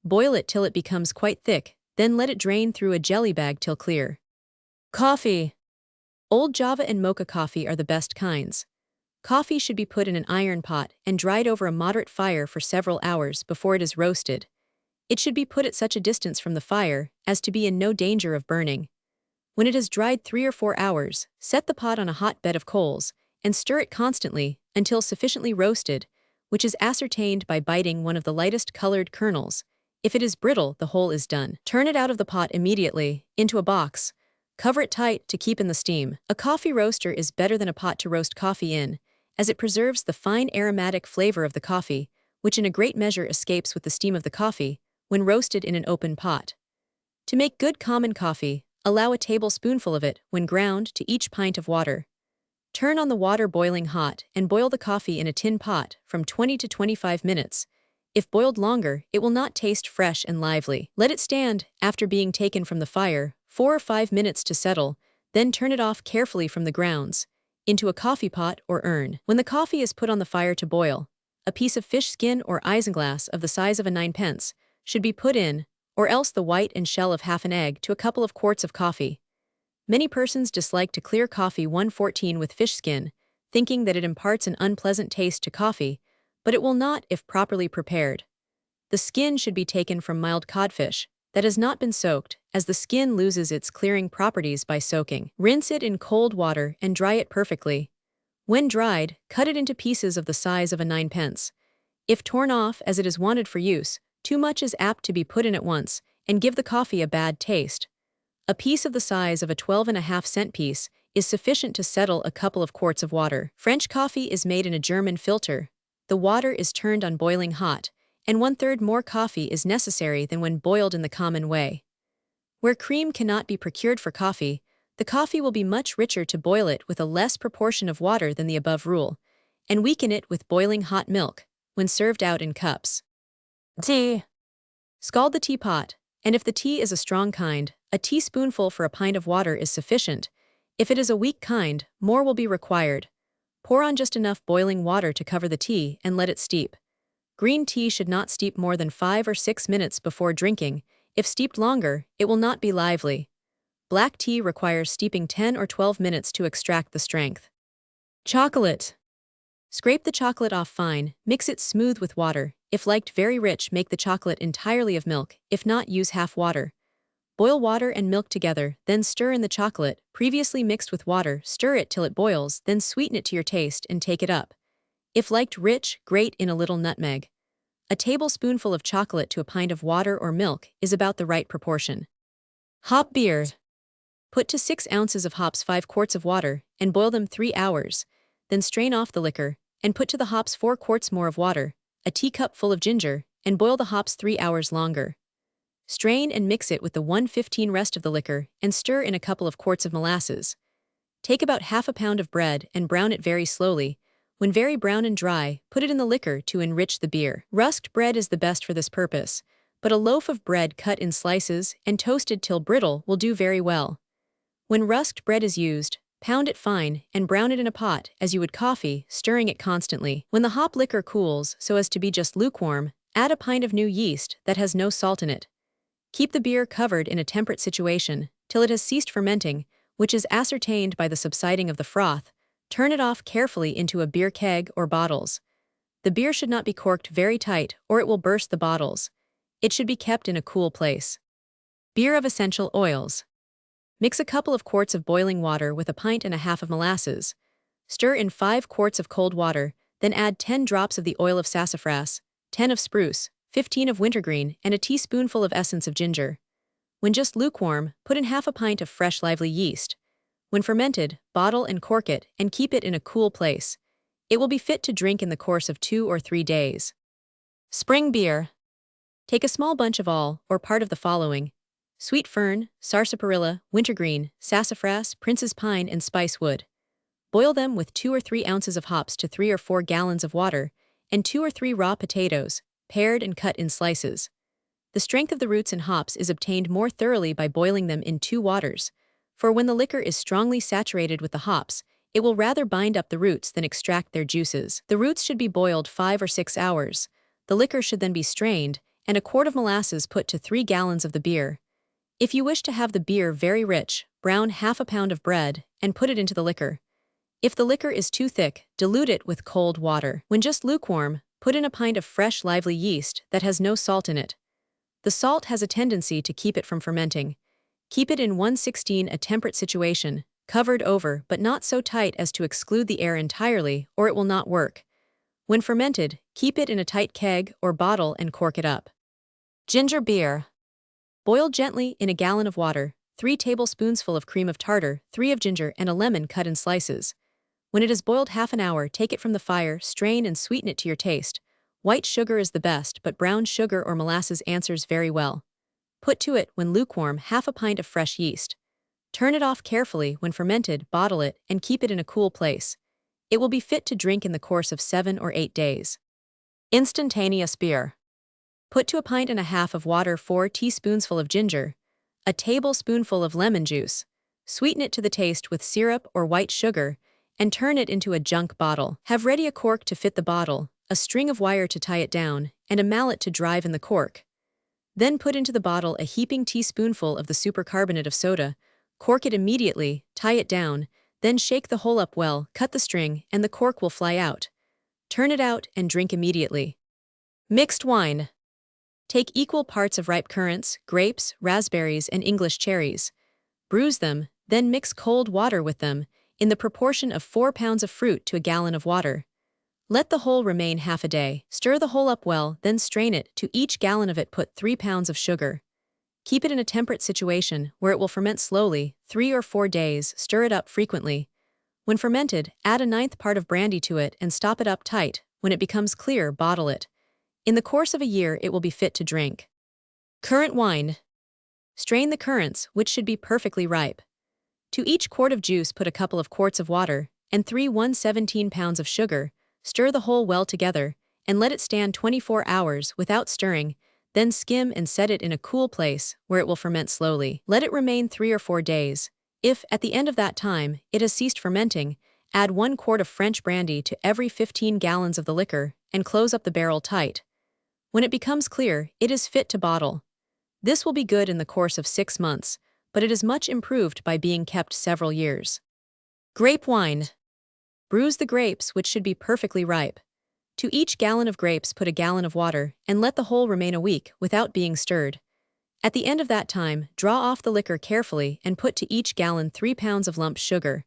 Boil it till it becomes quite thick, then let it drain through a jelly bag till clear. Coffee. Old Java and mocha coffee are the best kinds. Coffee should be put in an iron pot and dried over a moderate fire for several hours before it is roasted. It should be put at such a distance from the fire as to be in no danger of burning. When it has dried 3 or 4 hours, set the pot on a hot bed of coals and stir it constantly until sufficiently roasted, which is ascertained by biting one of the lightest colored kernels. If it is brittle, the whole is done. Turn it out of the pot immediately, into a box. Cover it tight to keep in the steam. A coffee roaster is better than a pot to roast coffee in, as it preserves the fine aromatic flavor of the coffee, which in a great measure escapes with the steam of the coffee when roasted in an open pot. To make good common coffee, allow a tablespoonful of it, when ground, to each pint of water. Turn on the water boiling hot and boil the coffee in a tin pot from 20 to 25 minutes. If boiled longer, it will not taste fresh and lively. Let it stand, after being taken from the fire, 4 or 5 minutes to settle, then turn it off carefully from the grounds, into a coffee pot or urn. When the coffee is put on the fire to boil, a piece of fish skin or isinglass of the size of a 9pence should be put in, or else the white and shell of half an egg to a couple of quarts of coffee. Many persons dislike to clear coffee 1/14 with fish skin, thinking that it imparts an unpleasant taste to coffee, but it will not if properly prepared. The skin should be taken from mild codfish that has not been soaked, as the skin loses its clearing properties by soaking. Rinse it in cold water and dry it perfectly. When dried, cut it into pieces of the size of a 9pence. If torn off as it is wanted for use, too much is apt to be put in at once and give the coffee a bad taste. A piece of the size of a 12.5-cent piece is sufficient to settle a couple of quarts of water. French coffee is made in a German filter. The water is turned on boiling hot, and 1/3 more coffee is necessary than when boiled in the common way. Where cream cannot be procured for coffee, the coffee will be much richer to boil it with a less proportion of water than the above rule, and weaken it with boiling hot milk, when served out in cups. Tea. Scald the teapot, and if the tea is a strong kind, a teaspoonful for a pint of water is sufficient. If it is a weak kind, more will be required. Pour on just enough boiling water to cover the tea and let it steep. Green tea should not steep more than 5 or 6 minutes before drinking. If steeped longer, it will not be lively. Black tea requires steeping 10 or 12 minutes to extract the strength. Chocolate. Scrape the chocolate off fine, mix it smooth with water. If liked very rich, make the chocolate entirely of milk, if not, use half water. Boil water and milk together, then stir in the chocolate, previously mixed with water, stir it till it boils, then sweeten it to your taste and take it up. If liked rich, grate in a little nutmeg. A tablespoonful of chocolate to a pint of water or milk is about the right proportion. Hop beer. Put to 6 ounces of hops 5 quarts of water, and boil them 3 hours. Then strain off the liquor, and put to the hops 4 quarts more of water, a teacup full of ginger, and boil the hops 3 hours longer. Strain and mix it with the 1/15 rest of the liquor, and stir in a couple of quarts of molasses. Take about half a pound of bread and brown it very slowly. When very brown and dry, put it in the liquor to enrich the beer. Rusked bread is the best for this purpose, but a loaf of bread cut in slices and toasted till brittle will do very well. When rusked bread is used, pound it fine, and brown it in a pot as you would coffee, stirring it constantly. When the hop liquor cools so as to be just lukewarm, add a pint of new yeast that has no salt in it. Keep the beer covered in a temperate situation till it has ceased fermenting, which is ascertained by the subsiding of the froth. Turn it off carefully into a beer keg or bottles. The beer should not be corked very tight or it will burst the bottles. It should be kept in a cool place. Beer of essential oils. Mix a couple of quarts of boiling water with a pint and a half of molasses. Stir in 5 quarts of cold water, then add 10 drops of the oil of sassafras, 10 of spruce, 15 of wintergreen, and a teaspoonful of essence of ginger. When just lukewarm, put in half a pint of fresh lively yeast. When fermented, bottle and cork it and keep it in a cool place. It will be fit to drink in the course of 2 or 3 days. Spring beer. Take a small bunch of all, or part of the following: sweet fern, sarsaparilla, wintergreen, sassafras, prince's pine, and spicewood. Boil them with 2 or 3 ounces of hops to 3 or 4 gallons of water, and 2 or 3 raw potatoes, pared and cut in slices. The strength of the roots and hops is obtained more thoroughly by boiling them in 2 waters, for when the liquor is strongly saturated with the hops, it will rather bind up the roots than extract their juices. The roots should be boiled 5 or 6 hours. The liquor should then be strained, and a quart of molasses put to 3 gallons of the beer. If you wish to have the beer very rich, brown half a pound of bread and put it into the liquor. If the liquor is too thick, dilute it with cold water. When just lukewarm, put in a pint of fresh lively yeast that has no salt in it. The salt has a tendency to keep it from fermenting. Keep it in 1/16 a temperate situation, covered over but not so tight as to exclude the air entirely, or it will not work. When fermented, keep it in a tight keg or bottle and cork it up. Ginger beer. Boil gently in a gallon of water, 3 tablespoonsful of cream of tartar, 3 of ginger, and a lemon cut in slices. When it has boiled half an hour, take it from the fire, strain and sweeten it to your taste. White sugar is the best, but brown sugar or molasses answers very well. Put to it, when lukewarm, half a pint of fresh yeast. Turn it off carefully. When fermented, bottle it and keep it in a cool place. It will be fit to drink in the course of 7 or 8 days. Instantaneous beer. Put to a pint and a half of water 4 teaspoonsful of ginger, a tablespoonful of lemon juice. Sweeten it to the taste with syrup or white sugar, and turn it into a junk bottle. Have ready a cork to fit the bottle, a string of wire to tie it down, and a mallet to drive in the cork. Then put into the bottle a heaping teaspoonful of the supercarbonate of soda, cork it immediately, tie it down, then shake the whole up well, cut the string, and the cork will fly out. Turn it out and drink immediately. Mixed wine. Take equal parts of ripe currants, grapes, raspberries, and English cherries. Bruise them, then mix cold water with them, in the proportion of 4 pounds of fruit to a gallon of water. Let the whole remain half a day. Stir the whole up well, then strain it. To each gallon of it put 3 pounds of sugar. Keep it in a temperate situation where it will ferment slowly, 3 or 4 days. Stir it up frequently. When fermented, add a 1/9 part of brandy to it and stop it up tight. When it becomes clear, bottle it. In the course of a year, it will be fit to drink. Currant wine. Strain the currants, which should be perfectly ripe. To each quart of juice put a couple of quarts of water and 3 1/17 pounds of sugar. Stir the whole well together and let it stand 24 hours without stirring, then skim and set it in a cool place where it will ferment slowly. Let it remain 3 or 4 days. If, at the end of that time, it has ceased fermenting, add 1 quart of French brandy to every 15 gallons of the liquor and close up the barrel tight. When it becomes clear, it is fit to bottle. This will be good in the course of 6 months, but it is much improved by being kept several years. Grape wine. Bruise the grapes, which should be perfectly ripe. To each gallon of grapes put a gallon of water and let the whole remain a week without being stirred. At the end of that time, draw off the liquor carefully and put to each gallon 3 pounds of lump sugar.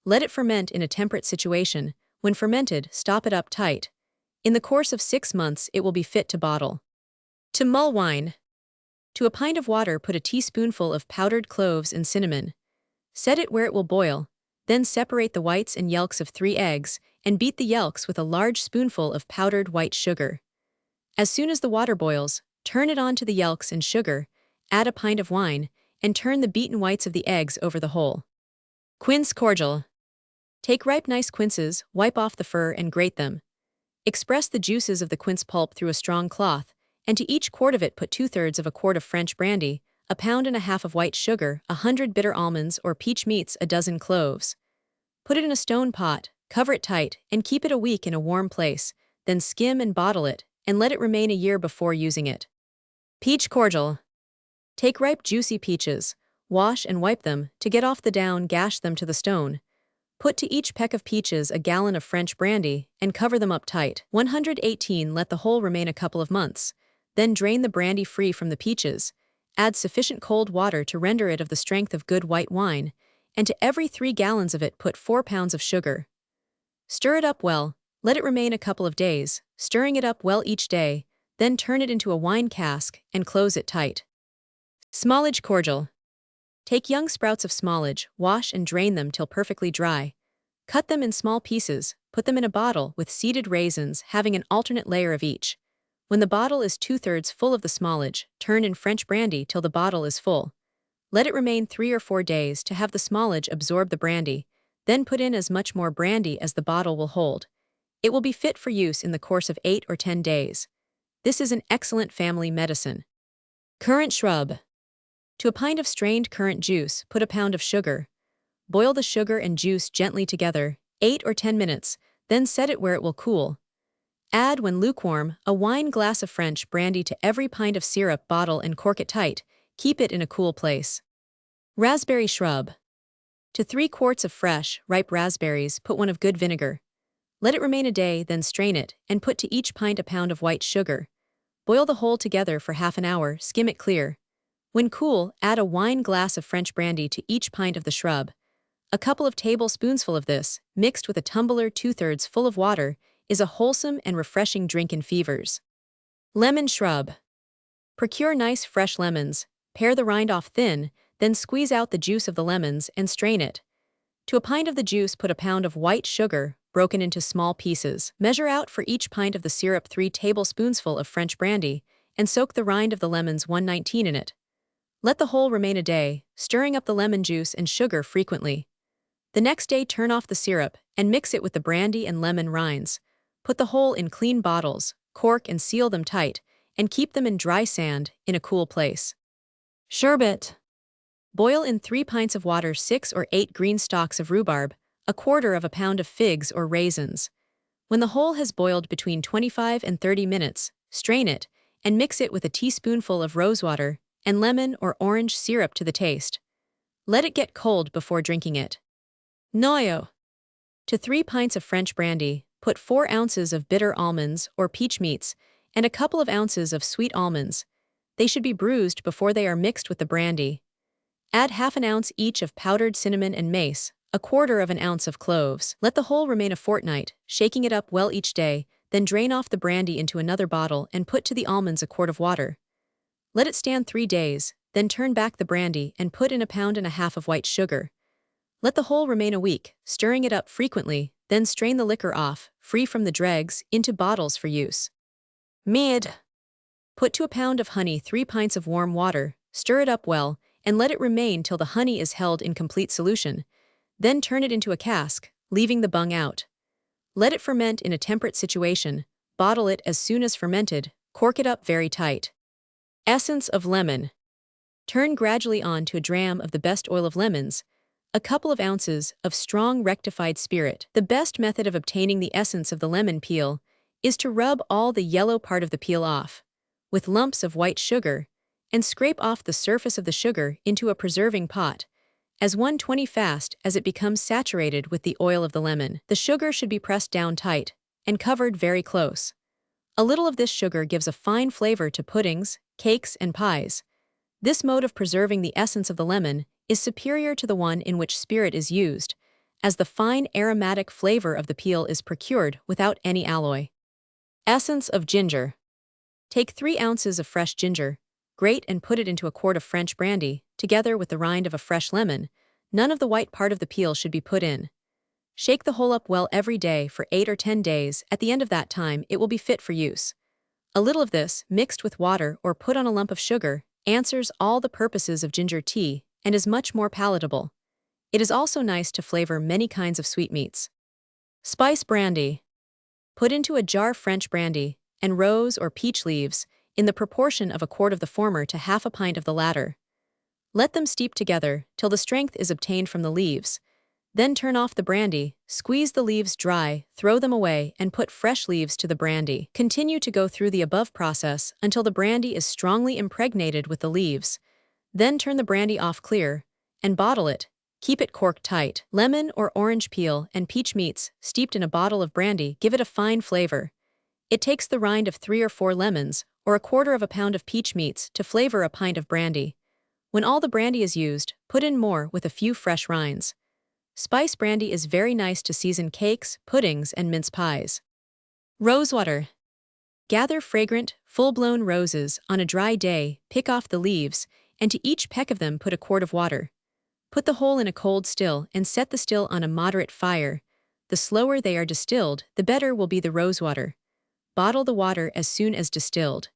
Let it ferment in a temperate situation. When fermented, stop it up tight. In the course of 6 months, it will be fit to bottle. To mull wine. To a pint of water put a teaspoonful of powdered cloves and cinnamon. Set it where it will boil, then separate the whites and yelks of 3 eggs and beat the yelks with a large spoonful of powdered white sugar. As soon as the water boils, turn it on to the yelks and sugar, add a pint of wine, and turn the beaten whites of the eggs over the whole. Quince cordial. Take ripe nice quinces, wipe off the fur and grate them. Express the juices of the quince pulp through a strong cloth, and to each quart of it put 2/3 of a quart of French brandy, a pound and a half of white sugar, 100 bitter almonds or peach meats, a dozen cloves. Put it in a stone pot, cover it tight, and keep it a week in a warm place, then skim and bottle it, and let it remain a year before using it. Peach cordial. Take ripe juicy peaches, wash and wipe them, to get off the down gash them to the stone. Put to each peck of peaches a gallon of French brandy, and cover them up tight. 118 Let the whole remain a couple of months. Then drain the brandy free from the peaches. Add sufficient cold water to render it of the strength of good white wine, and to every 3 gallons of it put 4 pounds of sugar. Stir it up well, let it remain a couple of days, stirring it up well each day, then turn it into a wine cask and close it tight. Smallage cordial. Take young sprouts of smallage, wash and drain them till perfectly dry. Cut them in small pieces, put them in a bottle with seeded raisins having an alternate layer of each. When the bottle is 2/3 full of the smallage, turn in French brandy till the bottle is full. Let it remain 3 or 4 days to have the smallage absorb the brandy, then put in as much more brandy as the bottle will hold. It will be fit for use in the course of 8 or 10 days. This is an excellent family medicine. Currant shrub. To a pint of strained currant juice, put a pound of sugar. Boil the sugar and juice gently together, 8 or 10 minutes, then set it where it will cool. Add, when lukewarm, a wine glass of French brandy to every pint of syrup bottle and cork it tight. Keep it in a cool place. Raspberry shrub. To 3 quarts of fresh, ripe raspberries, put 1 of good vinegar. Let it remain a day, then strain it, and put to each pint a pound of white sugar. Boil the whole together for half an hour, skim it clear. When cool, add a wine glass of French brandy to each pint of the shrub. A couple of tablespoonfuls of this, mixed with a tumbler 2/3 full of water, is a wholesome and refreshing drink in fevers. Lemon shrub. Procure nice fresh lemons, pare the rind off thin, then squeeze out the juice of the lemons and strain it. To a pint of the juice put a pound of white sugar, broken into small pieces. Measure out for each pint of the syrup 3 tablespoonfuls of French brandy, and soak the rind of the lemons 119 in it. Let the whole remain a day, stirring up the lemon juice and sugar frequently. The next day turn off the syrup, and mix it with the brandy and lemon rinds. Put the whole in clean bottles, cork and seal them tight, and keep them in dry sand, in a cool place. Sherbet. Boil in 3 pints of water 6 or 8 green stalks of rhubarb, 1/4 of a pound of figs or raisins. When the whole has boiled between 25 and 30 minutes, strain it, and mix it with a teaspoonful of rosewater, and lemon or orange syrup to the taste. Let it get cold before drinking it. Noyo. To 3 pints of French brandy, put 4 ounces of bitter almonds or peach meats, and a couple of ounces of sweet almonds. They should be bruised before they are mixed with the brandy. Add half an ounce each of powdered cinnamon and mace, 1/4 of an ounce of cloves. Let the whole remain a fortnight, shaking it up well each day, then drain off the brandy into another bottle and put to the almonds a quart of water. Let it stand 3 days, then turn back the brandy and put in 1.5 pounds of white sugar. Let the whole remain a week, stirring it up frequently, then strain the liquor off, free from the dregs, into bottles for use. Mead. Put to a pound of honey 3 pints of warm water, stir it up well, and let it remain till the honey is held in complete solution. Then turn it into a cask, leaving the bung out. Let it ferment in a temperate situation, bottle it as soon as fermented, cork it up very tight. Essence of lemon. Turn gradually on to a dram of the best oil of lemons, a couple of ounces of strong rectified spirit. The best method of obtaining the essence of the lemon peel is to rub all the yellow part of the peel off, with lumps of white sugar, and scrape off the surface of the sugar into a preserving pot, as 120 fast as it becomes saturated with the oil of the lemon. The sugar should be pressed down tight and covered very close. A little of this sugar gives a fine flavor to puddings, cakes, and pies. This mode of preserving the essence of the lemon is superior to the one in which spirit is used, as the fine aromatic flavor of the peel is procured without any alloy. Essence of ginger. Take 3 ounces of fresh ginger, grate and put it into a quart of French brandy, together with the rind of a fresh lemon. None of the white part of the peel should be put in. Shake the whole up well every day for 8 or 10 days. At the end of that time, it will be fit for use. A little of this, mixed with water or put on a lump of sugar, answers all the purposes of ginger tea and is much more palatable. It is also nice to flavor many kinds of sweetmeats. Spice brandy. Put into a jar French brandy and rose or peach leaves in the proportion of 1/4 of the former to half a pint of the latter. Let them steep together till the strength is obtained from the leaves. Then turn off the brandy, squeeze the leaves dry, throw them away, and put fresh leaves to the brandy. Continue to go through the above process until the brandy is strongly impregnated with the leaves. Then turn the brandy off clear and bottle it. Keep it corked tight. Lemon or orange peel and peach meats steeped in a bottle of brandy give it a fine flavor. It takes the rind of 3 or 4 lemons or a quarter of a pound of peach meats to flavor a pint of brandy. When all the brandy is used, put in more with a few fresh rinds. Spice brandy is very nice to season cakes, puddings, and mince pies. Rosewater. Gather fragrant, full-blown roses on a dry day, pick off the leaves, and to each peck of them put a quart of water. Put the whole in a cold still and set the still on a moderate fire. The slower they are distilled, the better will be the rosewater. Bottle the water as soon as distilled.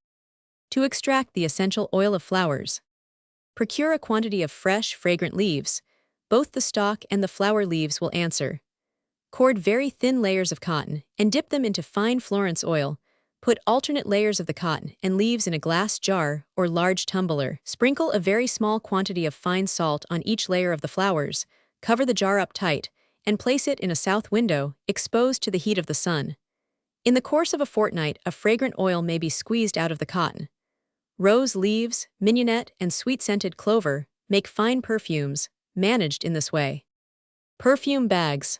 To extract the essential oil of flowers. Procure a quantity of fresh, fragrant leaves. Both the stalk and the flower leaves will answer. Cord very thin layers of cotton and dip them into fine Florence oil. Put alternate layers of the cotton and leaves in a glass jar or large tumbler. Sprinkle a very small quantity of fine salt on each layer of the flowers, cover the jar up tight, and place it in a south window, exposed to the heat of the sun. In the course of a fortnight, a fragrant oil may be squeezed out of the cotton. Rose leaves, mignonette, and sweet-scented clover make fine perfumes, managed in this way. Perfume bags.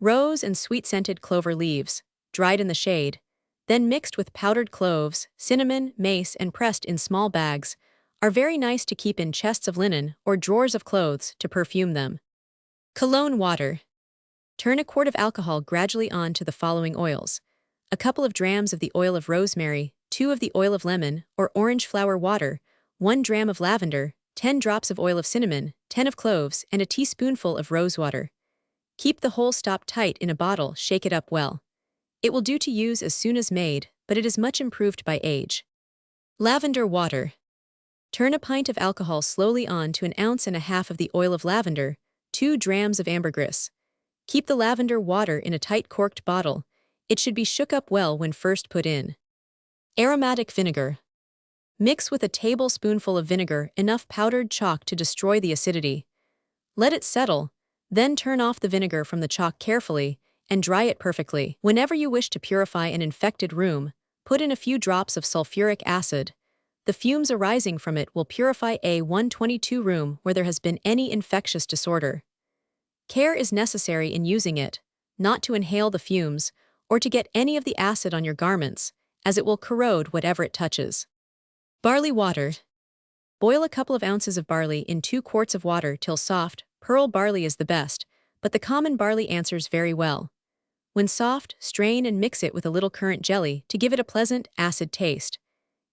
Rose and sweet-scented clover leaves, dried in the shade, then mixed with powdered cloves, cinnamon, mace, and pressed in small bags, are very nice to keep in chests of linen or drawers of clothes to perfume them. Cologne water. Turn a quart of alcohol gradually on to the following oils: a couple of drams of the oil of rosemary, 2 of the oil of lemon or orange flower water, 1 dram of lavender, 10 drops of oil of cinnamon, 10 of cloves, and a teaspoonful of rosewater. Keep the whole stopped tight in a bottle, shake it up well. It will do to use as soon as made, but it is much improved by age. Lavender water. Turn a pint of alcohol slowly on to 1.5 ounces of the oil of lavender, 2 drams of ambergris. Keep the lavender water in a tight corked bottle. It should be shook up well when first put in. Aromatic vinegar. Mix with a tablespoonful of vinegar enough powdered chalk to destroy the acidity. Let it settle, then turn off the vinegar from the chalk carefully and dry it perfectly. Whenever you wish to purify an infected room, put in a few drops of sulfuric acid. The fumes arising from it will purify a 122 room where there has been any infectious disorder. Care is necessary in using it, not to inhale the fumes or to get any of the acid on your garments, as it will corrode whatever it touches. Barley water. Boil a couple of ounces of barley in 2 quarts of water till soft. Pearl barley is the best, but the common barley answers very well. When soft, strain and mix it with a little currant jelly to give it a pleasant, acid taste.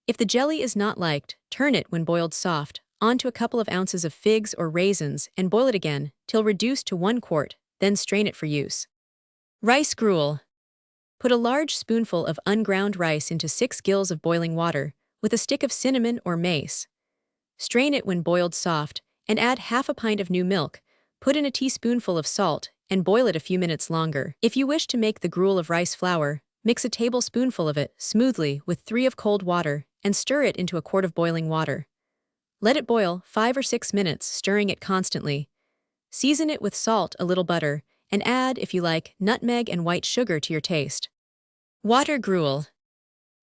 If the jelly is not liked, turn it when boiled soft onto a couple of ounces of figs or raisins and boil it again till reduced to 1 quart, then strain it for use. Rice gruel. Put a large spoonful of unground rice into 6 gills of boiling water with a stick of cinnamon or mace. Strain it when boiled soft and add half a pint of new milk. Put in a teaspoonful of salt and boil it a few minutes longer. If you wish to make the gruel of rice flour, mix a tablespoonful of it smoothly with 3 of cold water and stir it into a quart of boiling water. Let it boil 5 or 6 minutes, stirring it constantly. Season it with salt, a little butter, and add, if you like, nutmeg and white sugar to your taste. Water gruel.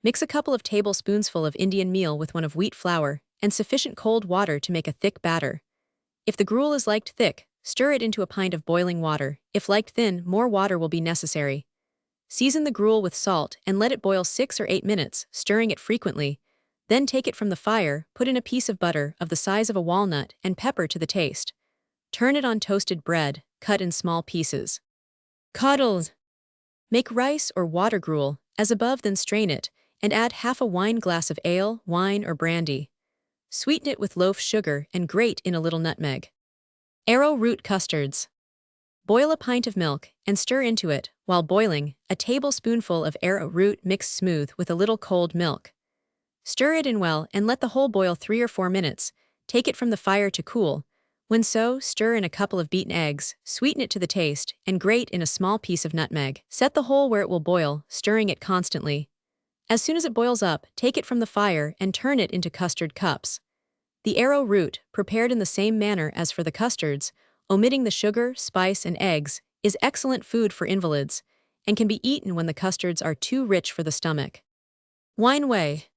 Mix a couple of tablespoonsful of Indian meal with 1 of wheat flour and sufficient cold water to make a thick batter. If the gruel is liked thick, stir it into a pint of boiling water. If liked thin, more water will be necessary. Season the gruel with salt and let it boil 6 or 8 minutes, stirring it frequently. Then take it from the fire, put in a piece of butter of the size of a walnut and pepper to the taste. Turn it on toasted bread, cut in small pieces. Coddles. Make rice or water gruel, as above, then strain it, and add half a wine glass of ale, wine, or brandy. Sweeten it with loaf sugar and grate in a little nutmeg. Arrowroot custards. Boil a pint of milk and stir into it, while boiling, a tablespoonful of arrowroot mixed smooth with a little cold milk. Stir it in well and let the whole boil 3 or 4 minutes. Take it from the fire to cool. When so, stir in a couple of beaten eggs, sweeten it to the taste, and grate in a small piece of nutmeg. Set the whole where it will boil, stirring it constantly. As soon as it boils up, take it from the fire and turn it into custard cups. The arrowroot, prepared in the same manner as for the custards, omitting the sugar, spice, and eggs, is excellent food for invalids and can be eaten when the custards are too rich for the stomach. Wine whey.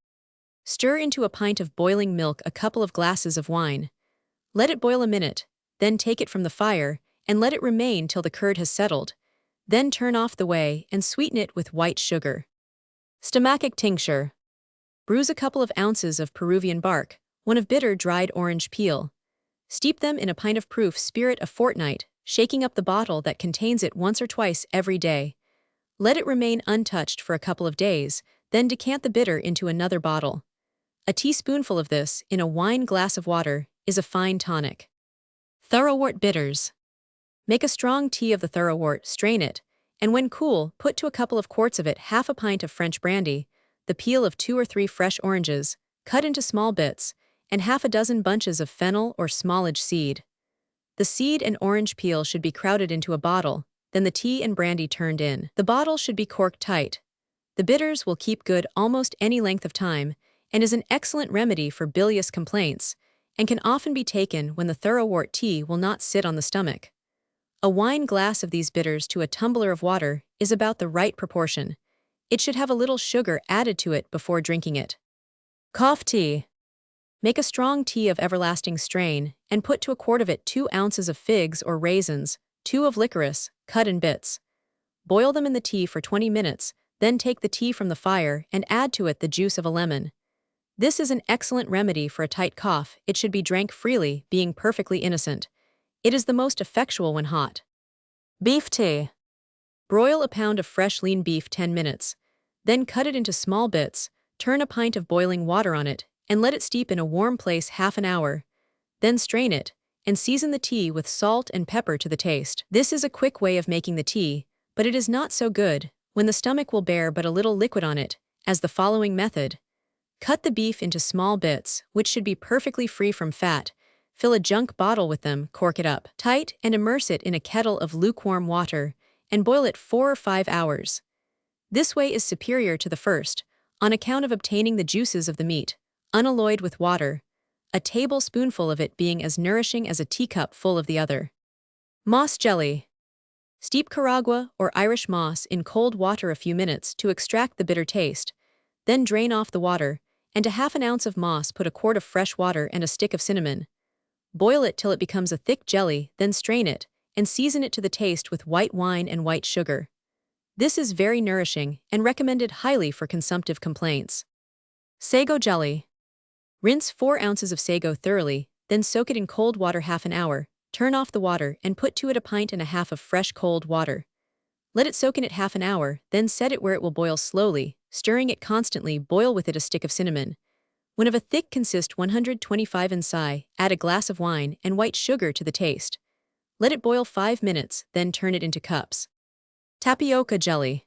Stir into a pint of boiling milk a couple of glasses of wine. Let it boil a minute, then take it from the fire and let it remain till the curd has settled. Then turn off the whey and sweeten it with white sugar. Stomachic tincture. Bruise a couple of ounces of Peruvian bark, one of bitter dried orange peel. Steep them in a pint of proof spirit a fortnight, shaking up the bottle that contains it once or twice every day. Let it remain untouched for a couple of days, then decant the bitter into another bottle. A teaspoonful of this in a wine glass of water is a fine tonic. Thoroughwort bitters. Make a strong tea of the thoroughwort, strain it, and when cool, put to a couple of quarts of it half a pint of French brandy, the peel of 2 or 3 fresh oranges, cut into small bits, and half a dozen bunches of fennel or smallage seed. The seed and orange peel should be crowded into a bottle, then the tea and brandy turned in. The bottle should be corked tight. The bitters will keep good almost any length of time and is an excellent remedy for bilious complaints and can often be taken when the thoroughwort tea will not sit on the stomach. A wine glass of these bitters to a tumbler of water is about the right proportion. It should have a little sugar added to it before drinking it. Cough tea. Make a strong tea of everlasting strain and put to a quart of it 2 ounces of figs or raisins, 2 of licorice, cut in bits. Boil them in the tea for 20 minutes, then take the tea from the fire and add to it the juice of a lemon. This is an excellent remedy for a tight cough. It should be drank freely, being perfectly innocent. It is the most effectual when hot. Beef tea. Broil a pound of fresh lean beef 10 minutes. Then cut it into small bits, turn a pint of boiling water on it, and let it steep in a warm place half an hour. Then strain it, and season the tea with salt and pepper to the taste. This is a quick way of making the tea, but it is not so good, when the stomach will bear but a little liquid on it, as the following method. Cut the beef into small bits, which should be perfectly free from fat. Fill a junk bottle with them, cork it up tight, and immerse it in a kettle of lukewarm water, and boil it 4 or 5 hours. This way is superior to the first, on account of obtaining the juices of the meat, unalloyed with water, a tablespoonful of it being as nourishing as a teacup full of the other. Moss jelly. Steep Carragua or Irish moss in cold water a few minutes to extract the bitter taste, then drain off the water, and to half an ounce of moss put a quart of fresh water and a stick of cinnamon. Boil it till it becomes a thick jelly, then strain it, and season it to the taste with white wine and white sugar. This is very nourishing and recommended highly for consumptive complaints. Sago jelly. Rinse 4 ounces of sago thoroughly, then soak it in cold water half an hour, turn off the water and put to it a pint and a half of fresh cold water. Let it soak in it half an hour, then set it where it will boil slowly, stirring it constantly. Boil with it a stick of cinnamon. When of a thick consist 125 insai, add a glass of wine and white sugar to the taste. Let it boil 5 minutes, then turn it into cups. Tapioca jelly.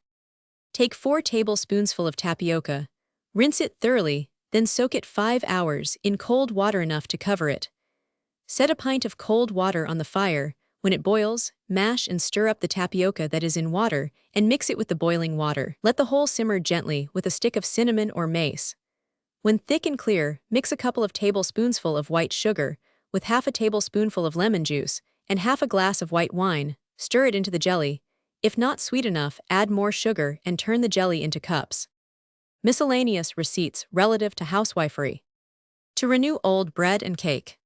Take 4 tablespoonsful of tapioca, rinse it thoroughly, then soak it 5 hours in cold water enough to cover it. Set a pint of cold water on the fire. When it boils, mash and stir up the tapioca that is in water and mix it with the boiling water. Let the whole simmer gently with a stick of cinnamon or mace. When thick and clear, mix a couple of tablespoonsful of white sugar with half a tablespoonful of lemon juice and half a glass of white wine. Stir it into the jelly. If not sweet enough, add more sugar and turn the jelly into cups. Miscellaneous receipts relative to housewifery. To renew old bread and cake.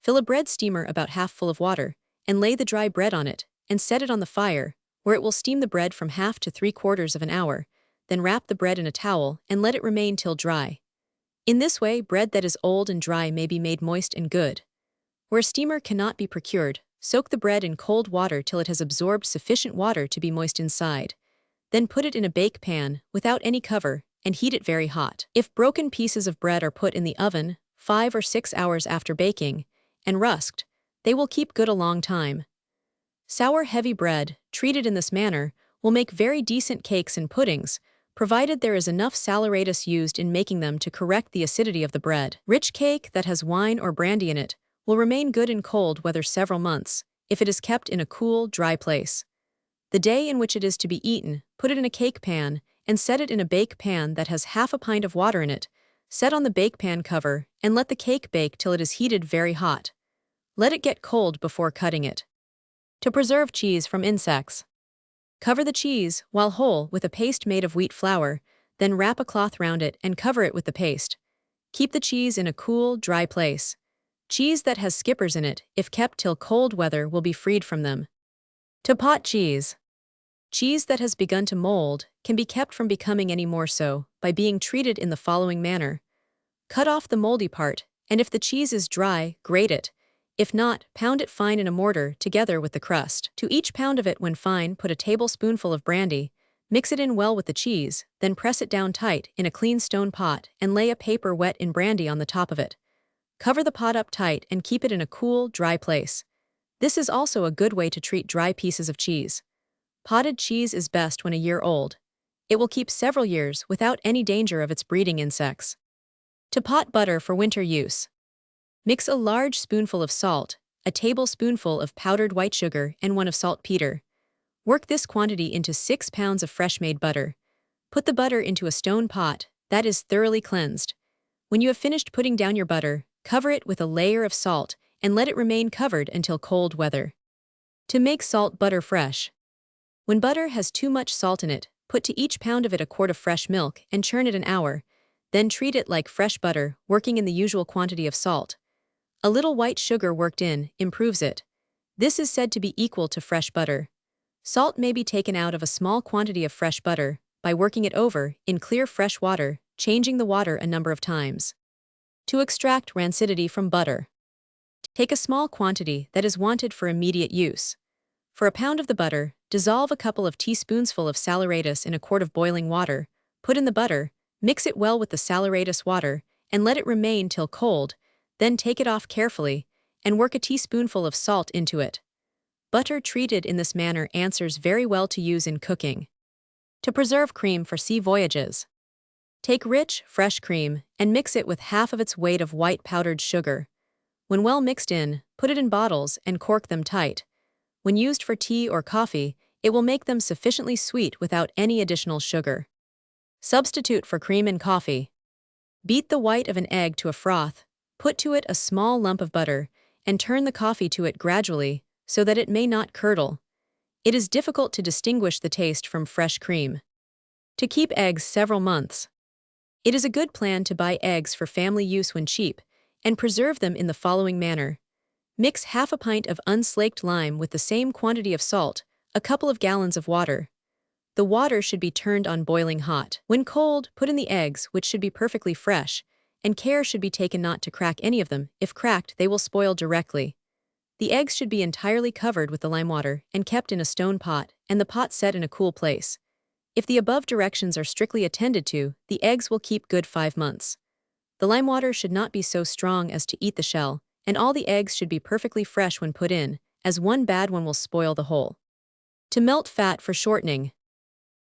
Fill a bread steamer about half full of water, and lay the dry bread on it, and set it on the fire, where it will steam the bread from half to 3/4 of an hour, then wrap the bread in a towel and let it remain till dry. In this way, bread that is old and dry may be made moist and good. Where a steamer cannot be procured, soak the bread in cold water till it has absorbed sufficient water to be moist inside. Then put it in a bake pan, without any cover, and heat it very hot. If broken pieces of bread are put in the oven 5 or 6 hours after baking, and rusked, they will keep good a long time. Sour heavy bread, treated in this manner, will make very decent cakes and puddings, provided there is enough saleratus used in making them to correct the acidity of the bread. Rich cake that has wine or brandy in it will remain good in cold weather several months, if it is kept in a cool, dry place. The day in which it is to be eaten, put it in a cake pan, and set it in a bake pan that has half a pint of water in it. Set on the bake pan cover, and let the cake bake till it is heated very hot. Let it get cold before cutting it. To preserve cheese from insects. Cover the cheese, while whole, with a paste made of wheat flour, then wrap a cloth round it and cover it with the paste. Keep the cheese in a cool, dry place. Cheese that has skippers in it, if kept till cold weather, will be freed from them. To pot cheese. Cheese that has begun to mold can be kept from becoming any more so by being treated in the following manner. Cut off the moldy part, and if the cheese is dry, grate it. If not, pound it fine in a mortar together with the crust. To each pound of it when fine, put a tablespoonful of brandy, mix it in well with the cheese, then press it down tight in a clean stone pot and lay a paper wet in brandy on the top of it. Cover the pot up tight and keep it in a cool, dry place. This is also a good way to treat dry pieces of cheese. Potted cheese is best when a year old. It will keep several years without any danger of its breeding insects. To pot butter for winter use. Mix a large spoonful of salt, a tablespoonful of powdered white sugar, and one of saltpeter. Work this quantity into 6 pounds of fresh-made butter. Put the butter into a stone pot that is thoroughly cleansed. When you have finished putting down your butter, cover it with a layer of salt and let it remain covered until cold weather. To make salt butter fresh. When butter has too much salt in it, put to each pound of it a quart of fresh milk and churn it an hour. Then treat it like fresh butter, working in the usual quantity of salt. A little white sugar worked in improves it. This is said to be equal to fresh butter. Salt may be taken out of a small quantity of fresh butter by working it over in clear fresh water, changing the water a number of times. To extract rancidity from butter. Take a small quantity that is wanted for immediate use. For a pound of the butter, dissolve a couple of teaspoonsful of saleratus in a quart of boiling water, put in the butter, mix it well with the saleratus water, and let it remain till cold. Then take it off carefully, and work a teaspoonful of salt into it. Butter treated in this manner answers very well to use in cooking. To preserve cream for sea voyages. Take rich, fresh cream, and mix it with half of its weight of white powdered sugar. When well mixed in, put it in bottles and cork them tight. When used for tea or coffee, it will make them sufficiently sweet without any additional sugar. Substitute for cream in coffee. Beat the white of an egg to a froth. Put to it a small lump of butter, and turn the coffee to it gradually, so that it may not curdle. It is difficult to distinguish the taste from fresh cream. To keep eggs several months. It is a good plan to buy eggs for family use when cheap, and preserve them in the following manner. Mix half a pint of unslaked lime with the same quantity of salt, a couple of gallons of water. The water should be turned on boiling hot. When cold, put in the eggs, which should be perfectly fresh, and care should be taken not to crack any of them. If cracked, they will spoil directly. The eggs should be entirely covered with the lime water and kept in a stone pot, and the pot set in a cool place. If the above directions are strictly attended to, the eggs will keep good 5 months. The lime water should not be so strong as to eat the shell, and all the eggs should be perfectly fresh when put in, as one bad one will spoil the whole. To melt fat for shortening.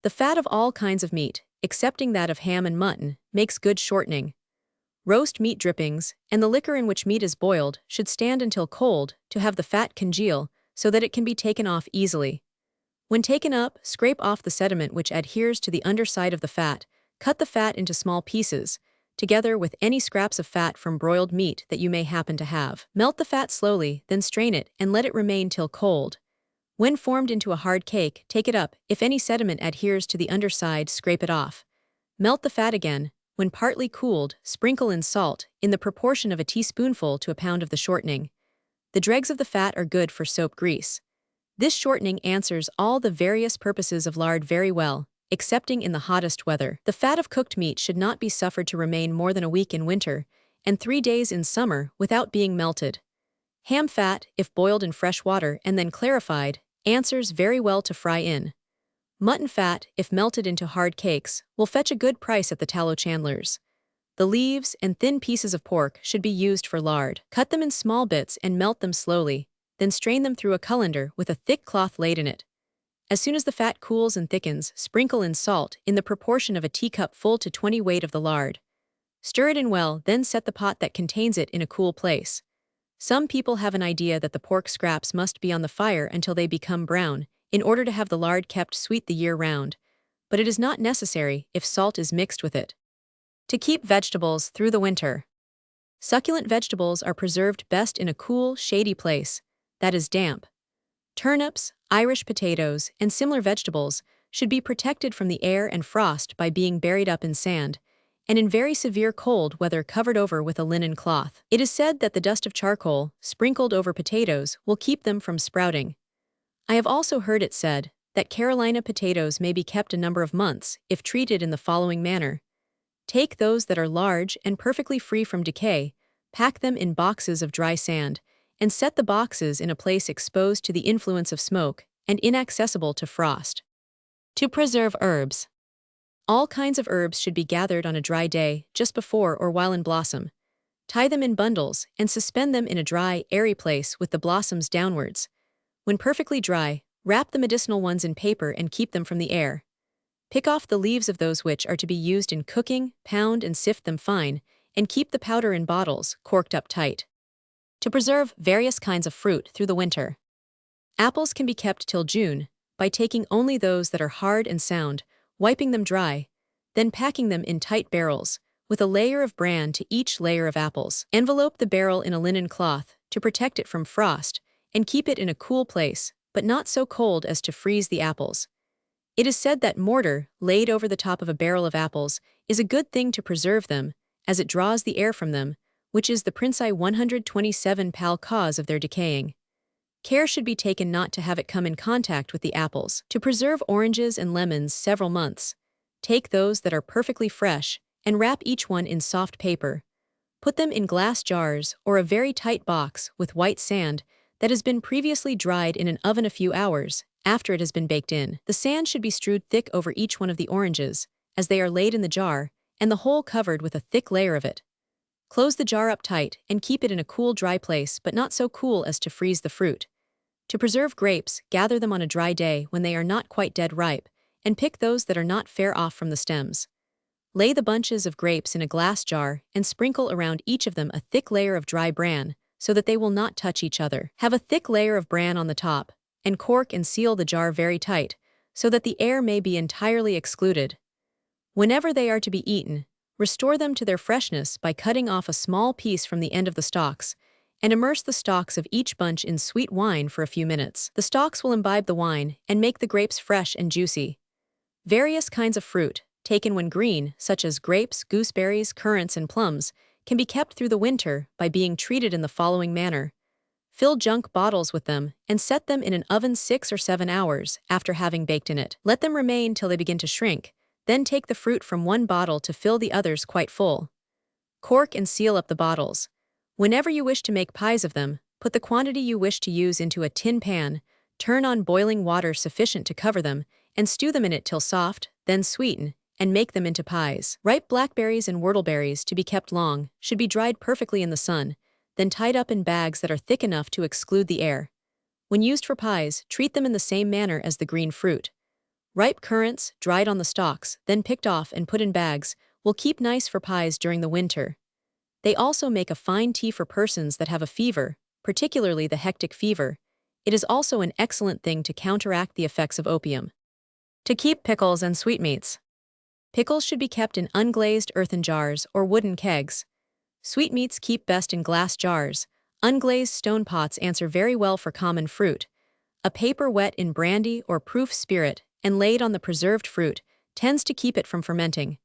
The fat of all kinds of meat, excepting that of ham and mutton, makes good shortening. Roast meat drippings, and the liquor in which meat is boiled, should stand until cold to have the fat congeal so that it can be taken off easily. When taken up, scrape off the sediment which adheres to the underside of the fat, cut the fat into small pieces, together with any scraps of fat from broiled meat that you may happen to have. Melt the fat slowly, then strain it and let it remain till cold. When formed into a hard cake, take it up. If any sediment adheres to the underside, scrape it off. Melt the fat again. When partly cooled, sprinkle in salt, in the proportion of a teaspoonful to a pound of the shortening. The dregs of the fat are good for soap grease. This shortening answers all the various purposes of lard very well, excepting in the hottest weather. The fat of cooked meat should not be suffered to remain more than a week in winter, and 3 days in summer without being melted. Ham fat, if boiled in fresh water and then clarified, answers very well to fry in. Mutton fat, if melted into hard cakes, will fetch a good price at the tallow chandlers. The leaves and thin pieces of pork should be used for lard. Cut them in small bits and melt them slowly, then strain them through a colander with a thick cloth laid in it. As soon as the fat cools and thickens, sprinkle in salt in the proportion of a teacup full to 20 weight of the lard. Stir it in well, then set the pot that contains it in a cool place. Some people have an idea that the pork scraps must be on the fire until they become brown, in order to have the lard kept sweet the year round, but it is not necessary if salt is mixed with it. To keep vegetables through the winter. Succulent vegetables are preserved best in a cool, shady place that is damp. Turnips, Irish potatoes, and similar vegetables should be protected from the air and frost by being buried up in sand, and in very severe cold weather covered over with a linen cloth. It is said that the dust of charcoal, sprinkled over potatoes, will keep them from sprouting. I have also heard it said that Carolina potatoes may be kept a number of months if treated in the following manner. Take those that are large and perfectly free from decay, pack them in boxes of dry sand, and set the boxes in a place exposed to the influence of smoke and inaccessible to frost. To preserve herbs. All kinds of herbs should be gathered on a dry day, just before or while in blossom. Tie them in bundles and suspend them in a dry, airy place with the blossoms downwards. When perfectly dry, wrap the medicinal ones in paper and keep them from the air. Pick off the leaves of those which are to be used in cooking, pound and sift them fine, and keep the powder in bottles, corked up tight. To preserve various kinds of fruit through the winter. Apples can be kept till June by taking only those that are hard and sound, wiping them dry, then packing them in tight barrels, with a layer of bran to each layer of apples. Envelope the barrel in a linen cloth to protect it from frost, and keep it in a cool place, but not so cold as to freeze the apples. It is said that mortar, laid over the top of a barrel of apples, is a good thing to preserve them, as it draws the air from them, which is the principal 127 pal cause of their decaying. Care should be taken not to have it come in contact with the apples. To preserve oranges and lemons several months, take those that are perfectly fresh and wrap each one in soft paper. Put them in glass jars or a very tight box with white sand that has been previously dried in an oven a few hours after it has been baked in. The sand should be strewed thick over each one of the oranges, as they are laid in the jar, and the whole covered with a thick layer of it. Close the jar up tight and keep it in a cool, dry place, but not so cool as to freeze the fruit. To preserve grapes, gather them on a dry day when they are not quite dead ripe, and pick those that are not fair off from the stems. Lay the bunches of grapes in a glass jar and sprinkle around each of them a thick layer of dry bran, so that they will not touch each other. Have a thick layer of bran on the top, and cork and seal the jar very tight, so that the air may be entirely excluded. Whenever they are to be eaten, restore them to their freshness by cutting off a small piece from the end of the stalks, and immerse the stalks of each bunch in sweet wine for a few minutes. The stalks will imbibe the wine and make the grapes fresh and juicy. Various kinds of fruit, taken when green, such as grapes, gooseberries, currants, and plums, can be kept through the winter by being treated in the following manner. Fill junk bottles with them and set them in an oven 6 or 7 hours after having baked in it. Let them remain till they begin to shrink, then take the fruit from one bottle to fill the others quite full. Cork and seal up the bottles. Whenever you wish to make pies of them, put the quantity you wish to use into a tin pan, turn on boiling water sufficient to cover them, and stew them in it till soft, then sweeten, and make them into pies. Ripe blackberries and whortleberries, to be kept long, should be dried perfectly in the sun, then tied up in bags that are thick enough to exclude the air. When used for pies, treat them in the same manner as the green fruit. Ripe currants, dried on the stalks, then picked off and put in bags, will keep nice for pies during the winter. They also make a fine tea for persons that have a fever, particularly the hectic fever. It is also an excellent thing to counteract the effects of opium. To keep pickles and sweetmeats. Pickles should be kept in unglazed earthen jars or wooden kegs. Sweetmeats keep best in glass jars. Unglazed stone pots answer very well for common fruit. A paper wet in brandy or proof spirit and laid on the preserved fruit tends to keep it from fermenting.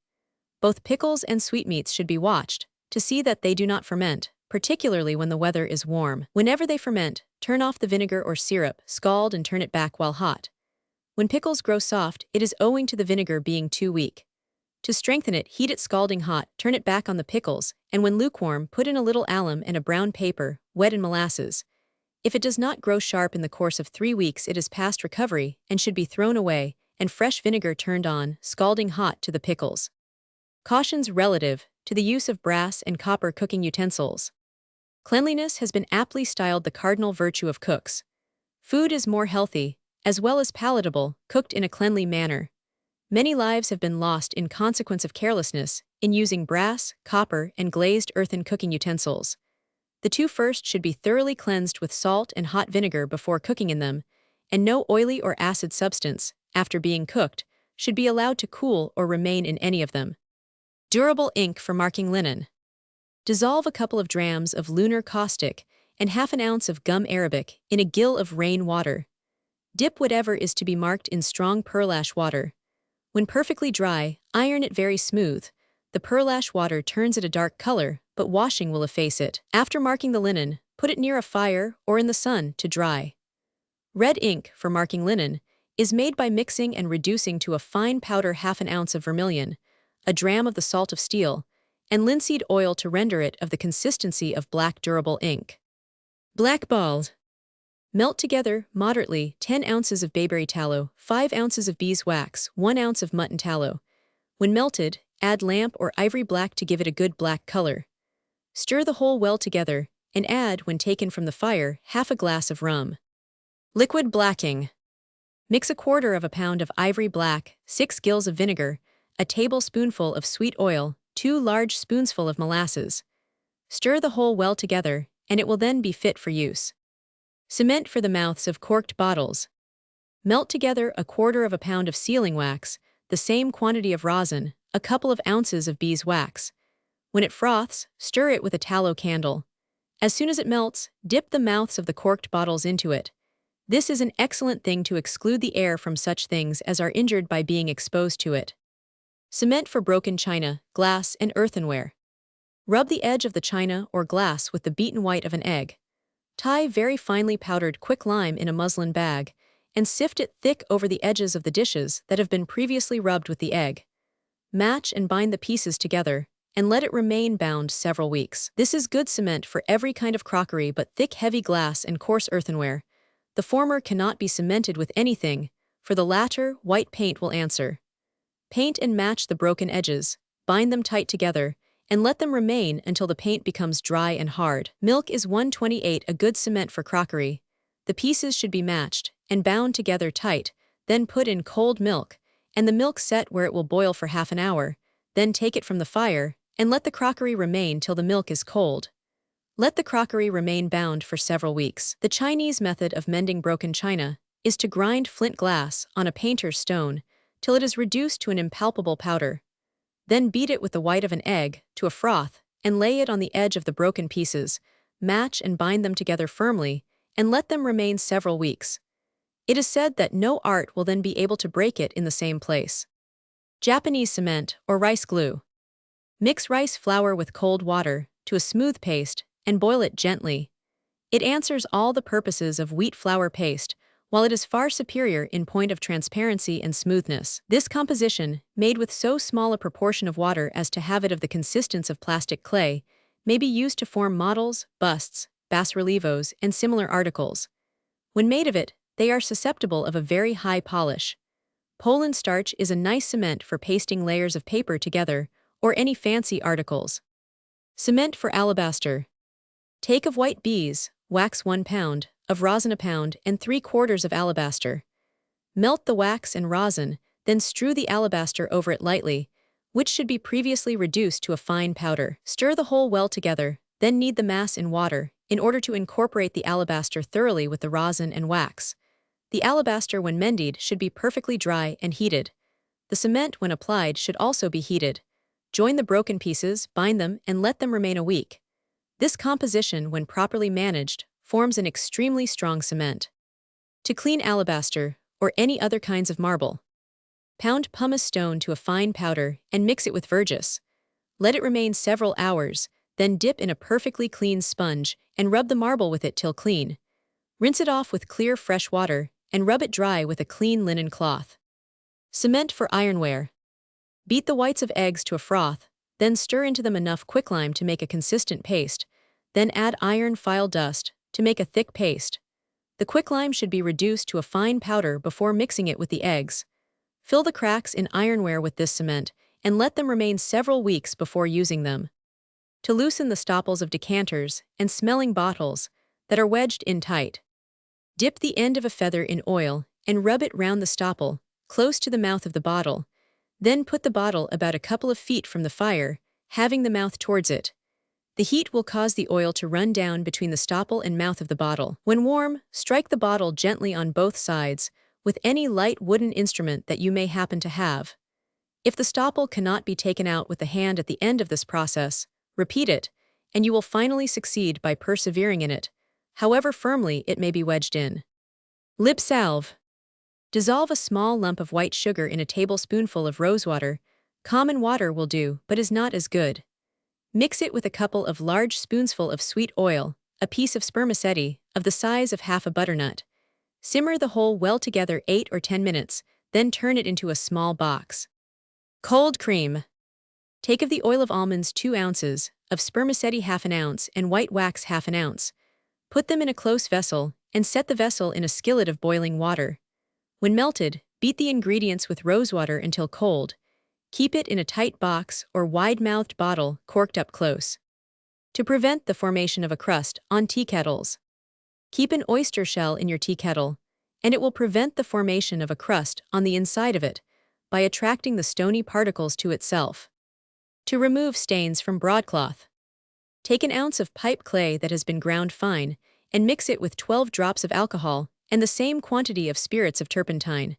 Both pickles and sweetmeats should be watched to see that they do not ferment, particularly when the weather is warm. Whenever they ferment, turn off the vinegar or syrup, scald and turn it back while hot. When pickles grow soft, it is owing to the vinegar being too weak. To strengthen it, heat it scalding hot, turn it back on the pickles, and when lukewarm, put in a little alum and a brown paper, wet in molasses. If it does not grow sharp in the course of 3 weeks, it is past recovery and should be thrown away, and fresh vinegar turned on, scalding hot, to the pickles. Cautions relative to the use of brass and copper cooking utensils. Cleanliness has been aptly styled the cardinal virtue of cooks. Food is more healthy, as well as palatable, cooked in a cleanly manner. Many lives have been lost in consequence of carelessness in using brass, copper, and glazed earthen cooking utensils. The two first should be thoroughly cleansed with salt and hot vinegar before cooking in them, and no oily or acid substance, after being cooked, should be allowed to cool or remain in any of them. Durable ink for marking linen. Dissolve a couple of drams of lunar caustic and half an ounce of gum arabic in a gill of rain water. Dip whatever is to be marked in strong pearlash water. When perfectly dry, iron it very smooth. The pearlash water turns it a dark color, but washing will efface it. After marking the linen, put it near a fire or in the sun to dry. Red ink, for marking linen, is made by mixing and reducing to a fine powder half an ounce of vermilion, a dram of the salt of steel, and linseed oil to render it of the consistency of black durable ink. Blackballed. Melt together, moderately, 10 ounces of bayberry tallow, 5 ounces of beeswax, 1 ounce of mutton tallow. When melted, add lamp or ivory black to give it a good black color. Stir the whole well together, and add, when taken from the fire, half a glass of rum. Liquid blacking. Mix a quarter of a pound of ivory black, 6 gills of vinegar, a tablespoonful of sweet oil, 2 large spoonsful of molasses. Stir the whole well together, and it will then be fit for use. Cement for the mouths of corked bottles. Melt together a quarter of a pound of sealing wax, the same quantity of rosin, a couple of ounces of beeswax. When it froths, stir it with a tallow candle. As soon as it melts, dip the mouths of the corked bottles into it. This is an excellent thing to exclude the air from such things as are injured by being exposed to it. Cement for broken china, glass, and earthenware. Rub the edge of the china or glass with the beaten white of an egg. Tie very finely powdered quicklime in a muslin bag, and sift it thick over the edges of the dishes that have been previously rubbed with the egg. Match and bind the pieces together, and let it remain bound several weeks. This is good cement for every kind of crockery but thick heavy glass and coarse earthenware. The former cannot be cemented with anything, for the latter white paint will answer. Paint and match the broken edges, bind them tight together, and let them remain until the paint becomes dry and hard. Milk is 128 a good cement for crockery. The pieces should be matched and bound together tight, then put in cold milk, and the milk set where it will boil for half an hour, then take it from the fire, and let the crockery remain till the milk is cold. Let the crockery remain bound for several weeks. The Chinese method of mending broken china is to grind flint glass on a painter's stone till it is reduced to an impalpable powder. Then beat it with the white of an egg to a froth and lay it on the edge of the broken pieces, match and bind them together firmly, and let them remain several weeks. It is said that no art will then be able to break it in the same place. Japanese cement or rice glue. Mix rice flour with cold water to a smooth paste and boil it gently. It answers all the purposes of wheat flour paste, while it is far superior in point of transparency and smoothness. This composition, made with so small a proportion of water as to have it of the consistence of plastic clay, may be used to form models, busts, bas-relievos, and similar articles. When made of it, they are susceptible of a very high polish. Poland starch is a nice cement for pasting layers of paper together, or any fancy articles. Cement for alabaster. Take of white bees, wax 1 pound, of rosin a pound, and 3/4 of alabaster. Melt the wax and rosin, then strew the alabaster over it lightly, which should be previously reduced to a fine powder. Stir the whole well together, then knead the mass in water, in order to incorporate the alabaster thoroughly with the rosin and wax. The alabaster, when mended, should be perfectly dry and heated. The cement, when applied, should also be heated. Join the broken pieces, bind them, and let them remain a week. This composition, when properly managed, forms an extremely strong cement. To clean alabaster, or any other kinds of marble. Pound pumice stone to a fine powder and mix it with verjuice. Let it remain several hours, then dip in a perfectly clean sponge and rub the marble with it till clean. Rinse it off with clear fresh water and rub it dry with a clean linen cloth. Cement for ironware. Beat the whites of eggs to a froth, then stir into them enough quicklime to make a consistent paste, then add iron file dust to make a thick paste. The quicklime should be reduced to a fine powder before mixing it with the eggs. Fill the cracks in ironware with this cement and let them remain several weeks before using them. To loosen the stopples of decanters and smelling bottles that are wedged in tight. Dip the end of a feather in oil and rub it round the stopple, close to the mouth of the bottle. Then put the bottle about a couple of feet from the fire, having the mouth towards it. The heat will cause the oil to run down between the stopple and mouth of the bottle. When warm, strike the bottle gently on both sides with any light wooden instrument that you may happen to have. If the stopple cannot be taken out with the hand at the end of this process, repeat it, and you will finally succeed by persevering in it, however firmly it may be wedged in. Lip salve. Dissolve a small lump of white sugar in a tablespoonful of rosewater. Common water will do, but is not as good. Mix it with a couple of large spoonsful of sweet oil, a piece of spermaceti, of the size of half a butternut. Simmer the whole well together 8 or 10 minutes, then turn it into a small box. Cold cream. Take of the oil of almonds 2 ounces, of spermaceti half an ounce, and white wax half an ounce. Put them in a close vessel, and set the vessel in a skillet of boiling water. When melted, beat the ingredients with rosewater until cold. Keep it in a tight box or wide-mouthed bottle corked up close. To prevent the formation of a crust on tea kettles. Keep an oyster shell in your tea kettle, and it will prevent the formation of a crust on the inside of it by attracting the stony particles to itself. To remove stains from broadcloth. Take an ounce of pipe clay that has been ground fine and mix it with 12 drops of alcohol and the same quantity of spirits of turpentine.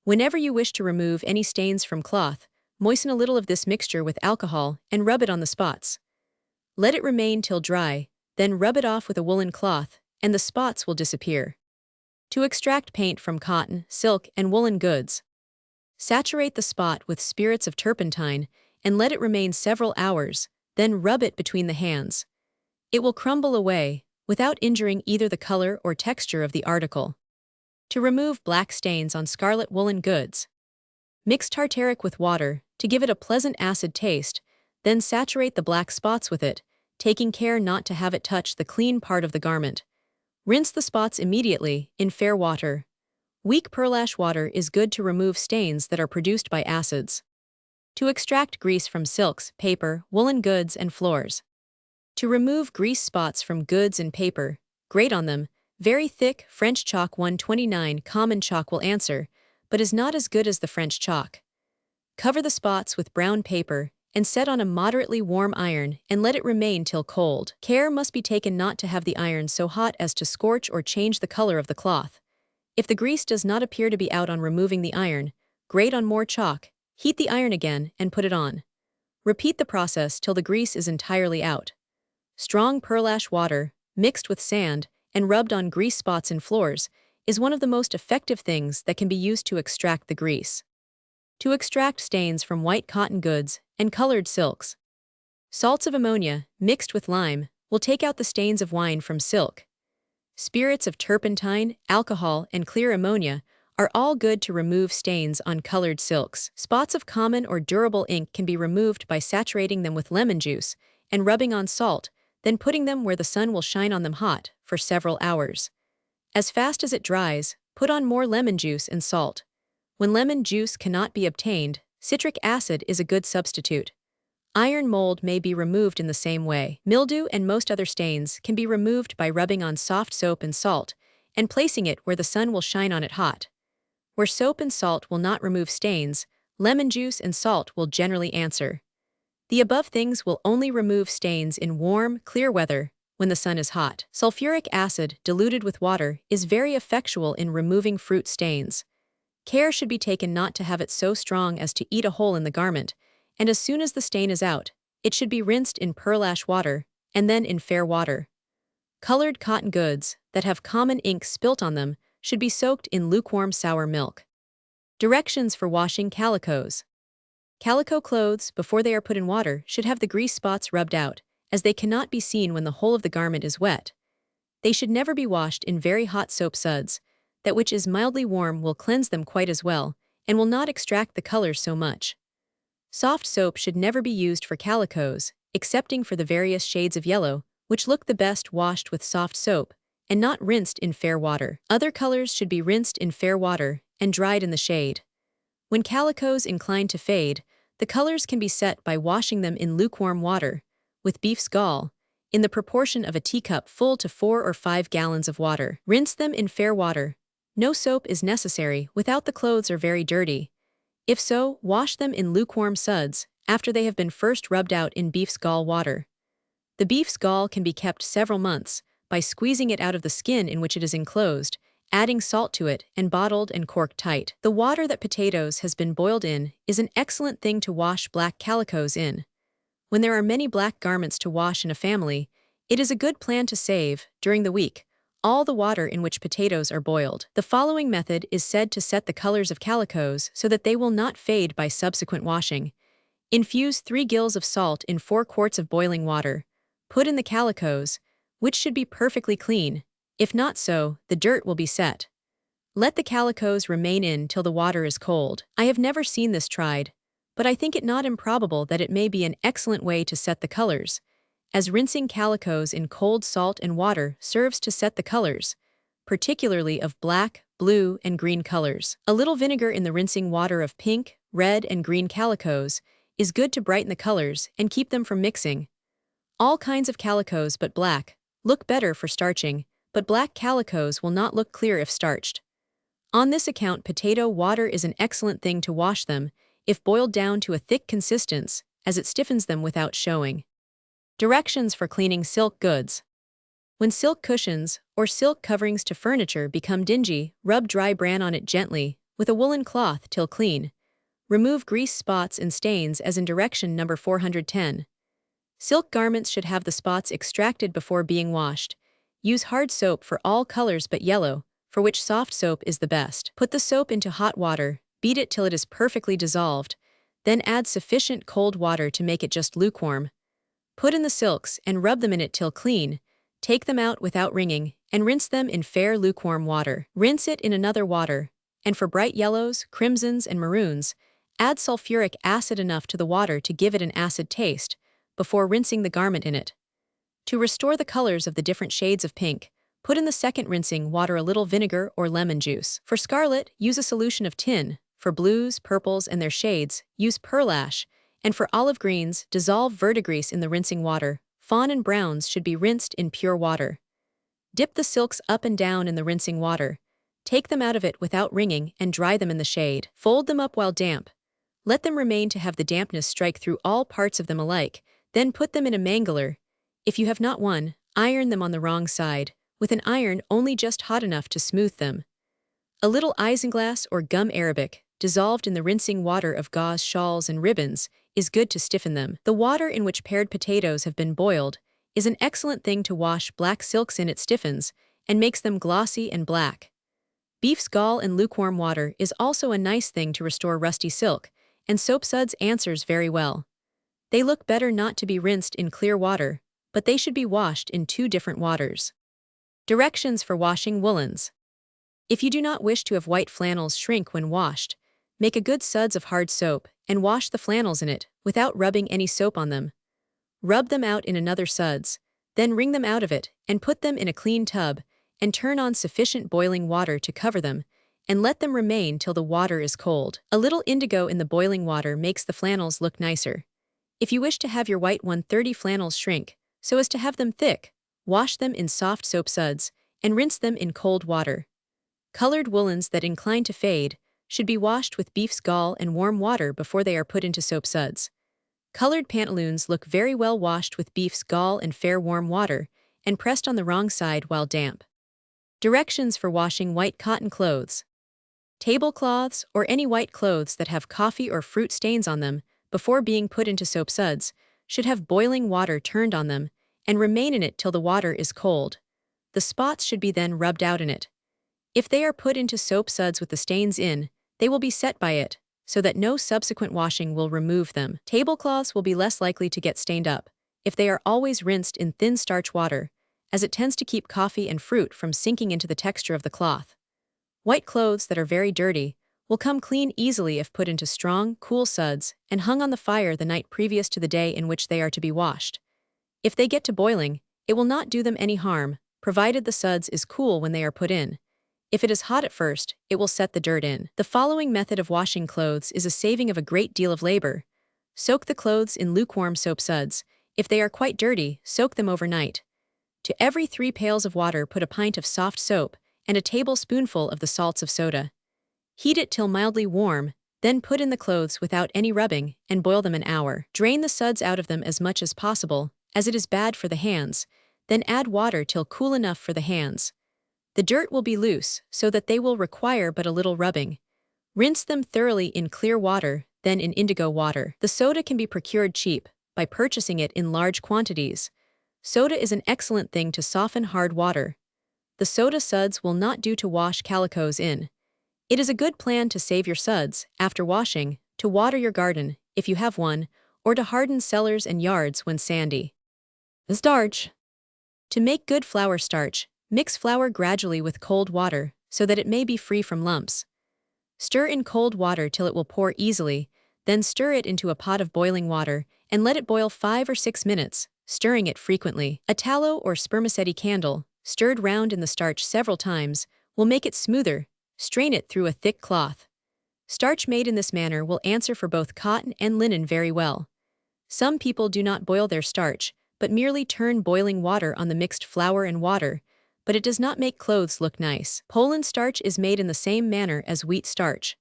Whenever you wish to remove any stains from cloth, moisten a little of this mixture with alcohol and rub it on the spots. Let it remain till dry, then rub it off with a woolen cloth, and the spots will disappear. To extract paint from cotton, silk, and woolen goods. Saturate the spot with spirits of turpentine and let it remain several hours, then rub it between the hands. It will crumble away, without injuring either the color or texture of the article. To remove black stains on scarlet woolen goods. Mix tartaric with water to give it a pleasant acid taste, then saturate the black spots with it, taking care not to have it touch the clean part of the garment. Rinse the spots immediately in fair water. Weak pearlash water is good to remove stains that are produced by acids. To extract grease from silks, paper, woolen goods, and floors. To remove grease spots from goods and paper, grate on them. Very thick French chalk 129 common chalk will answer, but is not as good as the French chalk. Cover the spots with brown paper and set on a moderately warm iron and let it remain till cold. Care must be taken not to have the iron so hot as to scorch or change the color of the cloth. If the grease does not appear to be out on removing the iron, grate on more chalk, heat the iron again, and put it on. Repeat the process till the grease is entirely out. Strong pearlash water, mixed with sand, and rubbed on grease spots in floors, is one of the most effective things that can be used to extract the grease. To extract stains from white cotton goods and colored silks. Salts of ammonia, mixed with lime, will take out the stains of wine from silk. Spirits of turpentine, alcohol, and clear ammonia are all good to remove stains on colored silks. Spots of common or durable ink can be removed by saturating them with lemon juice and rubbing on salt, then putting them where the sun will shine on them hot for several hours. As fast as it dries, put on more lemon juice and salt. When lemon juice cannot be obtained, citric acid is a good substitute. Iron mold may be removed in the same way. Mildew and most other stains can be removed by rubbing on soft soap and salt and placing it where the sun will shine on it hot. Where soap and salt will not remove stains, lemon juice and salt will generally answer. The above things will only remove stains in warm, clear weather when the sun is hot. Sulfuric acid diluted with water is very effectual in removing fruit stains. Care should be taken not to have it so strong as to eat a hole in the garment, and as soon as the stain is out, it should be rinsed in pearlash water and then in fair water. Colored cotton goods that have common ink spilt on them should be soaked in lukewarm sour milk. Directions for washing calicos. Calico clothes, before they are put in water, should have the grease spots rubbed out, as they cannot be seen when the whole of the garment is wet. They should never be washed in very hot soap suds. That which is mildly warm will cleanse them quite as well, and will not extract the colors so much. Soft soap should never be used for calicos, excepting for the various shades of yellow, which look the best washed with soft soap, and not rinsed in fair water. Other colors should be rinsed in fair water and dried in the shade. When calicos incline to fade, the colors can be set by washing them in lukewarm water, with beef's gall, in the proportion of a teacup full to 4 or 5 gallons of water. Rinse them in fair water. No soap is necessary without the clothes are very dirty. If so, wash them in lukewarm suds after they have been first rubbed out in beef's gall water. The beef's gall can be kept several months by squeezing it out of the skin in which it is enclosed, adding salt to it, and bottled and corked tight. The water that potatoes has been boiled in is an excellent thing to wash black calicos in. When there are many black garments to wash in a family, it is a good plan to save, during the week, all the water in which potatoes are boiled. The following method is said to set the colors of calicos so that they will not fade by subsequent washing. Infuse 3 gills of salt in 4 quarts of boiling water. Put in the calicos, which should be perfectly clean. If not so, the dirt will be set. Let the calicos remain in till the water is cold. I have never seen this tried, but I think it not improbable that it may be an excellent way to set the colors, as rinsing calicos in cold salt and water serves to set the colors, particularly of black, blue, and green colors. A little vinegar in the rinsing water of pink, red, and green calicos is good to brighten the colors and keep them from mixing. All kinds of calicos but black look better for starching, but black calicos will not look clear if starched. On this account, potato water is an excellent thing to wash them, if boiled down to a thick consistence, as it stiffens them without showing. Directions for cleaning silk goods. When silk cushions or silk coverings to furniture become dingy, rub dry bran on it gently with a woolen cloth till clean. Remove grease spots and stains as in direction number 410. Silk garments should have the spots extracted before being washed. Use hard soap for all colors but yellow, for which soft soap is the best. Put the soap into hot water, beat it till it is perfectly dissolved, then add sufficient cold water to make it just lukewarm. Put in the silks and rub them in it till clean, take them out without wringing, and rinse them in fair lukewarm water. Rinse it in another water, and for bright yellows, crimsons, and maroons, add sulfuric acid enough to the water to give it an acid taste, before rinsing the garment in it. To restore the colors of the different shades of pink, put in the second rinsing water a little vinegar or lemon juice. For scarlet, use a solution of tin. For blues, purples, and their shades, use pearlash, and for olive greens, dissolve verdigris in the rinsing water. Fawn and browns should be rinsed in pure water. Dip the silks up and down in the rinsing water. Take them out of it without wringing and dry them in the shade. Fold them up while damp. Let them remain to have the dampness strike through all parts of them alike, then put them in a mangler. If you have not one, iron them on the wrong side, with an iron only just hot enough to smooth them. A little isinglass or gum arabic, dissolved in the rinsing water of gauze shawls and ribbons, is good to stiffen them. The water in which pared potatoes have been boiled is an excellent thing to wash black silks in. It stiffens and makes them glossy and black. Beef's gall in lukewarm water is also a nice thing to restore rusty silk, and soapsuds answers very well. They look better not to be rinsed in clear water, but they should be washed in 2 different waters. Directions for washing woolens. If you do not wish to have white flannels shrink when washed, make a good suds of hard soap and wash the flannels in it without rubbing any soap on them. Rub them out in another suds, then wring them out of it and put them in a clean tub and turn on sufficient boiling water to cover them and let them remain till the water is cold. A little indigo in the boiling water makes the flannels look nicer. If you wish to have your white 130 flannels shrink so as to have them thick, wash them in soft soap suds and rinse them in cold water. Colored woolens that incline to fade should be washed with beef's gall and warm water before they are put into soap suds. Colored pantaloons look very well washed with beef's gall and fair warm water and pressed on the wrong side while damp. Directions for washing white cotton clothes. Tablecloths or any white clothes that have coffee or fruit stains on them before being put into soap suds should have boiling water turned on them and remain in it till the water is cold. The spots should be then rubbed out in it. If they are put into soap suds with the stains in, they will be set by it, so that no subsequent washing will remove them. Tablecloths will be less likely to get stained up if they are always rinsed in thin starch water, as it tends to keep coffee and fruit from sinking into the texture of the cloth. White clothes that are very dirty will come clean easily if put into strong, cool suds and hung on the fire the night previous to the day in which they are to be washed. If they get to boiling, it will not do them any harm, provided the suds is cool when they are put in. If it is hot at first, it will set the dirt in. The following method of washing clothes is a saving of a great deal of labor. Soak the clothes in lukewarm soap suds. If they are quite dirty, soak them overnight. To every 3 pails of water put a pint of soft soap and a tablespoonful of the salts of soda. Heat it till mildly warm, then put in the clothes without any rubbing and boil them an hour. Drain the suds out of them as much as possible, as it is bad for the hands, then add water till cool enough for the hands. The dirt will be loose, so that they will require but a little rubbing. Rinse them thoroughly in clear water, then in indigo water. The soda can be procured cheap, by purchasing it in large quantities. Soda is an excellent thing to soften hard water. The soda suds will not do to wash calicos in. It is a good plan to save your suds, after washing, to water your garden, if you have one, or to harden cellars and yards when sandy. Starch. To make good flour starch, mix flour gradually with cold water, so that it may be free from lumps. Stir in cold water till it will pour easily, then stir it into a pot of boiling water, and let it boil 5 or 6 minutes, stirring it frequently. A tallow or spermaceti candle, stirred round in the starch several times, will make it smoother. Strain it through a thick cloth. Starch made in this manner will answer for both cotton and linen very well. Some people do not boil their starch, but merely turn boiling water on the mixed flour and water, but it does not make clothes look nice. Poland starch is made in the same manner as wheat starch.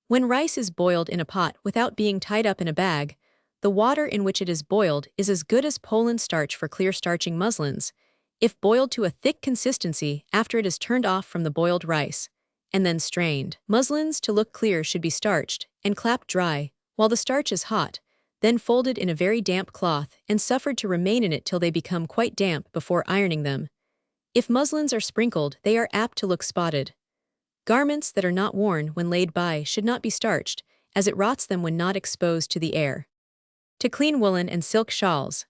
When rice is boiled in a pot without being tied up in a bag, the water in which it is boiled is as good as Poland starch for clear starching muslins, if boiled to a thick consistency after it is turned off from the boiled rice, and then strained. Muslins to look clear should be starched and clapped dry while the starch is hot, then folded in a very damp cloth and suffered to remain in it till they become quite damp before ironing them. If muslins are sprinkled, they are apt to look spotted. Garments that are not worn when laid by should not be starched, as it rots them when not exposed to the air. To clean woolen and silk shawls.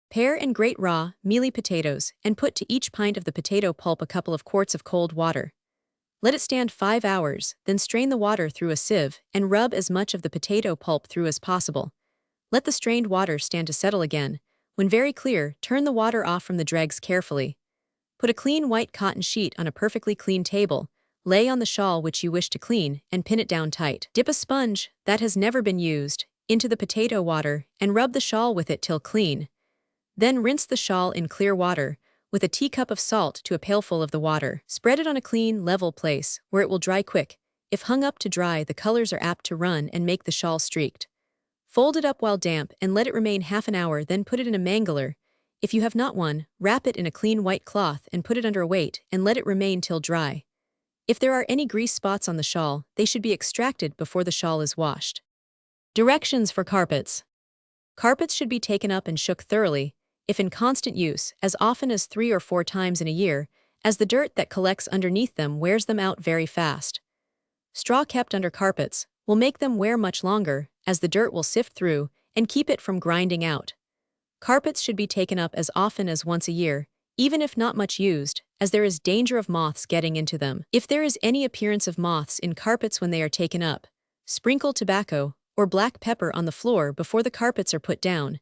Pare and grate raw, mealy potatoes and put to each pint of the potato pulp a couple of quarts of cold water. Let it stand 5 hours, then strain the water through a sieve and rub as much of the potato pulp through as possible. Let the strained water stand to settle again. When very clear, turn the water off from the dregs carefully. Put a clean white cotton sheet on a perfectly clean table, lay on the shawl which you wish to clean, and pin it down tight. Dip a sponge, that has never been used, into the potato water and rub the shawl with it till clean. Then rinse the shawl in clear water, with a teacup of salt to a pailful of the water. Spread it on a clean, level place, where it will dry quick. If hung up to dry, the colors are apt to run and make the shawl streaked. Fold it up while damp and let it remain half an hour, then put it in a mangler. If you have not one, wrap it in a clean white cloth and put it under a weight and let it remain till dry. If there are any grease spots on the shawl, they should be extracted before the shawl is washed. Directions for carpets. Carpets should be taken up and shook thoroughly, if in constant use, as often as 3 or 4 times in a year, as the dirt that collects underneath them wears them out very fast. Straw kept under carpets will make them wear much longer, as the dirt will sift through and keep it from grinding out. Carpets should be taken up as often as once a year, even if not much used, as there is danger of moths getting into them. If there is any appearance of moths in carpets when they are taken up, sprinkle tobacco or black pepper on the floor before the carpets are put down,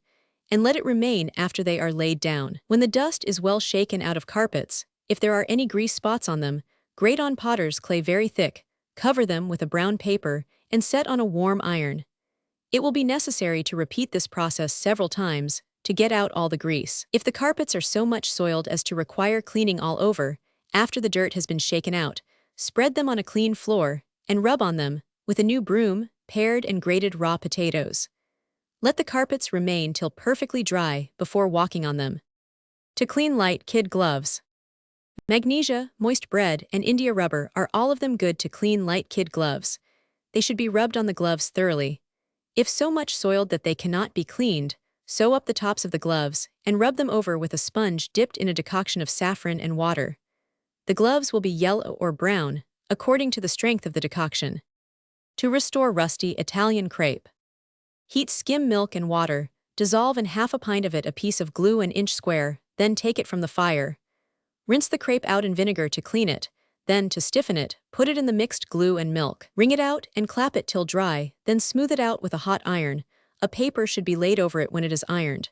and let it remain after they are laid down. When the dust is well shaken out of carpets, if there are any grease spots on them, grate on potter's clay very thick, cover them with a brown paper, and set on a warm iron. It will be necessary to repeat this process several times to get out all the grease. If the carpets are so much soiled as to require cleaning all over, after the dirt has been shaken out, spread them on a clean floor and rub on them, with a new broom, pared and grated raw potatoes. Let the carpets remain till perfectly dry before walking on them. To clean light kid gloves. Magnesia, moist bread, and India rubber are all of them good to clean light kid gloves. They should be rubbed on the gloves thoroughly. If so much soiled that they cannot be cleaned, sew up the tops of the gloves and rub them over with a sponge dipped in a decoction of saffron and water. The gloves will be yellow or brown, according to the strength of the decoction. To restore rusty Italian crepe. Heat skim milk and water, dissolve in half a pint of it a piece of glue an inch square, then take it from the fire. Rinse the crepe out in vinegar to clean it, then, to stiffen it, put it in the mixed glue and milk. Wring it out and clap it till dry, then smooth it out with a hot iron. A paper should be laid over it when it is ironed.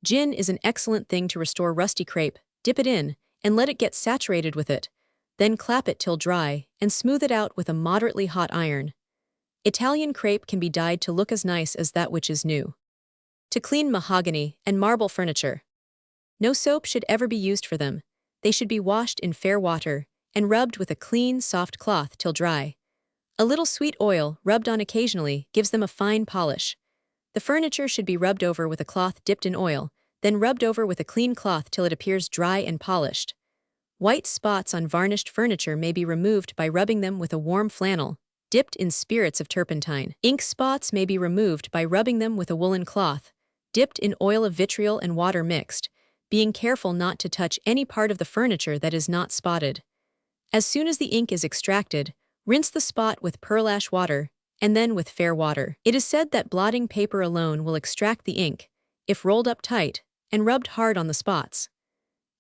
Gin is an excellent thing to restore rusty crepe. Dip it in, and let it get saturated with it. Then clap it till dry, and smooth it out with a moderately hot iron. Italian crepe can be dyed to look as nice as that which is new. To clean mahogany and marble furniture. No soap should ever be used for them. They should be washed in fair water, and rubbed with a clean, soft cloth till dry. A little sweet oil, rubbed on occasionally, gives them a fine polish. The furniture should be rubbed over with a cloth dipped in oil, then rubbed over with a clean cloth till it appears dry and polished. White spots on varnished furniture may be removed by rubbing them with a warm flannel, dipped in spirits of turpentine. Ink spots may be removed by rubbing them with a woolen cloth, dipped in oil of vitriol and water mixed, being careful not to touch any part of the furniture that is not spotted. As soon as the ink is extracted, rinse the spot with pearl ash water, and then with fair water. It is said that blotting paper alone will extract the ink, if rolled up tight, and rubbed hard on the spots.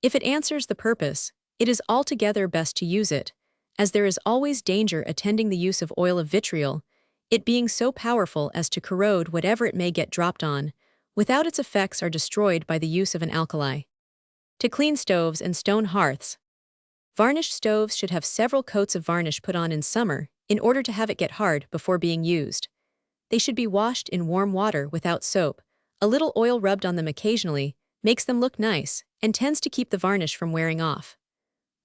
If it answers the purpose, it is altogether best to use it, as there is always danger attending the use of oil of vitriol, it being so powerful as to corrode whatever it may get dropped on, without its effects are destroyed by the use of an alkali. To clean stoves and stone hearths. Varnished stoves should have several coats of varnish put on in summer in order to have it get hard before being used. They should be washed in warm water without soap. A little oil rubbed on them occasionally makes them look nice and tends to keep the varnish from wearing off.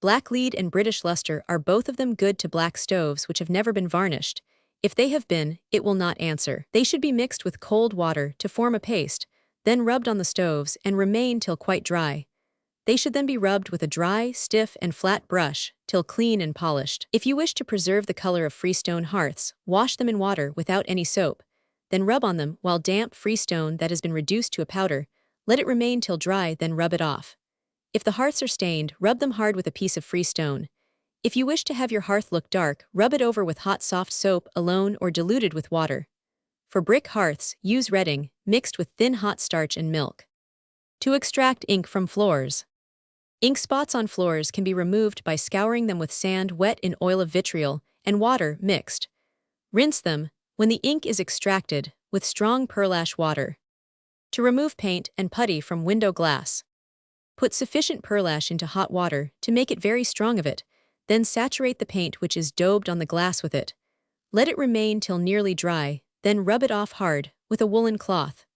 Black lead and British luster are both of them good to black stoves which have never been varnished. If they have been, it will not answer. They should be mixed with cold water to form a paste, then rubbed on the stoves and remain till quite dry. They should then be rubbed with a dry, stiff, and flat brush till clean and polished. If you wish to preserve the color of freestone hearths, wash them in water without any soap, then rub on them while damp freestone that has been reduced to a powder. Let it remain till dry, then rub it off. If the hearths are stained, rub them hard with a piece of freestone. If you wish to have your hearth look dark, rub it over with hot soft soap alone or diluted with water. For brick hearths, use redding, mixed with thin hot starch and milk. To extract ink from floors. Ink spots on floors can be removed by scouring them with sand wet in oil of vitriol and water mixed. Rinse them, when the ink is extracted, with strong pearl ash water. To remove paint and putty from window glass. Put sufficient pearl ash into hot water to make it very strong of it, then saturate the paint which is daubed on the glass with it. Let it remain till nearly dry, then rub it off hard with a woolen cloth.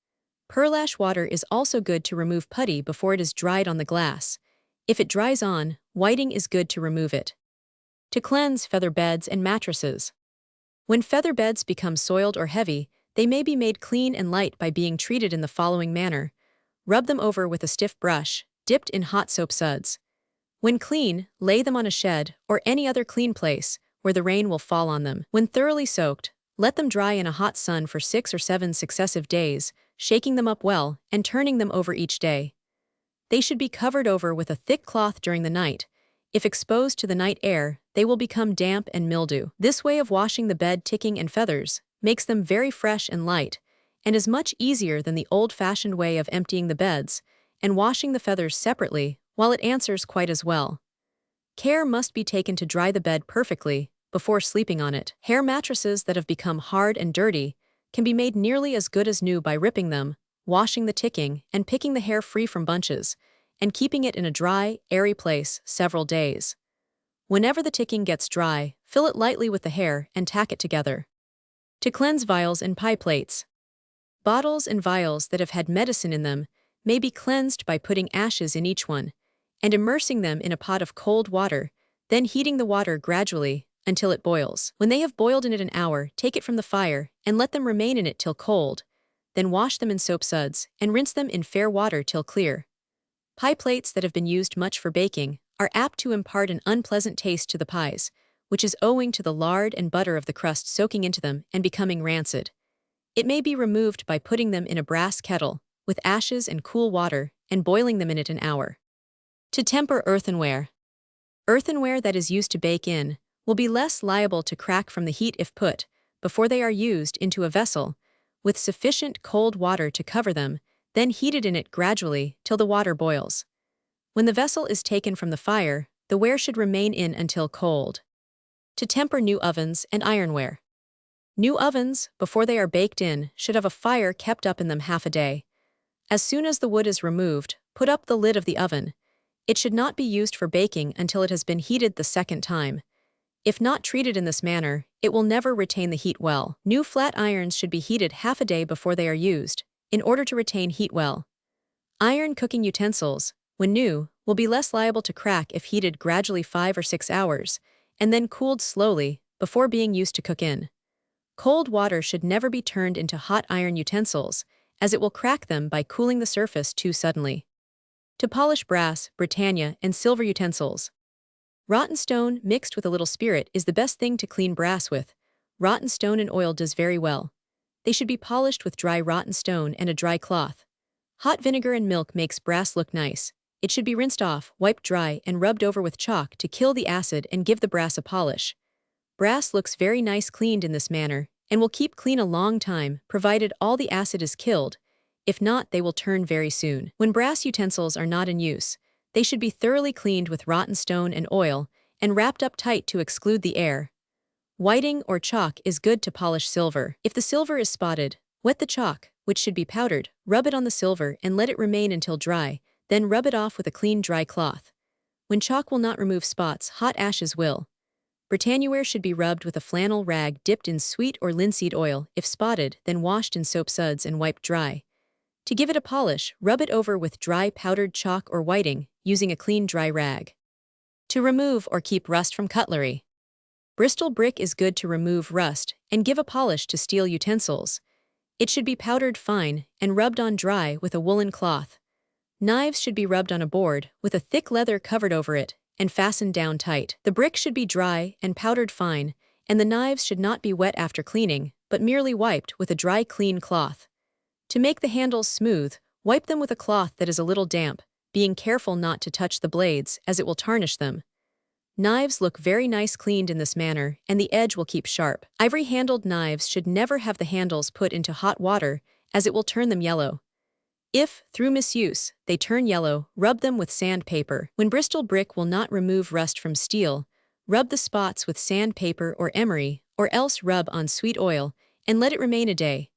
Pearl ash water is also good to remove putty before it is dried on the glass. If it dries on, whiting is good to remove it. To cleanse feather beds and mattresses. When feather beds become soiled or heavy, they may be made clean and light by being treated in the following manner. Rub them over with a stiff brush, dipped in hot soap suds. When clean, lay them on a shed or any other clean place where the rain will fall on them. When thoroughly soaked, let them dry in a hot sun for 6 or 7 successive days, shaking them up well and turning them over each day. They should be covered over with a thick cloth during the night. If exposed to the night air, they will become damp and mildew. This way of washing the bed ticking and feathers makes them very fresh and light, and is much easier than the old-fashioned way of emptying the beds and washing the feathers separately, while it answers quite as well. Care must be taken to dry the bed perfectly before sleeping on it. Hair mattresses that have become hard and dirty can be made nearly as good as new by ripping them, washing the ticking, and picking the hair free from bunches, and keeping it in a dry, airy place several days. Whenever the ticking gets dry, fill it lightly with the hair and tack it together. To cleanse vials and pie plates. Bottles and vials that have had medicine in them may be cleansed by putting ashes in each one, and immersing them in a pot of cold water, then heating the water gradually until it boils. When they have boiled in it an hour, take it from the fire and let them remain in it till cold. Then wash them in soap suds and rinse them in fair water till clear. Pie plates that have been used much for baking are apt to impart an unpleasant taste to the pies, which is owing to the lard and butter of the crust soaking into them and becoming rancid. It may be removed by putting them in a brass kettle with ashes and cool water and boiling them in it an hour. To temper earthenware. Earthenware that is used to bake in will be less liable to crack from the heat if put, before they are used, into a vessel with sufficient cold water to cover them, then heated in it gradually till the water boils. When the vessel is taken from the fire, the ware should remain in until cold. To temper new ovens and ironware. New ovens, before they are baked in, should have a fire kept up in them half a day. As soon as the wood is removed, put up the lid of the oven. It should not be used for baking until it has been heated the second time. If not treated in this manner, it will never retain the heat well. New flat irons should be heated half a day before they are used, in order to retain heat well. Iron cooking utensils, when new, will be less liable to crack if heated gradually 5 or 6 hours, and then cooled slowly before being used to cook in. Cold water should never be turned into hot iron utensils, as it will crack them by cooling the surface too suddenly. To polish brass, Britannia, and silver utensils. Rotten stone mixed with a little spirit is the best thing to clean brass with. Rotten stone and oil does very well. They should be polished with dry rotten stone and a dry cloth. Hot vinegar and milk makes brass look nice. It should be rinsed off, wiped dry, and rubbed over with chalk to kill the acid and give the brass a polish. Brass looks very nice cleaned in this manner, and will keep clean a long time, provided all the acid is killed. If not, they will turn very soon. When brass utensils are not in use, they should be thoroughly cleaned with rotten stone and oil, and wrapped up tight to exclude the air. Whiting or chalk is good to polish silver. If the silver is spotted, wet the chalk, which should be powdered, rub it on the silver and let it remain until dry, then rub it off with a clean dry cloth. When chalk will not remove spots, hot ashes will. Britanniaware should be rubbed with a flannel rag dipped in sweet or linseed oil. If spotted, then washed in soap suds and wiped dry. To give it a polish, rub it over with dry powdered chalk or whiting, using a clean dry rag. To remove or keep rust from cutlery. Bristol brick is good to remove rust and give a polish to steel utensils. It should be powdered fine and rubbed on dry with a woolen cloth. Knives should be rubbed on a board with a thick leather covered over it and fastened down tight. The brick should be dry and powdered fine, and the knives should not be wet after cleaning, but merely wiped with a dry clean cloth. To make the handles smooth, wipe them with a cloth that is a little damp, being careful not to touch the blades as it will tarnish them. Knives look very nice cleaned in this manner, and the edge will keep sharp. Ivory-handled knives should never have the handles put into hot water, as it will turn them yellow. If, through misuse, they turn yellow, rub them with sandpaper. When Bristol brick will not remove rust from steel, rub the spots with sandpaper or emery, or else rub on sweet oil, and let it remain a day.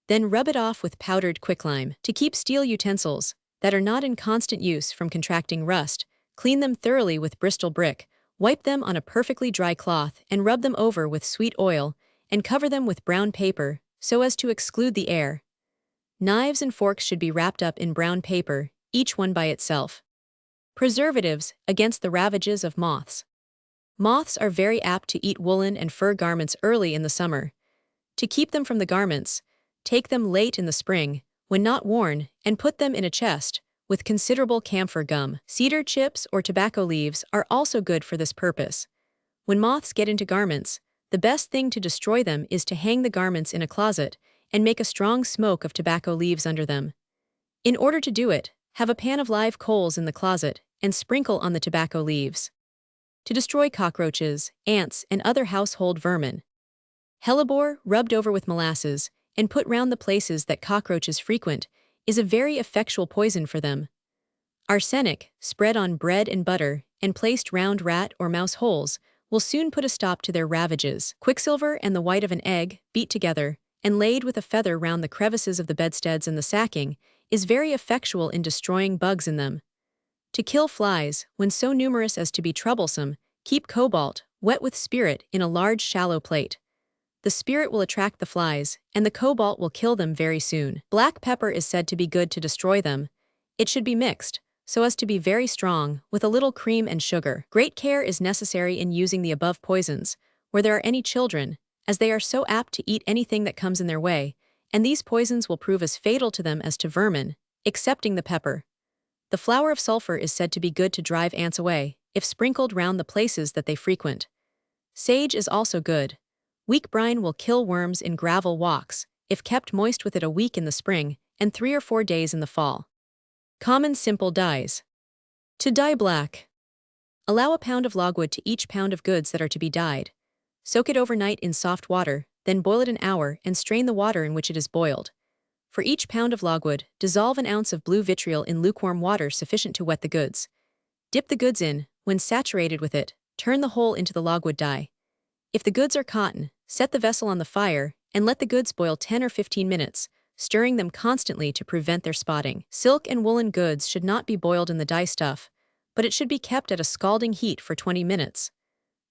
Then rub it off with powdered quicklime. To keep steel utensils that are not in constant use from contracting rust, clean them thoroughly with Bristol brick, wipe them on a perfectly dry cloth and rub them over with sweet oil, and cover them with brown paper, so as to exclude the air. Knives and forks should be wrapped up in brown paper, each one by itself. Preservatives against the ravages of moths. Moths are very apt to eat woolen and fur garments early in the summer. To keep them from the garments, take them late in the spring, when not worn, and put them in a chest, with considerable camphor gum. Cedar chips or tobacco leaves are also good for this purpose. When moths get into garments, the best thing to destroy them is to hang the garments in a closet and make a strong smoke of tobacco leaves under them. In order to do it, have a pan of live coals in the closet and sprinkle on the tobacco leaves. To destroy cockroaches, ants, and other household vermin. Hellebore, rubbed over with molasses, and put round the places that cockroaches frequent, is a very effectual poison for them. Arsenic, spread on bread and butter, and placed round rat or mouse holes, will soon put a stop to their ravages. Quicksilver and the white of an egg, beat together, and laid with a feather round the crevices of the bedsteads and the sacking, is very effectual in destroying bugs in them. To kill flies, when so numerous as to be troublesome, keep cobalt, wet with spirit, in a large shallow plate. The spirit will attract the flies, and the cobalt will kill them very soon. Black pepper is said to be good to destroy them. It should be mixed, so as to be very strong, with a little cream and sugar. Great care is necessary in using the above poisons, where there are any children, as they are so apt to eat anything that comes in their way, and these poisons will prove as fatal to them as to vermin, excepting the pepper. The flour of sulfur is said to be good to drive ants away, if sprinkled round the places that they frequent. Sage is also good. Weak brine will kill worms in gravel walks, if kept moist with it a week in the spring, and 3 or 4 days in the fall. Common simple dyes. To dye black. Allow a pound of logwood to each pound of goods that are to be dyed. Soak it overnight in soft water, then boil it an hour and strain the water in which it is boiled. For each pound of logwood, dissolve an ounce of blue vitriol in lukewarm water sufficient to wet the goods. Dip the goods in. When saturated with it, turn the whole into the logwood dye. If the goods are cotton, set the vessel on the fire and let the goods boil 10 or 15 minutes, stirring them constantly to prevent their spotting. Silk and woolen goods should not be boiled in the dye stuff, but it should be kept at a scalding heat for 20 minutes.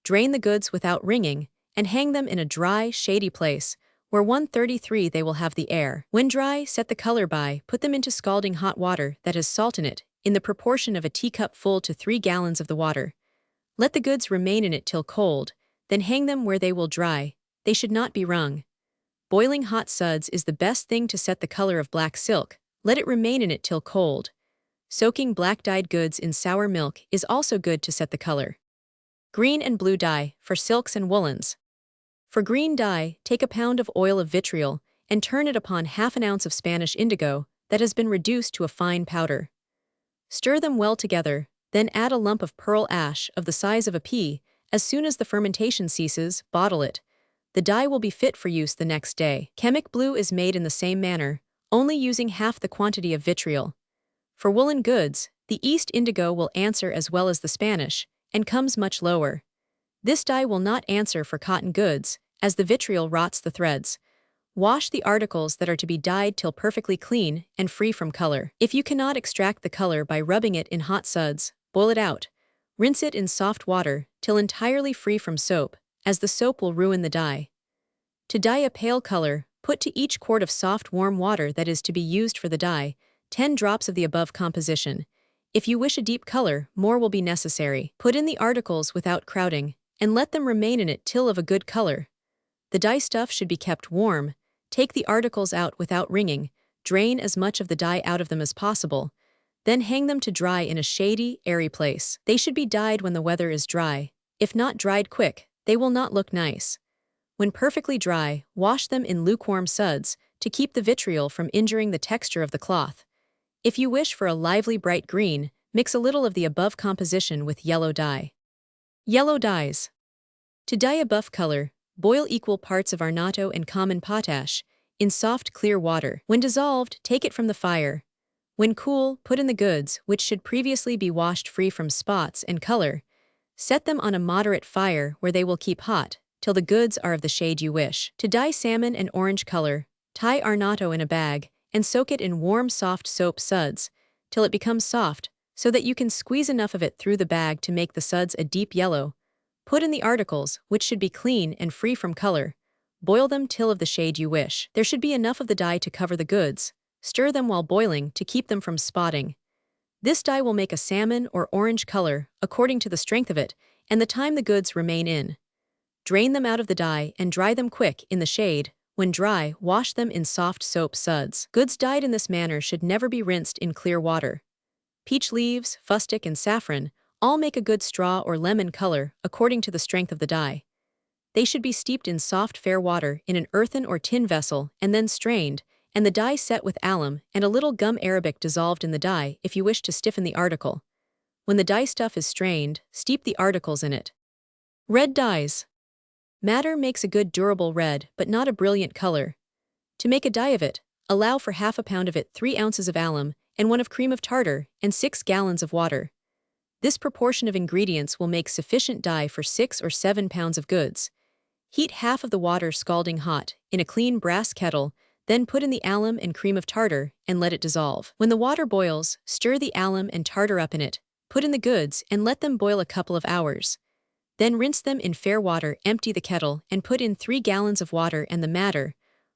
Drain the goods without wringing, and hang them in a dry, shady place, where 133 they will have the air. When dry, set the color by, put them into scalding hot water that has salt in it, in the proportion of a teacup full to 3 gallons of the water. Let the goods remain in it till cold, then hang them where they will dry. They should not be wrung. Boiling hot suds is the best thing to set the color of black silk. Let it remain in it till cold. Soaking black dyed goods in sour milk is also good to set the color. Green and blue dye, for silks and woolens. For green dye, take a pound of oil of vitriol and turn it upon half an ounce of Spanish indigo, that has been reduced to a fine powder. Stir them well together, then add a lump of pearl ash of the size of a pea. As soon as the fermentation ceases, bottle it. The dye will be fit for use the next day. Chemic blue is made in the same manner, only using half the quantity of vitriol. For woolen goods, the East Indigo will answer as well as the Spanish, and comes much lower. This dye will not answer for cotton goods, as the vitriol rots the threads. Wash the articles that are to be dyed till perfectly clean and free from color. If you cannot extract the color by rubbing it in hot suds, boil it out. Rinse it in soft water till entirely free from soap, as the soap will ruin the dye. To dye a pale color, put to each quart of soft warm water that is to be used for the dye 10 drops of the above composition. If you wish a deep color, more will be necessary. Put in the articles without crowding, and let them remain in it till of a good color. The dye stuff should be kept warm. Take the articles out without wringing, drain as much of the dye out of them as possible, then hang them to dry in a shady, airy place. They should be dyed when the weather is dry. If not dried quick, they will not look nice. When perfectly dry, wash them in lukewarm suds to keep the vitriol from injuring the texture of the cloth. If you wish for a lively bright green, mix a little of the above composition with yellow dye. Yellow dyes. To dye a buff color, boil equal parts of arnotto and common potash in soft, clear water. When dissolved, take it from the fire. When cool, put in the goods, which should previously be washed free from spots and color. Set them on a moderate fire where they will keep hot till the goods are of the shade you wish. To dye salmon and orange color, tie arnotto in a bag and soak it in warm, soft soap suds till it becomes soft so that you can squeeze enough of it through the bag to make the suds a deep yellow. Put in the articles, which should be clean and free from color. Boil them till of the shade you wish. There should be enough of the dye to cover the goods. Stir them while boiling to keep them from spotting. This dye will make a salmon or orange color according to the strength of it and the time the goods remain in. Drain them out of the dye and dry them quick in the shade. When dry, wash them in soft soap suds. Goods dyed in this manner should never be rinsed in clear water. Peach leaves, fustic, and saffron all make a good straw or lemon color according to the strength of the dye. They should be steeped in soft fair water in an earthen or tin vessel and then strained, and the dye set with alum and a little gum arabic dissolved in the dye if you wish to stiffen the article. When the dye stuff is strained, steep the articles in it. Red dyes. Madder makes a good durable red but not a brilliant color. To make a dye of it, allow for half a pound of it 3 ounces of alum and 1 of cream of tartar and 6 gallons of water. This proportion of ingredients will make sufficient dye for 6 or 7 pounds of goods. Heat half of the water scalding hot in a clean brass kettle, then put in the alum and cream of tartar and let it dissolve. When the water boils, stir the alum and tartar up in it, put in the goods and let them boil a couple of hours. Then rinse them in fair water, empty the kettle, and put in 3 gallons of water and the madder.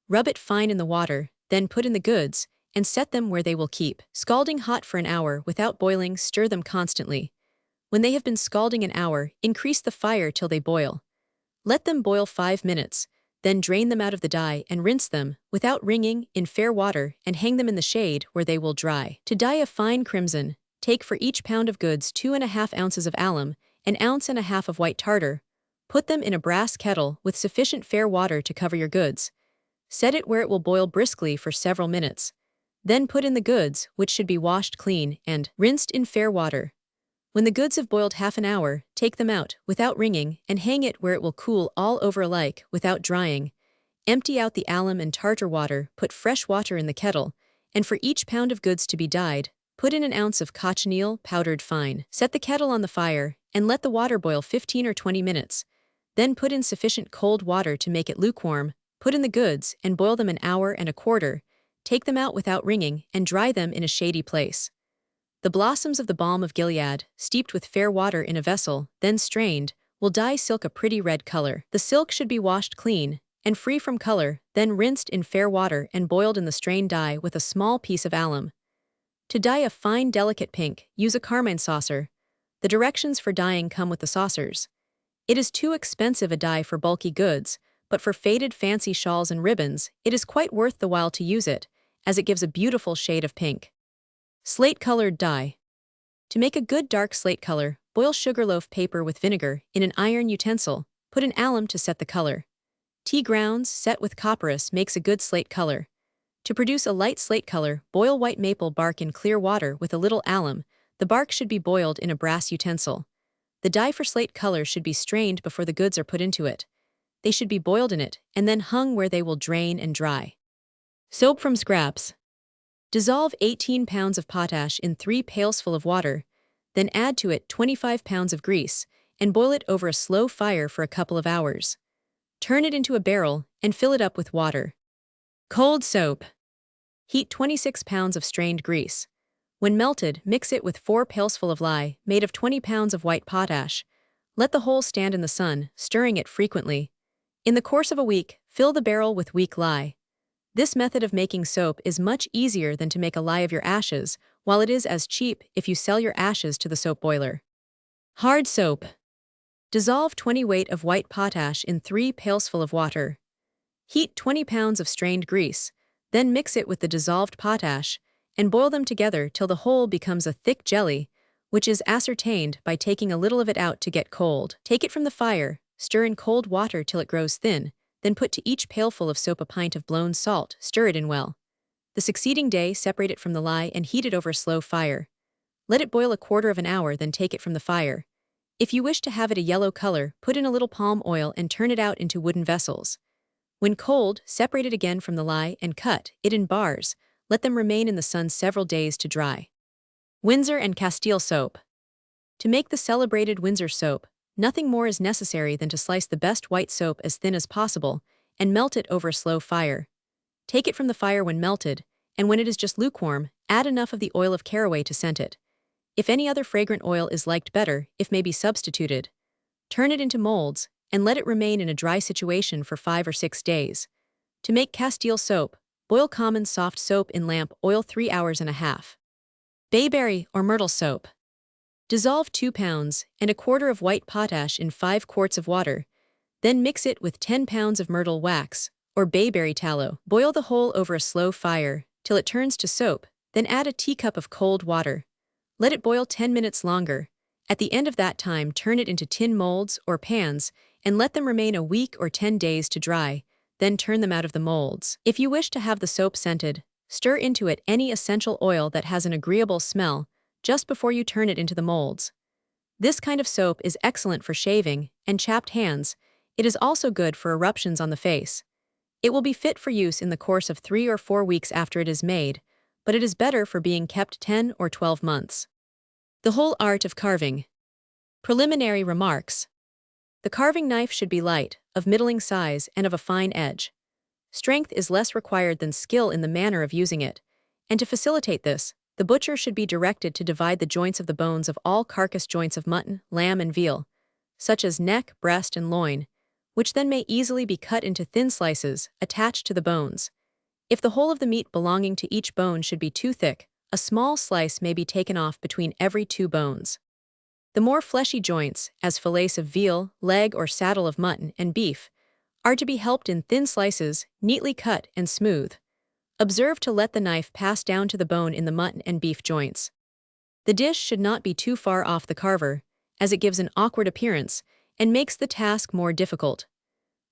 Rub it fine in the water, then put in the goods, and set them where they will keep. Scalding hot for an hour without boiling, stir them constantly. When they have been scalding an hour, increase the fire till they boil. Let them boil 5 minutes, then drain them out of the dye and rinse them, without wringing, in fair water and hang them in the shade where they will dry. To dye a fine crimson, take for each pound of goods 2½ ounces of alum, 1½ ounces of white tartar. Put them in a brass kettle with sufficient fair water to cover your goods. Set it where it will boil briskly for several minutes. Then put in the goods, which should be washed clean and rinsed in fair water. When the goods have boiled half an hour, take them out, without wringing, and hang it where it will cool all over alike, without drying. Empty out the alum and tartar water, put fresh water in the kettle, and for each pound of goods to be dyed, put in 1 ounce of cochineal, powdered fine. Set the kettle on the fire, and let the water boil 15 or 20 minutes. Then put in sufficient cold water to make it lukewarm, put in the goods, and boil them 1 hour and a quarter. Take them out without wringing, and dry them in a shady place. The blossoms of the balm of Gilead, steeped with fair water in a vessel, then strained, will dye silk a pretty red color. The silk should be washed clean and free from color, then rinsed in fair water and boiled in the strained dye with a small piece of alum. To dye a fine delicate pink, use a carmine saucer. The directions for dyeing come with the saucers. It is too expensive a dye for bulky goods, but for faded fancy shawls and ribbons, it is quite worth the while to use it, as it gives a beautiful shade of pink. Slate-colored dye. To make a good dark slate color, boil sugarloaf paper with vinegar in an iron utensil, put in alum to set the color. Tea grounds set with copperas makes a good slate color. To produce a light slate color, boil white maple bark in clear water with a little alum. The bark should be boiled in a brass utensil. The dye for slate color should be strained before the goods are put into it. They should be boiled in it and then hung where they will drain and dry. Soap from scraps. Dissolve 18 pounds of potash in 3 pailsful of water, then add to it 25 pounds of grease and boil it over a slow fire for a couple of hours. Turn it into a barrel and fill it up with water. Cold soap. Heat 26 pounds of strained grease. When melted, mix it with 4 pailsful of lye made of 20 pounds of white potash. Let the whole stand in the sun, stirring it frequently. In the course of a week, fill the barrel with weak lye. This method of making soap is much easier than to make a lye of your ashes, while it is as cheap if you sell your ashes to the soap boiler. Hard soap. Dissolve 20 weight of white potash in 3 pailsful of water. Heat 20 pounds of strained grease, then mix it with the dissolved potash, and boil them together till the whole becomes a thick jelly, which is ascertained by taking a little of it out to get cold. Take it from the fire, stir in cold water till it grows thin, then put to each pailful of soap a pint of blown salt, stir it in well. The succeeding day separate it from the lye and heat it over a slow fire. Let it boil a quarter of an hour, then take it from the fire. If you wish to have it a yellow color, put in a little palm oil and turn it out into wooden vessels. When cold, separate it again from the lye and cut it in bars. Let them remain in the sun several days to dry. Windsor and Castile soap. To make the celebrated Windsor soap, nothing more is necessary than to slice the best white soap as thin as possible and melt it over a slow fire. Take it from the fire when melted, and when it is just lukewarm, add enough of the oil of caraway to scent it. If any other fragrant oil is liked better, it may be substituted. Turn it into molds and let it remain in a dry situation for 5 or 6 days. To make Castile soap, boil common soft soap in lamp oil 3 hours and a half. Bayberry or myrtle soap. Dissolve 2 pounds and a quarter of white potash in 5 quarts of water. Then mix it with 10 pounds of myrtle wax or bayberry tallow. Boil the whole over a slow fire till it turns to soap, then add a teacup of cold water. Let it boil 10 minutes longer. At the end of that time, turn it into tin molds or pans and let them remain a week or 10 days to dry, then turn them out of the molds. If you wish to have the soap scented, stir into it any essential oil that has an agreeable smell just before you turn it into the molds. This kind of soap is excellent for shaving and chapped hands. It is also good for eruptions on the face. It will be fit for use in the course of 3 or 4 weeks after it is made, but it is better for being kept 10 or 12 months. The whole art of carving. Preliminary remarks. The carving knife should be light, of middling size, and of a fine edge. Strength is less required than skill in the manner of using it, and to facilitate this, the butcher should be directed to divide the joints of the bones of all carcass joints of mutton, lamb, and veal, such as neck, breast, and loin, which then may easily be cut into thin slices, attached to the bones. If the whole of the meat belonging to each bone should be too thick, a small slice may be taken off between every 2 bones. The more fleshy joints, as fillets of veal, leg or saddle of mutton and beef, are to be helped in thin slices, neatly cut and smooth. Observe to let the knife pass down to the bone in the mutton and beef joints. The dish should not be too far off the carver, as it gives an awkward appearance and makes the task more difficult.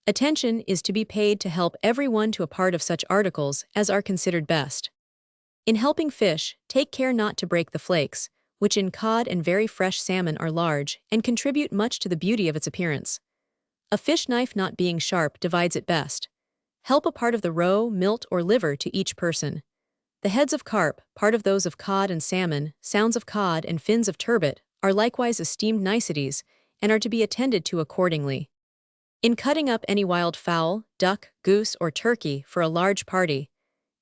Attention is to be paid to help everyone to a part of such articles as are considered best. In helping fish, take care not to break the flakes, which in cod and very fresh salmon are large and contribute much to the beauty of its appearance. A fish knife not being sharp divides it best. Help a part of the roe, milt, or liver to each person. The heads of carp, part of those of cod and salmon, sounds of cod and fins of turbot, are likewise esteemed niceties, and are to be attended to accordingly. In cutting up any wild fowl, duck, goose, or turkey for a large party,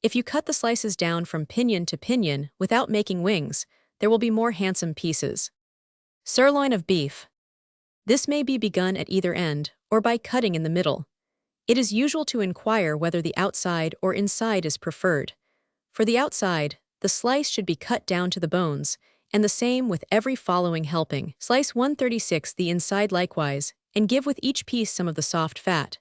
if you cut the slices down from pinion to pinion without making wings, there will be more handsome pieces. Sirloin of beef. This may be begun at either end, or by cutting in the middle. It is usual to inquire whether the outside or inside is preferred. For the outside, the slice should be cut down to the bones, and the same with every following helping. Slice 1/36 the inside likewise, and give with each piece some of the soft fat.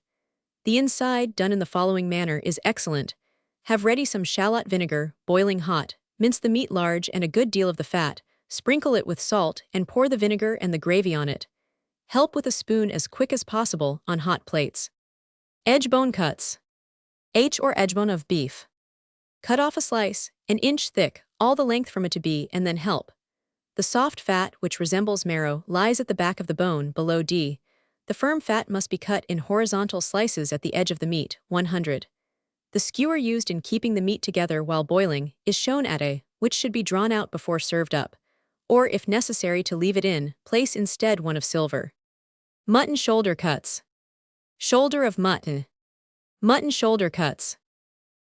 The inside, done in the following manner, is excellent. Have ready some shallot vinegar, boiling hot, mince the meat large and a good deal of the fat, sprinkle it with salt, and pour the vinegar and the gravy on it. Help with a spoon as quick as possible on hot plates. Edge bone cuts. Or edge bone of beef. Cut off a slice, an inch thick, all the length from it to B, and then help. The soft fat, which resembles marrow, lies at the back of the bone, below D. The firm fat must be cut in horizontal slices at the edge of the meat, 100. The skewer used in keeping the meat together while boiling is shown at A, which should be drawn out before served up. Or, if necessary to leave it in, place instead one of silver. Mutton shoulder cuts. Shoulder of mutton. Mutton shoulder cuts.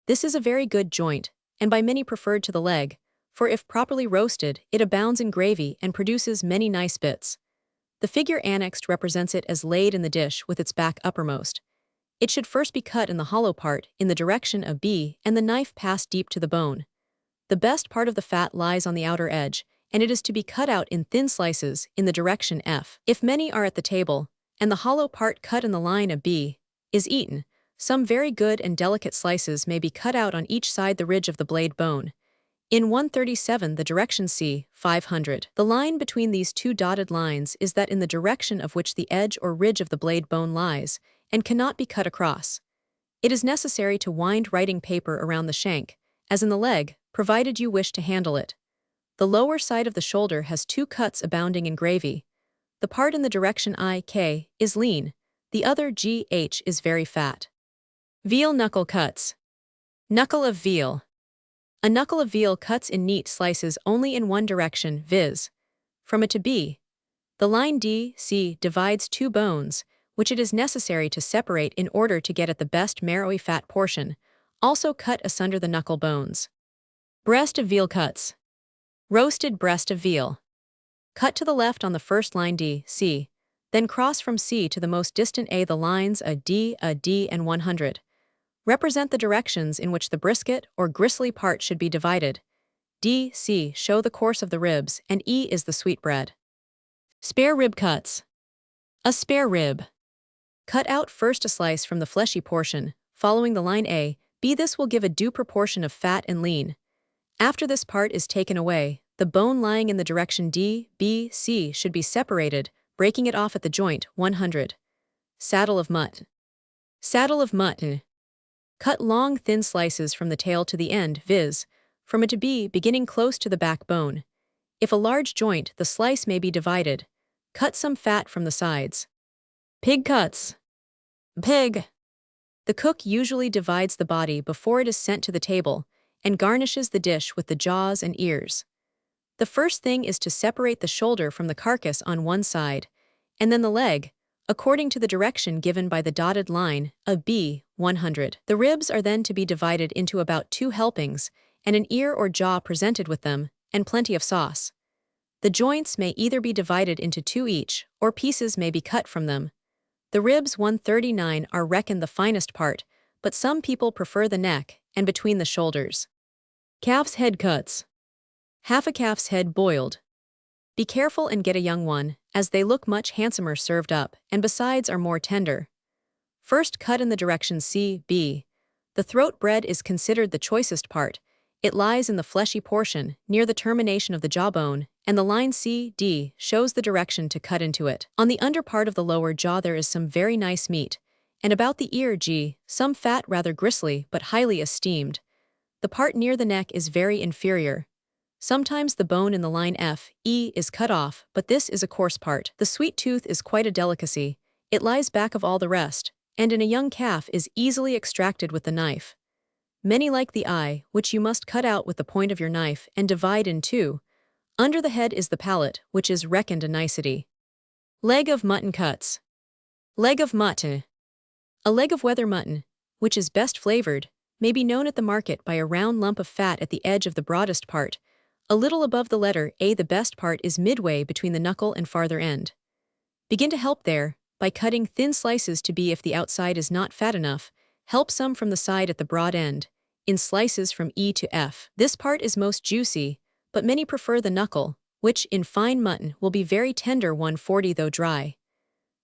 This is a very good joint, and by many preferred to the leg, for if properly roasted, it abounds in gravy and produces many nice bits. The figure annexed represents it as laid in the dish with its back uppermost. It should first be cut in the hollow part, in the direction of B, and the knife pass deep to the bone. The best part of the fat lies on the outer edge, and it is to be cut out in thin slices in the direction F. If many are at the table, and the hollow part cut in the line of B is eaten, some very good and delicate slices may be cut out on each side the ridge of the blade bone. In 137, the direction C, 500. The line between these two dotted lines is that in the direction of which the edge or ridge of the blade bone lies, and cannot be cut across. It is necessary to wind writing paper around the shank, as in the leg, provided you wish to handle it. The lower side of the shoulder has two cuts abounding in gravy. The part in the direction IK is lean, the other GH is very fat. Veal knuckle cuts. Knuckle of veal. A knuckle of veal cuts in neat slices only in one direction, viz. from it to B. The line DC divides two bones, which it is necessary to separate in order to get at the best marrowy fat portion, also cut asunder the knuckle bones. Breast of veal cuts. Roasted breast of veal. Cut to the left on the first line DC, then cross from C to the most distant A. The lines a D, and 100. Represent the directions in which the brisket or gristly part should be divided. D, C show the course of the ribs, and E is the sweetbread. Spare rib cuts. A spare rib. Cut out first a slice from the fleshy portion, following the line A, B. This will give a due proportion of fat and lean. After this part is taken away, the bone lying in the direction D, B, C should be separated, breaking it off at the joint, 100. Saddle of mutton. Saddle of mutton. Cut long thin slices from the tail to the end, viz. from it to B, beginning close to the backbone. If a large joint, the slice may be divided. Cut some fat from the sides. Pig cuts. Pig. The cook usually divides the body before it is sent to the table, and garnishes the dish with the jaws and ears. The first thing is to separate the shoulder from the carcass on one side, and then the leg, according to the direction given by the dotted line of B, 100. The ribs are then to be divided into about 2 helpings, and an ear or jaw presented with them, and plenty of sauce. The joints may either be divided into 2 each, or pieces may be cut from them. The ribs 139 are reckoned the finest part, but some people prefer the neck and between the shoulders. Calf's head cuts. Half a calf's head boiled. Be careful and get a young one, as they look much handsomer served up, and besides are more tender. First cut in the direction C, B. The throat bread is considered the choicest part. It lies in the fleshy portion, near the termination of the jawbone, and the line C, D shows the direction to cut into it. On the under part of the lower jaw there is some very nice meat, and about the ear G, some fat rather gristly but highly esteemed. The part near the neck is very inferior. Sometimes the bone in the line F, E is cut off, but this is a coarse part. The sweet tooth is quite a delicacy. It lies back of all the rest, and in a young calf is easily extracted with the knife. Many like the eye, which you must cut out with the point of your knife and divide in 2. Under the head is the palate, which is reckoned a nicety. Leg of mutton cuts. Leg of mutton. A leg of wether mutton, which is best flavored, may be known at the market by a round lump of fat at the edge of the broadest part. A little above the letter A. The best part is midway between the knuckle and farther end. Begin to help there, by cutting thin slices to B. If the outside is not fat enough, help some from the side at the broad end, in slices from E to F. This part is most juicy, but many prefer the knuckle, which, in fine mutton, will be very tender 140 though dry.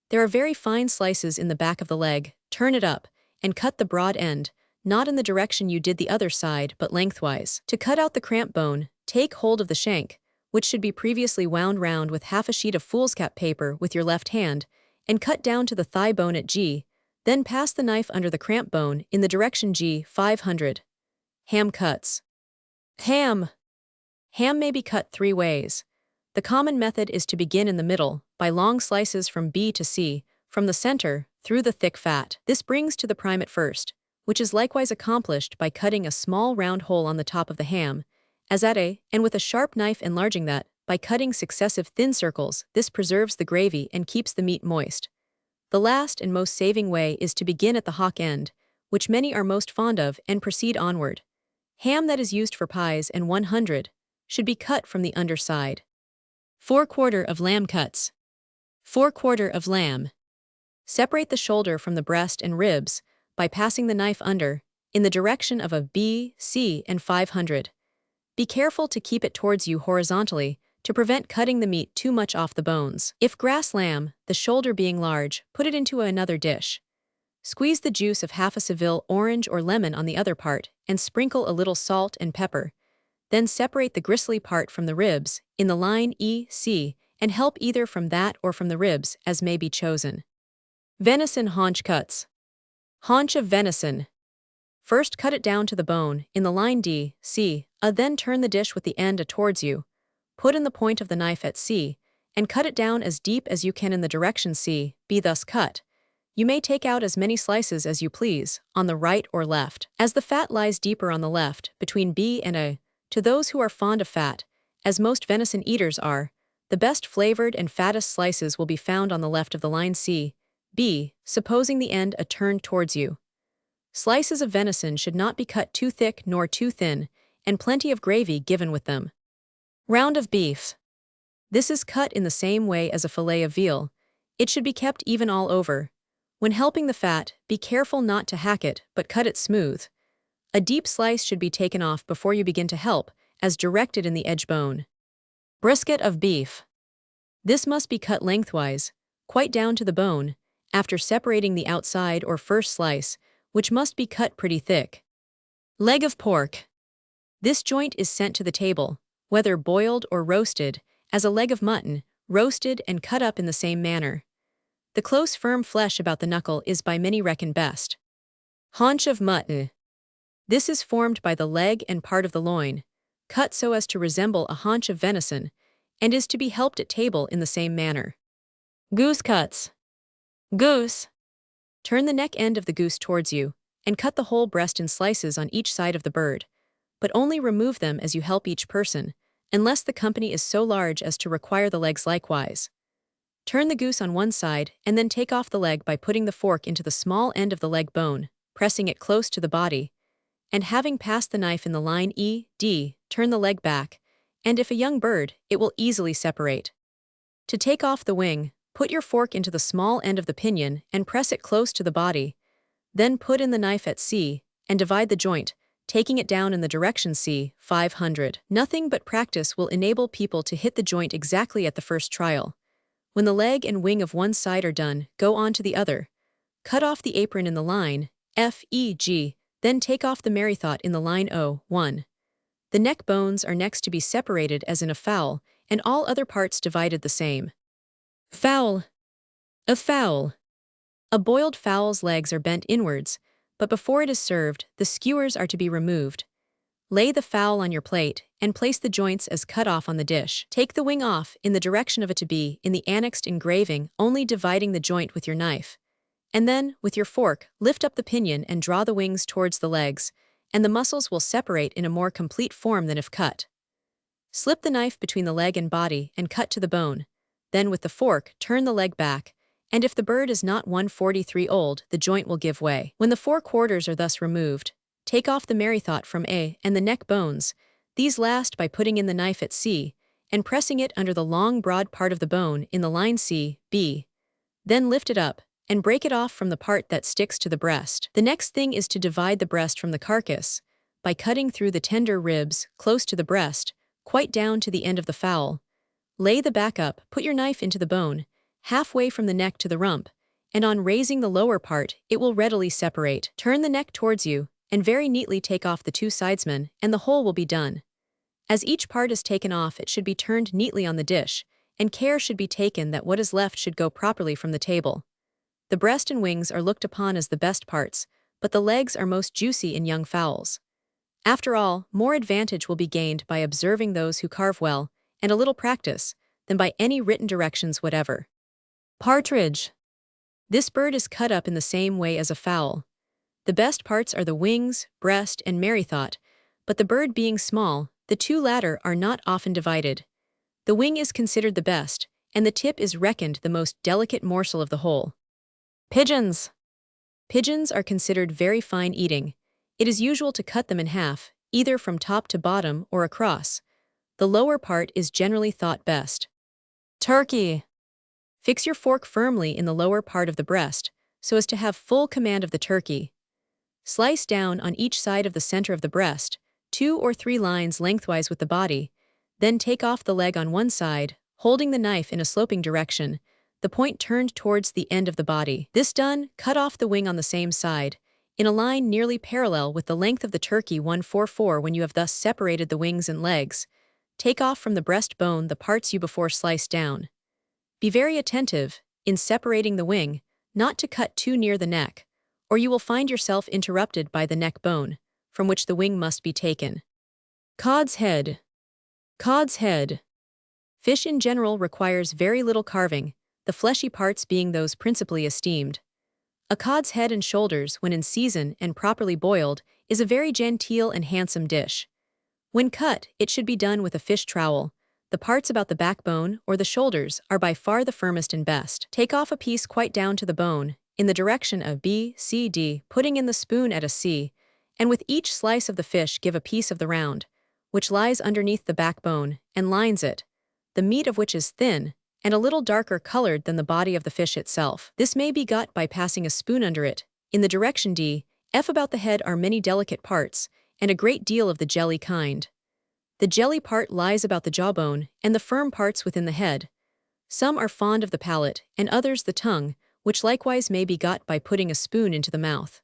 There are very fine slices in the back of the leg. Turn it up, and cut the broad end, not in the direction you did the other side, but lengthwise. To cut out the cramp bone, take hold of the shank, which should be previously wound round with half a sheet of foolscap paper with your left hand, and cut down to the thigh bone at G, then pass the knife under the cramp bone in the direction G, 500. Ham cuts. Ham. Ham may be cut 3 ways. The common method is to begin in the middle, by long slices from B to C, from the center, through the thick fat. This brings to the prime at first, which is likewise accomplished by cutting a small round hole on the top of the ham, as at A, and with a sharp knife enlarging that, by cutting successive thin circles. This preserves the gravy and keeps the meat moist. The last and most saving way is to begin at the hock end, which many are most fond of, and proceed onward. Ham that is used for pies and 100 should be cut from the underside. 4/4 of lamb cuts. 4/4 of lamb. Separate the shoulder from the breast and ribs by passing the knife under, in the direction of a B, C, and 500. Be careful to keep it towards you horizontally to prevent cutting the meat too much off the bones. If grass lamb, the shoulder being large, put it into another dish. Squeeze the juice of half a Seville orange or lemon on the other part and sprinkle a little salt and pepper. Then separate the gristly part from the ribs, in the line E, C, and help either from that or from the ribs, as may be chosen. Venison haunch cuts. Haunch of venison. First cut it down to the bone, in the line D, C, then turn the dish with the end towards you. Put in the point of the knife at C, and cut it down as deep as you can in the direction C, B thus cut. You may take out as many slices as you please, on the right or left. As the fat lies deeper on the left, between B and A, to those who are fond of fat, as most venison eaters are, the best flavored and fattest slices will be found on the left of the line C, B, supposing the end turned towards you. Slices of venison should not be cut too thick nor too thin, and plenty of gravy given with them. Round of beef. This is cut in the same way as a fillet of veal. It should be kept even all over. When helping the fat, be careful not to hack it, but cut it smooth. A deep slice should be taken off before you begin to help, as directed in the edge bone. Brisket of beef. This must be cut lengthwise, quite down to the bone, after separating the outside or first slice, which must be cut pretty thick. Leg of pork. This joint is sent to the table, whether boiled or roasted, as a leg of mutton, roasted and cut up in the same manner. The close firm flesh about the knuckle is by many reckoned best. Haunch of mutton. This is formed by the leg and part of the loin, cut so as to resemble a haunch of venison, and is to be helped at table in the same manner. Goose cuts. Goose. Turn the neck end of the goose towards you, and cut the whole breast in slices on each side of the bird, but only remove them as you help each person, unless the company is so large as to require the legs likewise. Turn the goose on one side, and then take off the leg by putting the fork into the small end of the leg bone, pressing it close to the body, and having passed the knife in the line E, D, turn the leg back, and if a young bird, it will easily separate. To take off the wing, put your fork into the small end of the pinion and press it close to the body. Then put in the knife at C, and divide the joint, taking it down in the direction C, 500. Nothing but practice will enable people to hit the joint exactly at the first trial. When the leg and wing of one side are done, go on to the other. Cut off the apron in the line F, E, G, then take off the merrythought in the line O, 1. The neck bones are next to be separated as in a fowl, and all other parts divided the same. Fowl. A fowl. A boiled fowl's legs are bent inwards, but before it is served, the skewers are to be removed. Lay the fowl on your plate, and place the joints as cut off on the dish. Take the wing off, in the direction of it to be, in the annexed engraving, only dividing the joint with your knife. And then, with your fork, lift up the pinion and draw the wings towards the legs, and the muscles will separate in a more complete form than if cut. Slip the knife between the leg and body and cut to the bone. Then with the fork, turn the leg back, and if the bird is not 143 old, the joint will give way. When the 4 quarters are thus removed, take off the merrythought from A and the neck bones, these last by putting in the knife at C, and pressing it under the long broad part of the bone in the line C, B. Then lift it up, and break it off from the part that sticks to the breast. The next thing is to divide the breast from the carcass, by cutting through the tender ribs, close to the breast, quite down to the end of the fowl. Lay the back up, put your knife into the bone, halfway from the neck to the rump, and on raising the lower part, it will readily separate. Turn the neck towards you, and very neatly take off the 2 sidesmen, and the whole will be done. As each part is taken off, it should be turned neatly on the dish, and care should be taken that what is left should go properly from the table. The breast and wings are looked upon as the best parts, but the legs are most juicy in young fowls. After all, more advantage will be gained by observing those who carve well, and a little practice, than by any written directions whatever. Partridge. This bird is cut up in the same way as a fowl. The best parts are the wings, breast, and merrythought, but the bird being small, the two latter are not often divided. The wing is considered the best, and the tip is reckoned the most delicate morsel of the whole. Pigeons. Pigeons are considered very fine eating. It is usual to cut them in half, either from top to bottom or across. The lower part is generally thought best. Turkey. Fix your fork firmly in the lower part of the breast, so as to have full command of the turkey. Slice down on each side of the center of the breast, 2 or 3 lines lengthwise with the body, then take off the leg on one side, holding the knife in a sloping direction, the point turned towards the end of the body. This done, cut off the wing on the same side, in a line nearly parallel with the length of the turkey 1/4 when you have thus separated the wings and legs. Take off from the breastbone the parts you before sliced down. Be very attentive, in separating the wing, not to cut too near the neck, or you will find yourself interrupted by the neck bone, from which the wing must be taken. Cod's head. Cod's head. Fish in general requires very little carving, the fleshy parts being those principally esteemed. A cod's head and shoulders, when in season and properly boiled, is a very genteel and handsome dish. When cut, it should be done with a fish trowel. The parts about the backbone or the shoulders are by far the firmest and best. Take off a piece quite down to the bone, in the direction of B, C, D, putting in the spoon at a C, and with each slice of the fish give a piece of the round, which lies underneath the backbone, and lines it, the meat of which is thin, and a little darker colored than the body of the fish itself. This may be got by passing a spoon under it. In the direction D, F about the head are many delicate parts, and a great deal of the jelly kind. The jelly part lies about the jawbone, and the firm parts within the head. Some are fond of the palate, and others the tongue, which likewise may be got by putting a spoon into the mouth.